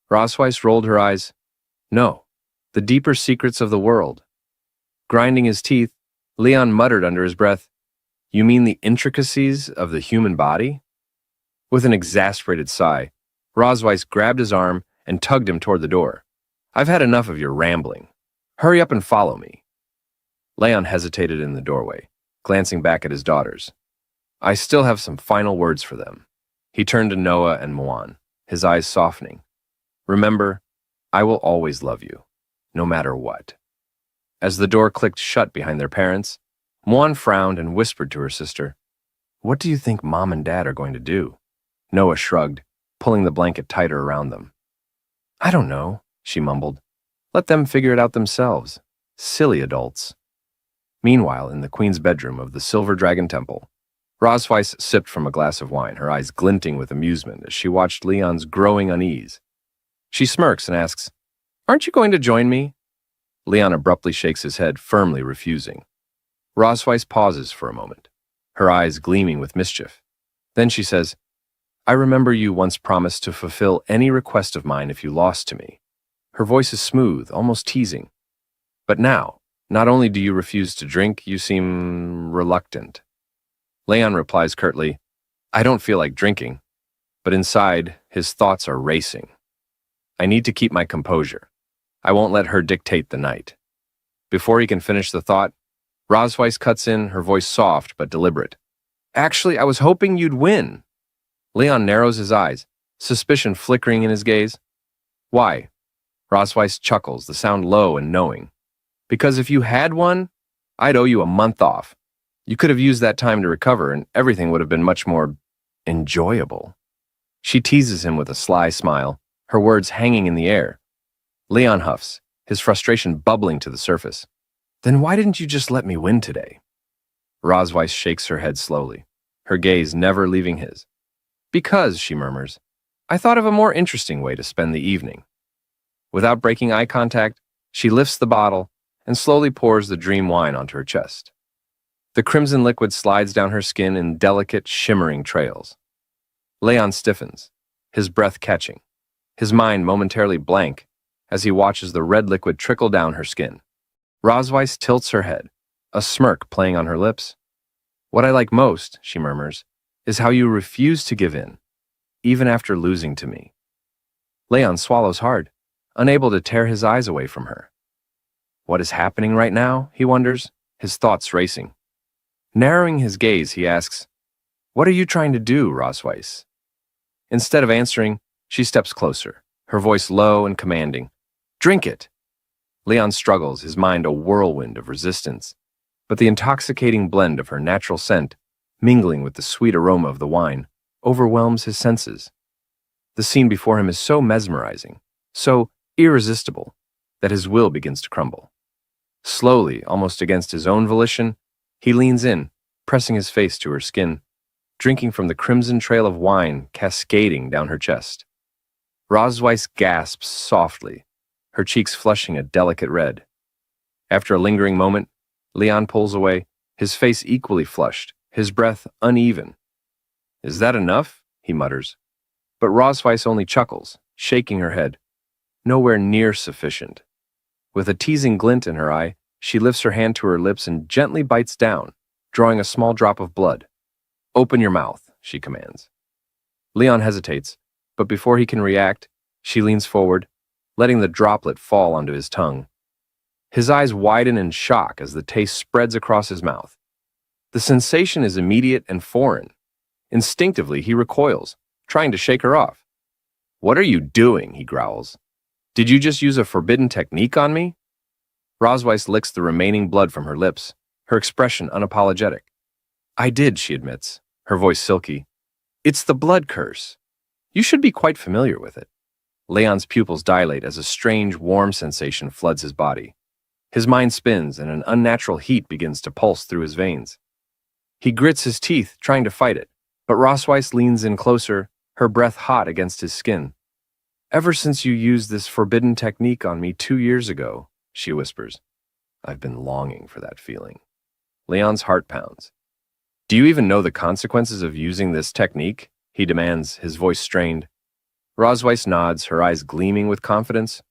Rosweiss rolled her eyes. "No, the deeper secrets of the world." Grinding his teeth, Leon muttered under his breath, "You mean the intricacies of the human body?" With an exasperated sigh, Rosweiss grabbed his arm and tugged him toward the door. "I've had enough of your rambling. Hurry up and follow me." Leon hesitated in the doorway, glancing back at his daughters. "I still have some final words for them." He turned to Noah and Muan, his eyes softening. "Remember, I will always love you, no matter what." As the door clicked shut behind their parents, Muan frowned and whispered to her sister, "What do you think Mom and Dad are going to do?" Noah shrugged, pulling the blanket tighter around them. "I don't know," she mumbled. "Let them figure it out themselves. Silly adults." Meanwhile, in the Queen's bedroom of the Silver Dragon Temple, Rosweiss sipped from a glass of wine, her eyes glinting with amusement as she watched Leon's growing unease. She smirks and asks, "Aren't you going to join me?" Leon abruptly shakes his head, firmly refusing. Rosweiss pauses for a moment, her eyes gleaming with mischief. Then she says, "I remember you once promised to fulfill any request of mine if you lost to me." Her voice is smooth, almost teasing. "But now, not only do you refuse to drink, you seem reluctant." Leon replies curtly, "I don't feel like drinking." But inside, his thoughts are racing. "I need to keep my composure. I won't let her dictate the night." Before he can finish the thought, Rosweiss cuts in, her voice soft but deliberate. "Actually, I was hoping you'd win." Leon narrows his eyes, suspicion flickering in his gaze. "Why?" Rosweiss chuckles, the sound low and knowing. "Because if you had won, I'd owe you a month off. You could have used that time to recover, and everything would have been much more enjoyable." She teases him with a sly smile, her words hanging in the air. Leon huffs, his frustration bubbling to the surface. "Then why didn't you just let me win today?" Rosweiss shakes her head slowly, her gaze never leaving his. "Because," she murmurs, "I thought of a more interesting way to spend the evening." Without breaking eye contact, she lifts the bottle and slowly pours the dream wine onto her chest. The crimson liquid slides down her skin in delicate, shimmering trails. Leon stiffens, his breath catching, his mind momentarily blank as he watches the red liquid trickle down her skin. Rosweiss tilts her head, a smirk playing on her lips. "What I like most," she murmurs, "is how you refuse to give in, even after losing to me." Leon swallows hard, unable to tear his eyes away from her. What is happening right now, he wonders, his thoughts racing. Narrowing his gaze, he asks, "What are you trying to do, Rosweiss?" Instead of answering, she steps closer, her voice low and commanding. "Drink it!" Leon struggles, his mind a whirlwind of resistance, but the intoxicating blend of her natural scent, mingling with the sweet aroma of the wine, overwhelms his senses. The scene before him is so mesmerizing, so irresistible, that his will begins to crumble. Slowly, almost against his own volition, he leans in, pressing his face to her skin, drinking from the crimson trail of wine cascading down her chest. Rosweiss gasps softly, her cheeks flushing a delicate red. After a lingering moment, Leon pulls away, his face equally flushed, his breath uneven. "Is that enough?" he mutters. But Rosweiss only chuckles, shaking her head. Nowhere near sufficient. With a teasing glint in her eye, she lifts her hand to her lips and gently bites down, drawing a small drop of blood. "Open your mouth," she commands. Leon hesitates, but before he can react, she leans forward, letting the droplet fall onto his tongue. His eyes widen in shock as the taste spreads across his mouth. The sensation is immediate and foreign. Instinctively, he recoils, trying to shake her off. "What are you doing?" he growls. "Did you just use a forbidden technique on me?" Rosweiss licks the remaining blood from her lips, her expression unapologetic. "I did," she admits, her voice silky. "It's the blood curse. You should be quite familiar with it." Leon's pupils dilate as a strange, warm sensation floods his body. His mind spins and an unnatural heat begins to pulse through his veins. He grits his teeth, trying to fight it, but Rosweiss leans in closer, her breath hot against his skin. "Ever since you used this forbidden technique on me 2 years ago," she whispers. "I've been longing for that feeling." Leon's heart pounds. "Do you even know the consequences of using this technique?" he demands, his voice strained. Rosweiss nods, her eyes gleaming with confidence.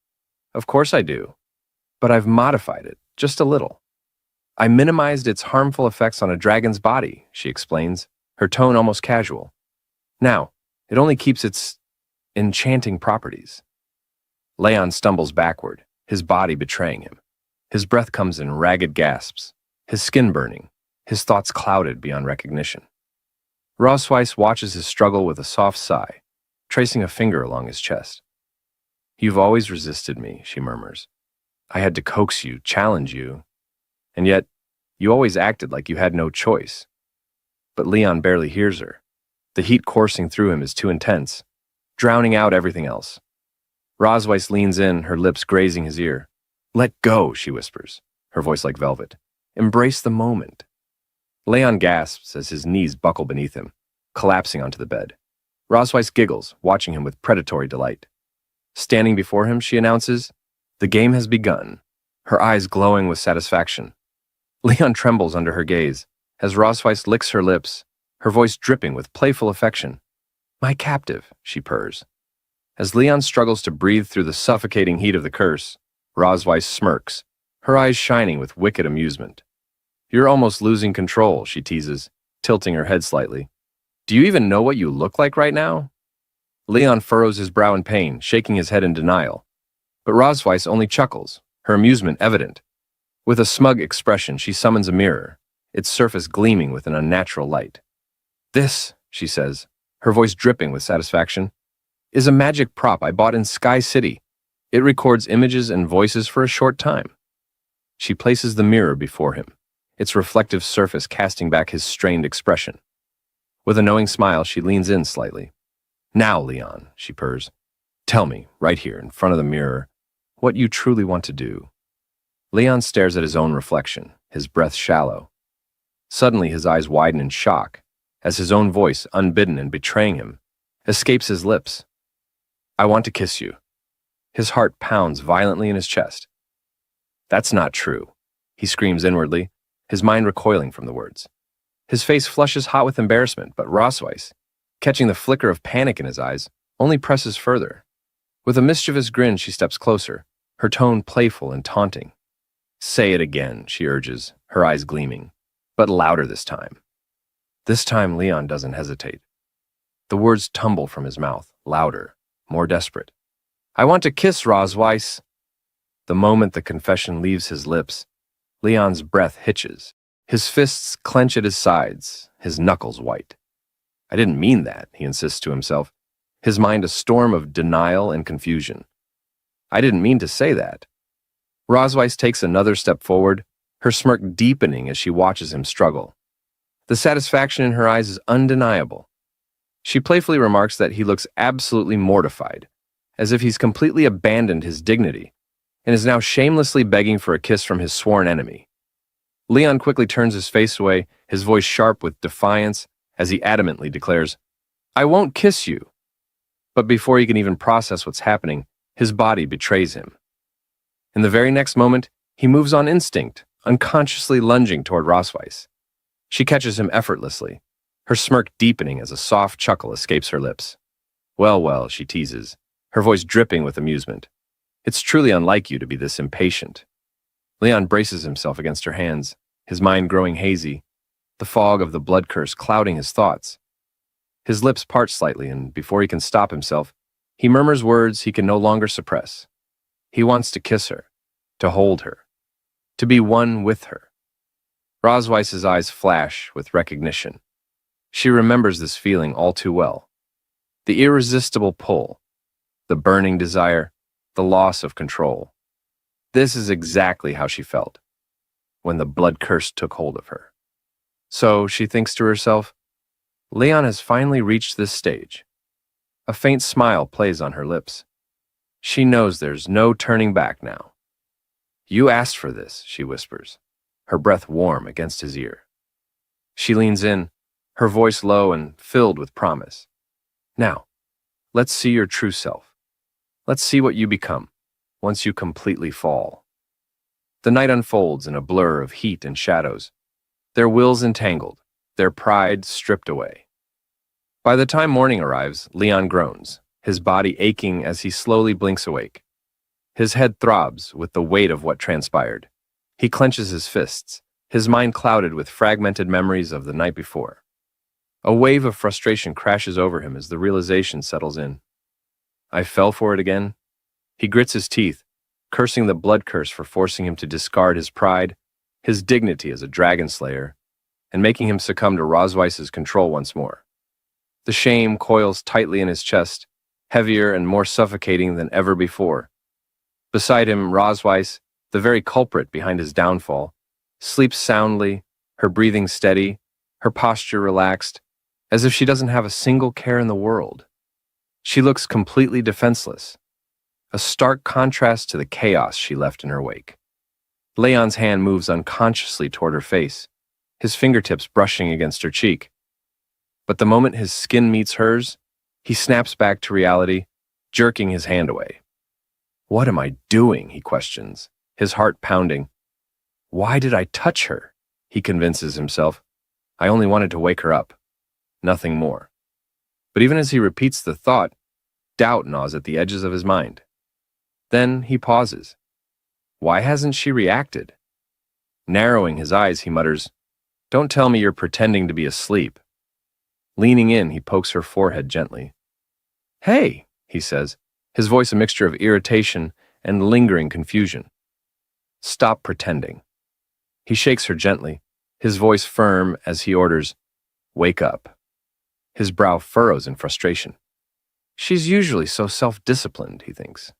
"Of course I do. But I've modified it, just a little. I minimized its harmful effects on a dragon's body," she explains, her tone almost casual. "Now, it only keeps its enchanting properties." Leon stumbles backward, his body betraying him. His breath comes in ragged gasps, his skin burning, his thoughts clouded beyond recognition. Rosweiss watches his struggle with a soft sigh, tracing a finger along his chest. "You've always resisted me," she murmurs. "I had to coax you, challenge you. And yet, you always acted like you had no choice." But Leon barely hears her. The heat coursing through him is too intense, drowning out everything else. Rosweiss leans in, her lips grazing his ear. "Let go," she whispers, her voice like velvet. "Embrace the moment." Leon gasps as his knees buckle beneath him, collapsing onto the bed. Rosweiss giggles, watching him with predatory delight. Standing before him, she announces, "The game has begun," her eyes glowing with satisfaction. Leon trembles under her gaze, as Rosweiss licks her lips, her voice dripping with playful affection. "My captive," she purrs. As Leon struggles to breathe through the suffocating heat of the curse, Rosweiss smirks, her eyes shining with wicked amusement. "You're almost losing control," she teases, tilting her head slightly. "Do you even know what you look like right now?" Leon furrows his brow in pain, shaking his head in denial. But Rosweiss only chuckles, her amusement evident. With a smug expression, she summons a mirror, its surface gleaming with an unnatural light. "This," she says, her voice dripping with satisfaction, "is a magic prop I bought in Sky City. It records images and voices for a short time." She places the mirror before him, its reflective surface casting back his strained expression. With a knowing smile, she leans in slightly. "Now, Leon," she purrs, "tell me, right here in front of the mirror, what you truly want to do." Leon stares at his own reflection, his breath shallow. Suddenly, his eyes widen in shock, as his own voice, unbidden and betraying him, escapes his lips. "I want to kiss you." His heart pounds violently in his chest. That's not true, he screams inwardly, his mind recoiling from the words. His face flushes hot with embarrassment, but Rosweiss, catching the flicker of panic in his eyes, only presses further. With a mischievous grin, she steps closer, her tone playful and taunting. Say it again, she urges, her eyes gleaming, but louder this time. This time, Leon doesn't hesitate. The words tumble from his mouth, louder, more desperate. I want to kiss Rosweiss. The moment the confession leaves his lips, Leon's breath hitches. His fists clench at his sides, his knuckles white. I didn't mean that, he insists to himself, his mind a storm of denial and confusion. I didn't mean to say that. Rosweiss takes another step forward, her smirk deepening as she watches him struggle. The satisfaction in her eyes is undeniable. She playfully remarks that he looks absolutely mortified, as if he's completely abandoned his dignity, and is now shamelessly begging for a kiss from his sworn enemy. Leon quickly turns his face away, his voice sharp with defiance, as he adamantly declares, I won't kiss you. But before he can even process what's happening, his body betrays him. In the very next moment, he moves on instinct, unconsciously lunging toward Rosweiss. She catches him effortlessly, her smirk deepening as a soft chuckle escapes her lips. Well, she teases, her voice dripping with amusement. It's truly unlike you to be this impatient. Leon braces himself against her hands, his mind growing hazy, the fog of the blood curse clouding his thoughts. His lips part slightly, and before he can stop himself, he murmurs words he can no longer suppress. He wants to kiss her, to hold her, to be one with her. Rosweiss's eyes flash with recognition. She remembers this feeling all too well. The irresistible pull, the burning desire, the loss of control. This is exactly how she felt when the blood curse took hold of her. So, she thinks to herself, Leon has finally reached this stage. A faint smile plays on her lips. She knows there's no turning back now. You asked for this, she whispers, her breath warm against his ear. She leans in, her voice low and filled with promise. Now, let's see your true self. Let's see what you become once you completely fall. The night unfolds in a blur of heat and shadows, their wills entangled, their pride stripped away. By the time morning arrives, Leon groans, his body aching as he slowly blinks awake. His head throbs with the weight of what transpired. He clenches his fists, his mind clouded with fragmented memories of the night before. A wave of frustration crashes over him as the realization settles in. I fell for it again. He grits his teeth, cursing the blood curse for forcing him to discard his pride, his dignity as a dragon slayer, and making him succumb to Rosweiss's control once more. The shame coils tightly in his chest, heavier and more suffocating than ever before. Beside him, Rosweiss, the very culprit behind his downfall, sleeps soundly, her breathing steady, her posture relaxed, as if she doesn't have a single care in the world. She looks completely defenseless, a stark contrast to the chaos she left in her wake. Leon's hand moves unconsciously toward her face, his fingertips brushing against her cheek. But the moment his skin meets hers, he snaps back to reality, jerking his hand away. What am I doing? He questions, his heart pounding. Why did I touch her? He convinces himself. I only wanted to wake her up. Nothing more. But even as he repeats the thought, doubt gnaws at the edges of his mind. Then he pauses. Why hasn't she reacted? Narrowing his eyes, he mutters, Don't tell me you're pretending to be asleep. Leaning in, he pokes her forehead gently. Hey, he says, his voice a mixture of irritation and lingering confusion. Stop pretending. He shakes her gently, his voice firm as he orders, Wake up. His brow furrows in frustration. She's usually so self-disciplined, he thinks.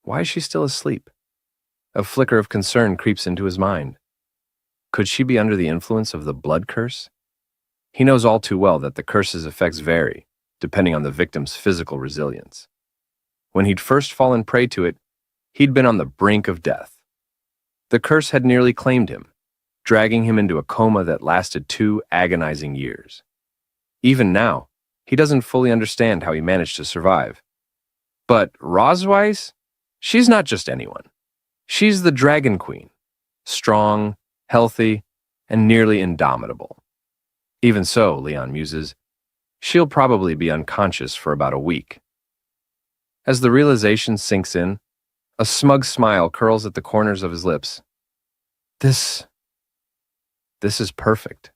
Why is she still asleep? A flicker of concern creeps into his mind. Could she be under the influence of the blood curse? He knows all too well that the curse's effects vary, depending on the victim's physical resilience. When he'd first fallen prey to it, he'd been on the brink of death. The curse had nearly claimed him, dragging him into a coma that lasted 2 agonizing years. Even now, he doesn't fully understand how he managed to survive. But Rosweiss? She's not just anyone. She's the Dragon Queen, strong, healthy, and nearly indomitable. Even so, Leon muses, she'll probably be unconscious for about a week. As the realization sinks in, a smug smile curls at the corners of his lips. This is perfect.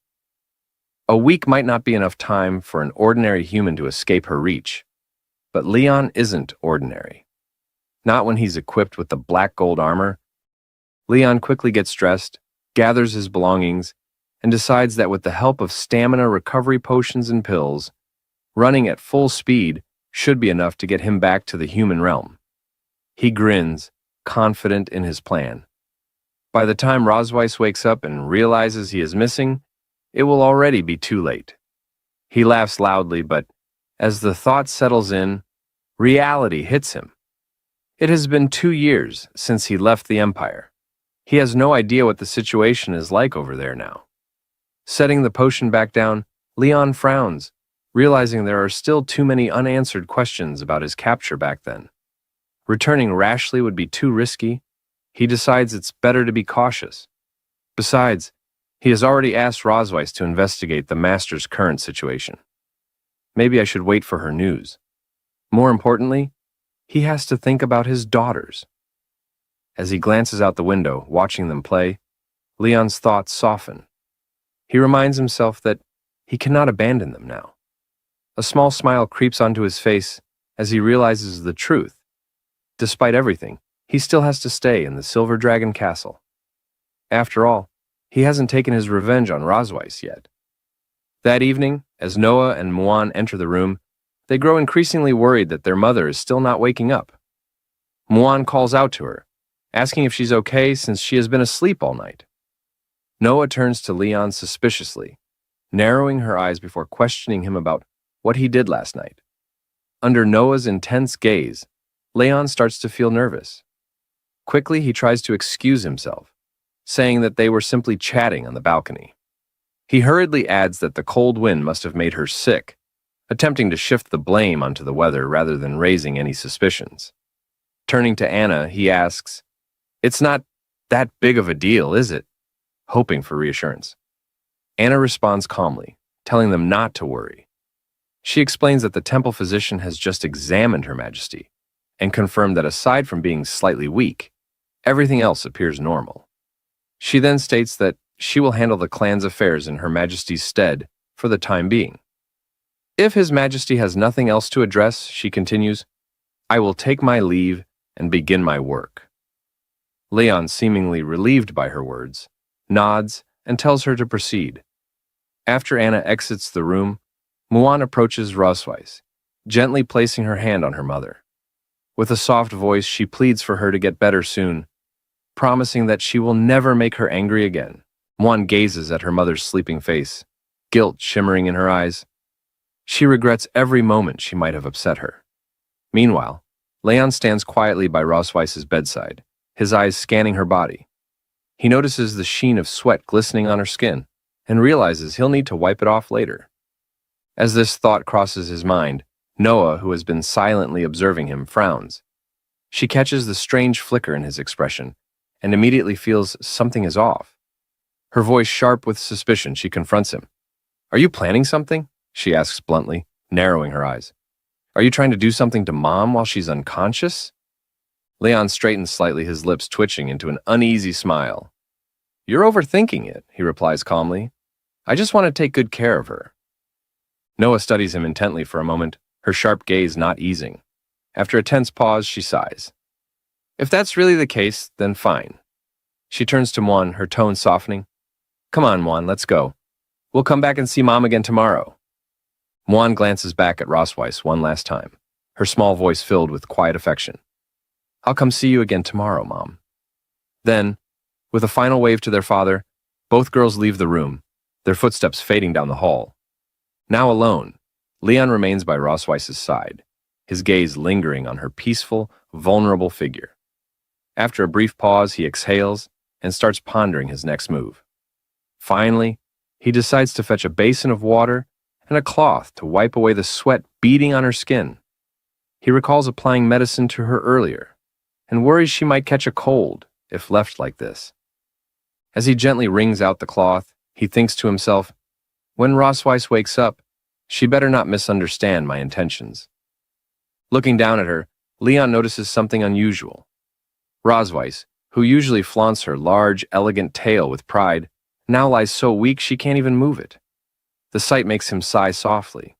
A week might not be enough time for an ordinary human to escape her reach, but Leon isn't ordinary. Not when he's equipped with the black gold armor. Leon quickly gets dressed, gathers his belongings, and decides that with the help of stamina recovery potions and pills, running at full speed should be enough to get him back to the human realm. He grins, confident in his plan. By the time Rosweiss wakes up and realizes he is missing, it will already be too late. He laughs loudly, but as the thought settles in, reality hits him. It has been 2 years since he left the Empire. He has no idea what the situation is like over there now. Setting the potion back down, Leon frowns, realizing there are still too many unanswered questions about his capture back then. Returning rashly would be too risky. He decides it's better to be cautious. Besides, he has already asked Rosweiss to investigate the Master's current situation. Maybe I should wait for her news. More importantly, he has to think about his daughters. As he glances out the window, watching them play, Leon's thoughts soften. He reminds himself that he cannot abandon them now. A small smile creeps onto his face as he realizes the truth. Despite everything, he still has to stay in the Silver Dragon Castle. After all, he hasn't taken his revenge on Rosweiss yet. That evening, as Noah and Muan enter the room, they grow increasingly worried that their mother is still not waking up. Muan calls out to her, asking if she's okay since she has been asleep all night. Noah turns to Leon suspiciously, narrowing her eyes before questioning him about what he did last night. Under Noah's intense gaze, Leon starts to feel nervous. Quickly, he tries to excuse himself, saying that they were simply chatting on the balcony. He hurriedly adds that the cold wind must have made her sick, attempting to shift the blame onto the weather rather than raising any suspicions. Turning to Anna, he asks, "It's not that big of a deal, is it?" hoping for reassurance. Anna responds calmly, telling them not to worry. She explains that the temple physician has just examined Her Majesty and confirmed that aside from being slightly weak, everything else appears normal. She then states that she will handle the clan's affairs in Her Majesty's stead for the time being. If His Majesty has nothing else to address, she continues, I will take my leave and begin my work. Leon, seemingly relieved by her words, nods and tells her to proceed. After Anna exits the room, Muan approaches Rosweiss, gently placing her hand on her mother. With a soft voice, she pleads for her to get better soon, promising that she will never make her angry again. Muan gazes at her mother's sleeping face, guilt shimmering in her eyes. She regrets every moment she might have upset her. Meanwhile, Leon stands quietly by Rosweiss's bedside, his eyes scanning her body. He notices the sheen of sweat glistening on her skin and realizes he'll need to wipe it off later. As this thought crosses his mind, Noah, who has been silently observing him, frowns. She catches the strange flicker in his expression and immediately feels something is off. Her voice sharp with suspicion, she confronts him. Are you planning something? She asks bluntly, narrowing her eyes. Are you trying to do something to Mom while she's unconscious? Leon straightens slightly, his lips twitching into an uneasy smile. You're overthinking it, he replies calmly. I just want to take good care of her. Noah studies him intently for a moment, her sharp gaze not easing. After a tense pause, she sighs. If that's really the case, then fine. She turns to Muan, her tone softening. Come on, Muan, let's go. We'll come back and see Mom again tomorrow. Muan glances back at Rosweiss one last time, her small voice filled with quiet affection. I'll come see you again tomorrow, Mom. Then, with a final wave to their father, both girls leave the room, their footsteps fading down the hall. Now alone, Leon remains by Rosweiss's side, his gaze lingering on her peaceful, vulnerable figure. After a brief pause, he exhales and starts pondering his next move. Finally, he decides to fetch a basin of water and a cloth to wipe away the sweat beading on her skin. He recalls applying medicine to her earlier. and worries she might catch a cold if left like this. As he gently wrings out the cloth, he thinks to himself, when Rosweiss wakes up, she better not misunderstand my intentions. Looking down at her, Leon notices something unusual. Rosweiss, who usually flaunts her large, elegant tail with pride, now lies so weak she can't even move it. The sight makes him sigh softly.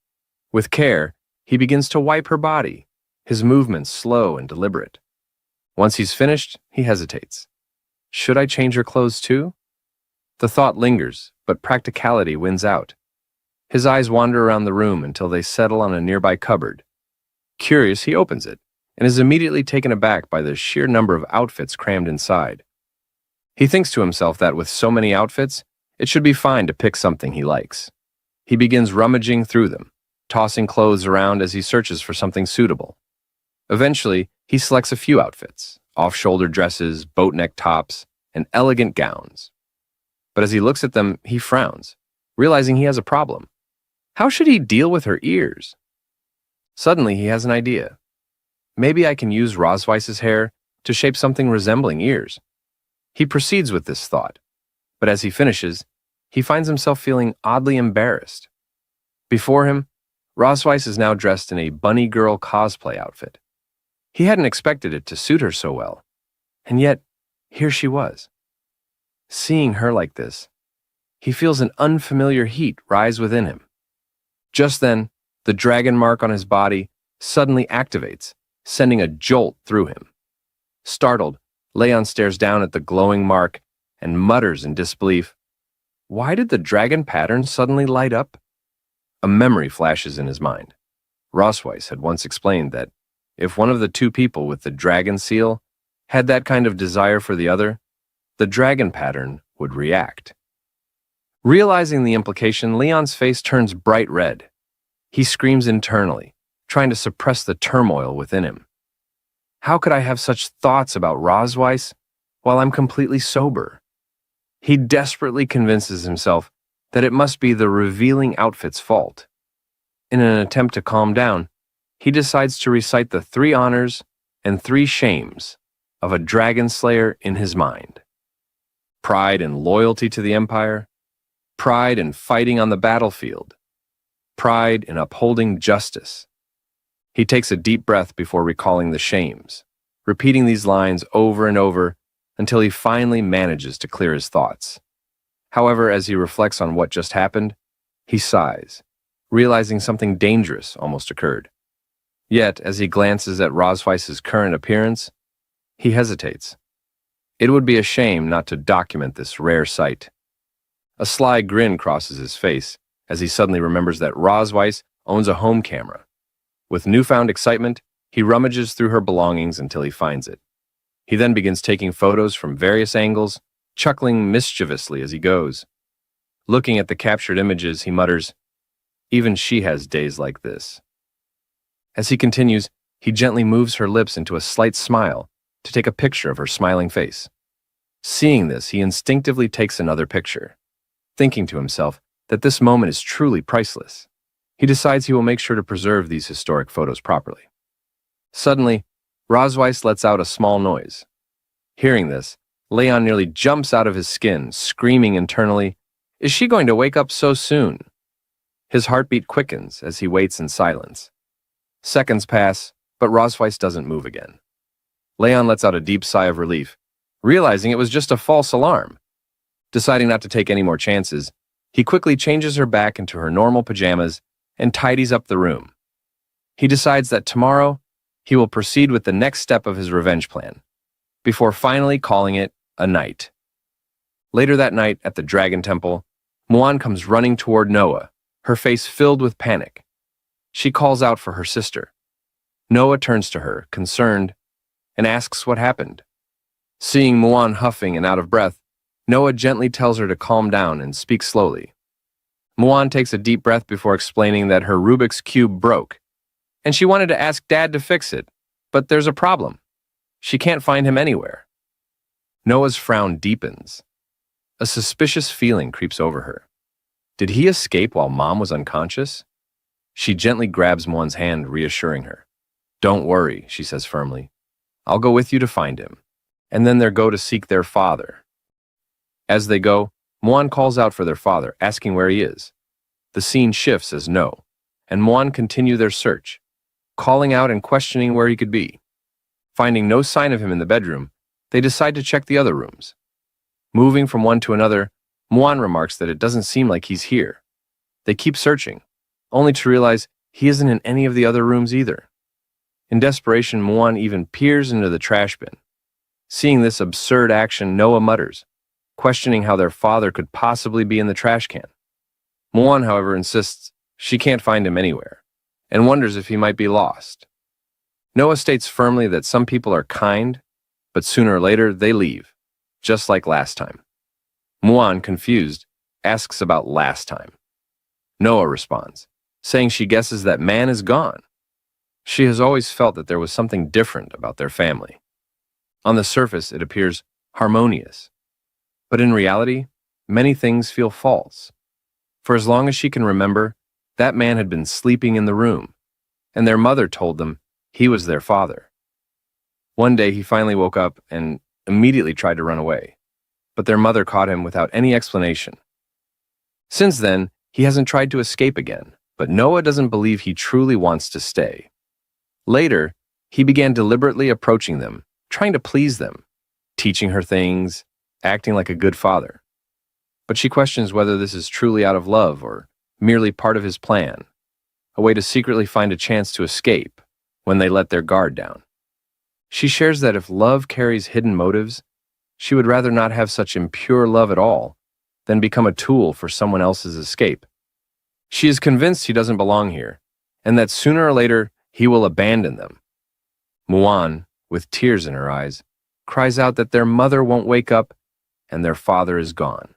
With care, he begins to wipe her body, his movements slow and deliberate. Once he's finished, he hesitates. Should I change her clothes too? The thought lingers, but practicality wins out. His eyes wander around the room until they settle on a nearby cupboard. Curious, he opens it, and is immediately taken aback by the sheer number of outfits crammed inside. He thinks to himself that with so many outfits, it should be fine to pick something he likes. He begins rummaging through them, tossing clothes around as he searches for something suitable. Eventually, he selects a few outfits, off-shoulder dresses, boat-neck tops, and elegant gowns. But as he looks at them, he frowns, realizing he has a problem. How should he deal with her ears? Suddenly, he has an idea. Maybe I can use Rosweiss's hair to shape something resembling ears. He proceeds with this thought, but as he finishes, he finds himself feeling oddly embarrassed. Before him, Rosweiss is now dressed in a bunny girl cosplay outfit. He hadn't expected it to suit her so well, and yet, here she was. Seeing her like this, he feels an unfamiliar heat rise within him. Just then, the dragon mark on his body suddenly activates, sending a jolt through him. Startled, Leon stares down at the glowing mark and mutters in disbelief, "Why did the dragon pattern suddenly light up?" A memory flashes in his mind. Rosweiss had once explained that if one of the two people with the dragon seal had that kind of desire for the other, the dragon pattern would react. Realizing the implication, Leon's face turns bright red. He screams internally, trying to suppress the turmoil within him. How could I have such thoughts about Rosweiss while I'm completely sober? He desperately convinces himself that it must be the revealing outfit's fault. In an attempt to calm down, he decides to recite the 3 honors and 3 shames of a dragon slayer in his mind. Pride and loyalty to the Empire, pride in fighting on the battlefield, pride in upholding justice. He takes a deep breath before recalling the shames, repeating these lines over and over until he finally manages to clear his thoughts. However, as he reflects on what just happened, he sighs, realizing something dangerous almost occurred. Yet, as he glances at Rosweiss's current appearance, he hesitates. It would be a shame not to document this rare sight. A sly grin crosses his face as he suddenly remembers that Rosweiss owns a home camera. With newfound excitement, he rummages through her belongings until he finds it. He then begins taking photos from various angles, chuckling mischievously as he goes. Looking at the captured images, he mutters, "Even she has days like this." As he continues, he gently moves her lips into a slight smile to take a picture of her smiling face. Seeing this, he instinctively takes another picture. Thinking to himself that this moment is truly priceless, he decides he will make sure to preserve these historic photos properly. Suddenly, Rosweiss lets out a small noise. Hearing this, Leon nearly jumps out of his skin, screaming internally, "Is she going to wake up so soon?" His heartbeat quickens as he waits in silence. Seconds pass, but Rosweiss doesn't move again. Leon lets out a deep sigh of relief, realizing it was just a false alarm. Deciding not to take any more chances, he quickly changes her back into her normal pajamas and tidies up the room. He decides that tomorrow, he will proceed with the next step of his revenge plan, before finally calling it a night. Later that night at the Dragon Temple, Muan comes running toward Noah, her face filled with panic. She calls out for her sister. Noah turns to her, concerned, and asks what happened. Seeing Muan huffing and out of breath, Noah gently tells her to calm down and speak slowly. Muan takes a deep breath before explaining that her Rubik's Cube broke, and she wanted to ask Dad to fix it, but there's a problem. She can't find him anywhere. Noah's frown deepens. A suspicious feeling creeps over her. Did he escape while Mom was unconscious? She gently grabs Muan's hand, reassuring her. "Don't worry," she says firmly. I'll go with you to find him. And then they go to seek their father. As they go, Muan calls out for their father, asking where he is. The scene shifts as no, and Muan continue their search, calling out and questioning where he could be. Finding no sign of him in the bedroom, they decide to check the other rooms. Moving from one to another, Muan remarks that it doesn't seem like he's here. They keep searching, only to realize he isn't in any of the other rooms either. In desperation, Muan even peers into the trash bin. Seeing this absurd action, Noah mutters, questioning how their father could possibly be in the trash can. Muan, however, insists she can't find him anywhere, and wonders if he might be lost. Noah states firmly that some people are kind, but sooner or later they leave, just like last time. Muan, confused, asks about last time. Noah responds, saying she guesses that man is gone. She has always felt that there was something different about their family. On the surface, it appears harmonious. But in reality, many things feel false. For as long as she can remember, that man had been sleeping in the room, and their mother told them he was their father. One day he finally woke up and immediately tried to run away, but their mother caught him without any explanation. Since then, he hasn't tried to escape again, but Noah doesn't believe he truly wants to stay. Later, he began deliberately approaching them, trying to please them, teaching her things, acting like a good father. But she questions whether this is truly out of love or merely part of his plan, a way to secretly find a chance to escape when they let their guard down. She shares that if love carries hidden motives, she would rather not have such impure love at all than become a tool for someone else's escape. She is convinced he doesn't belong here, and that sooner or later he will abandon them. Muan, with tears in her eyes, cries out that their mother won't wake up and their father is gone.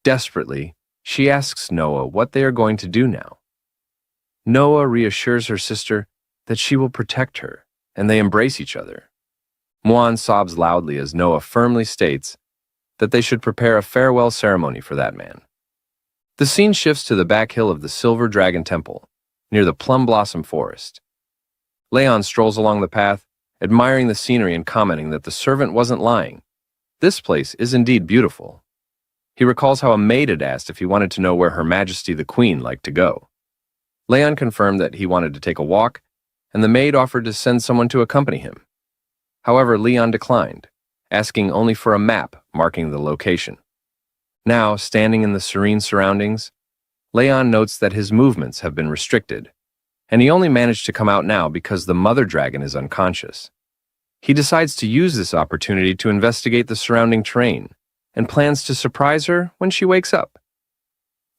Desperately, she asks Noah what they are going to do now. Noah reassures her sister that she will protect her, and they embrace each other. Muan sobs loudly as Noah firmly states that they should prepare a farewell ceremony for that man. The scene shifts to the back hill of the Silver Dragon Temple, near the Plum Blossom Forest. Leon strolls along the path, admiring the scenery and commenting that the servant wasn't lying. This place is indeed beautiful. He recalls how a maid had asked if he wanted to know where Her Majesty the Queen liked to go. Leon confirmed that he wanted to take a walk, and the maid offered to send someone to accompany him. However, Leon declined, asking only for a map marking the location. Now, standing in the serene surroundings, Leon notes that his movements have been restricted, and he only managed to come out now because the mother dragon is unconscious. He decides to use this opportunity to investigate the surrounding terrain, and plans to surprise her when she wakes up.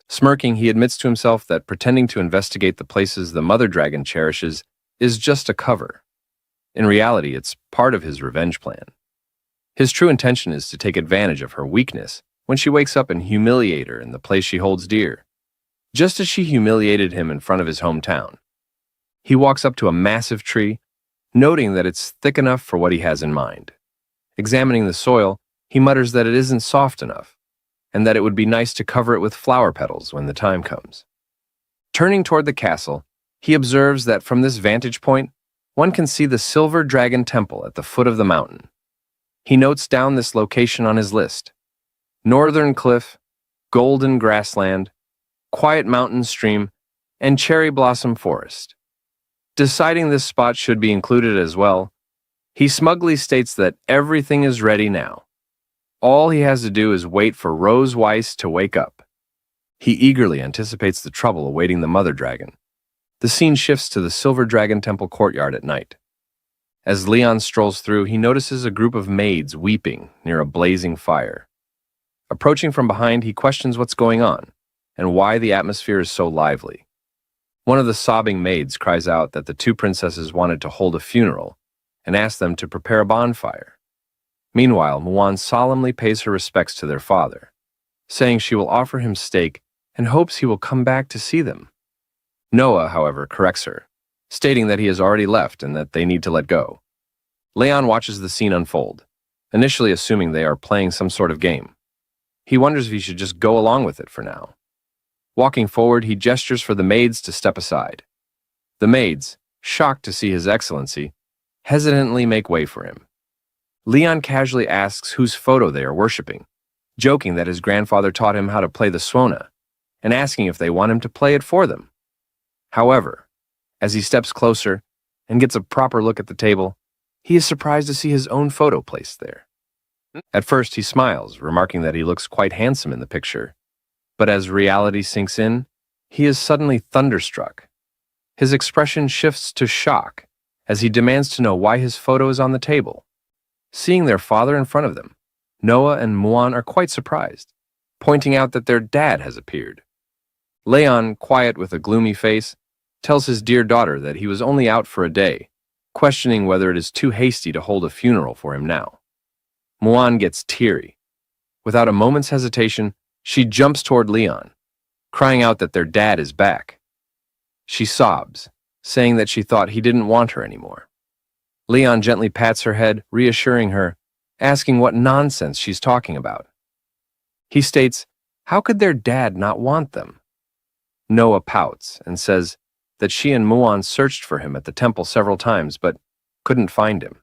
Smirking, he admits to himself that pretending to investigate the places the mother dragon cherishes is just a cover. In reality, it's part of his revenge plan. His true intention is to take advantage of her weakness when she wakes up and humiliate her in the place she holds dear, just as she humiliated him in front of his hometown. He walks up to a massive tree, noting that it's thick enough for what he has in mind. Examining the soil, he mutters that it isn't soft enough, and that it would be nice to cover it with flower petals when the time comes. Turning toward the castle, he observes that from this vantage point, one can see the Silver Dragon Temple at the foot of the mountain. He notes down this location on his list: Northern Cliff, Golden Grassland, Quiet Mountain Stream, and Cherry Blossom Forest. Deciding this spot should be included as well, he smugly states that everything is ready now. All he has to do is wait for Rose Weiss to wake up. He eagerly anticipates the trouble awaiting the mother dragon. The scene shifts to the Silver Dragon Temple courtyard at night. As Leon strolls through, he notices a group of maids weeping near a blazing fire. Approaching from behind, he questions what's going on and why the atmosphere is so lively. One of the sobbing maids cries out that the two princesses wanted to hold a funeral and asked them to prepare a bonfire. Meanwhile, Muan solemnly pays her respects to their father, saying she will offer him steak and hopes he will come back to see them. Noah, however, corrects her, stating that he has already left and that they need to let go. Leon watches the scene unfold, initially assuming they are playing some sort of game. He wonders if he should just go along with it for now. Walking forward, he gestures for the maids to step aside. The maids, shocked to see His Excellency, hesitantly make way for him. Leon casually asks whose photo they are worshipping, joking that his grandfather taught him how to play the swona, and asking if they want him to play it for them. However, as he steps closer and gets a proper look at the table, he is surprised to see his own photo placed there. At first, he smiles, remarking that he looks quite handsome in the picture, but as reality sinks in, he is suddenly thunderstruck. His expression shifts to shock as he demands to know why his photo is on the table. Seeing their father in front of them, Noah and Muan are quite surprised, pointing out that their dad has appeared. Leon, quiet with a gloomy face, tells his dear daughter that he was only out for a day, questioning whether it is too hasty to hold a funeral for him now. Muan gets teary. Without a moment's hesitation, she jumps toward Leon, crying out that their dad is back. She sobs, saying that she thought he didn't want her anymore. Leon gently pats her head, reassuring her, asking what nonsense she's talking about. He states, how could their dad not want them? Noah pouts and says that she and Muan searched for him at the temple several times but couldn't find him.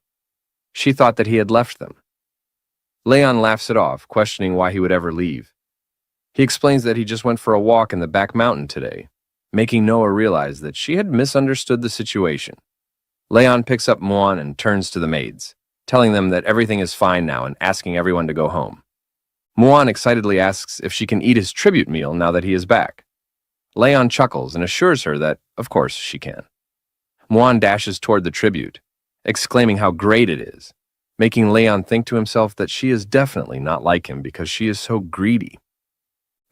She thought that he had left them. Leon laughs it off, questioning why he would ever leave. He explains that he just went for a walk in the back mountain today, making Noah realize that she had misunderstood the situation. Leon picks up Muan and turns to the maids, telling them that everything is fine now and asking everyone to go home. Muan excitedly asks if she can eat his tribute meal now that he is back. Leon chuckles and assures her that, of course, she can. Muan dashes toward the tribute, exclaiming how great it is, making Leon think to himself that she is definitely not like him because she is so greedy.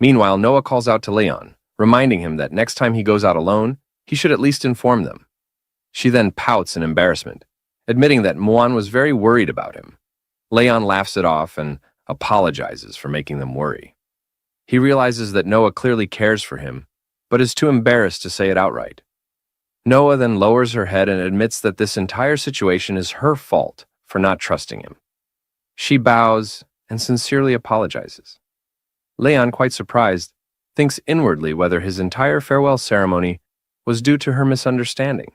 Meanwhile, Noah calls out to Leon, reminding him that next time he goes out alone, he should at least inform them. She then pouts in embarrassment, admitting that Muan was very worried about him. Leon laughs it off and apologizes for making them worry. He realizes that Noah clearly cares for him, but is too embarrassed to say it outright. Noah then lowers her head and admits that this entire situation is her fault for not trusting him. She bows and sincerely apologizes. Leon, quite surprised, thinks inwardly whether his entire farewell ceremony was due to her misunderstanding.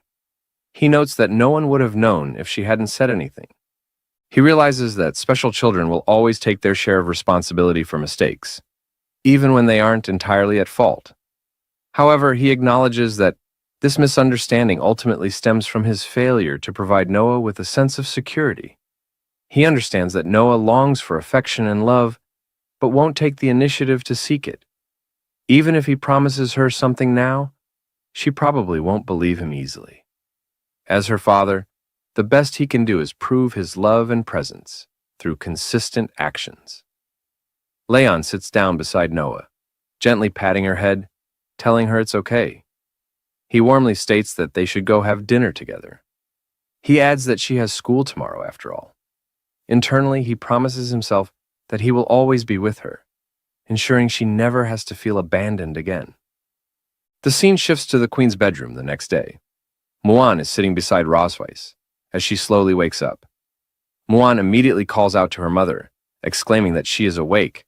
He notes that no one would have known if she hadn't said anything. He realizes that special children will always take their share of responsibility for mistakes, even when they aren't entirely at fault. However, he acknowledges that this misunderstanding ultimately stems from his failure to provide Noah with a sense of security. He understands that Noah longs for affection and love, but won't take the initiative to seek it. Even if he promises her something now, she probably won't believe him easily. As her father, the best he can do is prove his love and presence through consistent actions. Leon sits down beside Noah, gently patting her head, telling her it's okay. He warmly states that they should go have dinner together. He adds that she has school tomorrow after all. Internally, he promises himself that he will always be with her, ensuring she never has to feel abandoned again. The scene shifts to the queen's bedroom the next day. Muan is sitting beside Rosweiss as she slowly wakes up. Muan immediately calls out to her mother, exclaiming that she is awake.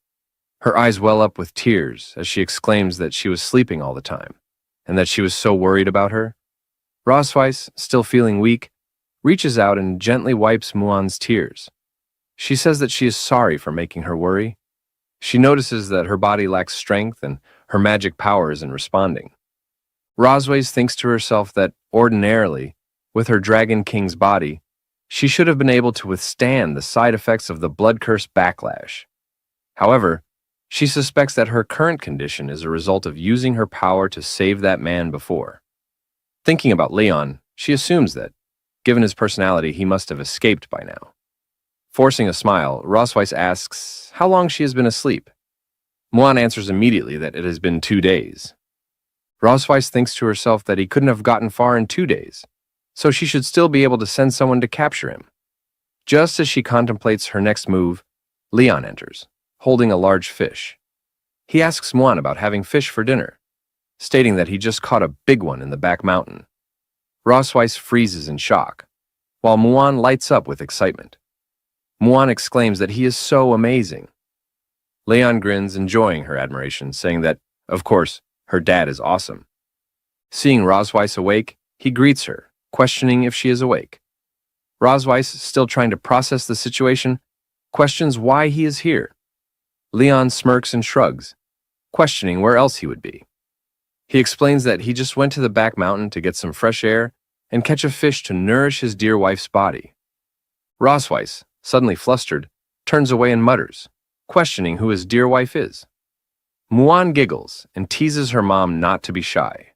Her eyes well up with tears as she exclaims that she was sleeping all the time and that she was so worried about her. Rosweiss, still feeling weak, reaches out and gently wipes Muan's tears. She says that she is sorry for making her worry. She notices that her body lacks strength and her magic power isn't responding. Rosweiss thinks to herself that, ordinarily, with her Dragon King's body, she should have been able to withstand the side effects of the blood curse backlash. However, she suspects that her current condition is a result of using her power to save that man before. Thinking about Leon, she assumes that, given his personality, he must have escaped by now. Forcing a smile, Rosweiss asks how long she has been asleep. Muan answers immediately that it has been 2 days. Rosweiss thinks to herself that he couldn't have gotten far in 2 days, so she should still be able to send someone to capture him. Just as she contemplates her next move, Leon enters, holding a large fish. He asks Muan about having fish for dinner, stating that he just caught a big one in the back mountain. Rosweiss freezes in shock, while Muan lights up with excitement. Muan exclaims that he is so amazing. Leon grins, enjoying her admiration, saying that, of course, her dad is awesome. Seeing Rosweiss awake, he greets her, questioning if she is awake. Rosweiss, still trying to process the situation, questions why he is here. Leon smirks and shrugs, questioning where else he would be. He explains that he just went to the back mountain to get some fresh air and catch a fish to nourish his dear wife's body. Rosweiss, suddenly flustered, turns away and mutters, questioning who his dear wife is. Muan giggles and teases her mom not to be shy.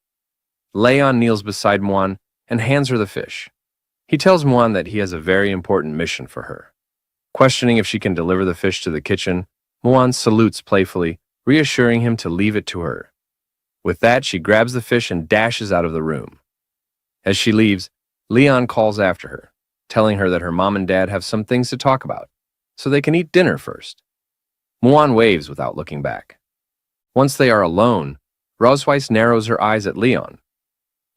Leon kneels beside Muan and hands her the fish. He tells Muan that he has a very important mission for her. Questioning if she can deliver the fish to the kitchen, Muan salutes playfully, reassuring him to leave it to her. With that, she grabs the fish and dashes out of the room. As she leaves, Leon calls after her, telling her that her mom and dad have some things to talk about, so they can eat dinner first. Muan waves without looking back. Once they are alone, Rosweiss narrows her eyes at Leon.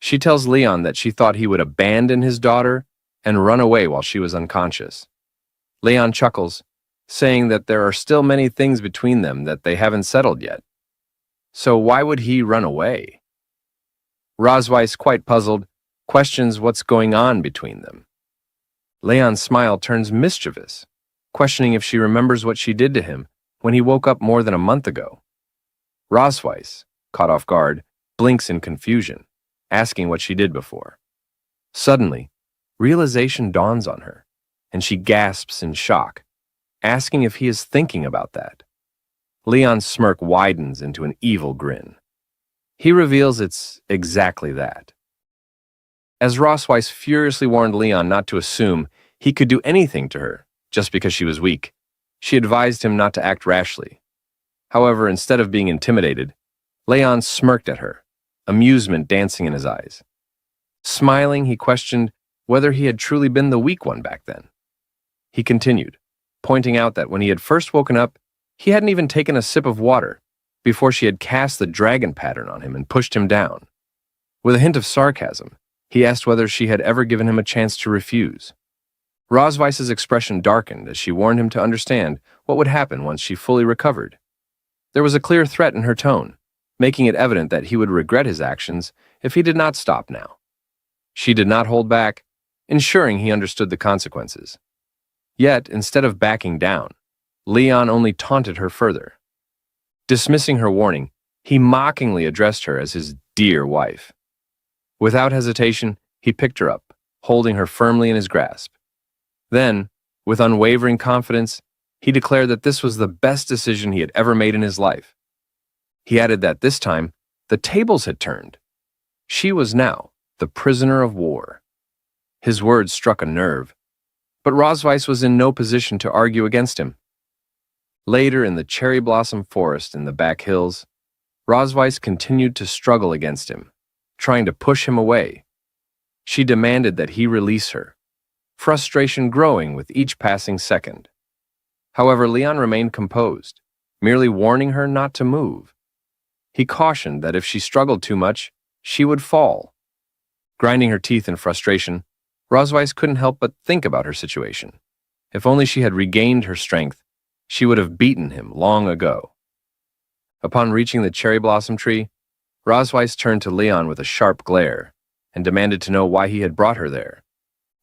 She tells Leon that she thought he would abandon his daughter and run away while she was unconscious. Leon chuckles, saying that there are still many things between them that they haven't settled yet. So why would he run away? Rosweiss, quite puzzled, questions what's going on between them. Leon's smile turns mischievous, questioning if she remembers what she did to him when he woke up more than a month ago. Rosweiss, caught off guard, blinks in confusion, asking what she did before. Suddenly, realization dawns on her, and she gasps in shock, asking if he is thinking about that. Leon's smirk widens into an evil grin. He reveals it's exactly that. As Rosweiss furiously warned Leon not to assume he could do anything to her just because she was weak, she advised him not to act rashly. However, instead of being intimidated, Leon smirked at her, amusement dancing in his eyes. Smiling, he questioned whether he had truly been the weak one back then. He continued, pointing out that when he had first woken up, he hadn't even taken a sip of water before she had cast the dragon pattern on him and pushed him down. With a hint of sarcasm, he asked whether she had ever given him a chance to refuse. Rosweiss's expression darkened as she warned him to understand what would happen once she fully recovered. There was a clear threat in her tone, making it evident that he would regret his actions if he did not stop now. She did not hold back, ensuring he understood the consequences. Yet, instead of backing down, Leon only taunted her further. Dismissing her warning, he mockingly addressed her as his dear wife. Without hesitation, he picked her up, holding her firmly in his grasp. Then, with unwavering confidence, he declared that this was the best decision he had ever made in his life. He added that this time, the tables had turned. She was now the prisoner of war. His words struck a nerve, but Rosweiss was in no position to argue against him. Later, in the cherry blossom forest in the back hills, Rosweiss continued to struggle against him, trying to push him away. She demanded that he release her, frustration growing with each passing second. However, Leon remained composed, merely warning her not to move. He cautioned that if she struggled too much, she would fall. Grinding her teeth in frustration, Rosweiss couldn't help but think about her situation. If only she had regained her strength, she would have beaten him long ago. Upon reaching the cherry blossom tree, Rosweiss turned to Leon with a sharp glare and demanded to know why he had brought her there.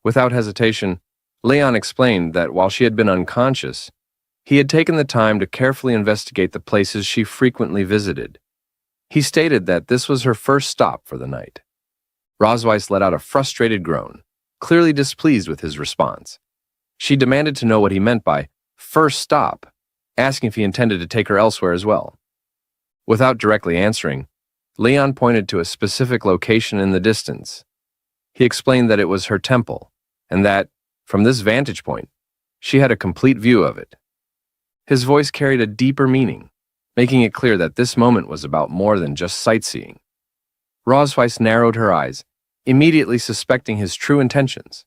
Without hesitation, Leon explained that while she had been unconscious, he had taken the time to carefully investigate the places she frequently visited. He stated that this was her first stop for the night. Rosweiss let out a frustrated groan, clearly displeased with his response. She demanded to know what he meant by first stop, asking if he intended to take her elsewhere as well. Without directly answering, Leon pointed to a specific location in the distance. He explained that it was her temple, and that, from this vantage point, she had a complete view of it. His voice carried a deeper meaning, making it clear that this moment was about more than just sightseeing. Rosweiss narrowed her eyes, immediately suspecting his true intentions.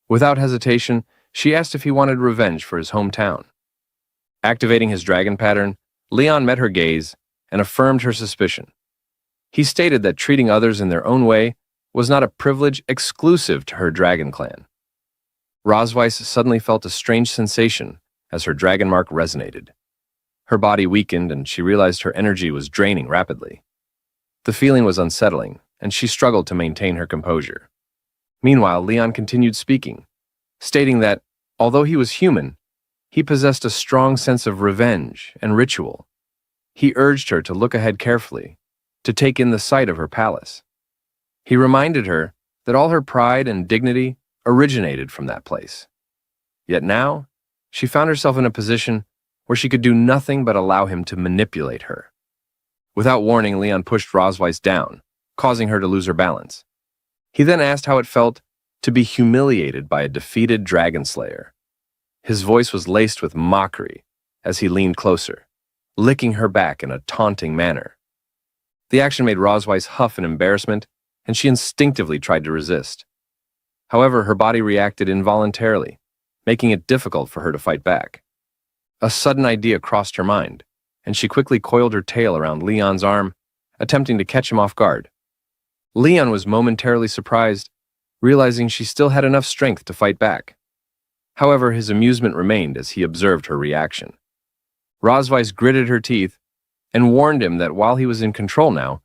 Without hesitation, she asked if he wanted revenge for his hometown. Activating his dragon pattern, Leon met her gaze and affirmed her suspicion. He stated that treating others in their own way was not a privilege exclusive to her dragon clan. Rosweiss suddenly felt a strange sensation as her dragon mark resonated. Her body weakened and she realized her energy was draining rapidly. The feeling was unsettling, and she struggled to maintain her composure. Meanwhile, Leon continued speaking, stating that, although he was human, he possessed a strong sense of revenge and ritual. He urged her to look ahead carefully, to take in the sight of her palace. He reminded her that all her pride and dignity originated from that place. Yet now, she found herself in a position where she could do nothing but allow him to manipulate her. Without warning, Leon pushed Rosweiss down, causing her to lose her balance. He then asked how it felt to be humiliated by a defeated dragon slayer. His voice was laced with mockery as he leaned closer, licking her back in a taunting manner. The action made Rosweiss huff in embarrassment, and she instinctively tried to resist. However, her body reacted involuntarily, making it difficult for her to fight back. A sudden idea crossed her mind, and she quickly coiled her tail around Leon's arm, attempting to catch him off guard. Leon was momentarily surprised, realizing she still had enough strength to fight back. However, his amusement remained as he observed her reaction. Rosweiss gritted her teeth and warned him that while he was in control now,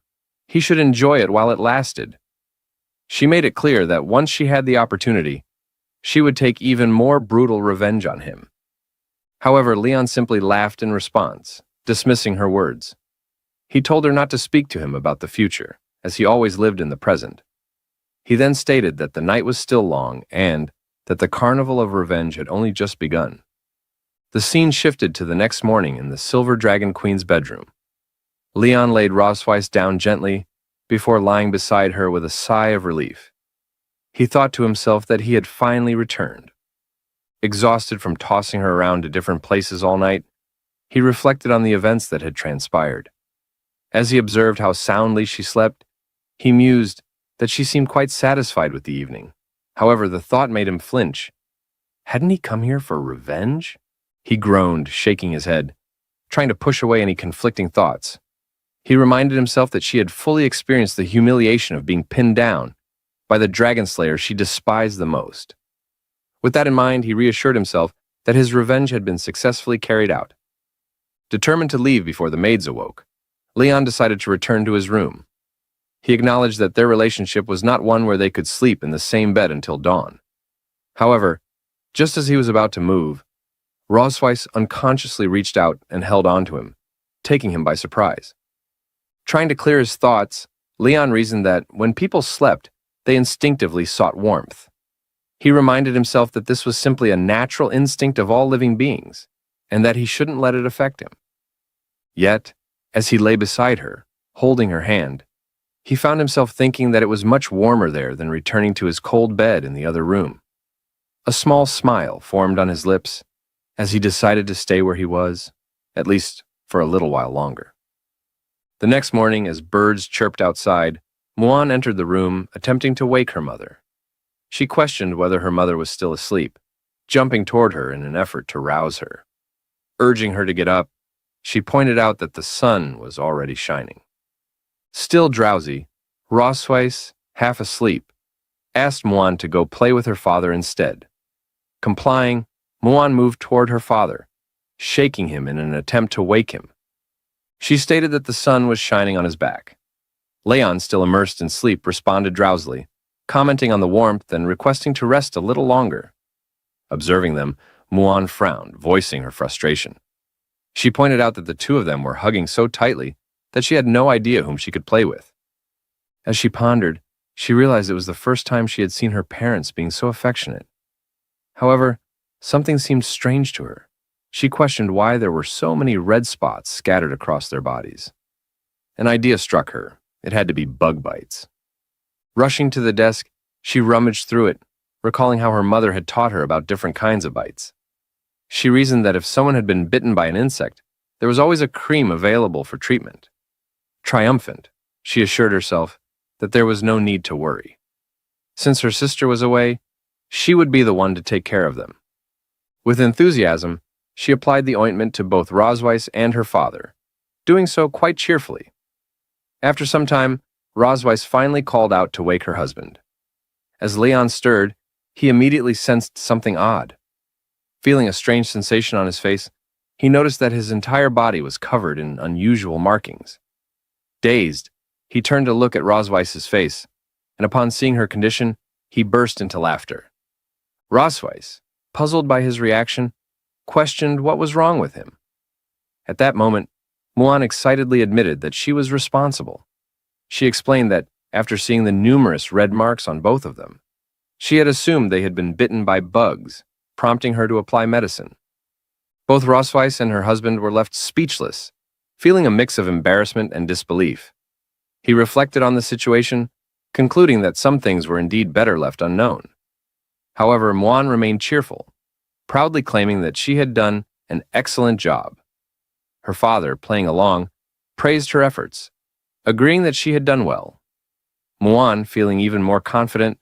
he should enjoy it while it lasted. She made it clear that once she had the opportunity, she would take even more brutal revenge on him. However, Leon simply laughed in response, dismissing her words. He told her not to speak to him about the future, as he always lived in the present. He then stated that the night was still long and that the carnival of revenge had only just begun. The scene shifted to the next morning in the Silver Dragon Queen's bedroom. Leon laid Rosweiss down gently before lying beside her with a sigh of relief. He thought to himself that he had finally returned. Exhausted from tossing her around to different places all night, he reflected on the events that had transpired. As he observed how soundly she slept, he mused that she seemed quite satisfied with the evening. However, the thought made him flinch. Hadn't he come here for revenge? He groaned, shaking his head, trying to push away any conflicting thoughts. He reminded himself that she had fully experienced the humiliation of being pinned down by the dragon slayer she despised the most. With that in mind, he reassured himself that his revenge had been successfully carried out. Determined to leave before the maids awoke, Leon decided to return to his room. He acknowledged that their relationship was not one where they could sleep in the same bed until dawn. However, just as he was about to move, Rosweiss unconsciously reached out and held on to him, taking him by surprise. Trying to clear his thoughts, Leon reasoned that when people slept, they instinctively sought warmth. He reminded himself that this was simply a natural instinct of all living beings, and that he shouldn't let it affect him. Yet, as he lay beside her, holding her hand, he found himself thinking that it was much warmer there than returning to his cold bed in the other room. A small smile formed on his lips as he decided to stay where he was, at least for a little while longer. The next morning, as birds chirped outside, Muan entered the room, attempting to wake her mother. She questioned whether her mother was still asleep, jumping toward her in an effort to rouse her. Urging her to get up, she pointed out that the sun was already shining. Still drowsy, Rosweiss, half asleep, asked Muan to go play with her father instead. Complying, Muan moved toward her father, shaking him in an attempt to wake him. She stated that the sun was shining on his back. Leon, still immersed in sleep, responded drowsily, commenting on the warmth and requesting to rest a little longer. Observing them, Muan frowned, voicing her frustration. She pointed out that the two of them were hugging so tightly that she had no idea whom she could play with. As she pondered, she realized it was the first time she had seen her parents being so affectionate. However, something seemed strange to her. She questioned why there were so many red spots scattered across their bodies. An idea struck her. It had to be bug bites. Rushing to the desk, she rummaged through it, recalling how her mother had taught her about different kinds of bites. She reasoned that if someone had been bitten by an insect, there was always a cream available for treatment. Triumphant, she assured herself that there was no need to worry. Since her sister was away, she would be the one to take care of them. With enthusiasm, she applied the ointment to both Rosweiss and her father, doing so quite cheerfully. After some time, Rosweiss finally called out to wake her husband. As Leon stirred, he immediately sensed something odd. Feeling a strange sensation on his face, he noticed that his entire body was covered in unusual markings. Dazed, he turned to look at Rosweiss's face, and upon seeing her condition, he burst into laughter. Rosweiss, puzzled by his reaction, questioned what was wrong with him. At that moment, Muan excitedly admitted that she was responsible. She explained that, after seeing the numerous red marks on both of them, she had assumed they had been bitten by bugs, prompting her to apply medicine. Both Rosweiss and her husband were left speechless, feeling a mix of embarrassment and disbelief. He reflected on the situation, concluding that some things were indeed better left unknown. However, Muan remained cheerful, proudly claiming that she had done an excellent job. Her father, playing along, praised her efforts, agreeing that she had done well. Muan, feeling even more confident,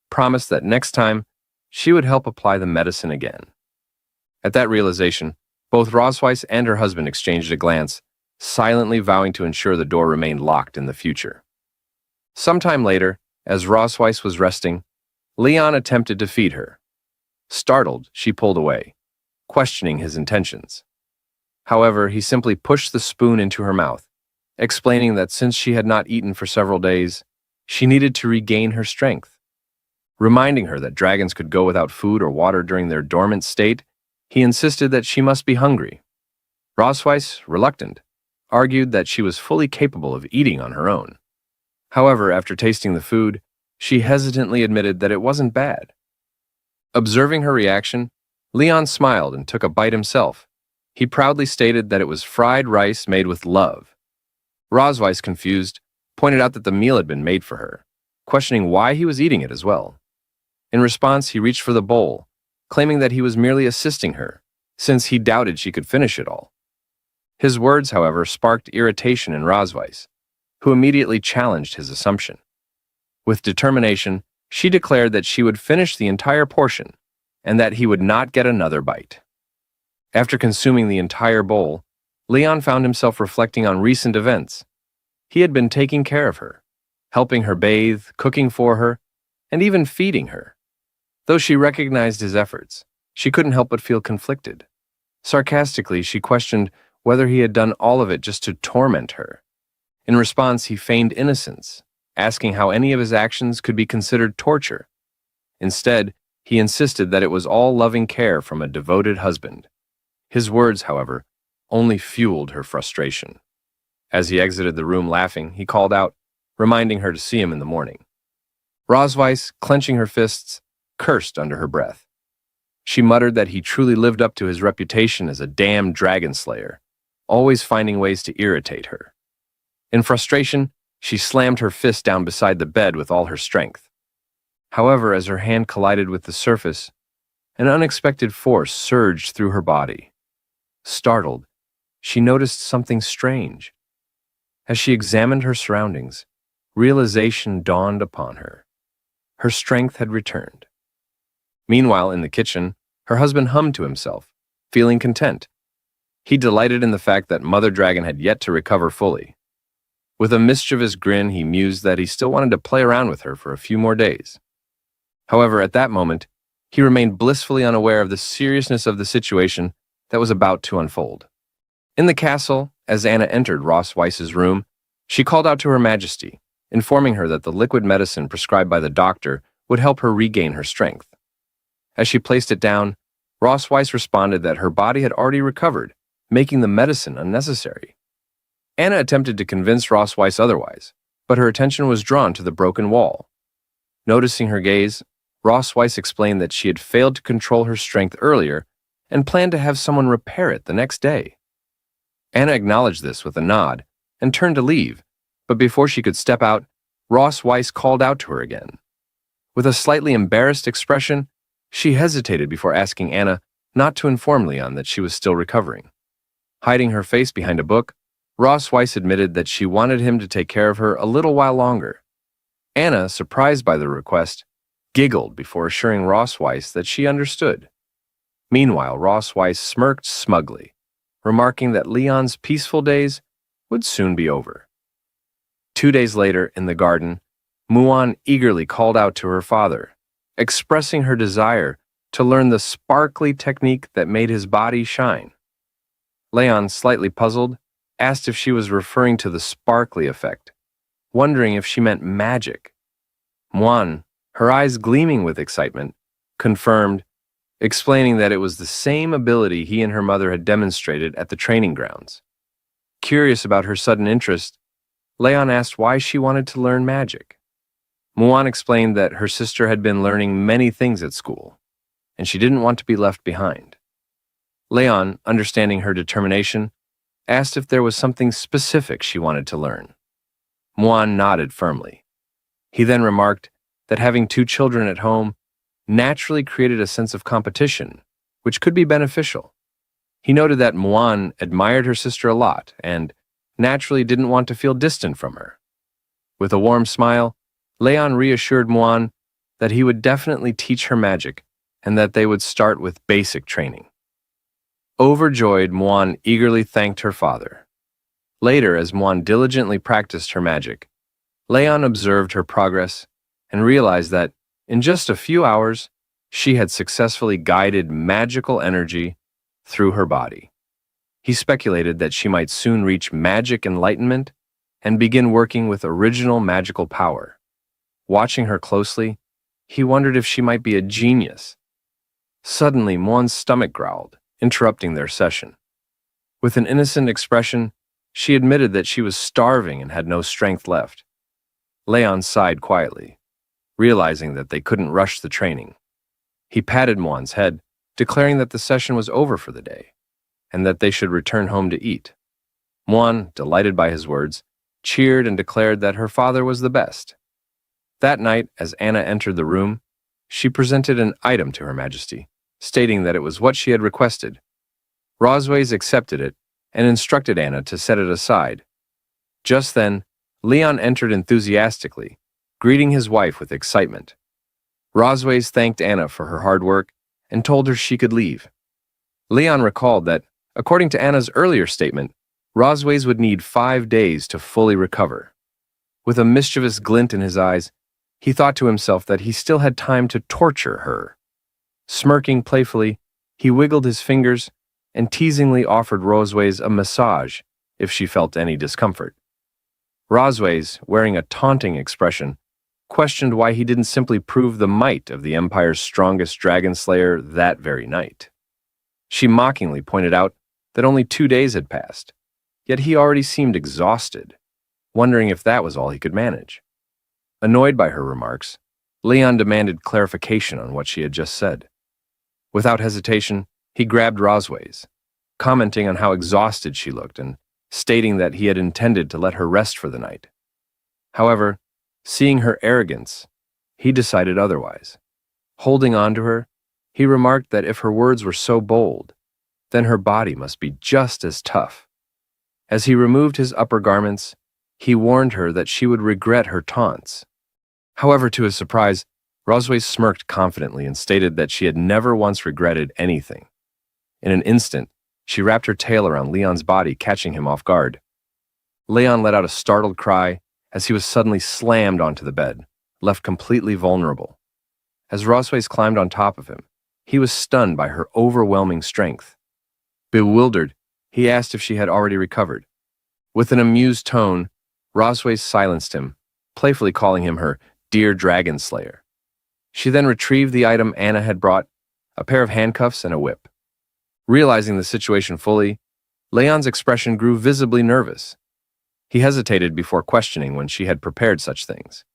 promised that next time she would help apply the medicine again. At that realization, both Rosweiss and her husband exchanged a glance, silently vowing to ensure the door remained locked in the future. Sometime later, as Rosweiss was resting, Leon attempted to feed her. Startled, she pulled away, questioning his intentions. However, he simply pushed the spoon into her mouth, explaining that since she had not eaten for several days, she needed to regain her strength. Reminding her that dragons could go without food or water during their dormant state, he insisted that she must be hungry. Rosweiss, reluctant, argued that she was fully capable of eating on her own. However, after tasting the food, she hesitantly admitted that it wasn't bad. Observing her reaction, Leon smiled and took a bite himself. He proudly stated that it was fried rice made with love. Rosweiss, confused, pointed out that the meal had been made for her, questioning why he was eating it as well. In response, he reached for the bowl, claiming that he was merely assisting her, since he doubted she could finish it all. His words, however, sparked irritation in Rosweiss, who immediately challenged his assumption. With determination, she declared that she would finish the entire portion and that he would not get another bite. After consuming the entire bowl, Leon found himself reflecting on recent events. He had been taking care of her, helping her bathe, cooking for her, and even feeding her. Though she recognized his efforts, she couldn't help but feel conflicted. Sarcastically, she questioned whether he had done all of it just to torment her. In response, he feigned innocence, asking how any of his actions could be considered torture. Instead, he insisted that it was all loving care from a devoted husband. His words, however, only fueled her frustration. As he exited the room laughing, he called out, reminding her to see him in the morning. Rosweiss, clenching her fists, cursed under her breath. She muttered that he truly lived up to his reputation as a damned dragon slayer, always finding ways to irritate her. In frustration, she slammed her fist down beside the bed with all her strength. However, as her hand collided with the surface, an unexpected force surged through her body. Startled, she noticed something strange. As she examined her surroundings, realization dawned upon her. Her strength had returned. Meanwhile, in the kitchen, her husband hummed to himself, feeling content. He delighted in the fact that Mother Dragon had yet to recover fully. With a mischievous grin, he mused that he still wanted to play around with her for a few more days. However, at that moment, he remained blissfully unaware of the seriousness of the situation that was about to unfold. In the castle, as Anna entered Rosweiss's room, she called out to Her Majesty, informing her that the liquid medicine prescribed by the doctor would help her regain her strength. As she placed it down, Rosweiss responded that her body had already recovered, making the medicine unnecessary. Anna attempted to convince Rosweiss otherwise, but her attention was drawn to the broken wall. Noticing her gaze, Rosweiss explained that she had failed to control her strength earlier and planned to have someone repair it the next day. Anna acknowledged this with a nod and turned to leave, but before she could step out, Rosweiss called out to her again. With a slightly embarrassed expression, she hesitated before asking Anna not to inform Leon that she was still recovering. Hiding her face behind a book, Rosweiss admitted that she wanted him to take care of her a little while longer. Anna, surprised by the request, giggled before assuring Rosweiss that she understood. Meanwhile, Rosweiss smirked smugly, remarking that Leon's peaceful days would soon be over. 2 days later, in the garden, Muan eagerly called out to her father, expressing her desire to learn the sparkly technique that made his body shine. Leon, slightly puzzled, asked if she was referring to the sparkly effect, wondering if she meant magic. Muan, her eyes gleaming with excitement, confirmed, explaining that it was the same ability he and her mother had demonstrated at the training grounds. Curious about her sudden interest, Leon asked why she wanted to learn magic. Muan explained that her sister had been learning many things at school, and she didn't want to be left behind. Leon, understanding her determination, asked if there was something specific she wanted to learn. Muan nodded firmly. He then remarked that having two children at home naturally created a sense of competition, which could be beneficial. He noted that Muan admired her sister a lot and naturally didn't want to feel distant from her. With a warm smile, Leon reassured Muan that he would definitely teach her magic and that they would start with basic training. Overjoyed, Muan eagerly thanked her father. Later, as Muan diligently practiced her magic, Leon observed her progress and realized that, in just a few hours, she had successfully guided magical energy through her body. He speculated that she might soon reach magic enlightenment and begin working with original magical power. Watching her closely, he wondered if she might be a genius. Suddenly, Muan's stomach growled, interrupting their session. With an innocent expression, she admitted that she was starving and had no strength left. Leon sighed quietly, realizing that they couldn't rush the training. He patted Muan's head, declaring that the session was over for the day, and that they should return home to eat. Muan, delighted by his words, cheered and declared that her father was the best. That night, as Anna entered the room, she presented an item to Her Majesty, stating that it was what she had requested. Rosways accepted it and instructed Anna to set it aside. Just then, Leon entered enthusiastically, greeting his wife with excitement. Rosways thanked Anna for her hard work and told her she could leave. Leon recalled that, according to Anna's earlier statement, Rosways would need 5 days to fully recover. With a mischievous glint in his eyes, he thought to himself that he still had time to torture her. Smirking playfully, he wiggled his fingers and teasingly offered Rosways a massage if she felt any discomfort. Rosways, wearing a taunting expression, questioned why he didn't simply prove the might of the Empire's strongest dragon slayer that very night. She mockingly pointed out that only 2 days had passed, yet he already seemed exhausted, wondering if that was all he could manage. Annoyed by her remarks, Leon demanded clarification on what she had just said. Without hesitation, he grabbed Rosways, commenting on how exhausted she looked and stating that he had intended to let her rest for the night. However, seeing her arrogance, he decided otherwise. Holding on to her, he remarked that if her words were so bold, then her body must be just as tough. As he removed his upper garments, he warned her that she would regret her taunts. However, to his surprise, Rosways smirked confidently and stated that she had never once regretted anything. In an instant, she wrapped her tail around Leon's body, catching him off guard. Leon let out a startled cry as he was suddenly slammed onto the bed, left completely vulnerable. As Rosways climbed on top of him, he was stunned by her overwhelming strength. Bewildered, he asked if she had already recovered. With an amused tone, Rosways silenced him, playfully calling him her dear dragon slayer. She then retrieved the item Anna had brought, a pair of handcuffs and a whip. Realizing the situation fully, Leon's expression grew visibly nervous. He hesitated before questioning when she had prepared such things.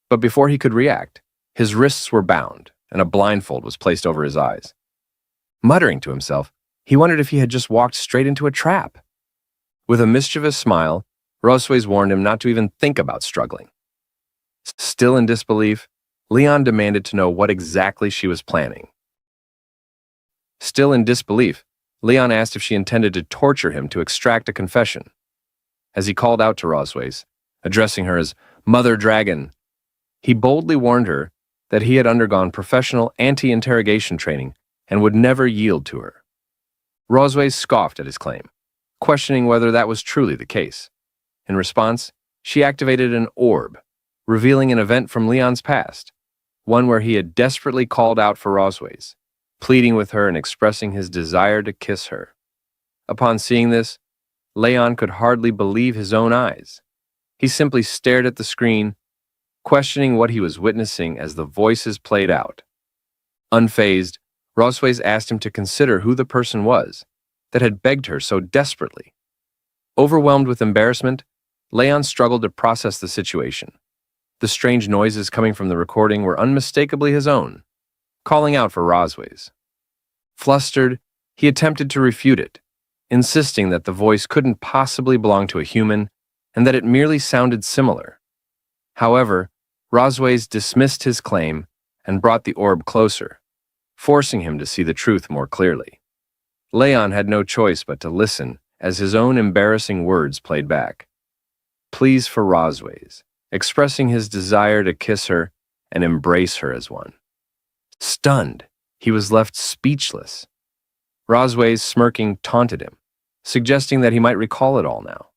But before he could react, his wrists were bound and a blindfold was placed over his eyes. Muttering to himself, he wondered if he had just walked straight into a trap. With a mischievous smile, Rosways warned him not to even think about struggling. Still in disbelief, Leon demanded to know what exactly she was planning. Still in disbelief, Leon asked if she intended to torture him to extract a confession. As he called out to Rosways, addressing her as Mother Dragon, he boldly warned her that he had undergone professional anti-interrogation training and would never yield to her. Rosways scoffed at his claim, questioning whether that was truly the case. In response, she activated an orb, revealing an event from Leon's past, one where he had desperately called out for Rosways, pleading with her and expressing his desire to kiss her. Upon seeing this, Leon could hardly believe his own eyes. He simply stared at the screen, questioning what he was witnessing as the voices played out. Unfazed, Rosways asked him to consider who the person was that had begged her so desperately. Overwhelmed with embarrassment, Leon struggled to process the situation. The strange noises coming from the recording were unmistakably his own, calling out for Rosways. Flustered, he attempted to refute it, insisting that the voice couldn't possibly belong to a human and that it merely sounded similar. However, Rosways dismissed his claim and brought the orb closer, forcing him to see the truth more clearly. Leon had no choice but to listen as his own embarrassing words played back. Pleas for Rosways, expressing his desire to kiss her and embrace her as one. Stunned, he was left speechless. Rosways, smirking, taunted him, suggesting that he might recall it all now.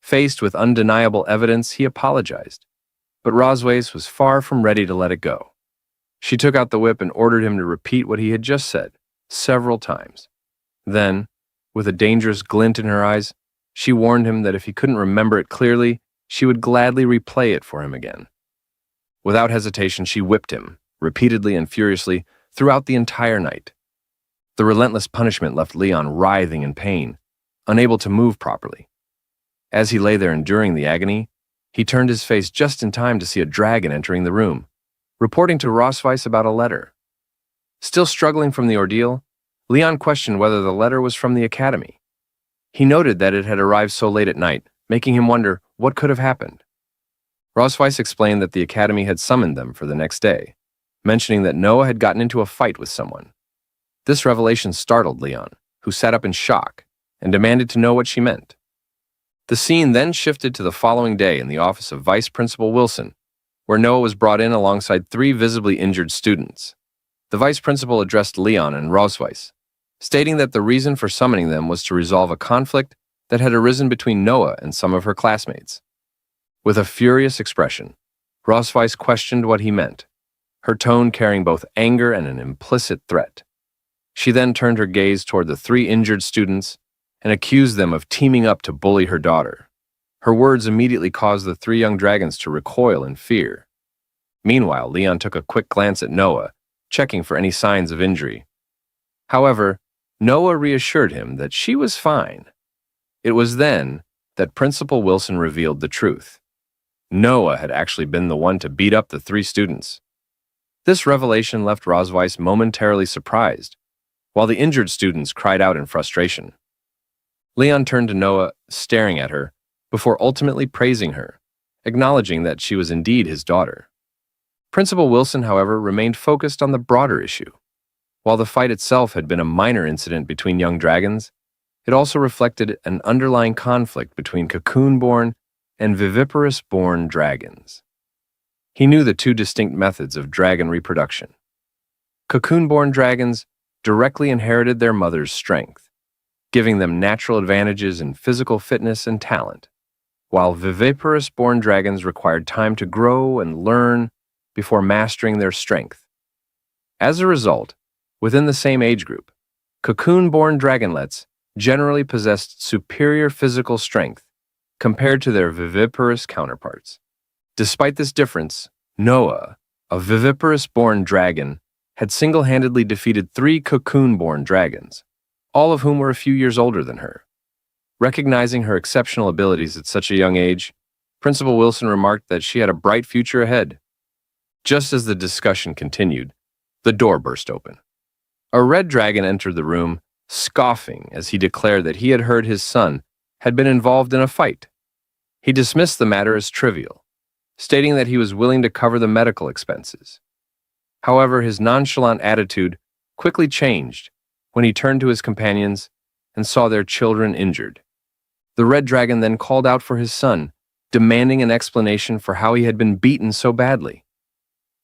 Faced with undeniable evidence, he apologized, but Rosways was far from ready to let it go. She took out the whip and ordered him to repeat what he had just said, several times. Then, with a dangerous glint in her eyes, she warned him that if he couldn't remember it clearly, she would gladly replay it for him again. Without hesitation, she whipped him, repeatedly and furiously, throughout the entire night. The relentless punishment left Leon writhing in pain, unable to move properly. As he lay there enduring the agony, he turned his face just in time to see a dragon entering the room, reporting to Rosways about a letter. Still struggling from the ordeal, Leon questioned whether the letter was from the academy. He noted that it had arrived so late at night, making him wonder what could have happened. Rosways explained that the academy had summoned them for the next day, mentioning that Noah had gotten into a fight with someone. This revelation startled Leon, who sat up in shock and demanded to know what she meant. The scene then shifted to the following day in the office of Vice Principal Wilson, where Noah was brought in alongside 3 visibly injured students. The vice principal addressed Leon and Rosways, stating that the reason for summoning them was to resolve a conflict that had arisen between Noah and some of her classmates. With a furious expression, Rosways questioned what he meant, her tone carrying both anger and an implicit threat. She then turned her gaze toward the 3 injured students and accused them of teaming up to bully her daughter. Her words immediately caused the 3 young dragons to recoil in fear. Meanwhile, Leon took a quick glance at Noah, checking for any signs of injury. However, Noah reassured him that she was fine. It was then that Principal Wilson revealed the truth. Noah had actually been the one to beat up the 3 students. This revelation left Rosways momentarily surprised, while the injured students cried out in frustration. Leon turned to Noah, staring at her, before ultimately praising her, acknowledging that she was indeed his daughter. Principal Wilson, however, remained focused on the broader issue. While the fight itself had been a minor incident between young dragons, it also reflected an underlying conflict between cocoon-born and viviparous-born dragons. He knew the 2 distinct methods of dragon reproduction. Cocoon-born dragons directly inherited their mother's strength, giving them natural advantages in physical fitness and talent, while viviparous-born dragons required time to grow and learn before mastering their strength. As a result, within the same age group, cocoon-born dragonlets generally possessed superior physical strength compared to their viviparous counterparts. Despite this difference, Noah, a viviparous-born dragon, had single-handedly defeated 3 cocoon-born dragons, all of whom were a few years older than her. Recognizing her exceptional abilities at such a young age, Principal Wilson remarked that she had a bright future ahead. Just as the discussion continued, the door burst open. A red dragon entered the room, scoffing as he declared that he had heard his son had been involved in a fight. He dismissed the matter as trivial, stating that he was willing to cover the medical expenses. However, his nonchalant attitude quickly changed when he turned to his companions and saw their children injured. The red dragon then called out for his son, demanding an explanation for how he had been beaten so badly.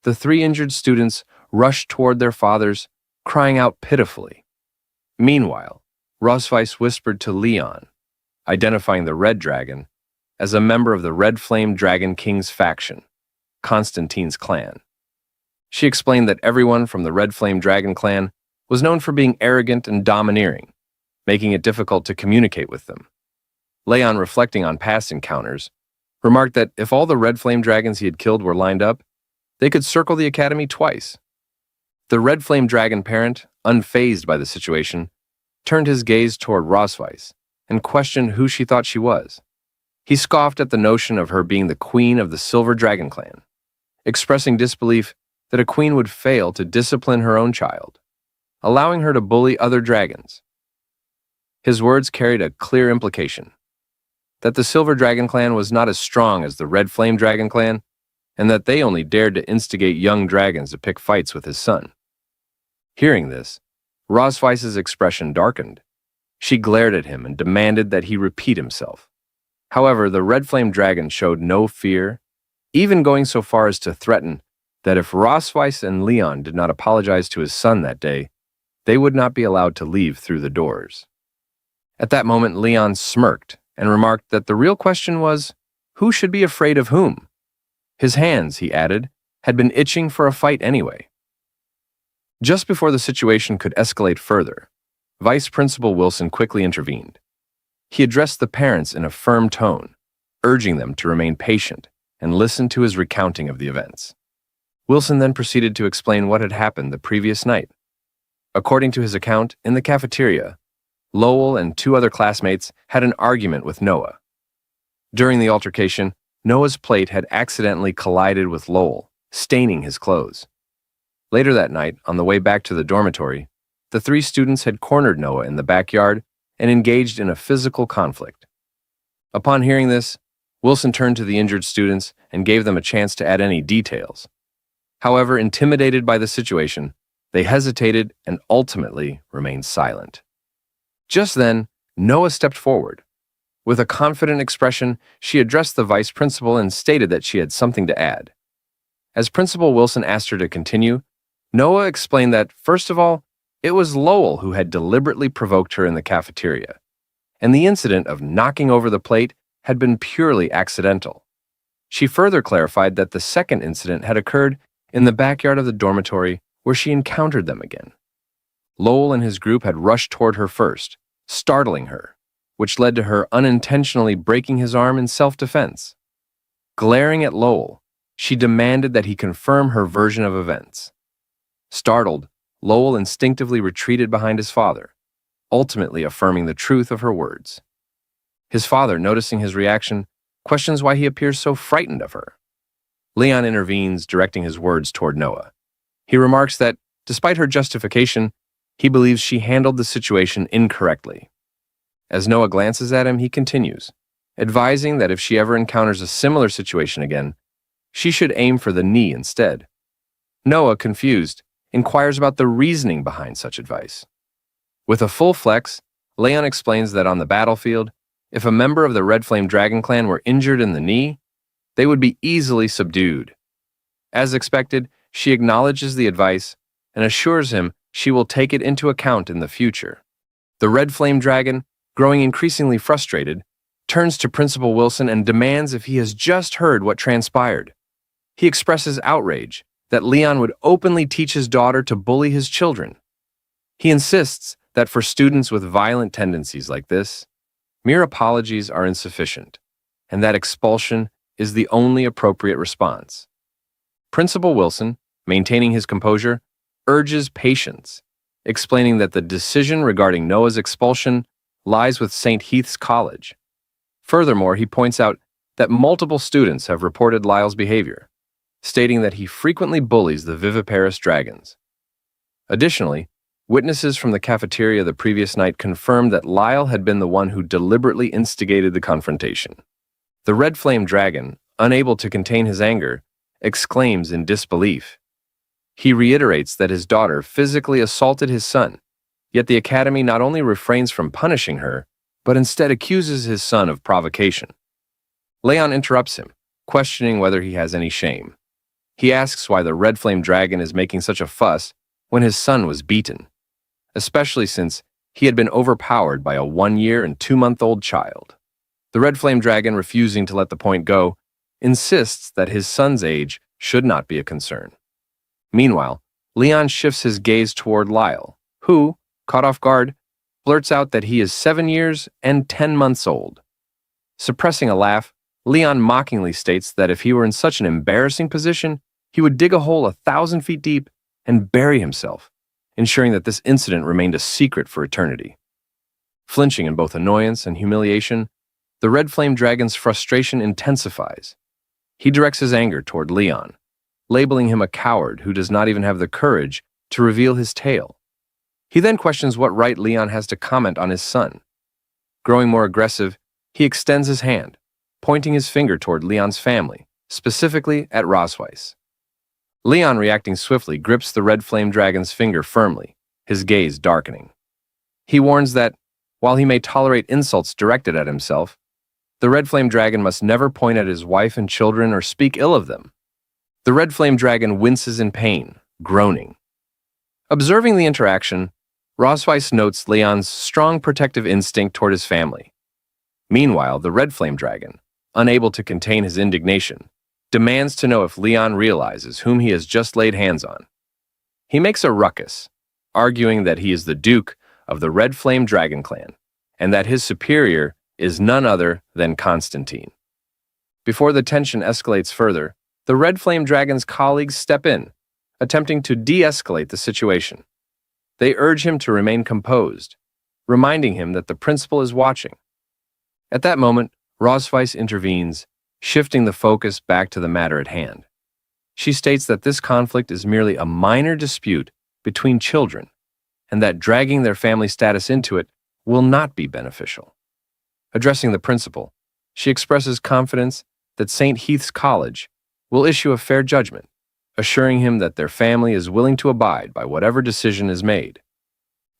The 3 injured students rushed toward their fathers, crying out pitifully. Meanwhile, Rosways whispered to Leon, identifying the red dragon as a member of the Red Flame Dragon King's faction, Constantine's clan. She explained that everyone from the Red Flame Dragon clan was known for being arrogant and domineering, making it difficult to communicate with them. Leon, reflecting on past encounters, remarked that if all the Red Flame dragons he had killed were lined up, they could circle the academy twice. The red flame dragon parent, unfazed by the situation, turned his gaze toward Rosweiss and questioned who she thought she was. He scoffed at the notion of her being the queen of the Silver Dragon clan, expressing disbelief that a queen would fail to discipline her own child, allowing her to bully other dragons. His words carried a clear implication that the Silver Dragon clan was not as strong as the Red Flame Dragon clan, and that they only dared to instigate young dragons to pick fights with his son. Hearing this, Rosweiss's expression darkened. She glared at him and demanded that he repeat himself. However, the Red Flame Dragon showed no fear, even going so far as to threaten that if Rosweiss and Leon did not apologize to his son that day, they would not be allowed to leave through the doors. At that moment, Leon smirked and remarked that the real question was, who should be afraid of whom? His hands, he added, had been itching for a fight anyway. Just before the situation could escalate further, Vice Principal Wilson quickly intervened. He addressed the parents in a firm tone, urging them to remain patient and listen to his recounting of the events. Wilson then proceeded to explain what had happened the previous night. According to his account, in the cafeteria, Lowell and two other classmates had an argument with Noah. During the altercation, Noah's plate had accidentally collided with Lowell, staining his clothes. Later that night, on the way back to the dormitory, the three students had cornered Noah in the backyard and engaged in a physical conflict. Upon hearing this, Wilson turned to the injured students and gave them a chance to add any details. However, intimidated by the situation, they hesitated and ultimately remained silent. Just then, Noah stepped forward. With a confident expression, she addressed the vice principal and stated that she had something to add. As Principal Wilson asked her to continue, Noah explained that, first of all, it was Lowell who had deliberately provoked her in the cafeteria, and the incident of knocking over the plate had been purely accidental. She further clarified that the second incident had occurred in the backyard of the dormitory where she encountered them again. Lowell and his group had rushed toward her first, startling her, which led to her unintentionally breaking his arm in self-defense. Glaring at Lowell, she demanded that he confirm her version of events. Startled, Lowell instinctively retreated behind his father, ultimately affirming the truth of her words. His father, noticing his reaction, questions why he appears so frightened of her. Leon intervenes, directing his words toward Noah. He remarks that, despite her justification, he believes she handled the situation incorrectly. As Noah glances at him, he continues, advising that if she ever encounters a similar situation again, she should aim for the knee instead. Noah, confused, inquires about the reasoning behind such advice. With a full flex, Leon explains that on the battlefield, if a member of the Red Flame Dragon clan were injured in the knee, they would be easily subdued. As expected, she acknowledges the advice and assures him she will take it into account in the future. The Red Flame Dragon, growing increasingly frustrated, turns to Principal Wilson and demands if he has just heard what transpired. He expresses outrage that Leon would openly teach his daughter to bully his children. He insists that for students with violent tendencies like this, mere apologies are insufficient, and that expulsion is the only appropriate response. Principal Wilson, maintaining his composure, urges patience, explaining that the decision regarding Noah's expulsion lies with St. Heath's College. Furthermore, he points out that multiple students have reported Lyle's behavior, stating that he frequently bullies the viviparous dragons. Additionally, witnesses from the cafeteria the previous night confirmed that Lyle had been the one who deliberately instigated the confrontation. The Red Flame Dragon, unable to contain his anger, exclaims in disbelief. He reiterates that his daughter physically assaulted his son, yet the Academy not only refrains from punishing her, but instead accuses his son of provocation. Leon interrupts him, questioning whether he has any shame. He asks why the Red Flame Dragon is making such a fuss when his son was beaten, especially since he had been overpowered by a 1-year and 2-month-old child. The Red Flame Dragon, refusing to let the point go, insists that his son's age should not be a concern. Meanwhile, Leon shifts his gaze toward Lyle, who, caught off guard, blurts out that he is 7 years and 10 months old. Suppressing a laugh, Leon mockingly states that if he were in such an embarrassing position, he would dig a hole 1,000 feet deep and bury himself, ensuring that this incident remained a secret for eternity. Flinching in both annoyance and humiliation, the red flame dragon's frustration intensifies. He directs his anger toward Leon, labeling him a coward who does not even have the courage to reveal his tale. He then questions what right Leon has to comment on his son. Growing more aggressive, he extends his hand, pointing his finger toward Leon's family, specifically at Rosweiss. Leon, reacting swiftly, grips the red flame dragon's finger firmly, his gaze darkening. He warns that, while he may tolerate insults directed at himself, the red flame dragon must never point at his wife and children or speak ill of them. The red flame dragon winces in pain, groaning. Observing the interaction, Rosweiss notes Leon's strong protective instinct toward his family. Meanwhile, the red flame dragon, unable to contain his indignation, demands to know if Leon realizes whom he has just laid hands on. He makes a ruckus, arguing that he is the Duke of the Red Flame Dragon Clan, and that his superior is none other than Constantine. Before the tension escalates further, the Red Flame Dragon's colleagues step in, attempting to de-escalate the situation. They urge him to remain composed, reminding him that the principal is watching. At that moment, Rosweiss intervenes, shifting the focus back to the matter at hand. She states that this conflict is merely a minor dispute between children, and that dragging their family status into it will not be beneficial. Addressing the principal, she expresses confidence that St. Heath's College will issue a fair judgment, assuring him that their family is willing to abide by whatever decision is made.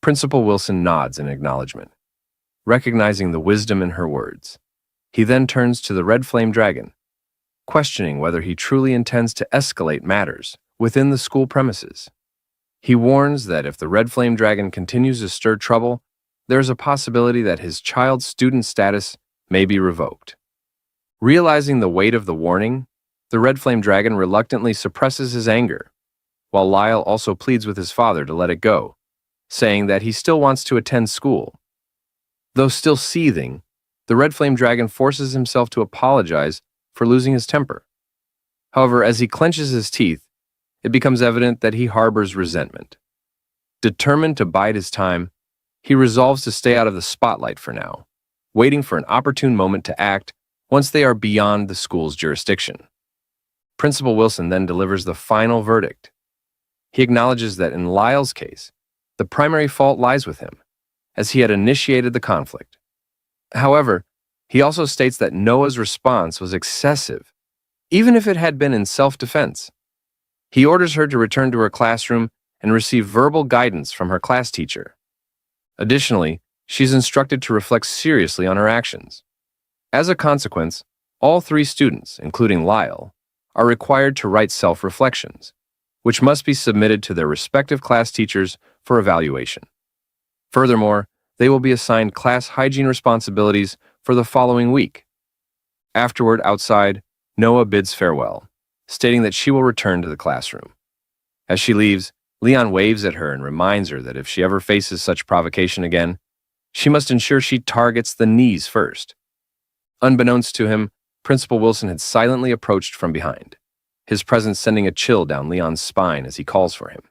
Principal Wilson nods in acknowledgement, recognizing the wisdom in her words. He then turns to the red flame dragon, questioning whether he truly intends to escalate matters within the school premises. He warns that if the red flame dragon continues to stir trouble, there is a possibility that his child's student status may be revoked. Realizing the weight of the warning, the red flame dragon reluctantly suppresses his anger, while Lyle also pleads with his father to let it go, saying that he still wants to attend school. Though still seething, the red flame dragon forces himself to apologize for losing his temper. However, as he clenches his teeth, it becomes evident that he harbors resentment. Determined to bide his time, he resolves to stay out of the spotlight for now, waiting for an opportune moment to act once they are beyond the school's jurisdiction. Principal Wilson then delivers the final verdict. He acknowledges that in Lyle's case, the primary fault lies with him, as he had initiated the conflict. However, he also states that Noah's response was excessive, even if it had been in self-defense. He orders her to return to her classroom and receive verbal guidance from her class teacher. Additionally, she's instructed to reflect seriously on her actions. As a consequence, all 3 students, including Lyle, are required to write self-reflections, which must be submitted to their respective class teachers for evaluation. Furthermore, they will be assigned class hygiene responsibilities for the following week. Afterward, outside, Noah bids farewell, stating that she will return to the classroom. As she leaves, Leon waves at her and reminds her that if she ever faces such provocation again, she must ensure she targets the knees first. Unbeknownst to him, Principal Wilson had silently approached from behind, his presence sending a chill down Leon's spine as he calls for him.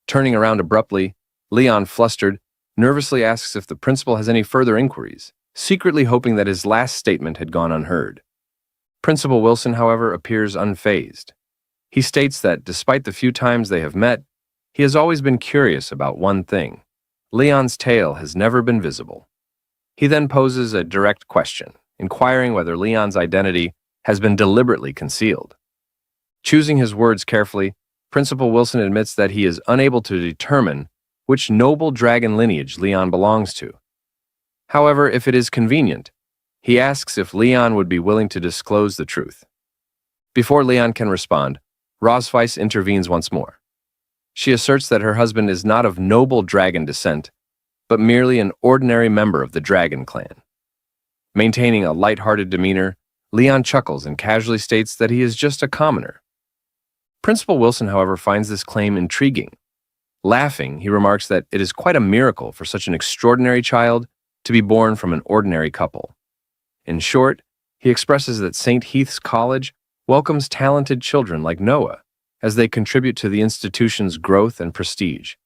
Turning around abruptly, Leon, flustered, nervously asks if the principal has any further inquiries, secretly hoping that his last statement had gone unheard. Principal Wilson, however, appears unfazed. He states that despite the few times they have met, he has always been curious about one thing. Leon's tail has never been visible. He then poses a direct question, inquiring whether Leon's identity has been deliberately concealed. Choosing his words carefully, Principal Wilson admits that he is unable to determine which noble dragon lineage Leon belongs to. However, if it is convenient, he asks if Leon would be willing to disclose the truth. Before Leon can respond, Rosweiss intervenes once more. She asserts that her husband is not of noble dragon descent, but merely an ordinary member of the dragon clan. Maintaining a light-hearted demeanor, Leon chuckles and casually states that he is just a commoner. Principal Wilson, however, finds this claim intriguing. Laughing, he remarks that it is quite a miracle for such an extraordinary child to be born from an ordinary couple. In short, he expresses that St. Heath's College welcomes talented children like Noah, as they contribute to the institution's growth and prestige.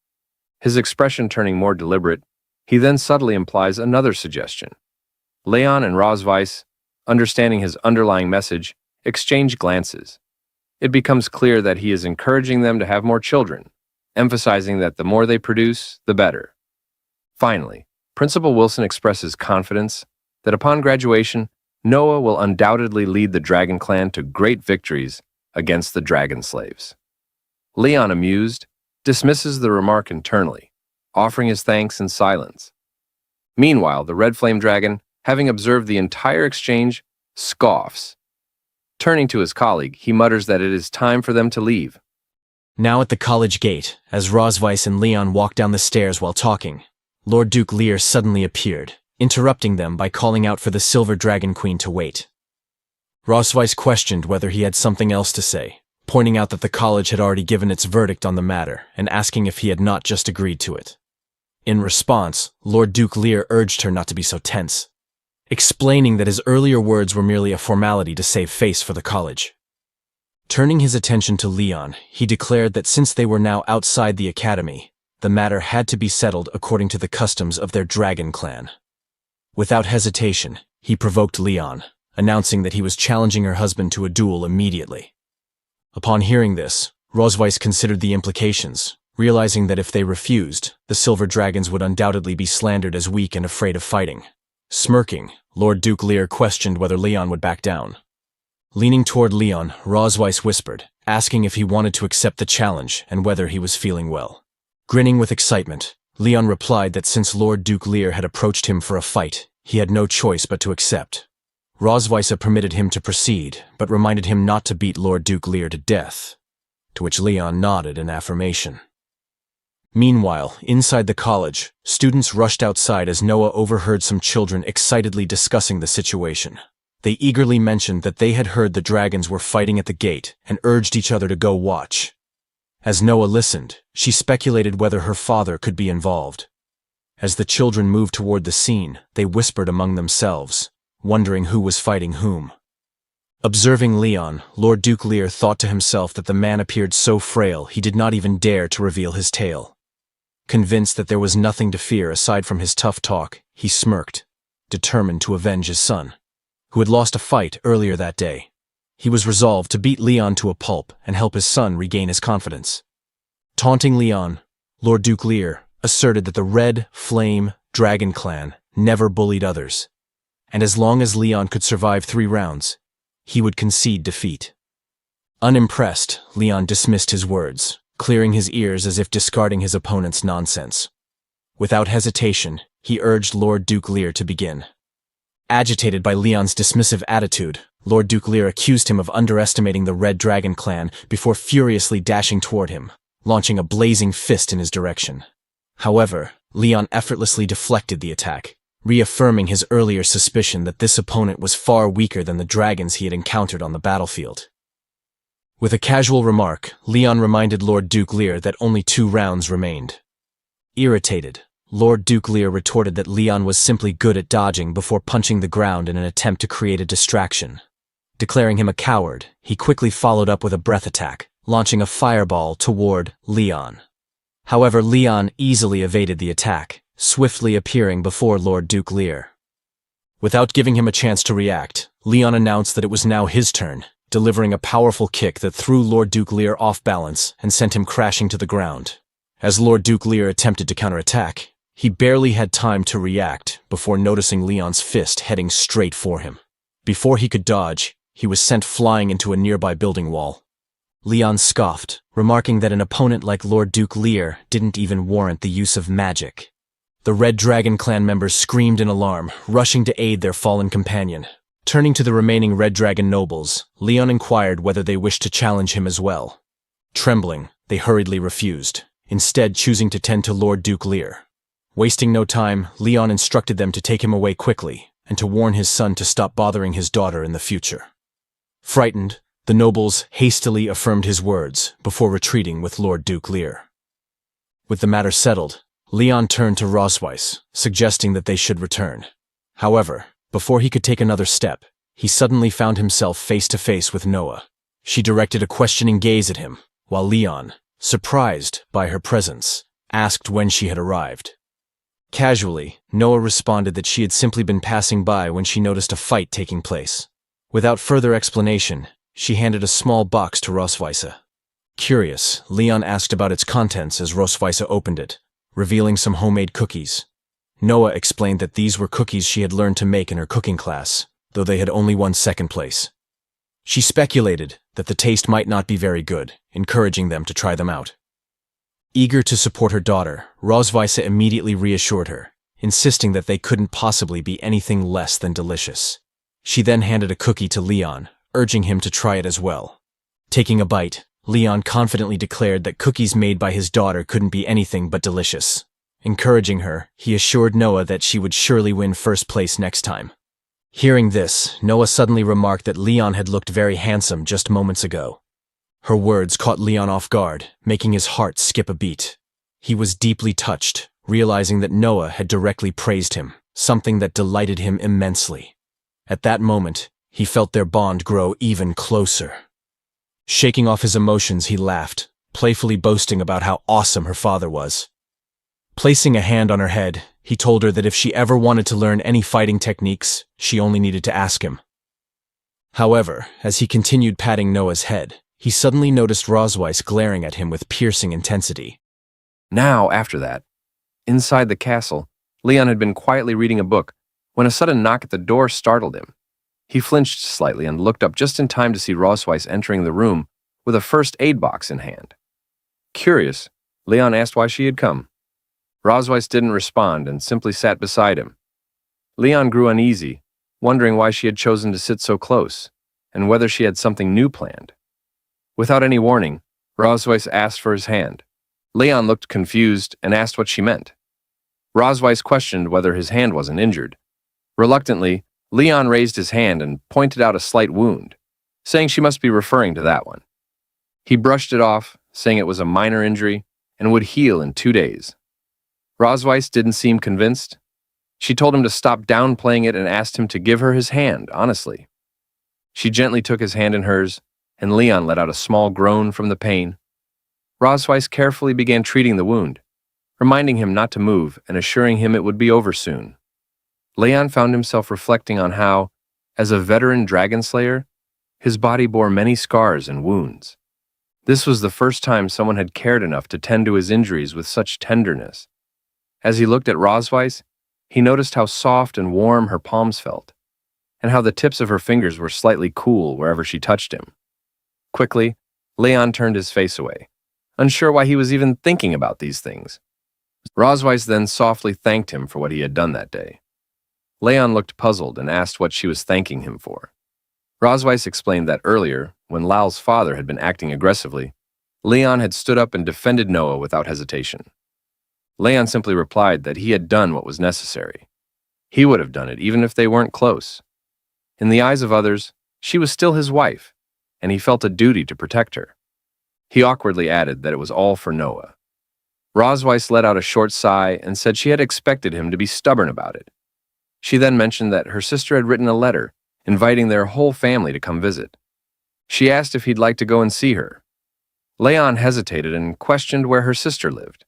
His expression turning more deliberate, he then subtly implies another suggestion. Leon and Rosweiss, understanding his underlying message, exchange glances. It becomes clear that he is encouraging them to have more children, emphasizing that the more they produce, the better. Finally, Principal Wilson expresses confidence that upon graduation, Noah will undoubtedly lead the Dragon Clan to great victories against the Dragon Slaves. Leon, amused, dismisses the remark internally, offering his thanks in silence. Meanwhile, the Red Flame Dragon, having observed the entire exchange, scoffs. Turning to his colleague, he mutters that it is time for them to leave. Now at the college gate, as Rosweiss and Leon walk down the stairs while talking, Lord Duke Lear suddenly appeared, interrupting them by calling out for the Silver Dragon Queen to wait. Rosweiss questioned whether he had something else to say, pointing out that the college had already given its verdict on the matter and asking if he had not just agreed to it. In response, Lord Duke Lear urged her not to be so tense, explaining that his earlier words were merely a formality to save face for the college. Turning his attention to Leon, he declared that since they were now outside the academy, the matter had to be settled according to the customs of their dragon clan. Without hesitation, he provoked Leon, announcing that he was challenging her husband to a duel immediately. Upon hearing this, Rosweiss considered the implications, realizing that if they refused, the Silver Dragons would undoubtedly be slandered as weak and afraid of fighting. Smirking, Lord Duke Lear questioned whether Leon would back down. Leaning toward Leon, Rosweiss whispered, asking if he wanted to accept the challenge and whether he was feeling well. Grinning with excitement, Leon replied that since Lord Duke Lear had approached him for a fight, he had no choice but to accept. Rosweiss permitted him to proceed, but reminded him not to beat Lord Duke Lear to death, to which Leon nodded in affirmation. Meanwhile, inside the college, students rushed outside as Noah overheard some children excitedly discussing the situation. They eagerly mentioned that they had heard the dragons were fighting at the gate and urged each other to go watch. As Noah listened, she speculated whether her father could be involved. As the children moved toward the scene, they whispered among themselves, wondering who was fighting whom. Observing Leon, Lord Duke Lear thought to himself that the man appeared so frail he did not even dare to reveal his tale. Convinced that there was nothing to fear aside from his tough talk, he smirked, determined to avenge his son, who had lost a fight earlier that day. He was resolved to beat Leon to a pulp and help his son regain his confidence. Taunting Leon, Lord Duke Lear asserted that the Red Flame Dragon Clan never bullied others, and as long as Leon could survive 3 rounds, he would concede defeat. Unimpressed, Leon dismissed his words, clearing his ears as if discarding his opponent's nonsense. Without hesitation, he urged Lord Duke Lear to begin. Agitated by Leon's dismissive attitude, Lord Duke Lear accused him of underestimating the Red Dragon Clan before furiously dashing toward him, launching a blazing fist in his direction. However, Leon effortlessly deflected the attack, reaffirming his earlier suspicion that this opponent was far weaker than the dragons he had encountered on the battlefield. With a casual remark, Leon reminded Lord Duke Lear that only 2 rounds remained. Irritated, Lord Duke Lear retorted that Leon was simply good at dodging before punching the ground in an attempt to create a distraction. Declaring him a coward, he quickly followed up with a breath attack, launching a fireball toward Leon. However, Leon easily evaded the attack, swiftly appearing before Lord Duke Lear. Without giving him a chance to react, Leon announced that it was now his turn, delivering a powerful kick that threw Lord Duke Lear off balance and sent him crashing to the ground. As Lord Duke Lear attempted to counterattack, he barely had time to react before noticing Leon's fist heading straight for him. Before he could dodge, he was sent flying into a nearby building wall. Leon scoffed, remarking that an opponent like Lord Duke Lear didn't even warrant the use of magic. The Red Dragon Clan members screamed in alarm, rushing to aid their fallen companion. Turning to the remaining Red Dragon nobles, Leon inquired whether they wished to challenge him as well. Trembling, they hurriedly refused, instead choosing to tend to Lord Duke Lear. Wasting no time, Leon instructed them to take him away quickly and to warn his son to stop bothering his daughter in the future. Frightened, the nobles hastily affirmed his words before retreating with Lord Duke Lear. With the matter settled, Leon turned to Rosweiss, suggesting that they should return. However, before he could take another step, he suddenly found himself face to face with Noah. She directed a questioning gaze at him, while Leon, surprised by her presence, asked when she had arrived. Casually, Noah responded that she had simply been passing by when she noticed a fight taking place. Without further explanation, she handed a small box to Rosweise. Curious, Leon asked about its contents as Rosweise opened it, revealing some homemade cookies. Noah explained that these were cookies she had learned to make in her cooking class, though they had only won second place. She speculated that the taste might not be very good, encouraging them to try them out. Eager to support her daughter, Rosweise immediately reassured her, insisting that they couldn't possibly be anything less than delicious. She then handed a cookie to Leon, urging him to try it as well. Taking a bite, Leon confidently declared that cookies made by his daughter couldn't be anything but delicious. Encouraging her, he assured Noah that she would surely win first place next time. Hearing this, Noah suddenly remarked that Leon had looked very handsome just moments ago. Her words caught Leon off guard, making his heart skip a beat. He was deeply touched, realizing that Noah had directly praised him, something that delighted him immensely. At that moment, he felt their bond grow even closer. Shaking off his emotions, he laughed, playfully boasting about how awesome her father was. Placing a hand on her head, he told her that if she ever wanted to learn any fighting techniques, she only needed to ask him. However, as he continued patting Noah's head, he suddenly noticed Rosweise glaring at him with piercing intensity. Now, after that, inside the castle, Leon had been quietly reading a book when a sudden knock at the door startled him. He flinched slightly and looked up just in time to see Rosweise entering the room with a first aid box in hand. Curious, Leon asked why she had come. Rosweise didn't respond and simply sat beside him. Leon grew uneasy, wondering why she had chosen to sit so close, and whether she had something new planned. Without any warning, Rosweise asked for his hand. Leon looked confused and asked what she meant. Rosweise questioned whether his hand wasn't injured. Reluctantly, Leon raised his hand and pointed out a slight wound, saying she must be referring to that one. He brushed it off, saying it was a minor injury and would heal in 2 days. Rosweise didn't seem convinced. She told him to stop downplaying it and asked him to give her his hand, honestly. She gently took his hand in hers, and Leon let out a small groan from the pain. Rosweise carefully began treating the wound, reminding him not to move and assuring him it would be over soon. Leon found himself reflecting on how, as a veteran dragon slayer, his body bore many scars and wounds. This was the first time someone had cared enough to tend to his injuries with such tenderness. As he looked at Rosweise, he noticed how soft and warm her palms felt, and how the tips of her fingers were slightly cool wherever she touched him. Quickly, Leon turned his face away, unsure why he was even thinking about these things. Rosweise then softly thanked him for what he had done that day. Leon looked puzzled and asked what she was thanking him for. Rosweise explained that earlier, when Lal's father had been acting aggressively, Leon had stood up and defended Noah without hesitation. Leon simply replied that he had done what was necessary. He would have done it even if they weren't close. In the eyes of others, she was still his wife, and he felt a duty to protect her. He awkwardly added that it was all for Noah. Rosweise let out a short sigh and said she had expected him to be stubborn about it. She then mentioned that her sister had written a letter inviting their whole family to come visit. She asked if he'd like to go and see her. Leon hesitated and questioned where her sister lived,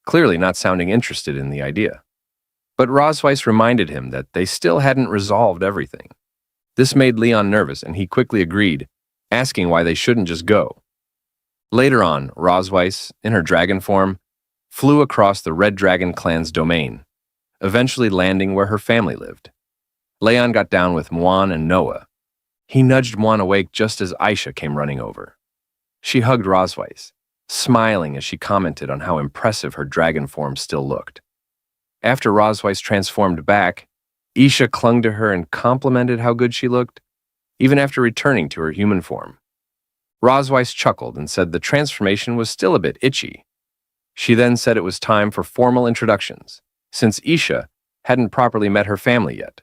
clearly not sounding interested in the idea. But Rosweise reminded him that they still hadn't resolved everything. This made Leon nervous, and he quickly agreed, asking why they shouldn't just go. Later on, Rosweise, in her dragon form, flew across the Red Dragon clan's domain, eventually landing where her family lived. Leon got down with Muan and Noah. He nudged Muan awake just as Aisha came running over. She hugged Rosweise, smiling as she commented on how impressive her dragon form still looked. After Rosweise transformed back, Isha clung to her and complimented how good she looked, even after returning to her human form. Rosweise chuckled and said the transformation was still a bit itchy. She then said it was time for formal introductions, since Isha hadn't properly met her family yet.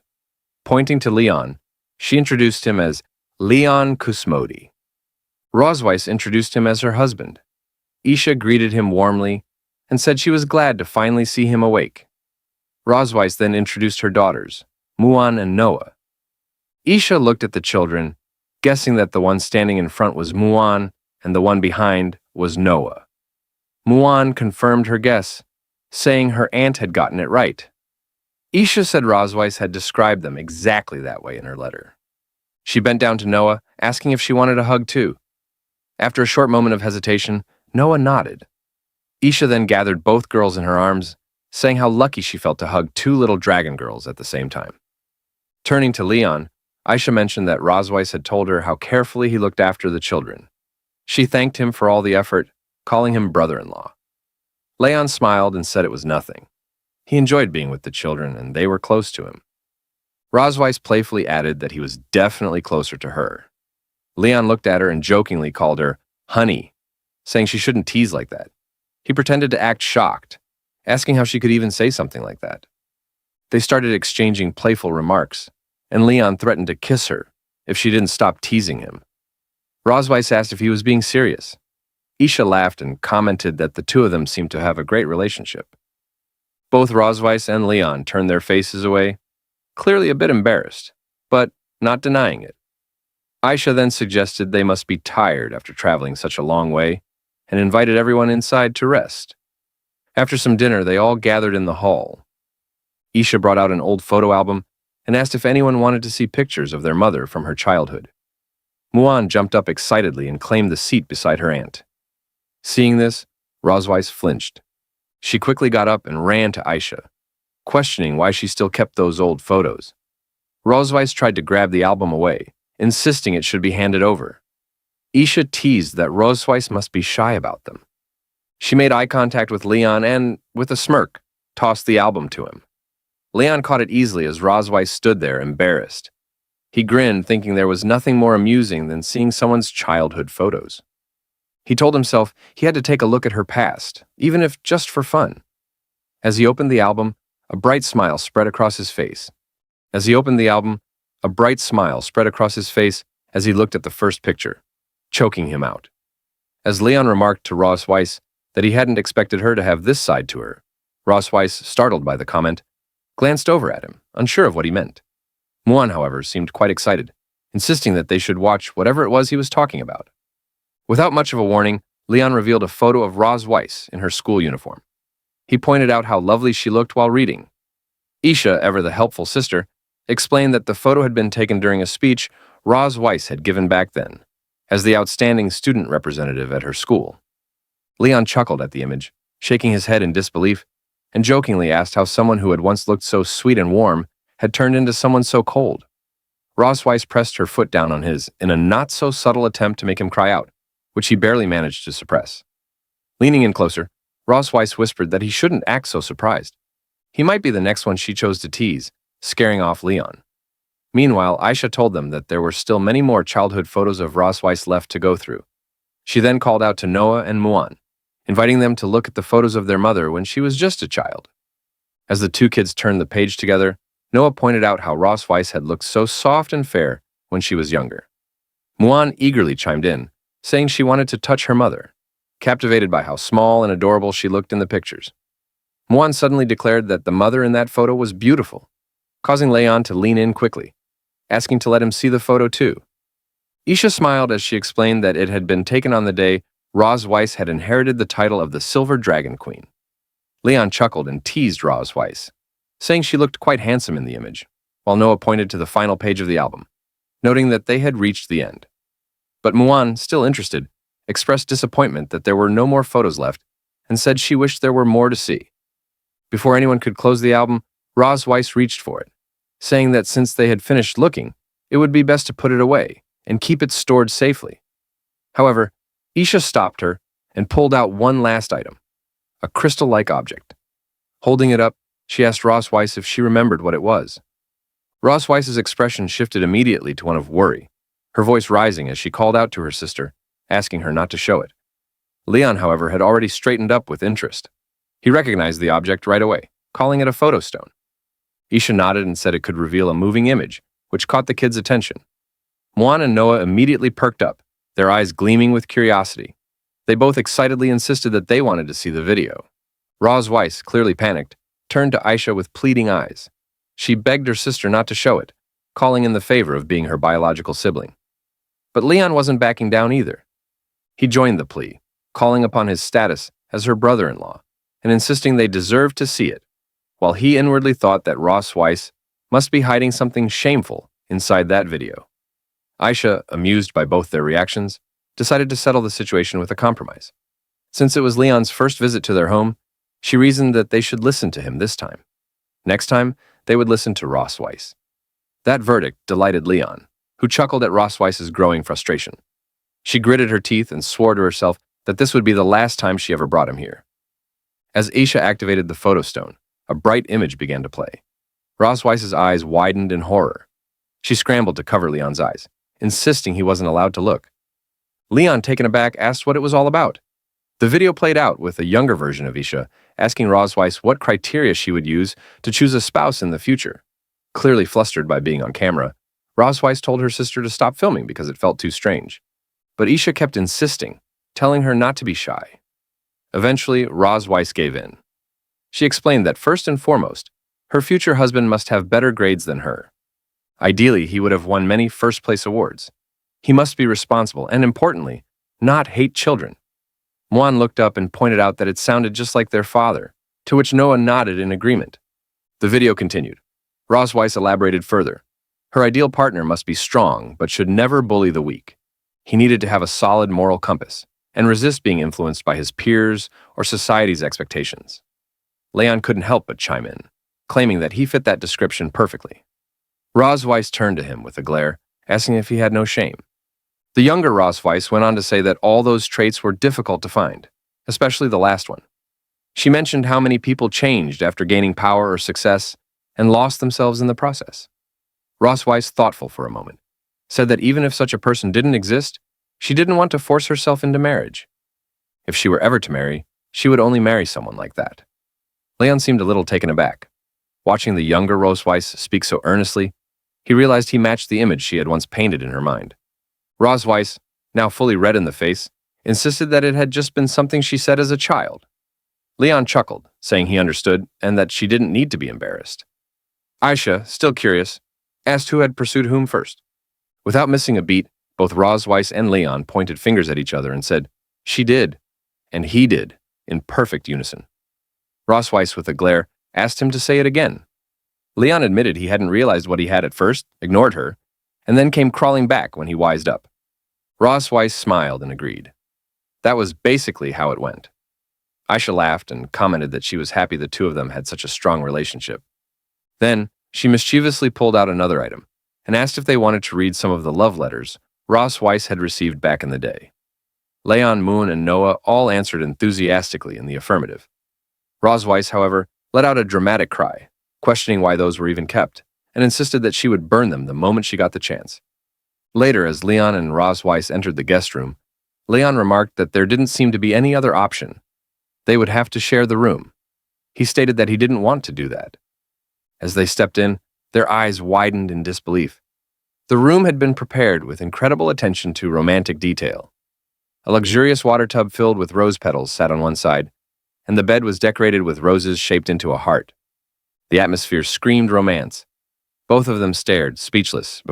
Pointing to Leon, she introduced him as Leon Kusmodi. Rosweise introduced him as her husband. Isha greeted him warmly and said she was glad to finally see him awake. Rosweise then introduced her daughters, Muan and Noah. Isha looked at the children, guessing that the one standing in front was Muan and the one behind was Noah. Muan confirmed her guess, saying her aunt had gotten it right. Isha said Rosweiss had described them exactly that way in her letter. She bent down to Noah, asking if she wanted a hug too. After a short moment of hesitation, Noah nodded. Isha then gathered both girls in her arms, saying how lucky she felt to hug two little dragon girls at the same time. Turning to Leon, Aisha mentioned that Rosweiss had told her how carefully he looked after the children. She thanked him for all the effort, calling him brother-in-law. Leon smiled and said it was nothing. He enjoyed being with the children, and they were close to him. Rosweiss playfully added that he was definitely closer to her. Leon looked at her and jokingly called her honey, saying she shouldn't tease like that. He pretended to act shocked, asking how she could even say something like that. They started exchanging playful remarks, and Leon threatened to kiss her if she didn't stop teasing him. Rosweiss asked if he was being serious. Isha laughed and commented that the two of them seemed to have a great relationship. Both Rosweiss and Leon turned their faces away, clearly a bit embarrassed, but not denying it. Aisha then suggested they must be tired after traveling such a long way, and invited everyone inside to rest. After some dinner, they all gathered in the hall. Isha brought out an old photo album and asked if anyone wanted to see pictures of their mother from her childhood. Muan jumped up excitedly and claimed the seat beside her aunt. Seeing this, Rosweiss flinched. She quickly got up and ran to Aisha, questioning why she still kept those old photos. Rosweiss tried to grab the album away, insisting it should be handed over. Isha teased that Rosweiss must be shy about them. She made eye contact with Leon and, with a smirk, tossed the album to him. Leon caught it easily as Rosweiss stood there, embarrassed. He grinned, thinking there was nothing more amusing than seeing someone's childhood photos. He told himself he had to take a look at her past, even if just for fun. As he opened the album, a bright smile spread across his face. As he looked at the first picture, choking him out. As Leon remarked to Rosweiss that he hadn't expected her to have this side to her, Rosweiss, startled by the comment, glanced over at him, unsure of what he meant. Muan, however, seemed quite excited, insisting that they should watch whatever it was he was talking about. Without much of a warning, Leon revealed a photo of Rosweiss in her school uniform. He pointed out how lovely she looked while reading. Isha, ever the helpful sister, explained that the photo had been taken during a speech Rosweiss had given back then, as the outstanding student representative at her school. Leon chuckled at the image, shaking his head in disbelief, and jokingly asked how someone who had once looked so sweet and warm had turned into someone so cold. Rosweiss pressed her foot down on his in a not-so-subtle attempt to make him cry out, which he barely managed to suppress. Leaning in closer, Rosweiss whispered that he shouldn't act so surprised. He might be the next one she chose to tease, scaring off Leon. Meanwhile, Aisha told them that there were still many more childhood photos of Rosweiss left to go through. She then called out to Noah and Muan, inviting them to look at the photos of their mother when she was just a child. As the two kids turned the page together, Noah pointed out how Rosweiss had looked so soft and fair when she was younger. Muan eagerly chimed in, saying she wanted to touch her mother, captivated by how small and adorable she looked in the pictures. Muan suddenly declared that the mother in that photo was beautiful, causing Leon to lean in quickly, asking to let him see the photo too. Isha smiled as she explained that it had been taken on the day Rosweiss had inherited the title of the Silver Dragon Queen. Leon chuckled and teased Rosweiss, saying she looked quite handsome in the image, while Noah pointed to the final page of the album, noting that they had reached the end. But Muan, still interested, expressed disappointment that there were no more photos left and said she wished there were more to see. Before anyone could close the album, Rosweiss reached for it, saying that since they had finished looking, it would be best to put it away and keep it stored safely. However, Isha stopped her and pulled out one last item, a crystal-like object. Holding it up, she asked Rosweiss if she remembered what it was. Rosweiss's expression shifted immediately to one of worry, her voice rising as she called out to her sister, asking her not to show it. Leon, however, had already straightened up with interest. He recognized the object right away, calling it a photo stone. Isha nodded and said it could reveal a moving image, which caught the kids' attention. Muan and Noah immediately perked up, their eyes gleaming with curiosity. They both excitedly insisted that they wanted to see the video. Rosweiss, clearly panicked, turned to Aisha with pleading eyes. She begged her sister not to show it, calling in the favor of being her biological sibling. But Leon wasn't backing down either. He joined the plea, calling upon his status as her brother-in-law and insisting they deserved to see it, while he inwardly thought that Ross Weiss must be hiding something shameful inside that video. Aisha, amused by both their reactions, decided to settle the situation with a compromise. Since it was Leon's first visit to their home, she reasoned that they should listen to him this time. Next time, they would listen to Ross Weiss. That verdict delighted Leon, who chuckled at Ross Weiss's growing frustration. She gritted her teeth and swore to herself that this would be the last time she ever brought him here. As Aisha activated the photo stone, a bright image began to play. Ross Weiss's eyes widened in horror. She scrambled to cover Leon's eyes, insisting he wasn't allowed to look. Leon, taken aback, asked what it was all about. The video played out with a younger version of Aisha asking Ross Weiss what criteria she would use to choose a spouse in the future. Clearly flustered by being on camera, Ross Weiss told her sister to stop filming because it felt too strange. But Aisha kept insisting, telling her not to be shy. Eventually, Ross Weiss gave in. She explained that first and foremost, her future husband must have better grades than her. Ideally, he would have won many first-place awards. He must be responsible and, importantly, not hate children. Muan looked up and pointed out that it sounded just like their father, to which Noah nodded in agreement. The video continued. Ross Weiss elaborated further. Her ideal partner must be strong, but should never bully the weak. He needed to have a solid moral compass and resist being influenced by his peers or society's expectations. Leon couldn't help but chime in, claiming that he fit that description perfectly. Ross Weiss turned to him with a glare, asking if he had no shame. The younger Ross Weiss went on to say that all those traits were difficult to find, especially the last one. She mentioned how many people changed after gaining power or success and lost themselves in the process. Ross Weiss, thoughtful for a moment, said that even if such a person didn't exist, she didn't want to force herself into marriage. If she were ever to marry, she would only marry someone like that. Leon seemed a little taken aback. Watching the younger Ross Weiss speak so earnestly, he realized he matched the image she had once painted in her mind. Ross Weiss, now fully red in the face, insisted that it had just been something she said as a child. Leon chuckled, saying he understood and that she didn't need to be embarrassed. Aisha, still curious, asked who had pursued whom first. Without missing a beat, both Ross Weiss and Leon pointed fingers at each other and said, "She did," and "he did," in perfect unison. Ross Weiss, with a glare, asked him to say it again. Leon admitted he hadn't realized what he had at first, ignored her, and then came crawling back when he wised up. Ross Weiss smiled and agreed. That was basically how it went. Aisha laughed and commented that she was happy the two of them had such a strong relationship. Then, she mischievously pulled out another item and asked if they wanted to read some of the love letters Ross Weiss had received back in the day. Leon, Moon, and Noah all answered enthusiastically in the affirmative. Ross Weiss, however, let out a dramatic cry, questioning why those were even kept, and insisted that she would burn them the moment she got the chance. Later, as Leon and Ross Weiss entered the guest room, Leon remarked that there didn't seem to be any other option. They would have to share the room. He stated that he didn't want to do that. As they stepped in, their eyes widened in disbelief. The room had been prepared with incredible attention to romantic detail. A luxurious water tub filled with rose petals sat on one side, and the bed was decorated with roses shaped into a heart. The atmosphere screamed romance. Both of them stared, speechless,